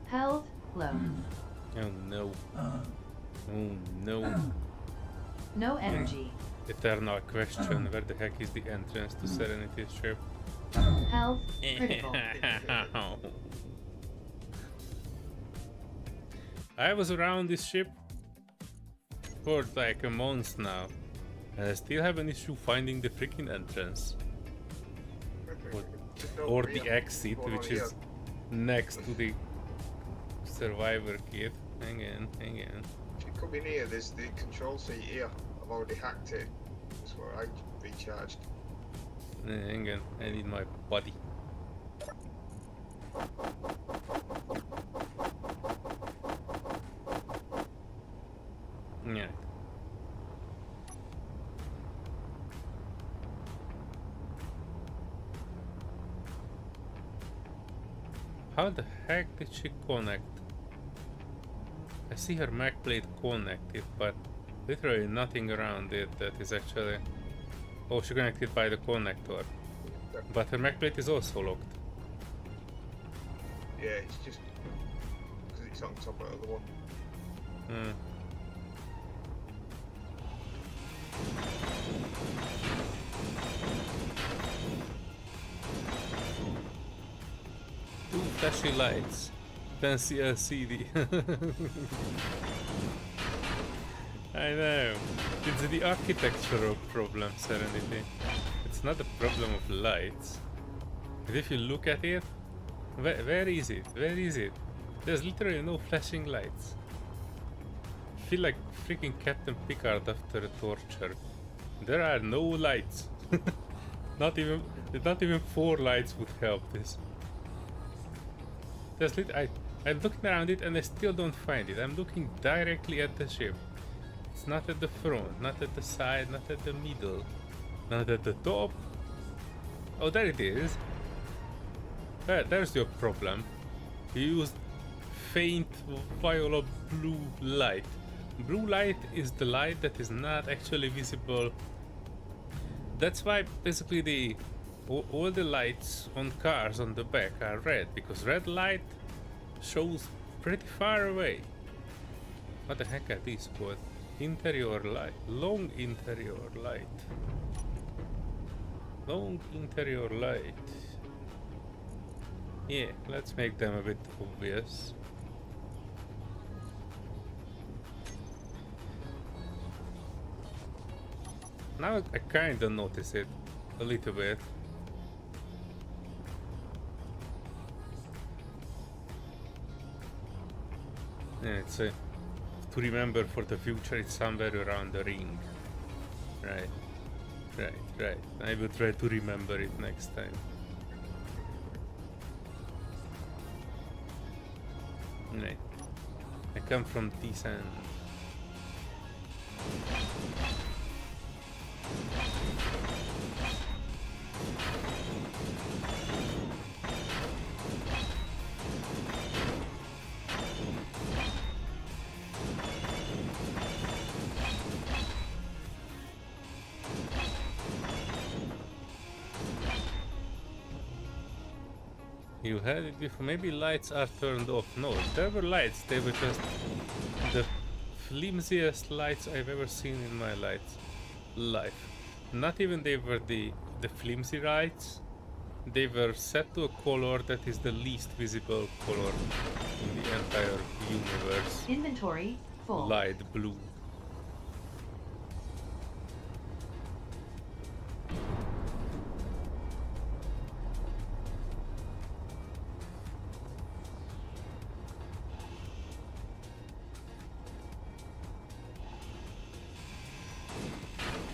Health low. Oh no. Oh no. No energy. Eternal question, where the heck is the entrance to Serenity's ship? Health critical. I was around this ship for like a month now, and I still have an issue finding the freaking entrance. Or the exit, which is next to the survivor kit. Hang on. If you come in here, there's the control seat here. I've already hacked it. That's where I recharged. Hang on, I need my body. Yeah. How the heck did she connect? I see her Mac plate connected, but literally nothing around it that is actually... Oh, she connected by the connector. But her Mac plate is also locked. Yeah, it's just because it's on top of the other one. flashy lights than see a CD. I know. It's the architectural problem, Serenity. It's not a problem of lights. But if you look at it, where is it? Where is it? There's literally no flashing lights. I feel like freaking Captain Picard after a torture. There are no lights. Not even 4 lights would help this. There's I'm looking around it and I still don't find it. I'm looking directly at the ship. It's not at the front, not at the side, not at the middle, not at the top. Oh, there it is. There's your problem. You used faint violet blue light. Blue light is the light that is not actually visible. That's why basically all the lights on cars on the back are red, because red light shows pretty far away. What the heck are these called? Interior light. Long interior light. Long interior light. Yeah, let's make them a bit obvious. Now I kinda notice it a little bit. Yeah, it's to remember for the future, it's somewhere around the ring. Right. I will try to remember it next time. Right. I come from this end. You had it before. Maybe lights are turned off. No, there were lights. They were just the flimsiest lights I've ever seen in my life. Not even they were the flimsy lights. They were set to a color that is the least visible color in the entire universe. Inventory full. Light blue.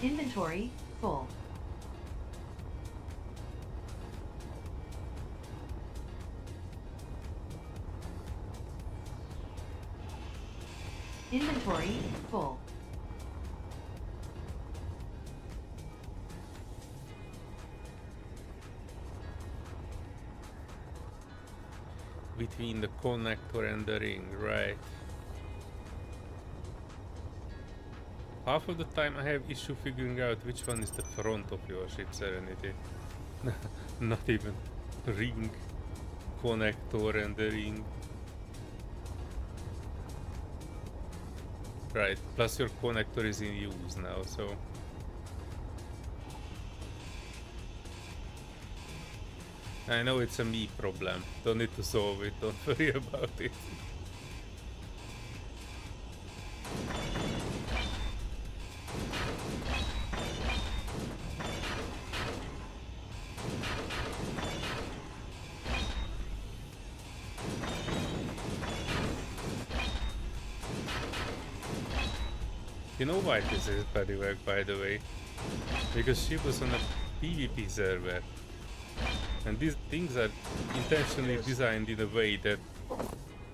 Inventory full. Inventory full. Between the connector and the ring, right? Half of the time I have issue figuring out which one is the front of your ship, Serenity. Not even ring, connector and the ring. Right, plus your connector is in use now, so... I know it's a me problem, don't need to solve it, don't worry about it. You know why this is bodywork, by the way? Because she was on a PvP server. And these things are intentionally designed in a way that,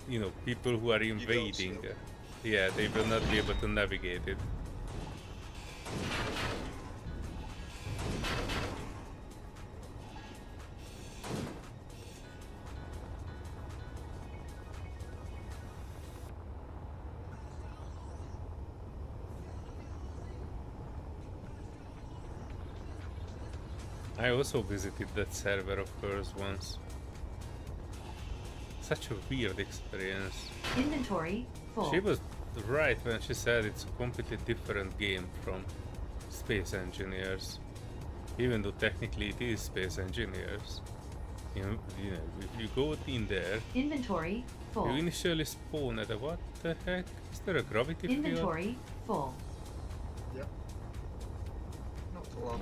you know, people who are invading, yeah, they will not be able to navigate it. I also visited that server of hers once. Such a weird experience. Inventory full. She was right when she said it's a completely different game from Space Engineers. Even though technically it is Space Engineers. You know, if you go in there, Inventory you full. initially spawn at a what the heck? Is there a gravity field? Inventory full. Yep. Not for long.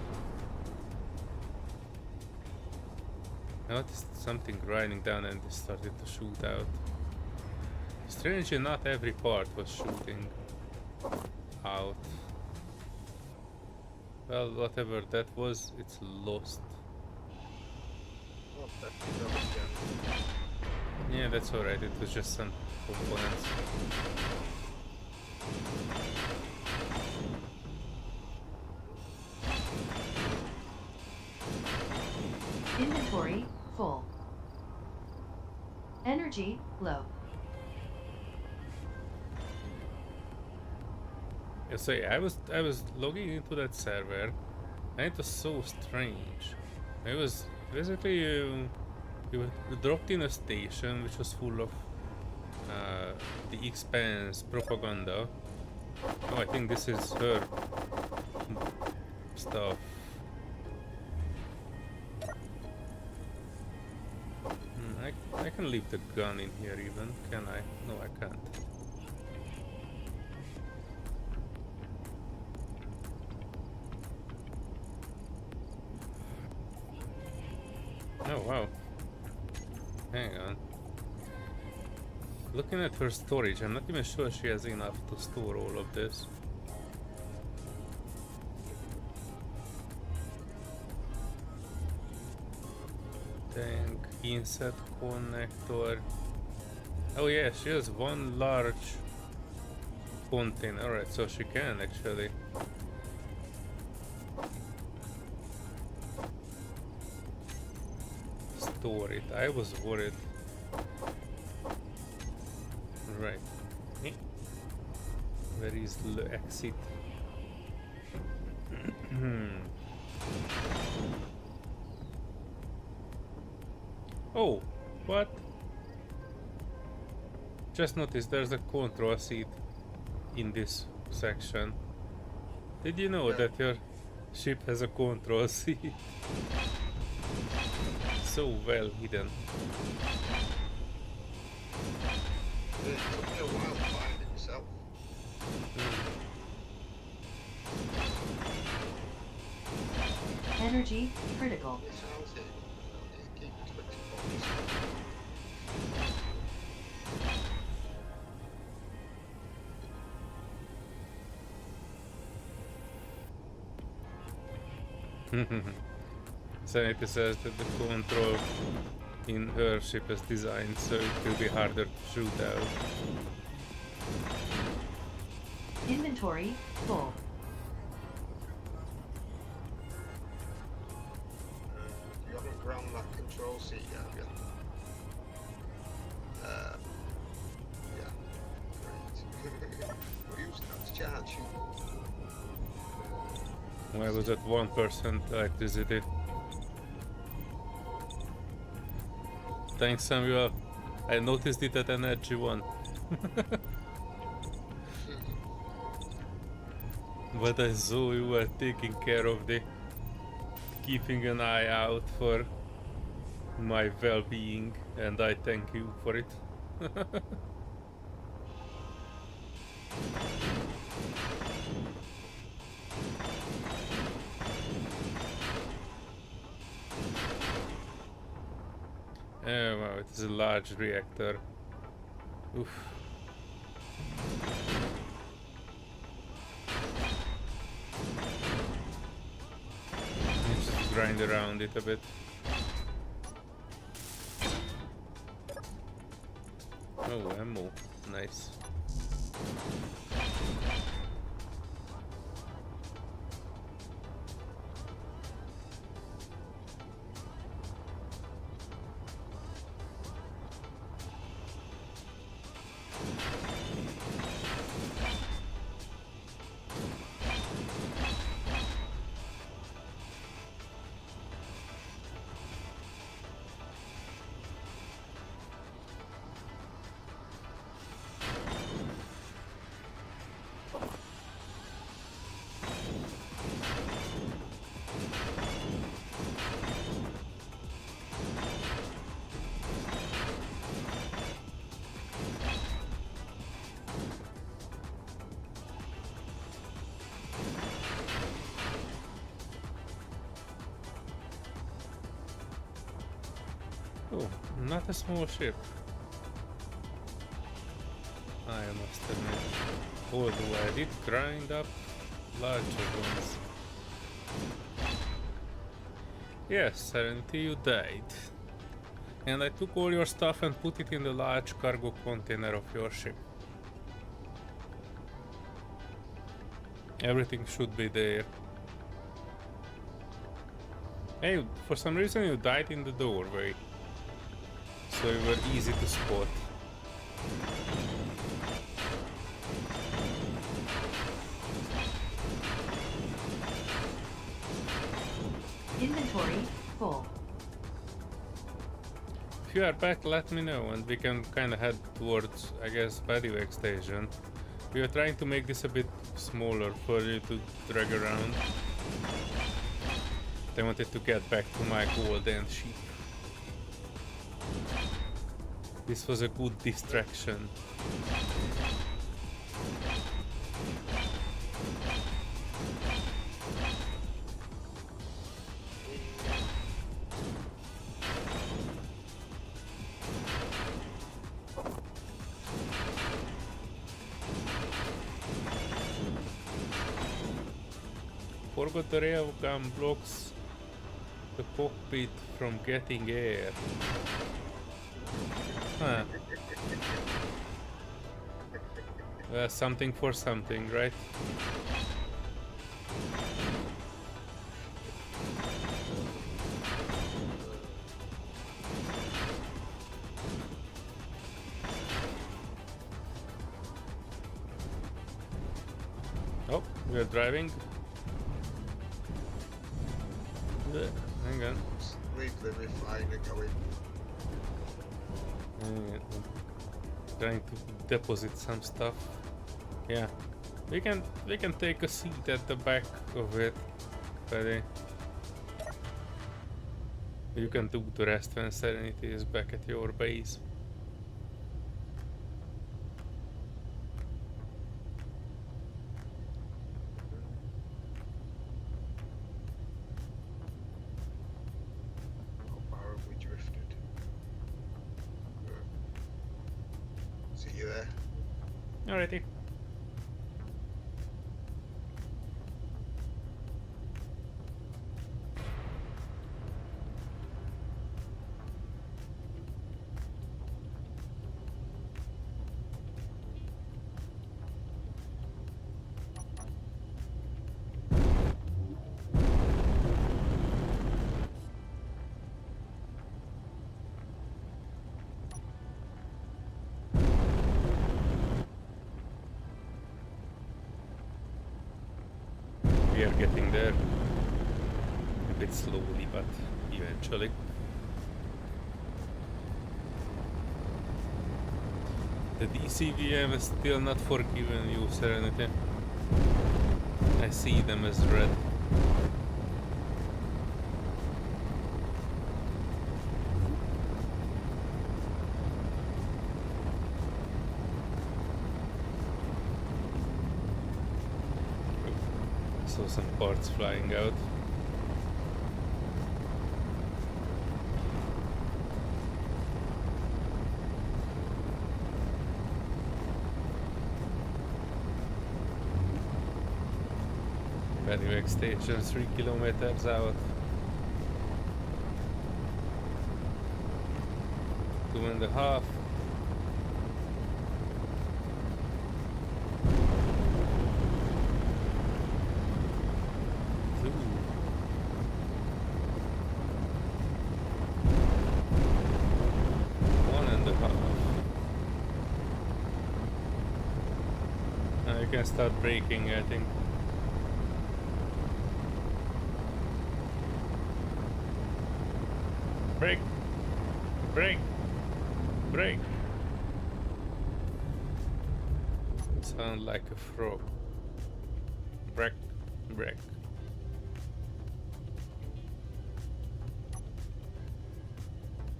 I noticed something grinding down and it started to shoot out. Strangely, not every part was shooting out. Well, whatever that was, it's lost. Oh, that's again. Yeah, that's alright, it was just some components. Inventory full. Energy low. Yeah, so yeah, I was logging into that server, and it was so strange. It was basically you dropped in a station which was full of the Expanse propaganda. Oh, I think this is her stuff. I can leave the gun in here even, can I? No, I can't. Oh wow. Hang on. Looking at her storage, I'm not even sure she has enough to store all of this. Tank, inset connector. Oh yeah, she has one large container. Alright, so she can actually store it. I was worried. Right. Where is the exit? Oh, what? Just noticed there's a control seat in this section. Did you know that your ship has a control seat? So well hidden. It took me a while to find it myself. Energy critical. It sounds it. Keep expecting bombs. Serenity says that the control in her ship is designed so it will be harder to shoot out. Inventory full. You haven't ground that control seat yet, have you? Yeah. Great. We're using that to charge. Why was at 1% electricity? Thanks, Samuel. I noticed it at Energy 1. But I saw you were taking care of the keeping an eye out for my well-being, and I thank you for it. Oh wow, it is a large reactor. Oof. Let's just grind around it a bit. Oh, ammo. Nice. Oh, not a small ship. I must admit. Although I did grind up larger ones. Yes, Serenity, you died. And I took all your stuff and put it in the large cargo container of your ship. Everything should be there. Hey, for some reason you died in the doorway. So you were easy to spot. Inventory full. If you are back, let me know and we can kinda head towards, I guess, Badiwag station. We are trying to make this a bit smaller for you to drag around. I wanted to get back to my golden sheep. This was a good distraction. Forgot the rail gun blocks the cockpit from getting air. Huh. Something for something, right? Oh, we are driving. Hang on. Leave the refiner going. Trying to deposit some stuff. Yeah, we can take a seat at the back of it, buddy. You can do the rest when Serenity is back at your base. How far have we drifted? See you there. Alrighty. We are getting there. A bit slowly, but eventually. The DCVM is still not forgiven you, Serenity. I see them as red. Saw some parts flying out. Badiwag station 3 kilometers out. 2.5. I can start braking, I think. Brake! Brake! Brake! Sound like a frog. Brake! Brake.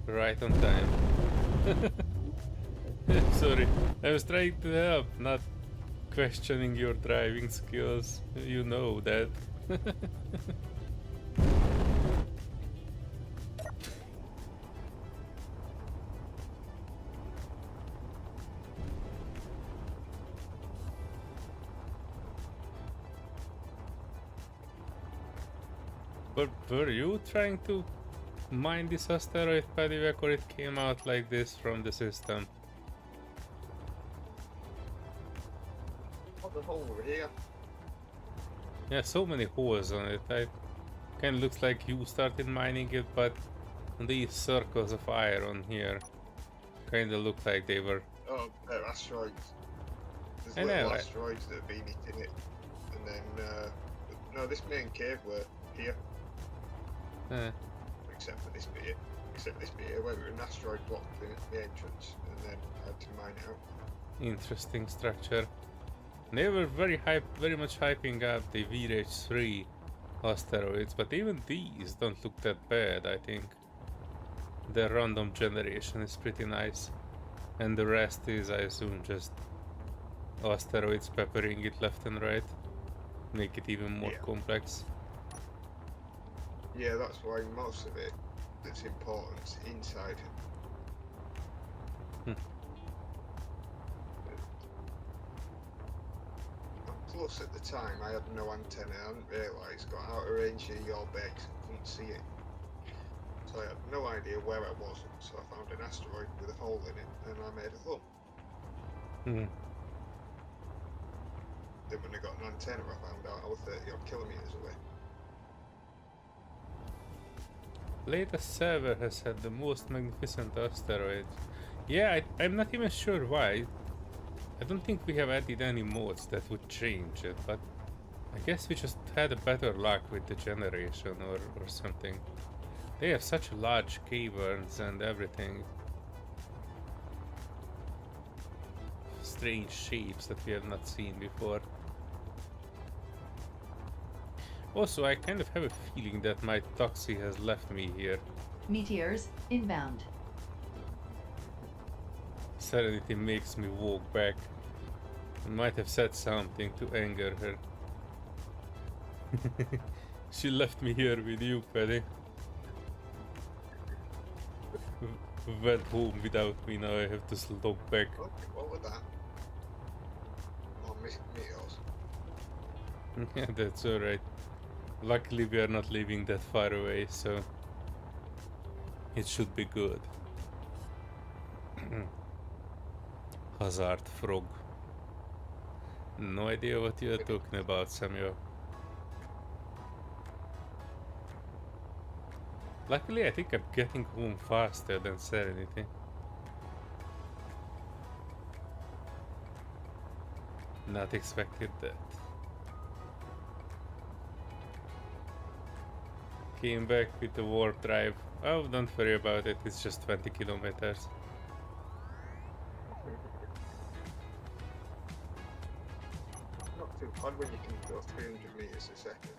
Right on time. Sorry, I was trying to help, not questioning your driving skills. You know that. But were you trying to mine this asteroid, Padivek, or it came out like this from the system? Oh, the hole over here. Yeah, so many holes on it. I kind of looks like you started mining it, but these circles of iron here kind of look like they were. Oh, they're asteroids. There's I know, little right? asteroids that have been hitting it. And then, no, this main cave were here, except for this bit. Except this bit here, where an asteroid blocked the entrance, and then I had to mine it out. Interesting structure. They were very much hyping up the VH3 asteroids, but even these don't look that bad, I think. The random generation is pretty nice. And the rest is, I assume, just asteroids peppering it left and right. Make it even more complex. Yeah, that's why most of it that's important inside. Plus, at the time, I had no antenna. I hadn't realised, got out of range of your base and couldn't see it. So I had no idea where I was. So I found an asteroid with a hole in it, and I made a hole. Then when I got an antenna, I found out I was 30 odd kilometres away. Latest server has had the most magnificent asteroids. Yeah, I'm not even sure why. I don't think we have added any mods that would change it, but I guess we just had a better luck with the generation or something. They have such large caverns and everything. Strange shapes that we have not seen before. Also, I kind of have a feeling that my taxi has left me here. Meteors inbound. Serenity makes me walk back. I might have said something to anger her. She left me here with you, Paddy. Went home without me, now I have to slog back. Okay, what was that? Oh, meteors. Yeah, that's alright. Luckily we are not living that far away, so it should be good. Hazard frog. No idea what you are talking about, Samuel. Luckily I think I'm getting home faster than Serenity. Not expected that. Came back with the warp drive. Oh, don't worry about it, it's just 20 kilometers. Not too bad when you can go 300 metres a second.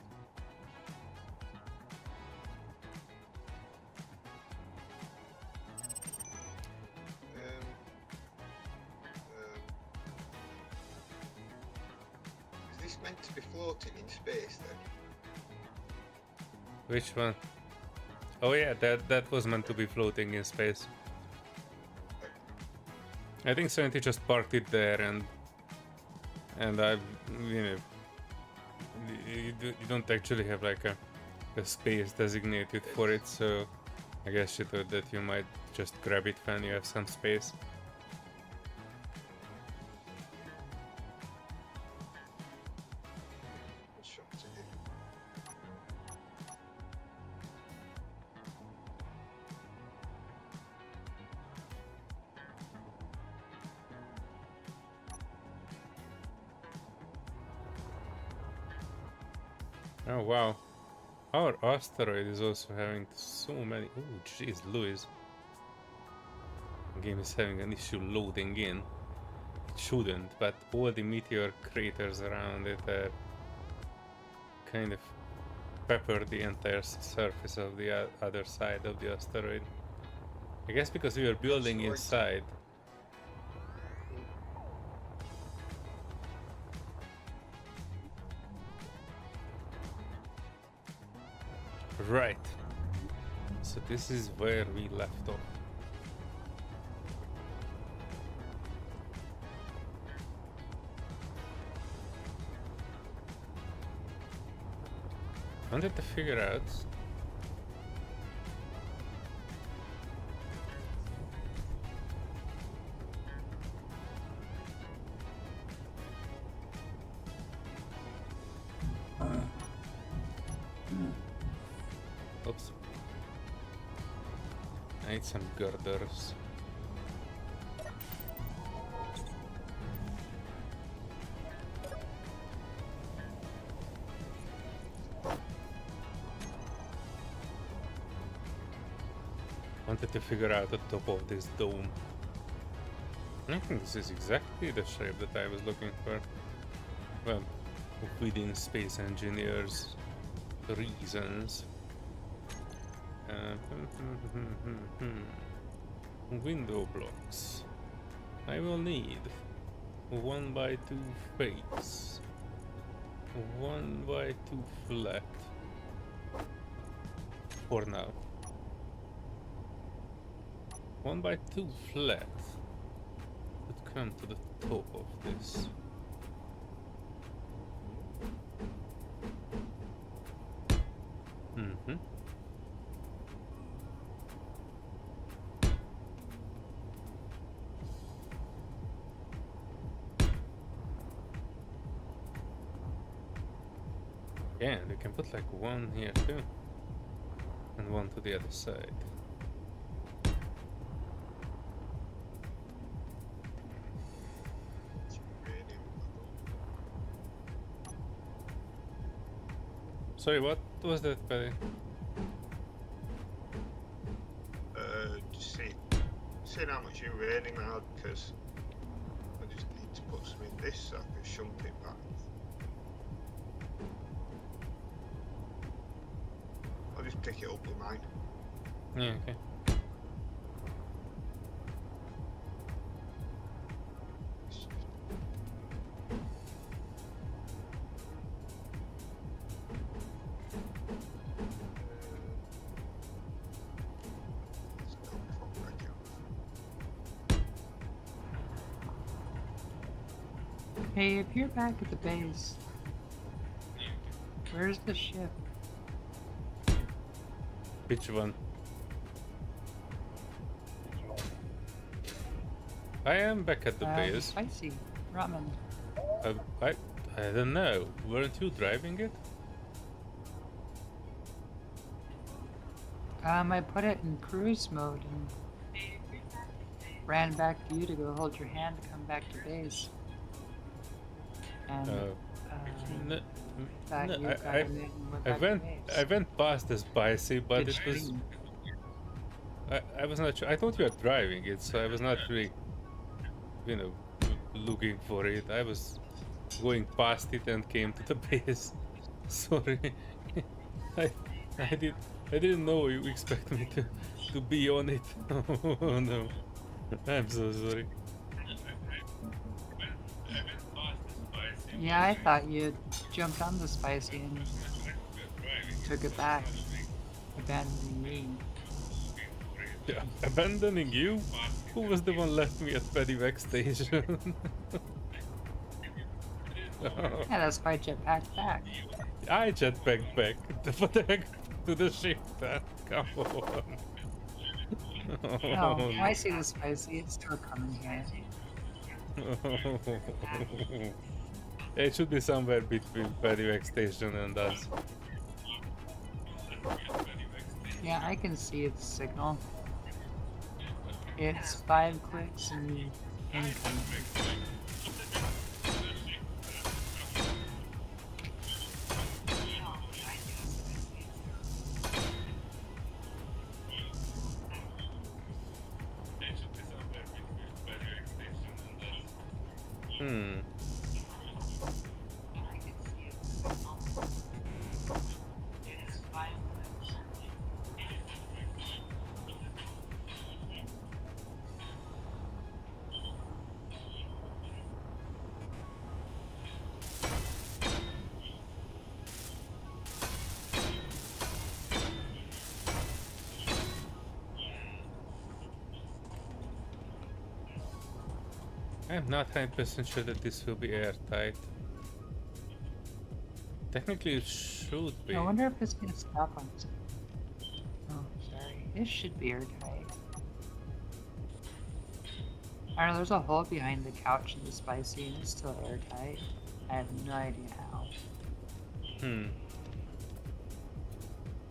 Is this meant to be floating in space then? Which one? Oh yeah, that was meant to be floating in space. I think Serenity just parked it there, and I, you don't actually have like a space designated for it, so I guess she thought that you might just grab it when you have some space. Oh wow, our asteroid is also having so many. Oh jeez, Louis. The game is having an issue loading in. It shouldn't, but all the meteor craters around it are kind of pepper the entire surface of the other side of the asteroid. I guess because we are building inside. Right. So this is where we left off. Wanted to figure out. Oops. I need some girders. Wanted to figure out the top of this dome. I think this is exactly the shape that I was looking for. Well, within Space Engineers reasons. Window blocks. I will need 1x2 face, 1x2 flat for now. 1x2 flat would come to the top of this. Yeah, we can put like one here too, and one to the other side. Sorry, what was that, buddy? Just seeing how much you're raining now, because I just need to put some in this so I can shunt it back. I'll just pick it up with mine. Yeah, okay. Hey, if you're back at the base, where's the ship? Which one? I am back at the base. Spicy ramen. I don't know. Weren't you driving it? I put it in cruise mode and ran back to you to go hold your hand to come back to base. And No, thought no, you got it and went back to base. I went past the spicy, but it was. I was not sure. I thought you were driving it, so I was not really, you know, looking for it. I was going past it and came to the base. Sorry, I didn't know you expect me to be on it. Oh no, I'm so sorry. Yeah, I thought you jumped on the spicy and took it back, abandoning me. Yeah, abandoning you? Who was the one left me at Pedivac station? Yeah, that's why I jetpacked back. I jetpacked back. What the heck to the ship then? Come on. No, I see the spicy, it's still coming here. It should be somewhere between Pedivac station and us. Yeah, I can see its signal. It's 5 clicks and incoming. I'm not 100% sure that this will be airtight. Technically it should be. I wonder if it's gonna stop on this. Oh, sorry. This should be airtight. I don't know, there's a hole behind the couch in the spicy and it's still airtight. I have no idea how.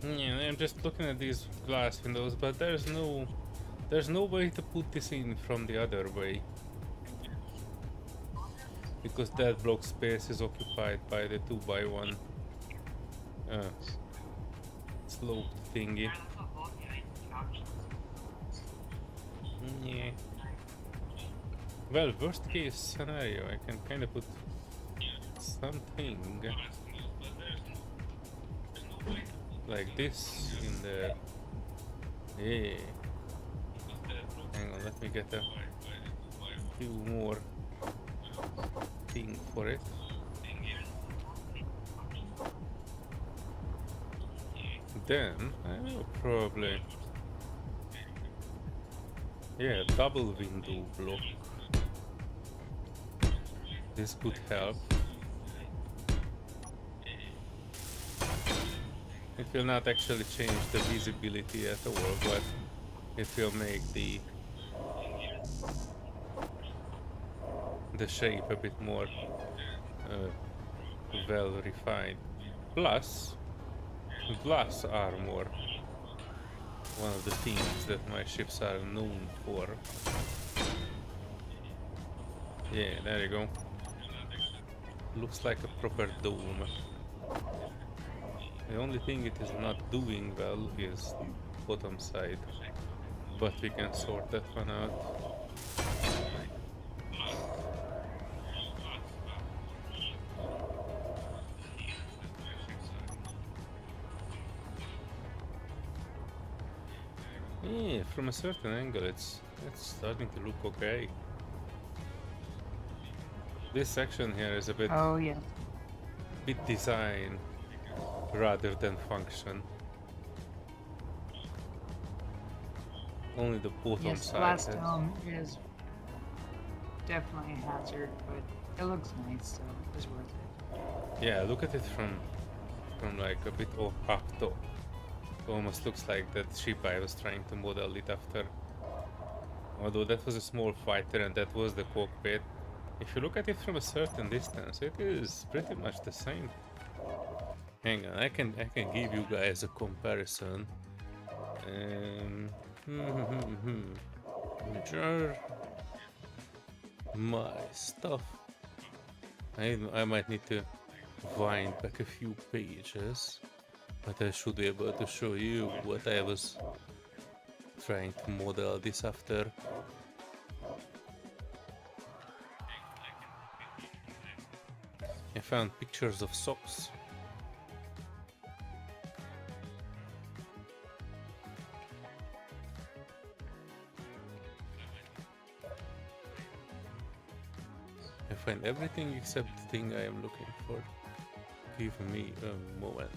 Yeah, I'm just looking at these glass windows, but there's no way to put this in from the other way. Because that block space is occupied by the 2x1 sloped thingy. Yeah. Well, worst case scenario, I can kind of put something like this in there. Yeah. Hang on, let me get a few more thing for it. Then I will probably, yeah, double window block. This could help. It will not actually change the visibility at all, but it will make the shape a bit more well refined. Plus, glass armor, one of the things that my ships are known for. Yeah, there you go. Looks like a proper dome. The only thing it is not doing well is bottom side, but we can sort that one out. Yeah, from a certain angle it's starting to look okay. This section here is a bit design rather than function. Only the bottom side. Glass dome is definitely a hazard, but it looks nice, so it's worth it. Yeah, look at it from like a bit up top. It almost looks like that ship I was trying to model it after. Although that was a small fighter and that was the cockpit. If you look at it from a certain distance, it is pretty much the same. Hang on, I can give you guys a comparison. Jar my stuff. I might need to wind back a few pages, but I should be able to show you what I was trying to model this after. I found pictures of socks. I find everything except the thing I am looking for. Give me a moment.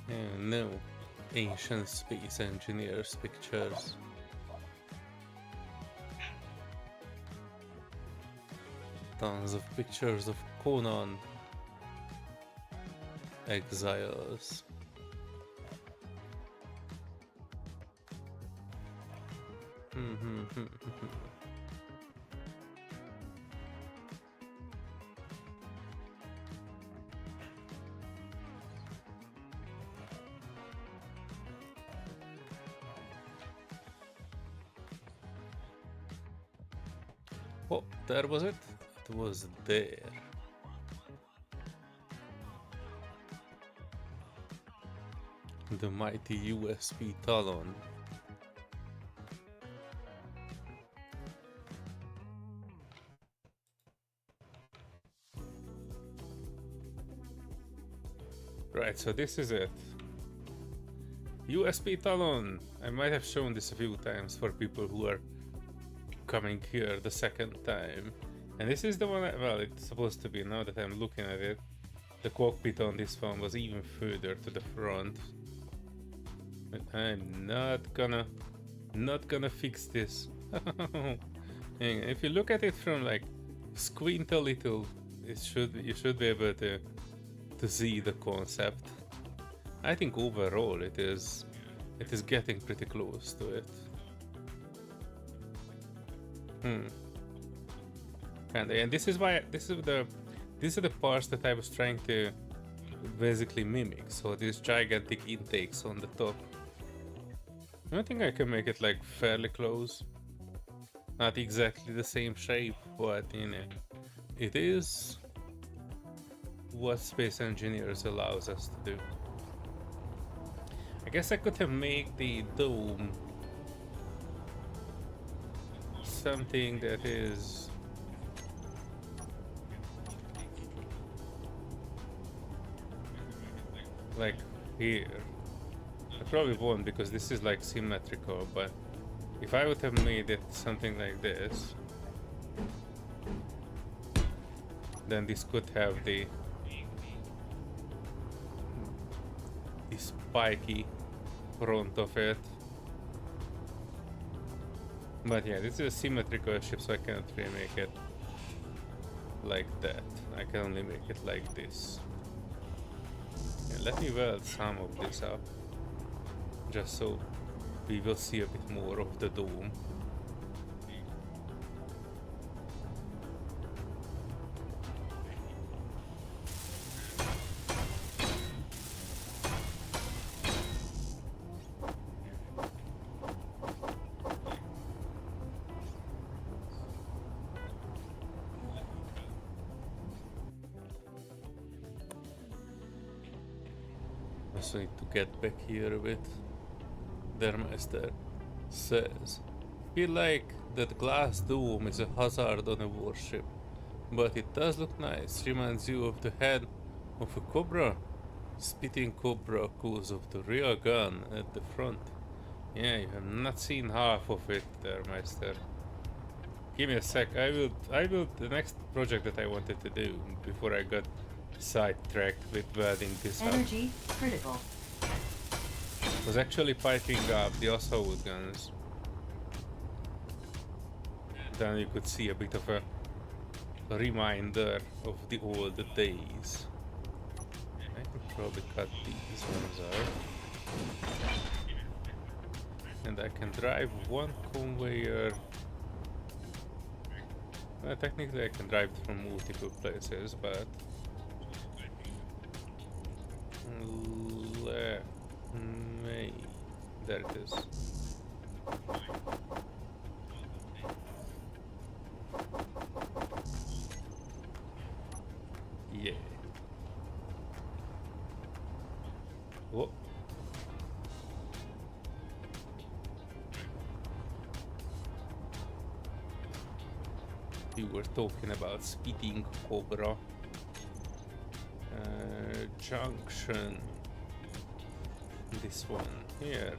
And no ancient space engineers pictures. Tons of pictures of Conan exiles. Oh, there was it. It was there. The mighty USB Talon. Right, so this is it. USB Talon. I might have shown this a few times for people who are coming here the second time. And this is the one, well, it's supposed to be, now that I'm looking at it. The cockpit on this one was even further to the front. But I'm not gonna fix this. And if you look at it from like squint a little, you should be able to see the concept. I think overall it is getting pretty close to it. And this is why these are the parts that I was trying to basically mimic. So these gigantic intakes on the top. I think I can make it like fairly close. Not exactly the same shape, but you know, it is what Space Engineers allows us to do. I guess I could have made the dome something that is like here. I probably won't because this is like symmetrical, but if I would have made it something like this, then this could have the spiky front of it. But yeah, this is a symmetrical ship, so I cannot really make it like that. I can only make it like this. Yeah, let me weld some of this up, just so we will see a bit more of the dome. Also need to get back here a bit. Der Meister says, feel like that glass dome is a hazard on a warship, but it does look nice. Reminds you of the head of a cobra. Spitting cobra goes of the rear gun at the front. Yeah, you have not seen half of it, Der Meister. Give me a sec. I will. The next project that I wanted to do before I got sidetracked with welding this up Energy critical. was actually piping up the assault guns. Then you could see a bit of a reminder of the old days. I could probably cut these ones out. And I can drive one conveyor. Well, technically I can drive it from multiple places, but there it is. Yeah. Whoa. You were talking about spitting cobra. Junction. This one here.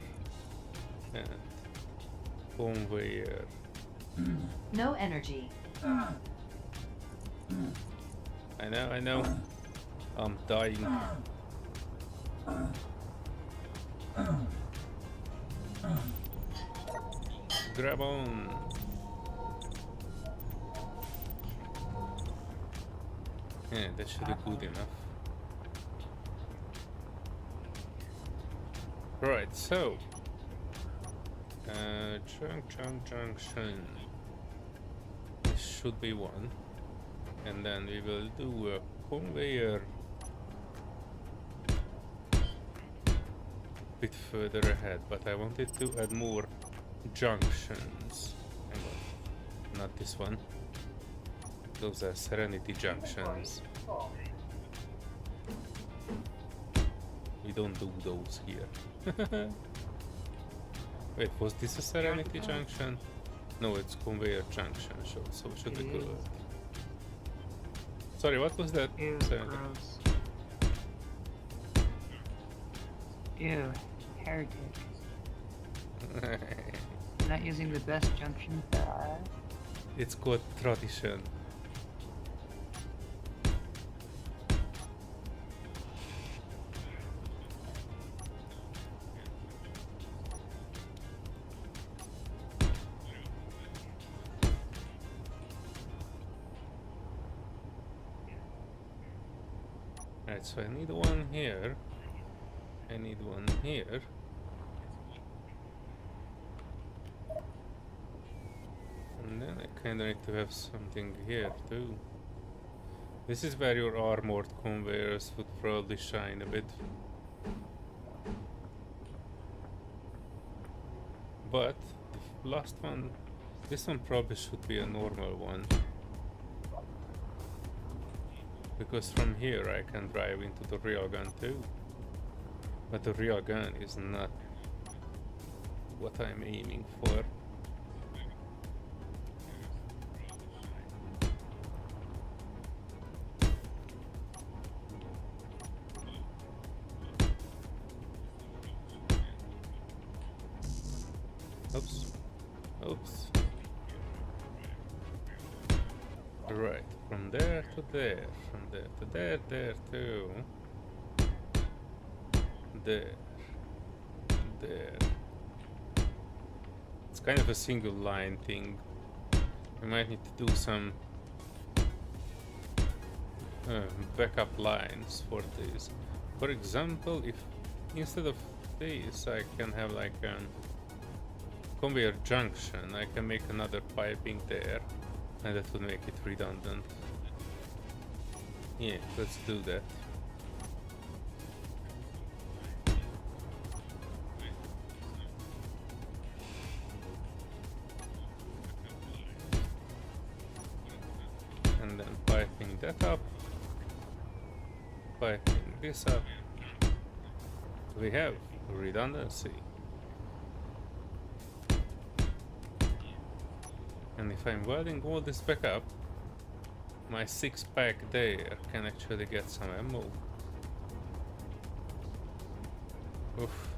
And conveyor. No energy. I know. I'm dying. Grab on. Yeah, that should be good enough. Right, so junction. This should be one, and then we will do a conveyor a bit further ahead. But I wanted to add more junctions. Hang on, not this one. Those are Serenity junctions. We don't do those here. Wait, was this a Serenity junction? No, it's conveyor junction, so it should be good. Sorry, what was that? Ew, Serenity? gross. Ew, heretic. Not using the best junction pad. It's called tradition. Right, so I need one here. I need one here. And then I kinda need to have something here too. This is where your armored conveyors would probably shine a bit. But the last one, this one probably should be a normal one. Because from here I can drive into the railgun too. But the railgun is not what I'm aiming for. Oops. Oops. Right, from there to there, from there to there, there too. There. There. It's kind of a single line thing. We might need to do some backup lines for this. For example, if instead of this I can have like a conveyor junction, I can make another piping there, and that would make it redundant. Yeah, let's do that. And then piping that up, piping this up. We have redundancy. And if I'm welding all this back up, my 6-pack there can actually get some ammo. Oof.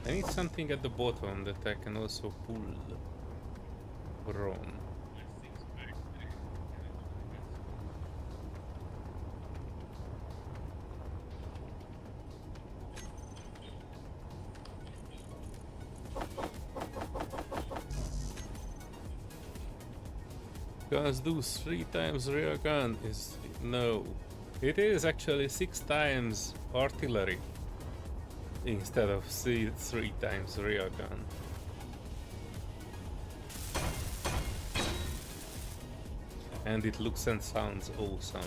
I need something at the bottom that I can also pull from. Guns do 3 times rear gun is no. It is actually 6 times artillery instead of 3 times rear gun. And it looks and sounds awesome.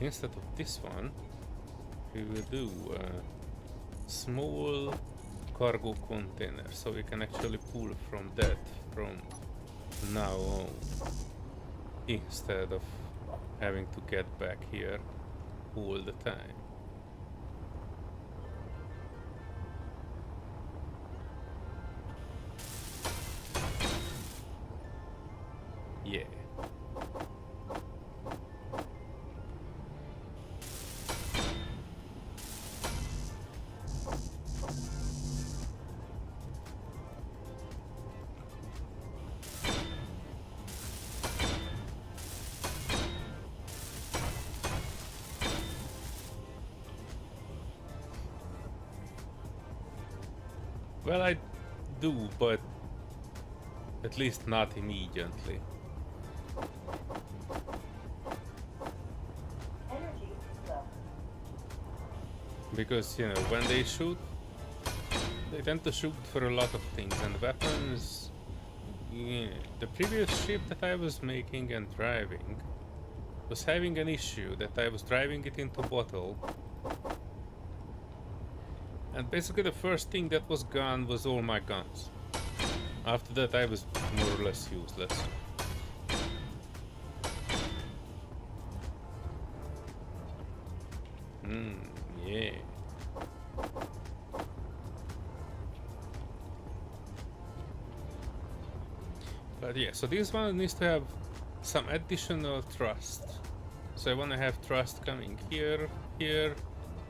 Instead of this one, we will do a small cargo container, so we can actually pull from that from now on, instead of having to get back here all the time. Yeah. Well, I do, but at least not immediately. Because, you know, when they shoot, they tend to shoot for a lot of things, and weapons... Yeah, the previous ship that I was making and driving was having an issue that I was driving it into bottle. And basically the first thing that was gone was all my guns. After that I was more or less useless. Yeah. But yeah, so this one needs to have some additional thrust. So I want to have thrust coming here, here,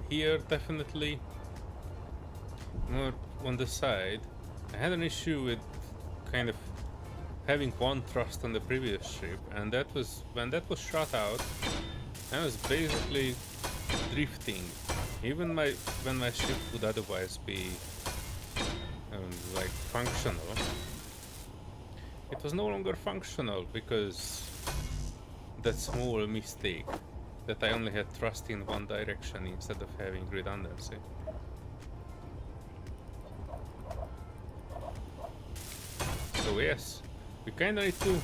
here definitely. More on the side, I had an issue with kind of having one thrust on the previous ship, and that was when that was shot out, I was basically drifting. Even when my ship would otherwise be like functional, it was no longer functional because that small mistake that I only had thrust in one direction instead of having redundancy. So yes, we kinda need to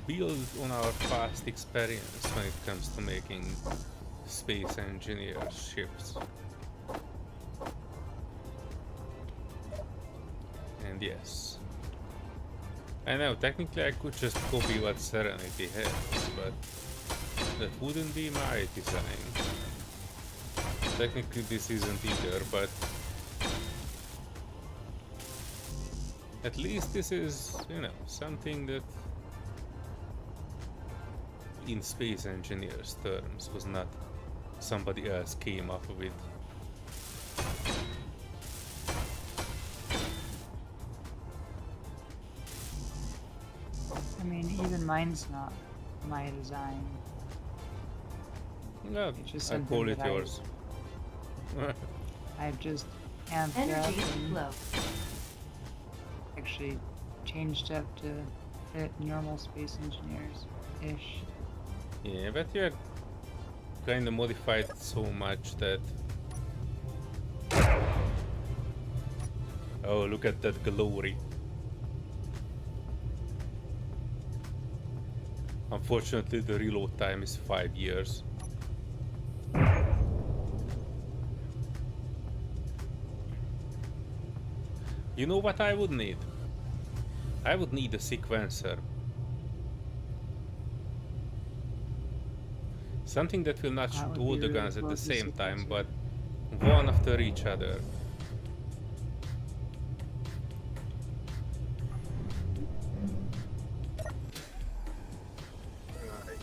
build on our past experience when it comes to making space engineer ships. And yes, I know technically I could just copy what Serenity has, but that wouldn't be my design. Technically this isn't either, but at least this is, you know, something that in space engineers terms was not somebody else came up with. I mean, even mine's not my design. No, It's just I something call it that yours. I've just amped up Energy and low. actually changed up to fit normal space engineers-ish. Yeah, but you're kinda modified it so much that... Oh, look at that glory. Unfortunately, the reload time is 5 years. You know what I would need? I would need a sequencer. Something that will not That shoot would all be the really guns at cool the if the same time, sequencer- but one after each other. Right.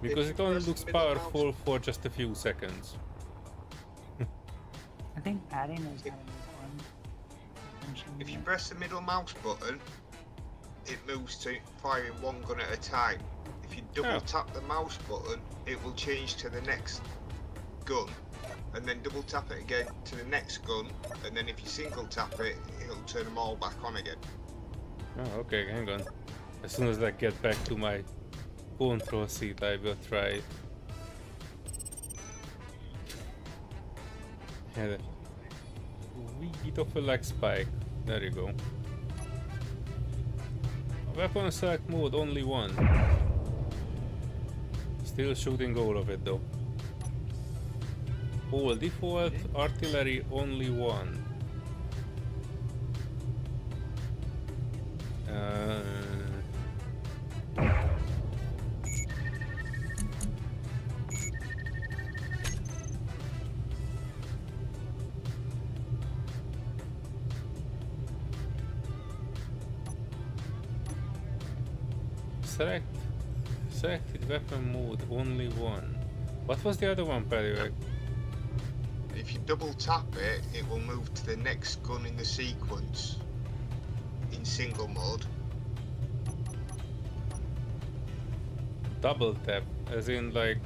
Because If it you only press looks the middle mouse- powerful for just a few seconds. I think Patty knows how to make one. If you press the middle mouse button, it moves to firing one gun at a time. If you double tap the mouse button, it will change to the next gun, and then double tap it again to the next gun, and then if you single tap it, it'll turn them all back on again. Oh, okay, hang on. As soon as I get back to my control seat, I will try it. Had a wee bit of a lag spike. There you go. Weapon select mode only one. Still shooting all of it though. All default, artillery only one. Selected weapon mode only one. What was the other one, by the way? If you double tap it, it will move to the next gun in the sequence in single mode. Double tap, as in like...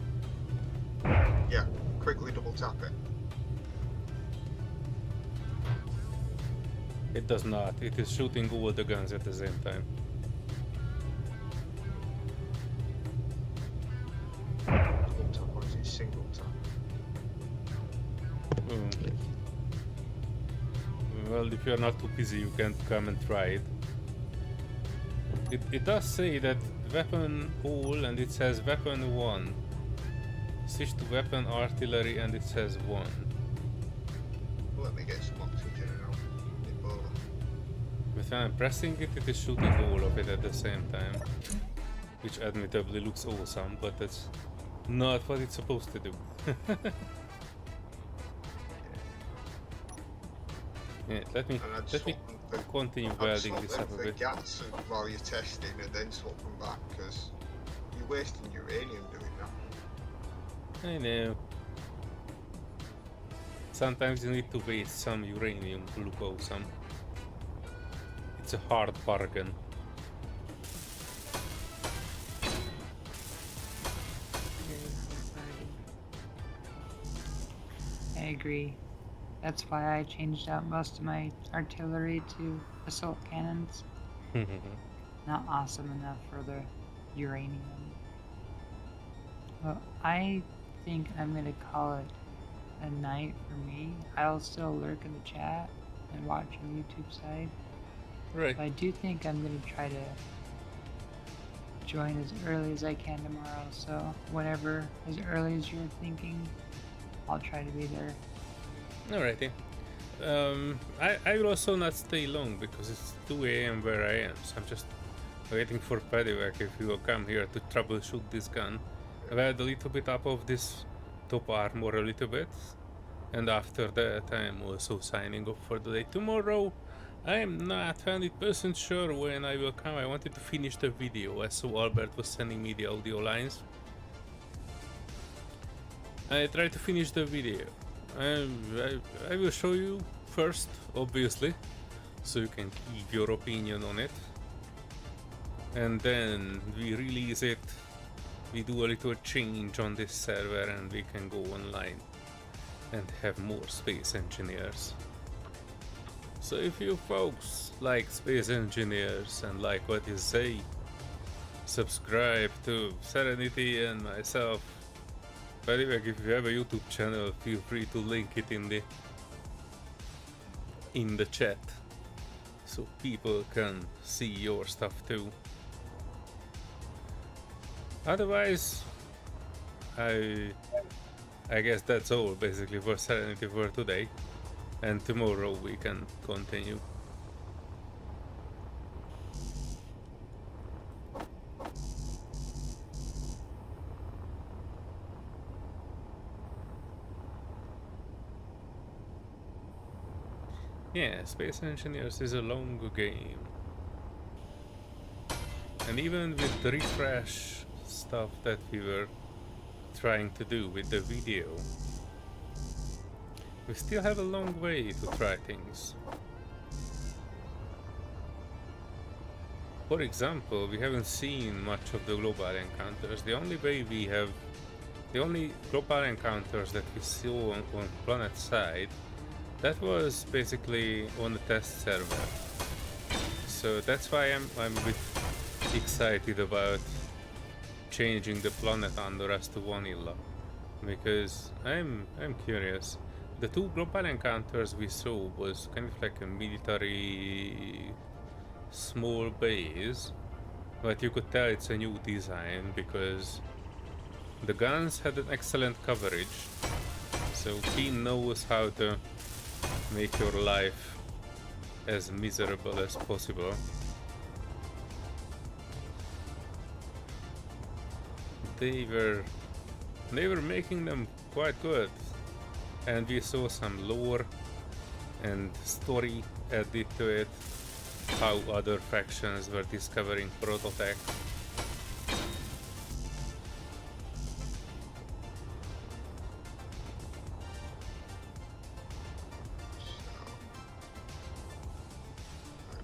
Yeah, quickly double tap it. It does not. It is shooting all the guns at the same time. Double tap or is it single tap? Well, if you're not too busy, you can come and try it. It does say that weapon all and it says weapon 1. Switch to weapon artillery and it says 1. Let me get some oxygen now. But when I'm pressing it, it is shooting all of it at the same time. Which admittedly looks awesome, but that's not what it's supposed to do. Yeah, let me continue welding this up a bit. Gats while you're testing and then swap them back because you're wasting uranium doing that. I know. Sometimes you need to waste some uranium glucose. it's a hard bargain. I agree. That's why I changed out most of my artillery to assault cannons. Not awesome enough for the uranium. Well, I think I'm gonna call it a night for me. I'll still lurk in the chat and watch on YouTube side. Right. But I do think I'm gonna try to join as early as I can tomorrow. So whatever, as early as you're thinking, I'll try to be there. Alrighty. I will also not stay long because it's 2 AM where I am, so I'm just waiting for Pedivac if he will come here to troubleshoot this gun. I've had a little bit up of this top armor a little bit, and after that I'm also signing off for the day. Tomorrow I am not 100% sure when I will come. I wanted to finish the video. I saw Albert was sending me the audio lines. I tried to finish the video. I will show you first, obviously, so you can give your opinion on it. And then we release it, we do a little change on this server, and we can go online and have more space engineers. So if you folks like space engineers and like what you say, subscribe to Serenity and myself. By the way, if you have a YouTube channel, feel free to link it in the chat, so people can see your stuff too. Otherwise, I guess that's all basically for Serenity for today, and tomorrow we can continue. Yeah, Space Engineers is a long game. And even with the refresh stuff that we were trying to do with the video, we still have a long way to try things. For example, we haven't seen much of the global encounters. The only global encounters that we saw on planet side, that was basically on the test server. So that's why I'm a bit excited about changing the planet under us to vanilla, because I'm curious. The 2 global encounters we saw was kind of like a military small base, but you could tell it's a new design because the guns had an excellent coverage, so he knows how to make your life as miserable as possible. They were making them quite good, and we saw some lore and story added to it, how other factions were discovering prototech.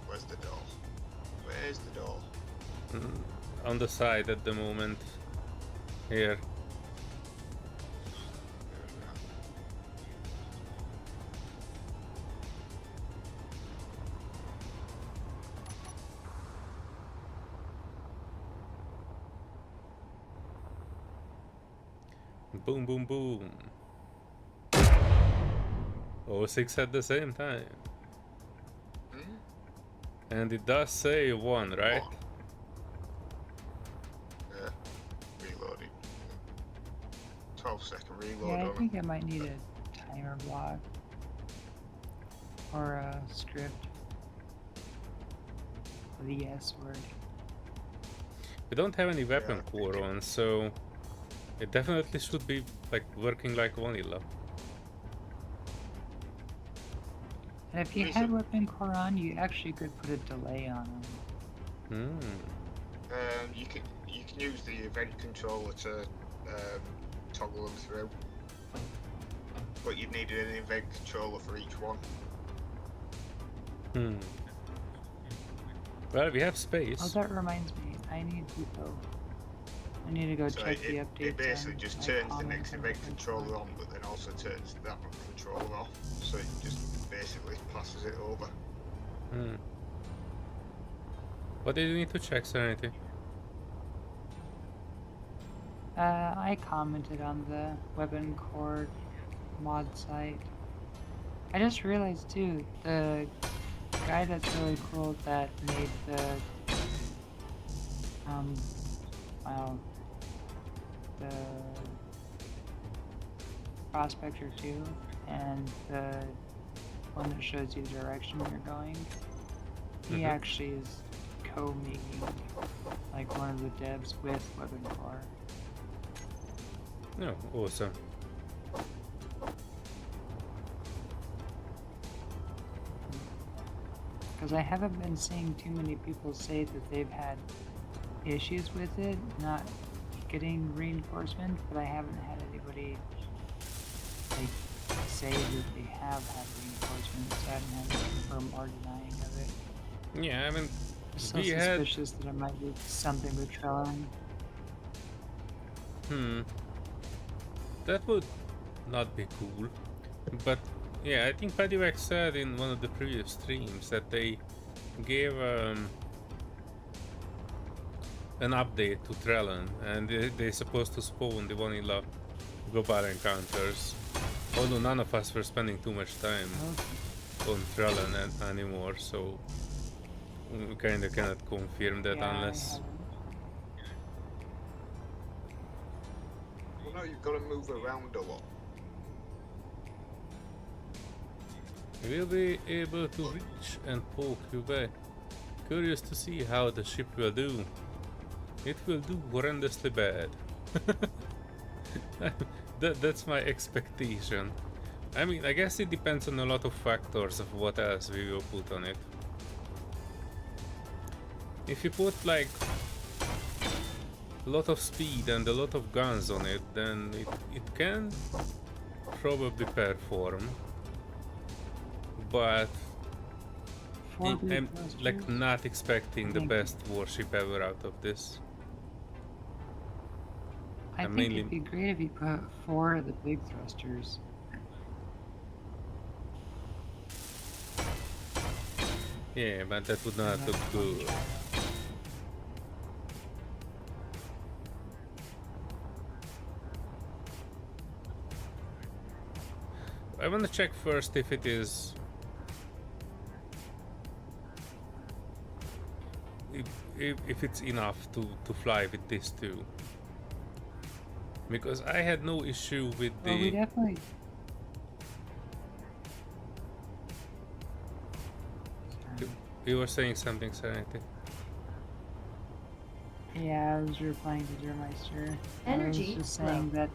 Where's the door? Where's the door? On the side at the moment. Here. Boom, boom, boom. All 6 at the same time. And it does say 1, right? Oh. Yeah. Reloading. 12-second reload Yeah, I on think I might need a timer block or a script for the S word. We don't have any weapon Yeah, core on, so it definitely should be like working like vanilla. And if you had weapon core on, you actually could put a delay on them. You can use the event controller to toggle them through, but you'd need an event controller for each one. Well, we have Oh, space. that reminds me. I need to go So check the it updates. basically on just my turns the comment next and event everything. controller on, but then also turns that controller off. So it just basically passes it over. Hmm. What did you need to check, Serenity? I commented on the weapon core mod site. I just realized too, the guy that's really cool that made the well, the Prospector 2 and the one that shows you the direction you're going, he actually is co-making like one of the devs with weapon core. No, awesome. Because I haven't been seeing too many people say that they've had issues with it not getting reinforcement, but I haven't had anybody like say that they have had reinforcement, so I haven't had to confirm or denying of it. Yeah, I mean, I'm so we had... suspicious that it might be something with Trello. That would not be cool. But yeah, I think Padivac said in one of the previous streams that they gave an update to Trellon, and they're supposed to spawn the vanilla global encounters. Although none of us were spending too much time on Trellon anymore, so we kinda cannot confirm that unless... Well, no, you've got to move around a lot. We'll be able to reach and poke you back. Curious to see how the ship will do. It will do horrendously bad. That's my expectation. I mean, I guess it depends on a lot of factors of what else we will put on it. If you put like a lot of speed and a lot of guns on it, then it can probably perform. But I'm like not expecting the best warship ever out of this. I think it'd be great if you put 4 of the big thrusters. Yeah, but that would not look good. I want to check first if it is... If it's enough to fly with this too. Because I had no issue with the... Well, we definitely... You were saying something, Serenity. Yeah, I was replying to Dermeister. Energy I was just saying low. that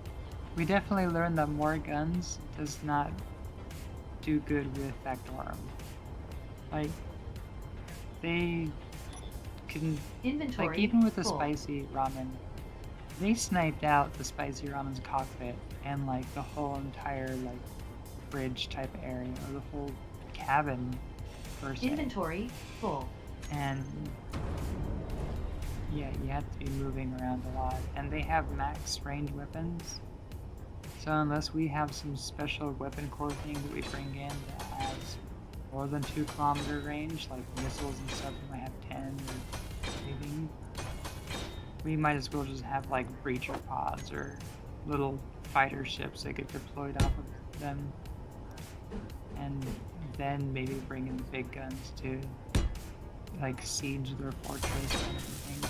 we definitely learned that more guns does not do good with Factorum. Like, they can... Inventory like, even with the full. spicy ramen, they sniped out the spicy ramen's cockpit and, like, the whole entire, like, bridge type area, or the whole cabin per se. Inventory full. And yeah, you have to be moving around a lot. And they have max range weapons. So unless we have some special weapon core thing that we bring in that has more than 2 kilometer range, like missiles and stuff, we might have 10 or anything. We might as well just have like breacher pods or little fighter ships that get deployed off of them. And then maybe bring in the big guns to like siege their fortress and everything.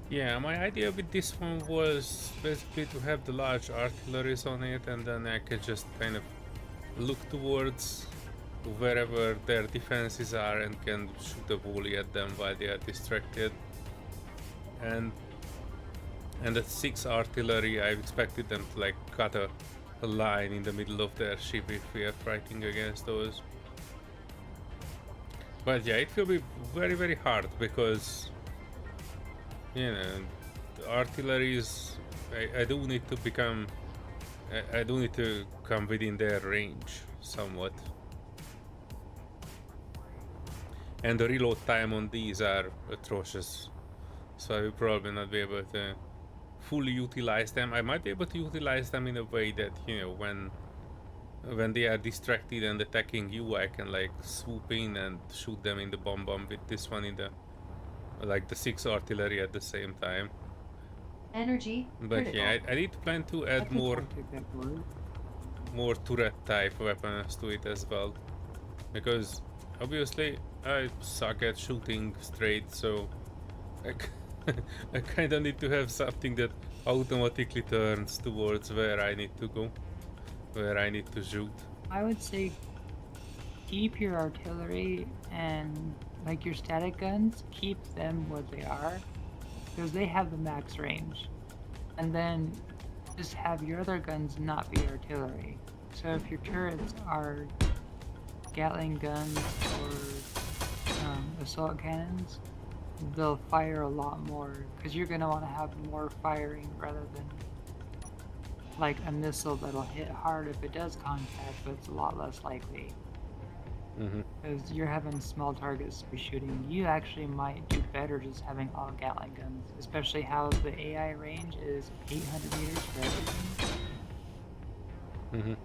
Yeah, my idea with this one was basically to have the large artilleries on it, and then I could just kind of look towards wherever their defenses are and can shoot a volley at them while they are distracted. And at 6 artillery, I expected them to like cut a line in the middle of their ship if we are fighting against those. But yeah, it will be very, very hard because, you know, the artillery is... I do need to become I do need to come within their range somewhat. And the reload time on these are atrocious. So I will probably not be able to fully utilize them. I might be able to utilize them in a way that, you know, when they are distracted and attacking you, I can like swoop in and shoot them in the bomb with this one in the like the 6 artillery at the same time. Energy But critical. yeah, I need to plan to add That's a more tactic that works. more turret type weapons to it as well, because obviously I suck at shooting straight, so I kind of need to have something that automatically turns towards where I need to go, where I need to shoot. I would say keep your artillery and like your static guns, keep them what they are, because they have the max range. And then just have your other guns not be artillery. So if your turrets are Gatling guns or assault cannons, they'll fire a lot more, because you're going to want to have more firing rather than like a missile that'll hit hard if it does contact, but it's a lot less likely. Because you're having small targets to be shooting. You actually might do better just having all Gatling guns, especially how the AI range is 800 meters for everything.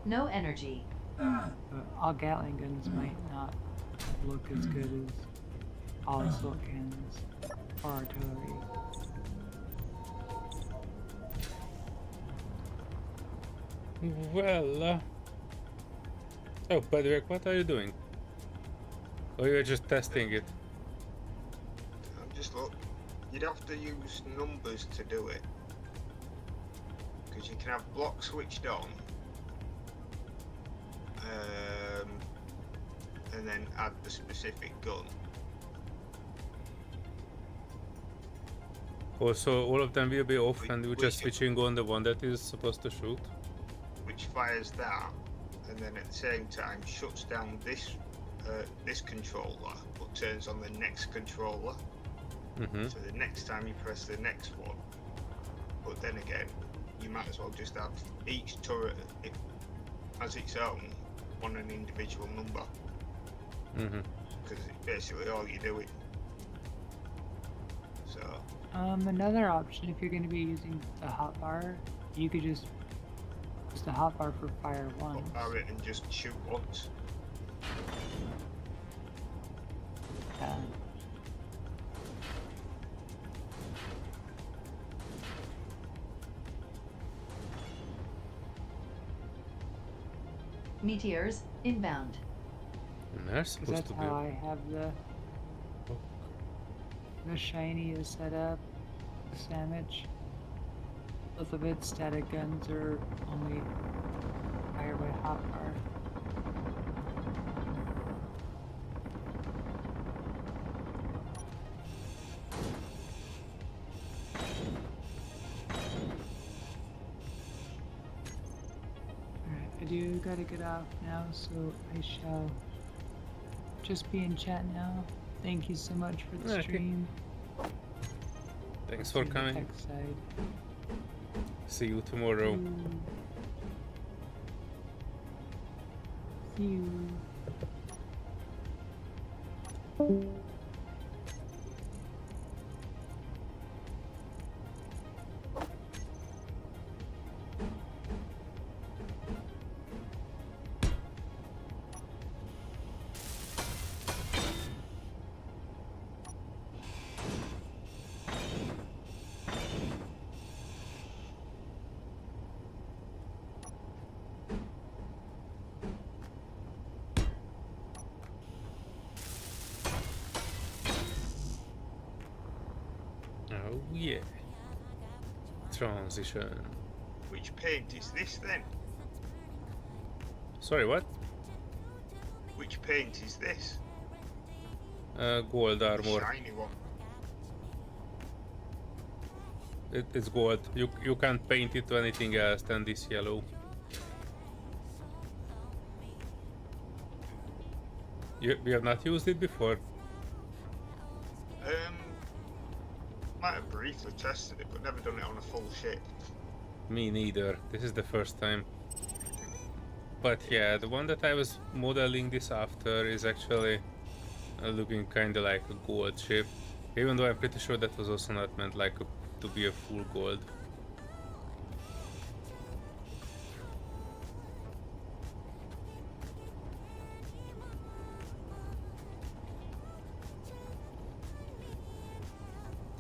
No energy. But all Gatling guns might not look as good as all assault cannons or artillery. Well, oh, by the way, what are you doing? Or you're just testing it? I'm just look. You'd have to use numbers to do it, because you can have block switched on, and then add the specific gun. Also, all of them will be off, and you're just Which- switching on the one that is supposed to shoot. Which fires that, and then at the same time shuts down this this controller, but turns on the next controller. So the next time you press the next one, but then again, you might as well just have each turret as its own on an individual number, because it's basically all you're doing. So Another option, if you're going to be using the hotbar, you could just use the hotbar for fire once. fire it and just shoot once. Yeah. Meteors inbound. And they're 'Cause supposed that's to be. how I have the shiny is set up, the sandwich. Both of its static guns are only fired by hotbar. Alright, I do gotta get off now, so I shall just be in chat now. Thank you so much for the Okay. stream. Thanks for See the coming. tech side. See you tomorrow. See you. Oh yeah. Transition. Which paint is this then? Sorry, what? Which paint is this? Gold The armor. shiny one. It's gold. You can't paint it to anything else than this yellow. We have not used it before. Might have briefly tested it, but never done it on a full ship. Me neither. This is the first time. But yeah, the one that I was modeling this after is actually looking kinda like a gold ship. Even though I'm pretty sure that was also not meant like to be a full gold.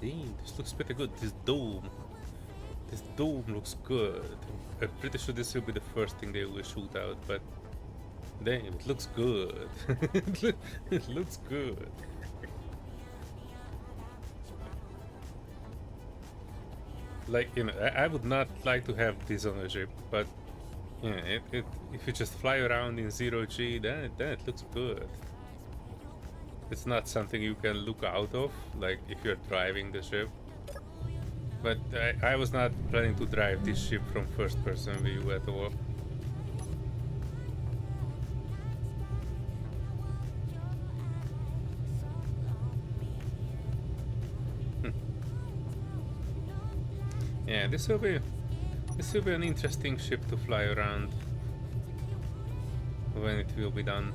Damn, this looks pretty good. This dome looks good. I'm pretty sure this will be the first thing they will shoot out, but damn, it looks good. It looks good. Like, you know, I would not like to have this on a ship, but yeah, if you just fly around in 0G, then it looks good. It's not something you can look out of, like if you're driving the ship. But I was not planning to drive this ship from first person view at all. Yeah, this will be an interesting ship to fly around when it will be done.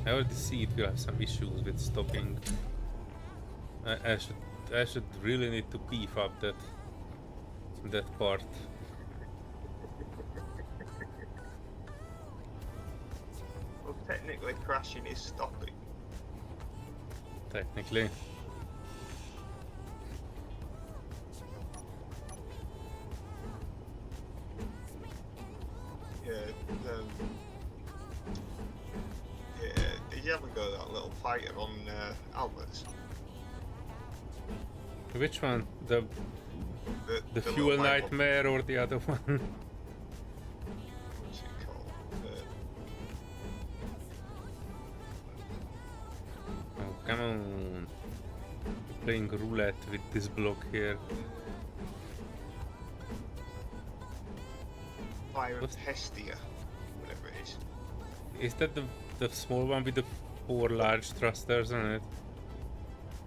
I already see it will have some issues with stopping. I should really need to beef up that part. Well, technically crashing is stopping. Technically. Did you ever go that little fighter on Albert's? Which one? The The fuel little white one. nightmare or the other one? What's it called? Oh, come on. Playing roulette with this block here. Fire of What's- Hestia, whatever it is. Is that the small one with the 4 large thrusters on it?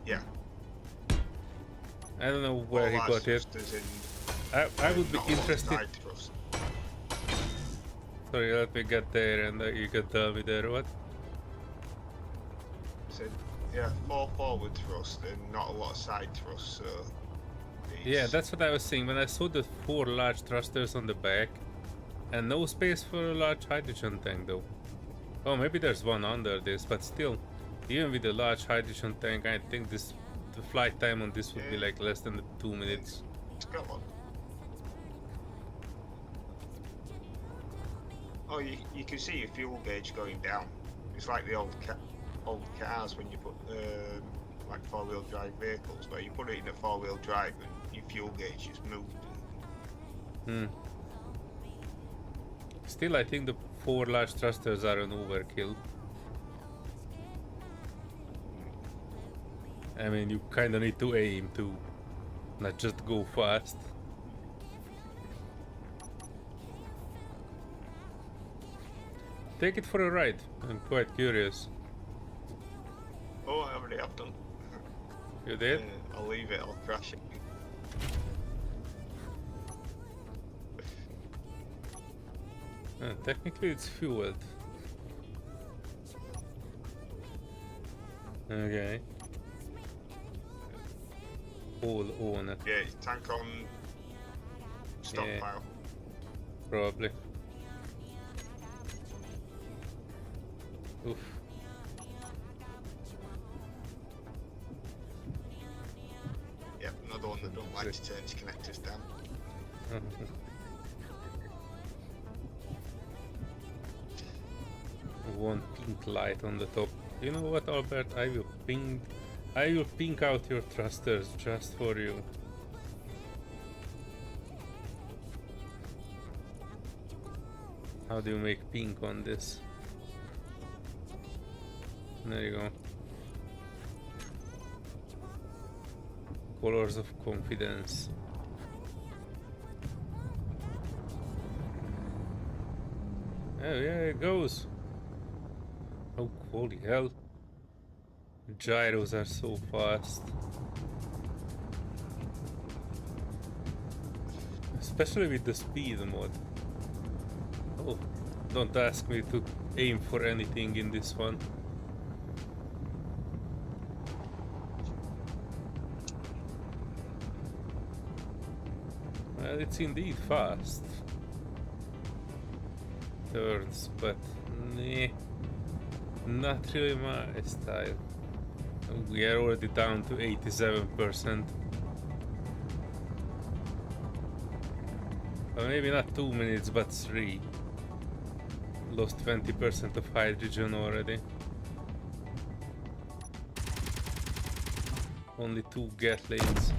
Yeah. I don't know where he All got it. thrusters in, I would be not a lot of interested. side thrust. Sorry, let me get there and you can tell me there what? So, yeah, 4 forward thrust and not a lot of side thrust, so... Yeah, that's what I was saying. When I saw the 4 large thrusters on the back, and no space for a large hydrogen tank though. Oh, maybe there's one under this, but still, even with a large hydrogen tank, I think the flight time on this would be like less than 2 minutes. It's got one. Oh, you can see your fuel gauge going down. It's like the old cars when you put like 4-wheel drive vehicles, where you put it in a 4-wheel drive and your fuel gauge just moved. Hmm. Still, I think the 4 large thrusters are an overkill. I mean, you kinda need to aim too, not just go fast. Take it for a ride. I'm quite curious. Oh, I already have done. You did? I'll leave it, I'll crash it. Technically, it's fueled. Okay. All on it. Yeah, tank on stockpile. Probably. Oof. Yep, another one that don't like to turn his connectors down. One pink light on the top. You know what, Albert? I will pink out your thrusters just for you. How do you make pink on this? There you go. Colors of confidence. Oh yeah, it goes. Oh, holy hell. Gyros are so fast. especially with the speed mode. Oh, don't ask me to aim for anything in this one. Well, it's indeed fast. Turns, but nah, not really my style. We are already down to 87%. Well, maybe not 2 minutes, but 3. Lost 20% of hydrogen already. Only 2 gas lanes.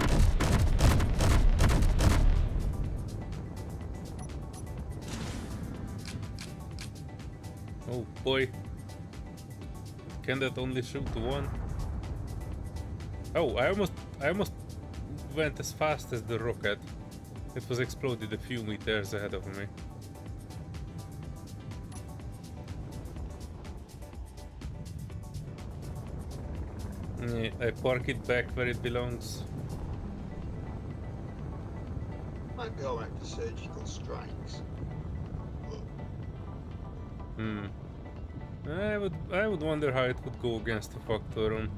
Oh boy. Can that only shoot one? Oh, I almost went as fast as the rocket. It was exploded a few meters ahead of me. Yeah, I park it back where it belongs. Might go out for surgical strikes. I would wonder how it would go against the Factorum.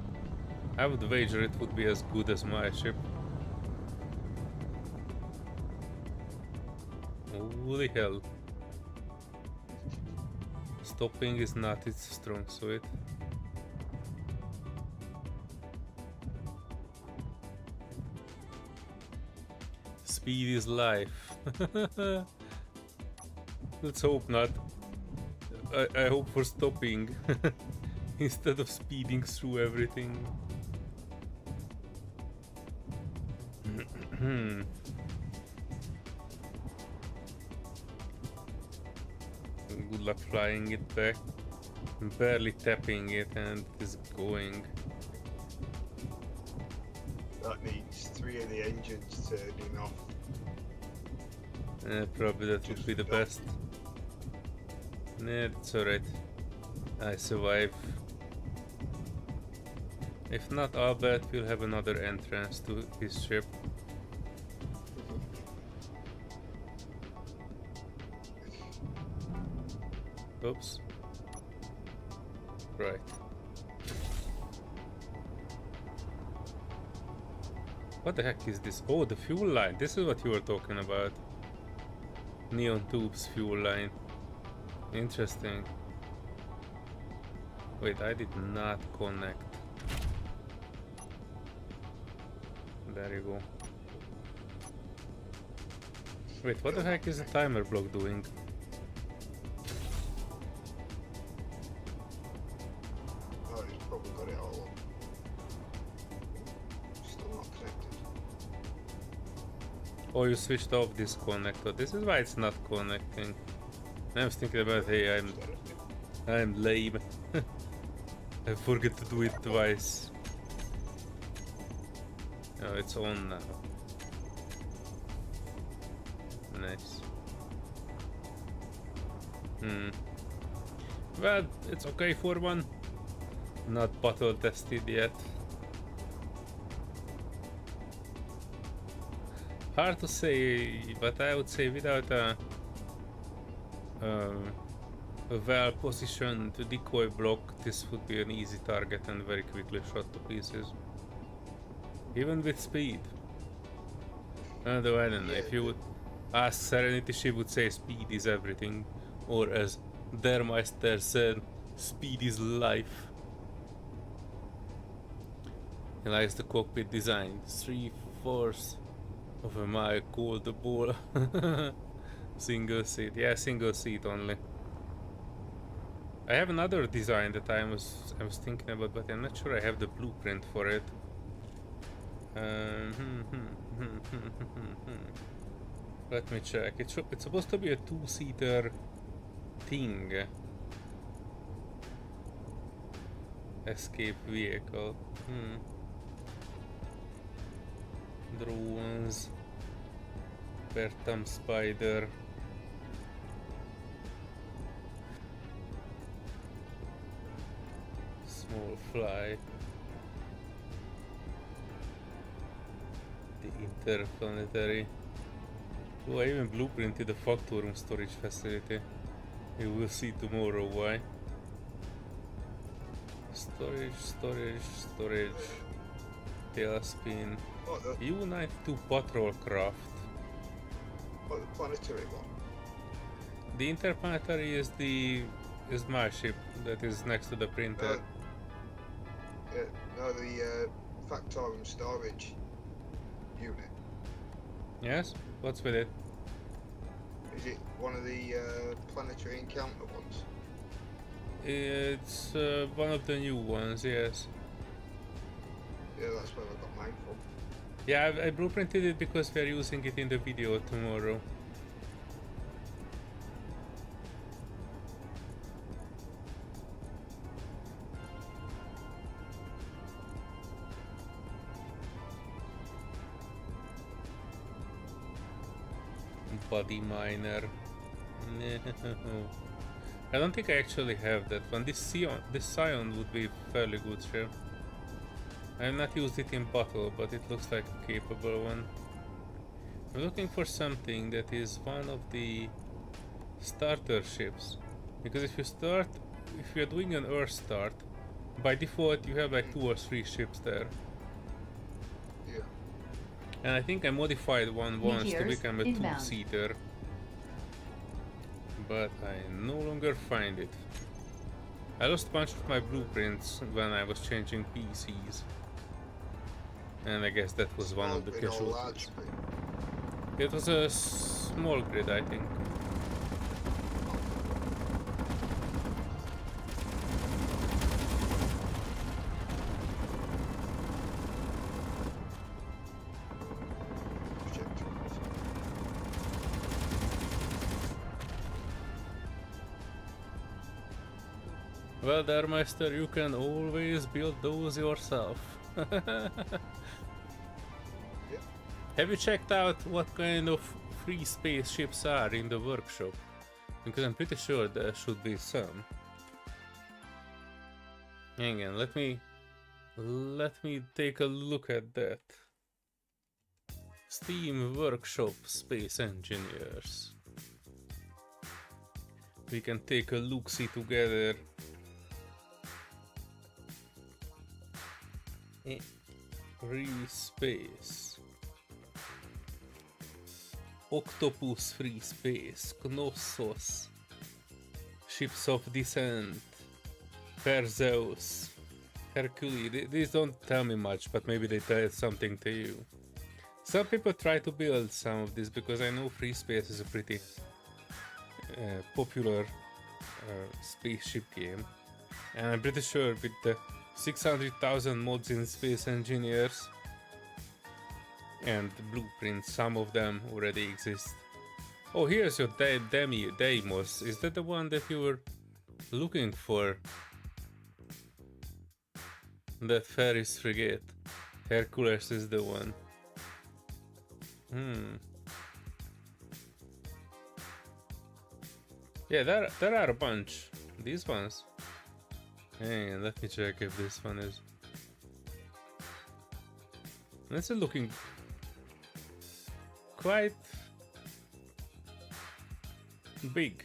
I would wager it would be as good as my ship. Holy hell. Stopping is not its strong suit. Speed is life. Let's hope not. I hope for stopping instead of speeding through everything. Good luck flying it back. I'm barely tapping it and it is going. That needs 3 of the engines turning off. Probably that would be the best. Nah, that's alright. I survive. If not, I'll bet we'll have another entrance to his ship. Oops. Right. What the heck is this? Oh, the fuel line. This is what you were talking about. Neon tubes fuel line. Interesting. Wait, I did not connect. There you go. Wait, what the heck is the timer block doing? Oh, he's probably got it all up. Still not connected. Oh, you switched off this connector. This is why it's not connecting. I was thinking about, hey, I'm lame. I forget to do it twice. Oh, it's on now. Nice. Well, it's okay for one. Not battle tested yet. Hard to say, but I would say without a well-positioned decoy block, this would be an easy target and very quickly shot to pieces. Even with speed. Although I don't know, if you would ask Serenity, she would say speed is everything. Or as Der Meister said, speed is life. He likes the cockpit design. 3/4 of a mile called the ball. Single seat. Yeah, single seat only. I have another design that I was thinking about, but I'm not sure I have the blueprint for it. Let me check. It's supposed to be a 2-seater thing. Escape vehicle. Drones. Bertam Spider. Small fly. The interplanetary. Oh, I even blueprinted the factorum storage facility. You will see tomorrow why. Storage. Tailspin. What the U-92 patrol craft. planetary one? The interplanetary is my ship that is next to the printer. Yeah, no, the factorum storage unit. Yes? What's with it? Is it one of the planetary encounter ones? It's one of the new ones, yes. Yeah, that's where I got mine from. Yeah, I blueprinted it because we're using it in the video tomorrow. Body miner. No. I don't think I actually have that one. This Scion would be fairly good ship. I have not used it in battle, but it looks like a capable one. I'm looking for something that is one of the starter ships. Because if you're doing an Earth start, by default you have like 2 or 3 ships there. Yeah. And I think I modified one once to Meteors become a inbound. 2-seater. But I no longer find it. I lost a bunch of my blueprints when I was changing PCs. And I guess that was one of the Small grid or large casualties. grid? It was a small grid, I think. Well, Darmeister, you can always build those yourself. Have you checked out what kind of free space ships are in the workshop? Because I'm pretty sure there should be some. Hang on, let me take a look at that. Steam Workshop Space Engineers. We can take a look-see together. Free space. Octopus free space. Knossos. Ships of Descent. Perseus. Hercules. These don't tell me much, but maybe they tell something to you. Some people try to build some of this because I know free space is a pretty popular spaceship game. And I'm pretty sure with the 600,000 mods in Space Engineers and blueprints, some of them already exist. Oh, here's your Deimos. Is that the one that you were looking for? That Ferris frigate. Hercules is the one. Yeah, there are a bunch. These ones. Hang on, let me check if this one is. This is looking quite big.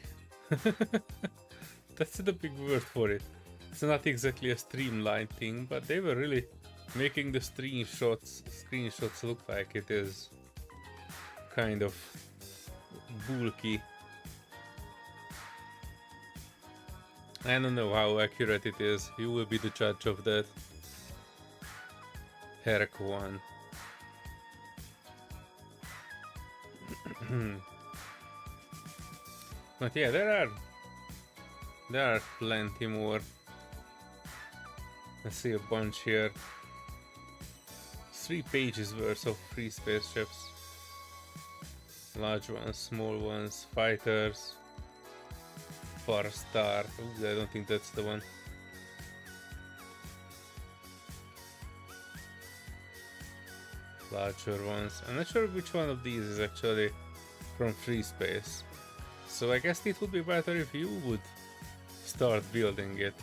That's the big word for it. It's not exactly a streamlined thing, but they were really making the screenshots look like it is kind of bulky. I don't know how accurate it is. You will be the judge of that. Herc 1. But yeah, there are plenty more. I see a bunch here. 3 pages worth of free spaceships. Large ones, small ones, fighters. Far Star. Ooh, I don't think that's the one. Larger ones. I'm not sure which one of these is actually from free space. So I guess it would be better if you would start building it.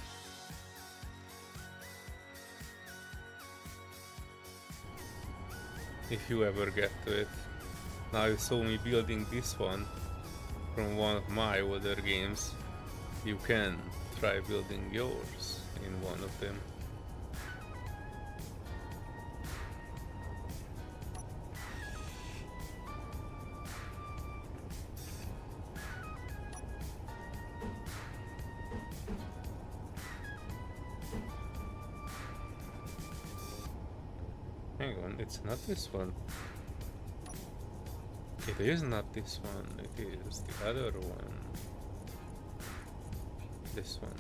If you ever get to it. Now you saw me building this one from one of my older games. You can try building yours in one of them. Hang on, it's not this one. It is not this one, it is the other one. This one.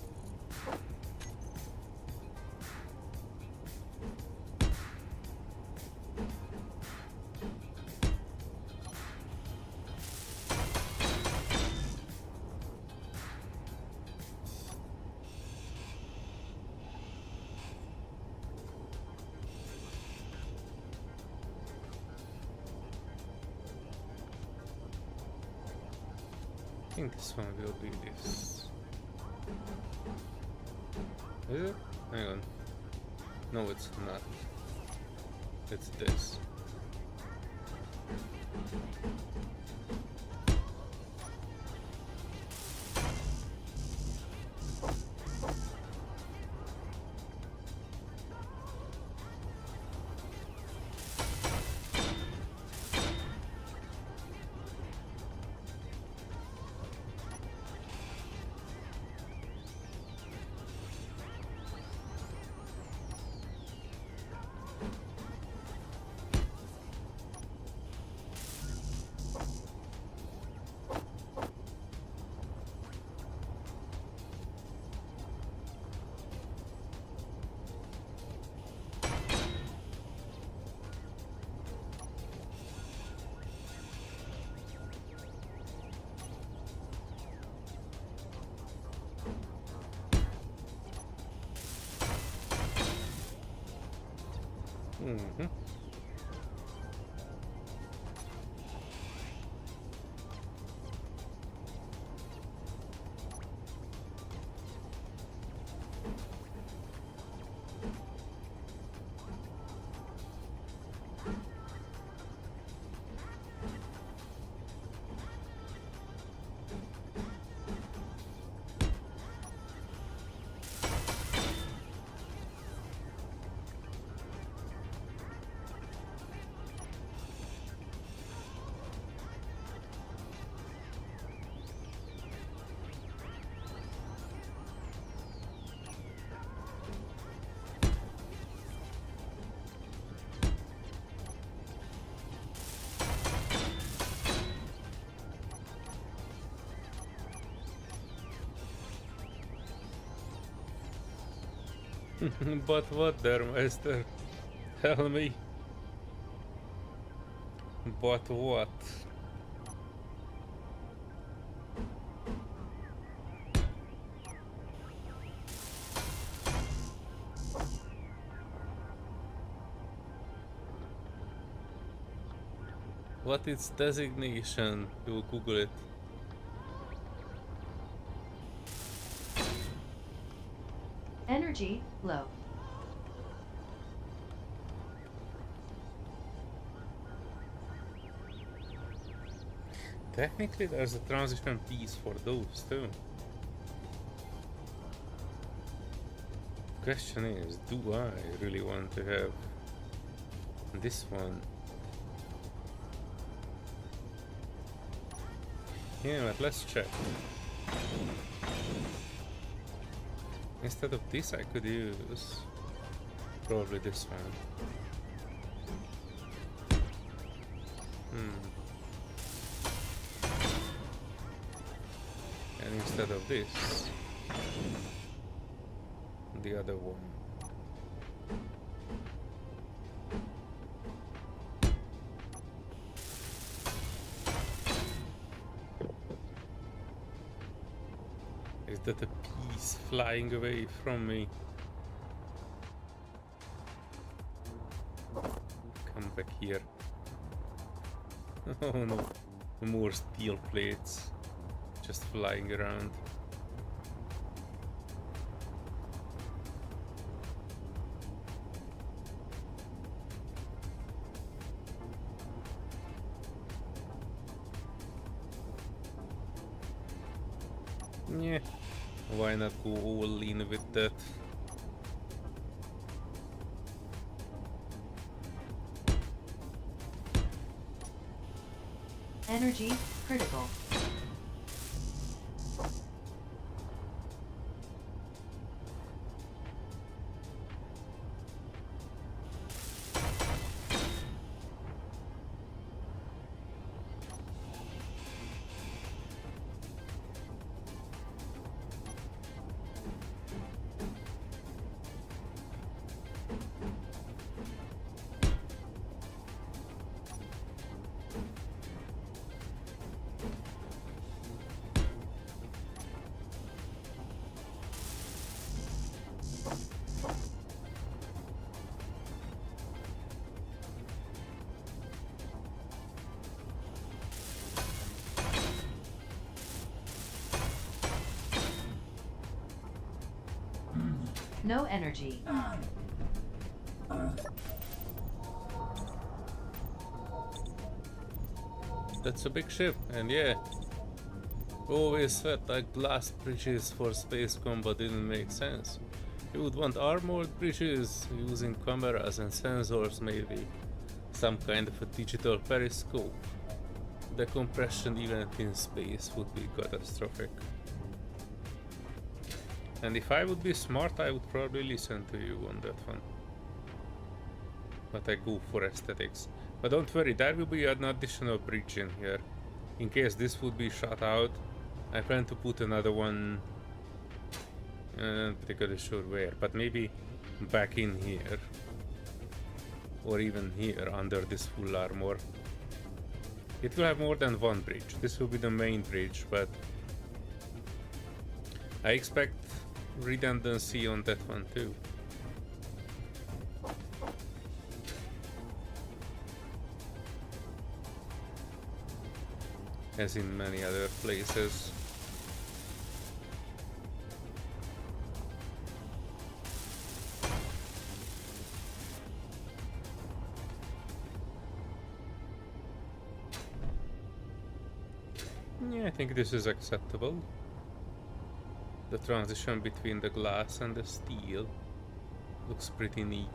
I think this one will be this. Is it? Hang on. No, it's not. It's this. Mm-hmm. But what there, Master? Tell me. But what? What its designation? You will Google it. Energy low. Technically, there's a transition piece for those too. Question is, do I really want to have this one? Yeah, but let's check. Instead of this, I could use probably this one. And instead of this, the other one. Is that a piece flying away from me? Come back here. Oh no, more steel plates just flying around. Yeah, why not go all in with that? Energy critical. No energy. That's a big ship, and yeah. Always felt like glass bridges for space combat didn't make sense. You would want armored bridges using cameras and sensors, maybe. Some kind of a digital periscope. The compression event in space would be catastrophic. And if I would be smart, I would probably listen to you on that one. But I go for aesthetics. But don't worry, there will be an additional bridge in here. In case this would be shut out, I plan to put another one. Not particularly sure where, but maybe back in here. Or even here, under this full armor. It will have more than one bridge. This will be the main bridge, but I expect redundancy on that one too. As in many other places. Yeah, I think this is acceptable. The transition between the glass and the steel looks pretty neat.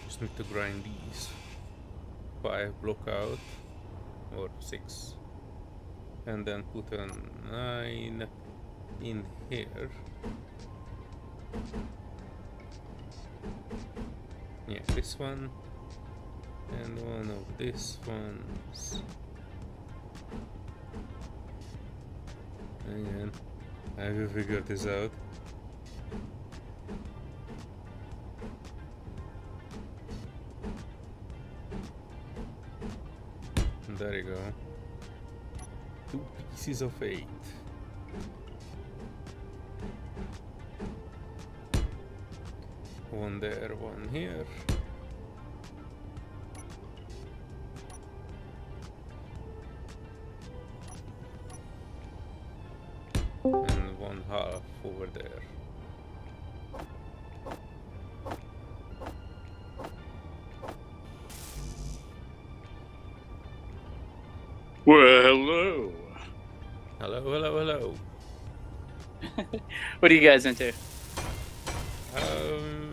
Just need to grind these. 5 block out, or 6, and then put a 9 in here. Yeah, this one, and one of these ones. Again, I will figure this out. There you go. 2 pieces of 8. One there, one here. And 1/2 over there. Well, hello. Hello, hello, hello. What are you guys into?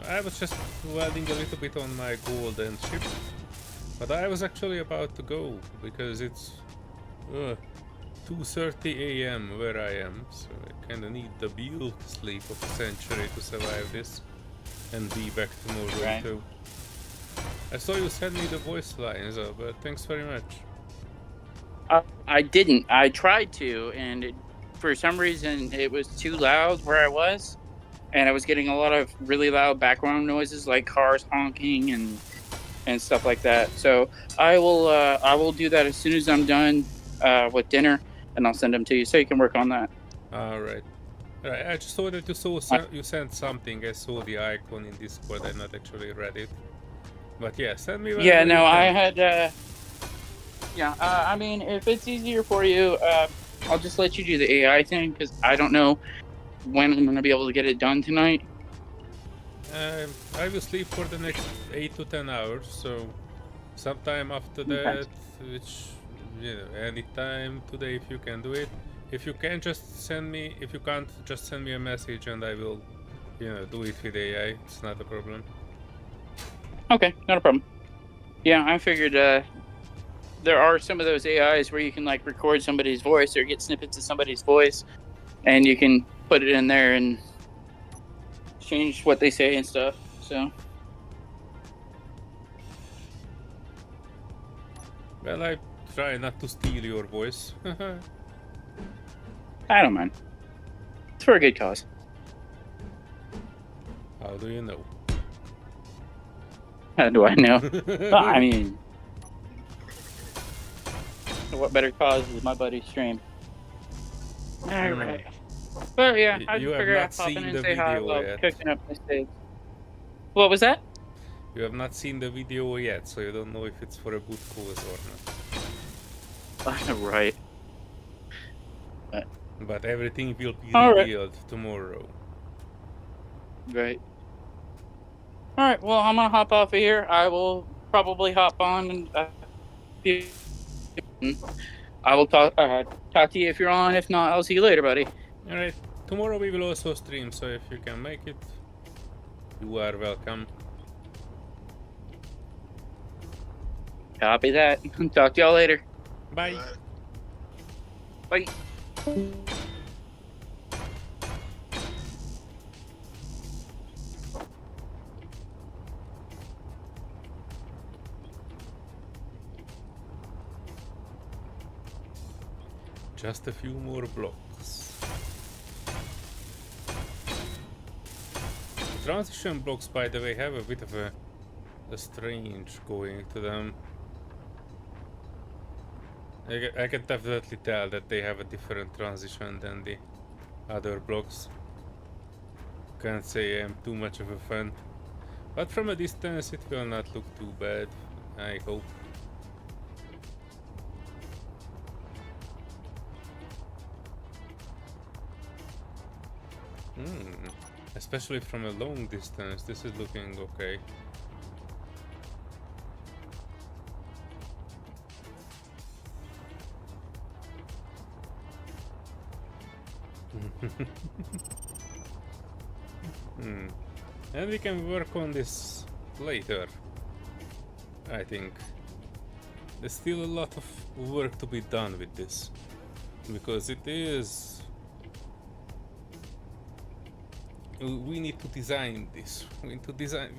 I was just welding a little bit on my golden ship, but I was actually about to go because it's 2:30 a.m. where I am, so I kinda need the bulk sleep of a century to survive this and be back tomorrow Right. too. I saw you send me the voice lines, but thanks very much. I didn't. I tried to, and for some reason it was too loud where I was, and I was getting a lot of really loud background noises like cars honking and stuff like that. So I will do that as soon as I'm done with dinner, and I'll send them to you so you can work on that. Alright. Alright, I just saw that you sent something. I saw the icon in Discord. I not actually read it. But yeah, send me Yeah, whenever no, you I can. had. I mean, if it's easier for you, I'll just let you do the AI thing because I don't know when I'm gonna be able to get it done tonight. I will sleep for the next 8 to 10 hours, so sometime after Okay. that, which anytime today if you can do it. If you can, just send me. If you can't, just send me a message and I will, do it with AI. It's not a problem. Okay, not a problem. Yeah, I figured there are some of those AIs where you can like record somebody's voice or get snippets of somebody's voice, and you can put it in there and change what they say and stuff. So. Well, I try not to steal your voice. I don't mind. It's for a good cause. How do you know? How do I know? I mean, what better cause is my buddy's stream? Alright. But yeah, I You just have figured not I'd pop in seen and the say hi video while yet. cooking up my steak. What was that? You have not seen the video yet, so you don't know if it's for a good cause or not. Right. But everything will be Alright. revealed tomorrow. Right. Alright, well, I'm gonna hop off of here. I will probably hop on and I will talk to you if you're on. If not, I'll see you later, buddy. Alright, tomorrow we will also stream, so if you can make it, you are welcome. Copy that. Talk to y'all later. Bye. Bye. Just a few more blocks. The transition blocks, by the way, have a bit of a strange going to them. I can definitely tell that they have a different transition than the other blocks. Can't say I'm too much of a fan. But from a distance it will not look too bad, I hope. Especially from a long distance, this is looking okay. And we can work on this later, I think. There's still a lot of work to be done with this, because it is... We need to design this. We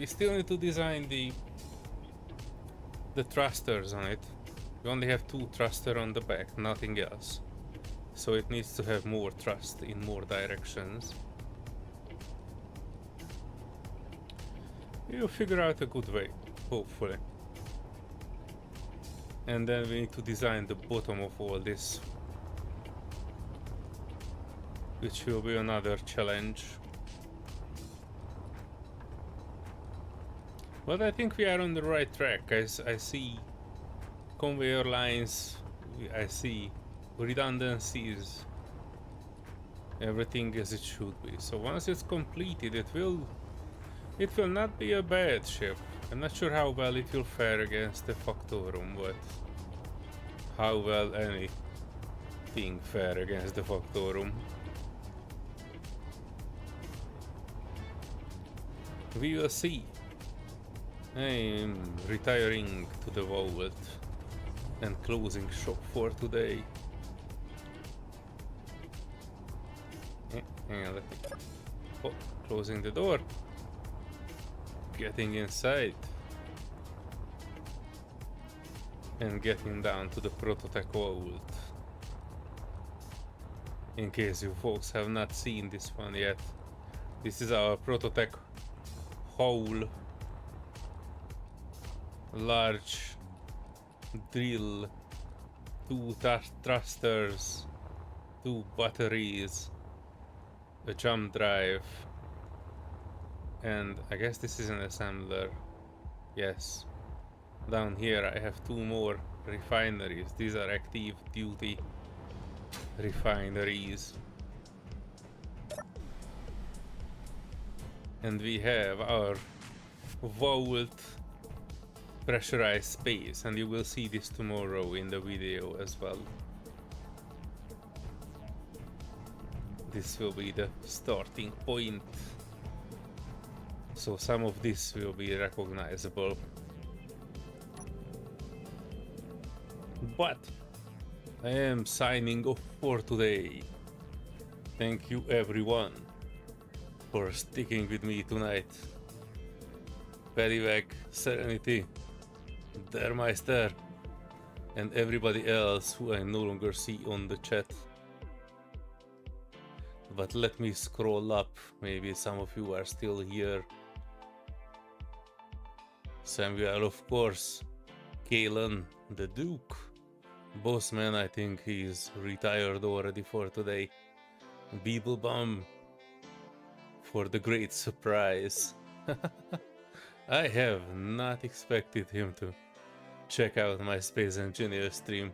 still need to design the thrusters on it. We only have 2 thrusters on the back, nothing else. So it needs to have more thrust in more directions. We'll figure out a good way, hopefully. And then we need to design the bottom of all this, which will be another challenge. But I think we are on the right track. I see conveyor lines, I see redundancies, everything as it should be. So once it's completed, it will not be a bad ship. I'm not sure how well it will fare against the Factorum, but how well anything fare against the Factorum. We will see. I'm retiring to the vault and closing shop for today. Hang on, let me... Oh, closing the door. Getting inside. And getting down to the Prototech vault. In case you folks have not seen this one yet. This is our Prototech hole. Large drill, 2 thrusters, 2 batteries, a jump drive, and I guess this is an assembler. Yes. Down here I have 2 more refineries. These are active duty refineries. And we have our vault pressurized space, and you will see this tomorrow in the video as well. This will be the starting point, so some of this will be recognizable. But I am signing off for today. Thank you everyone for sticking with me tonight. Paddywhack, Serenity, Dermeister, and everybody else who I no longer see on the chat. But let me scroll up, maybe some of you are still here. Samuel, of course, Kalen, the Duke, Bossman, I think he's retired already for today, Beeblebum, for the great surprise. I have not expected him to check out my Space Engineer stream.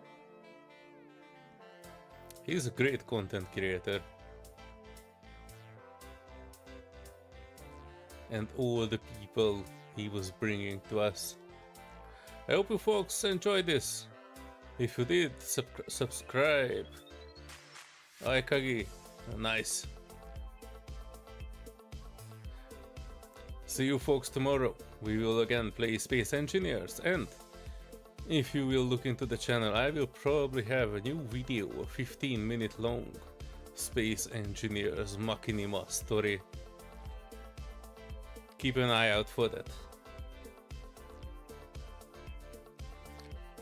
He's a great content creator. And all the people he was bringing to us. I hope you folks enjoyed this. If you did, subscribe. Aikagi, nice. See you folks tomorrow. We will again play Space Engineers, and if you will look into the channel, I will probably have a new video, a 15-minute long Space Engineers Machinima story. Keep an eye out for that.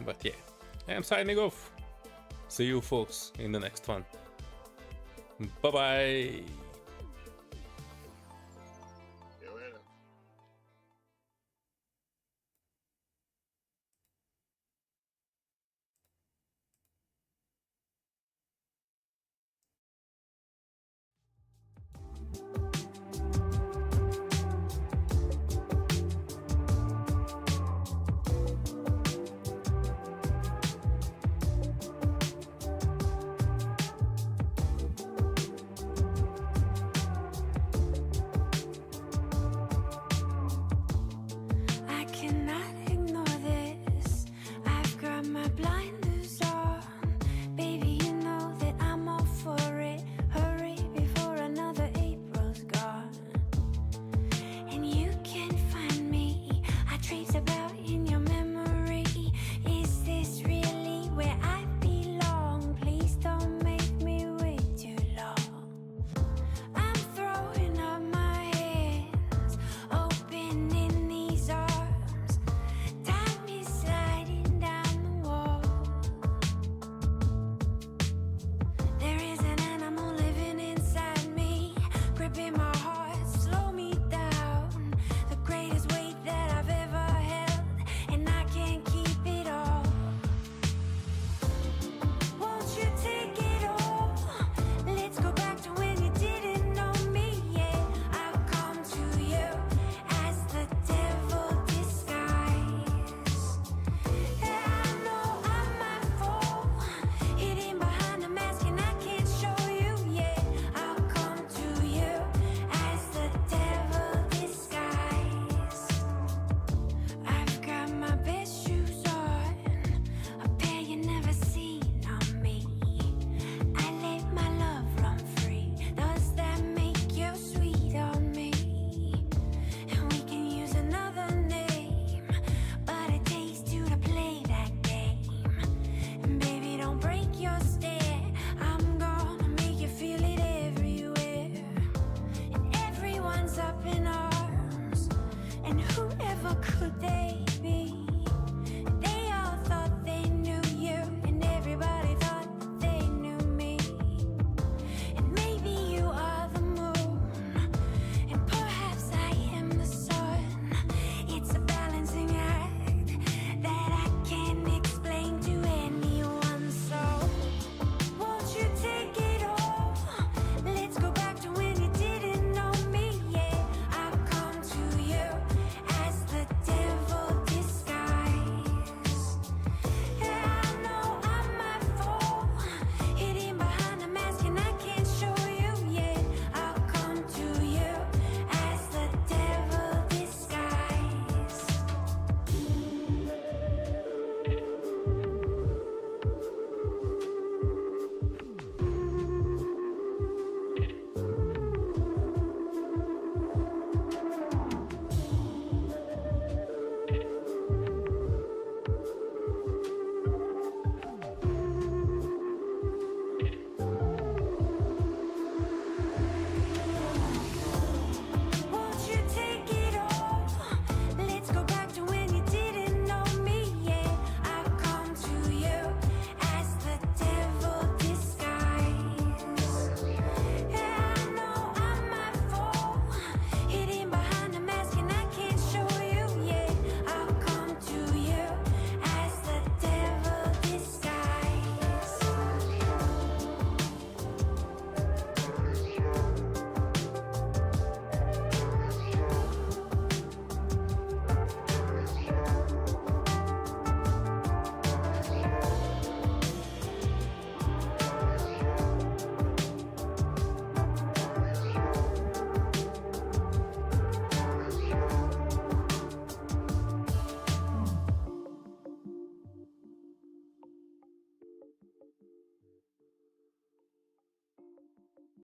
But yeah, I'm signing off. See you folks in the next one. Bye bye.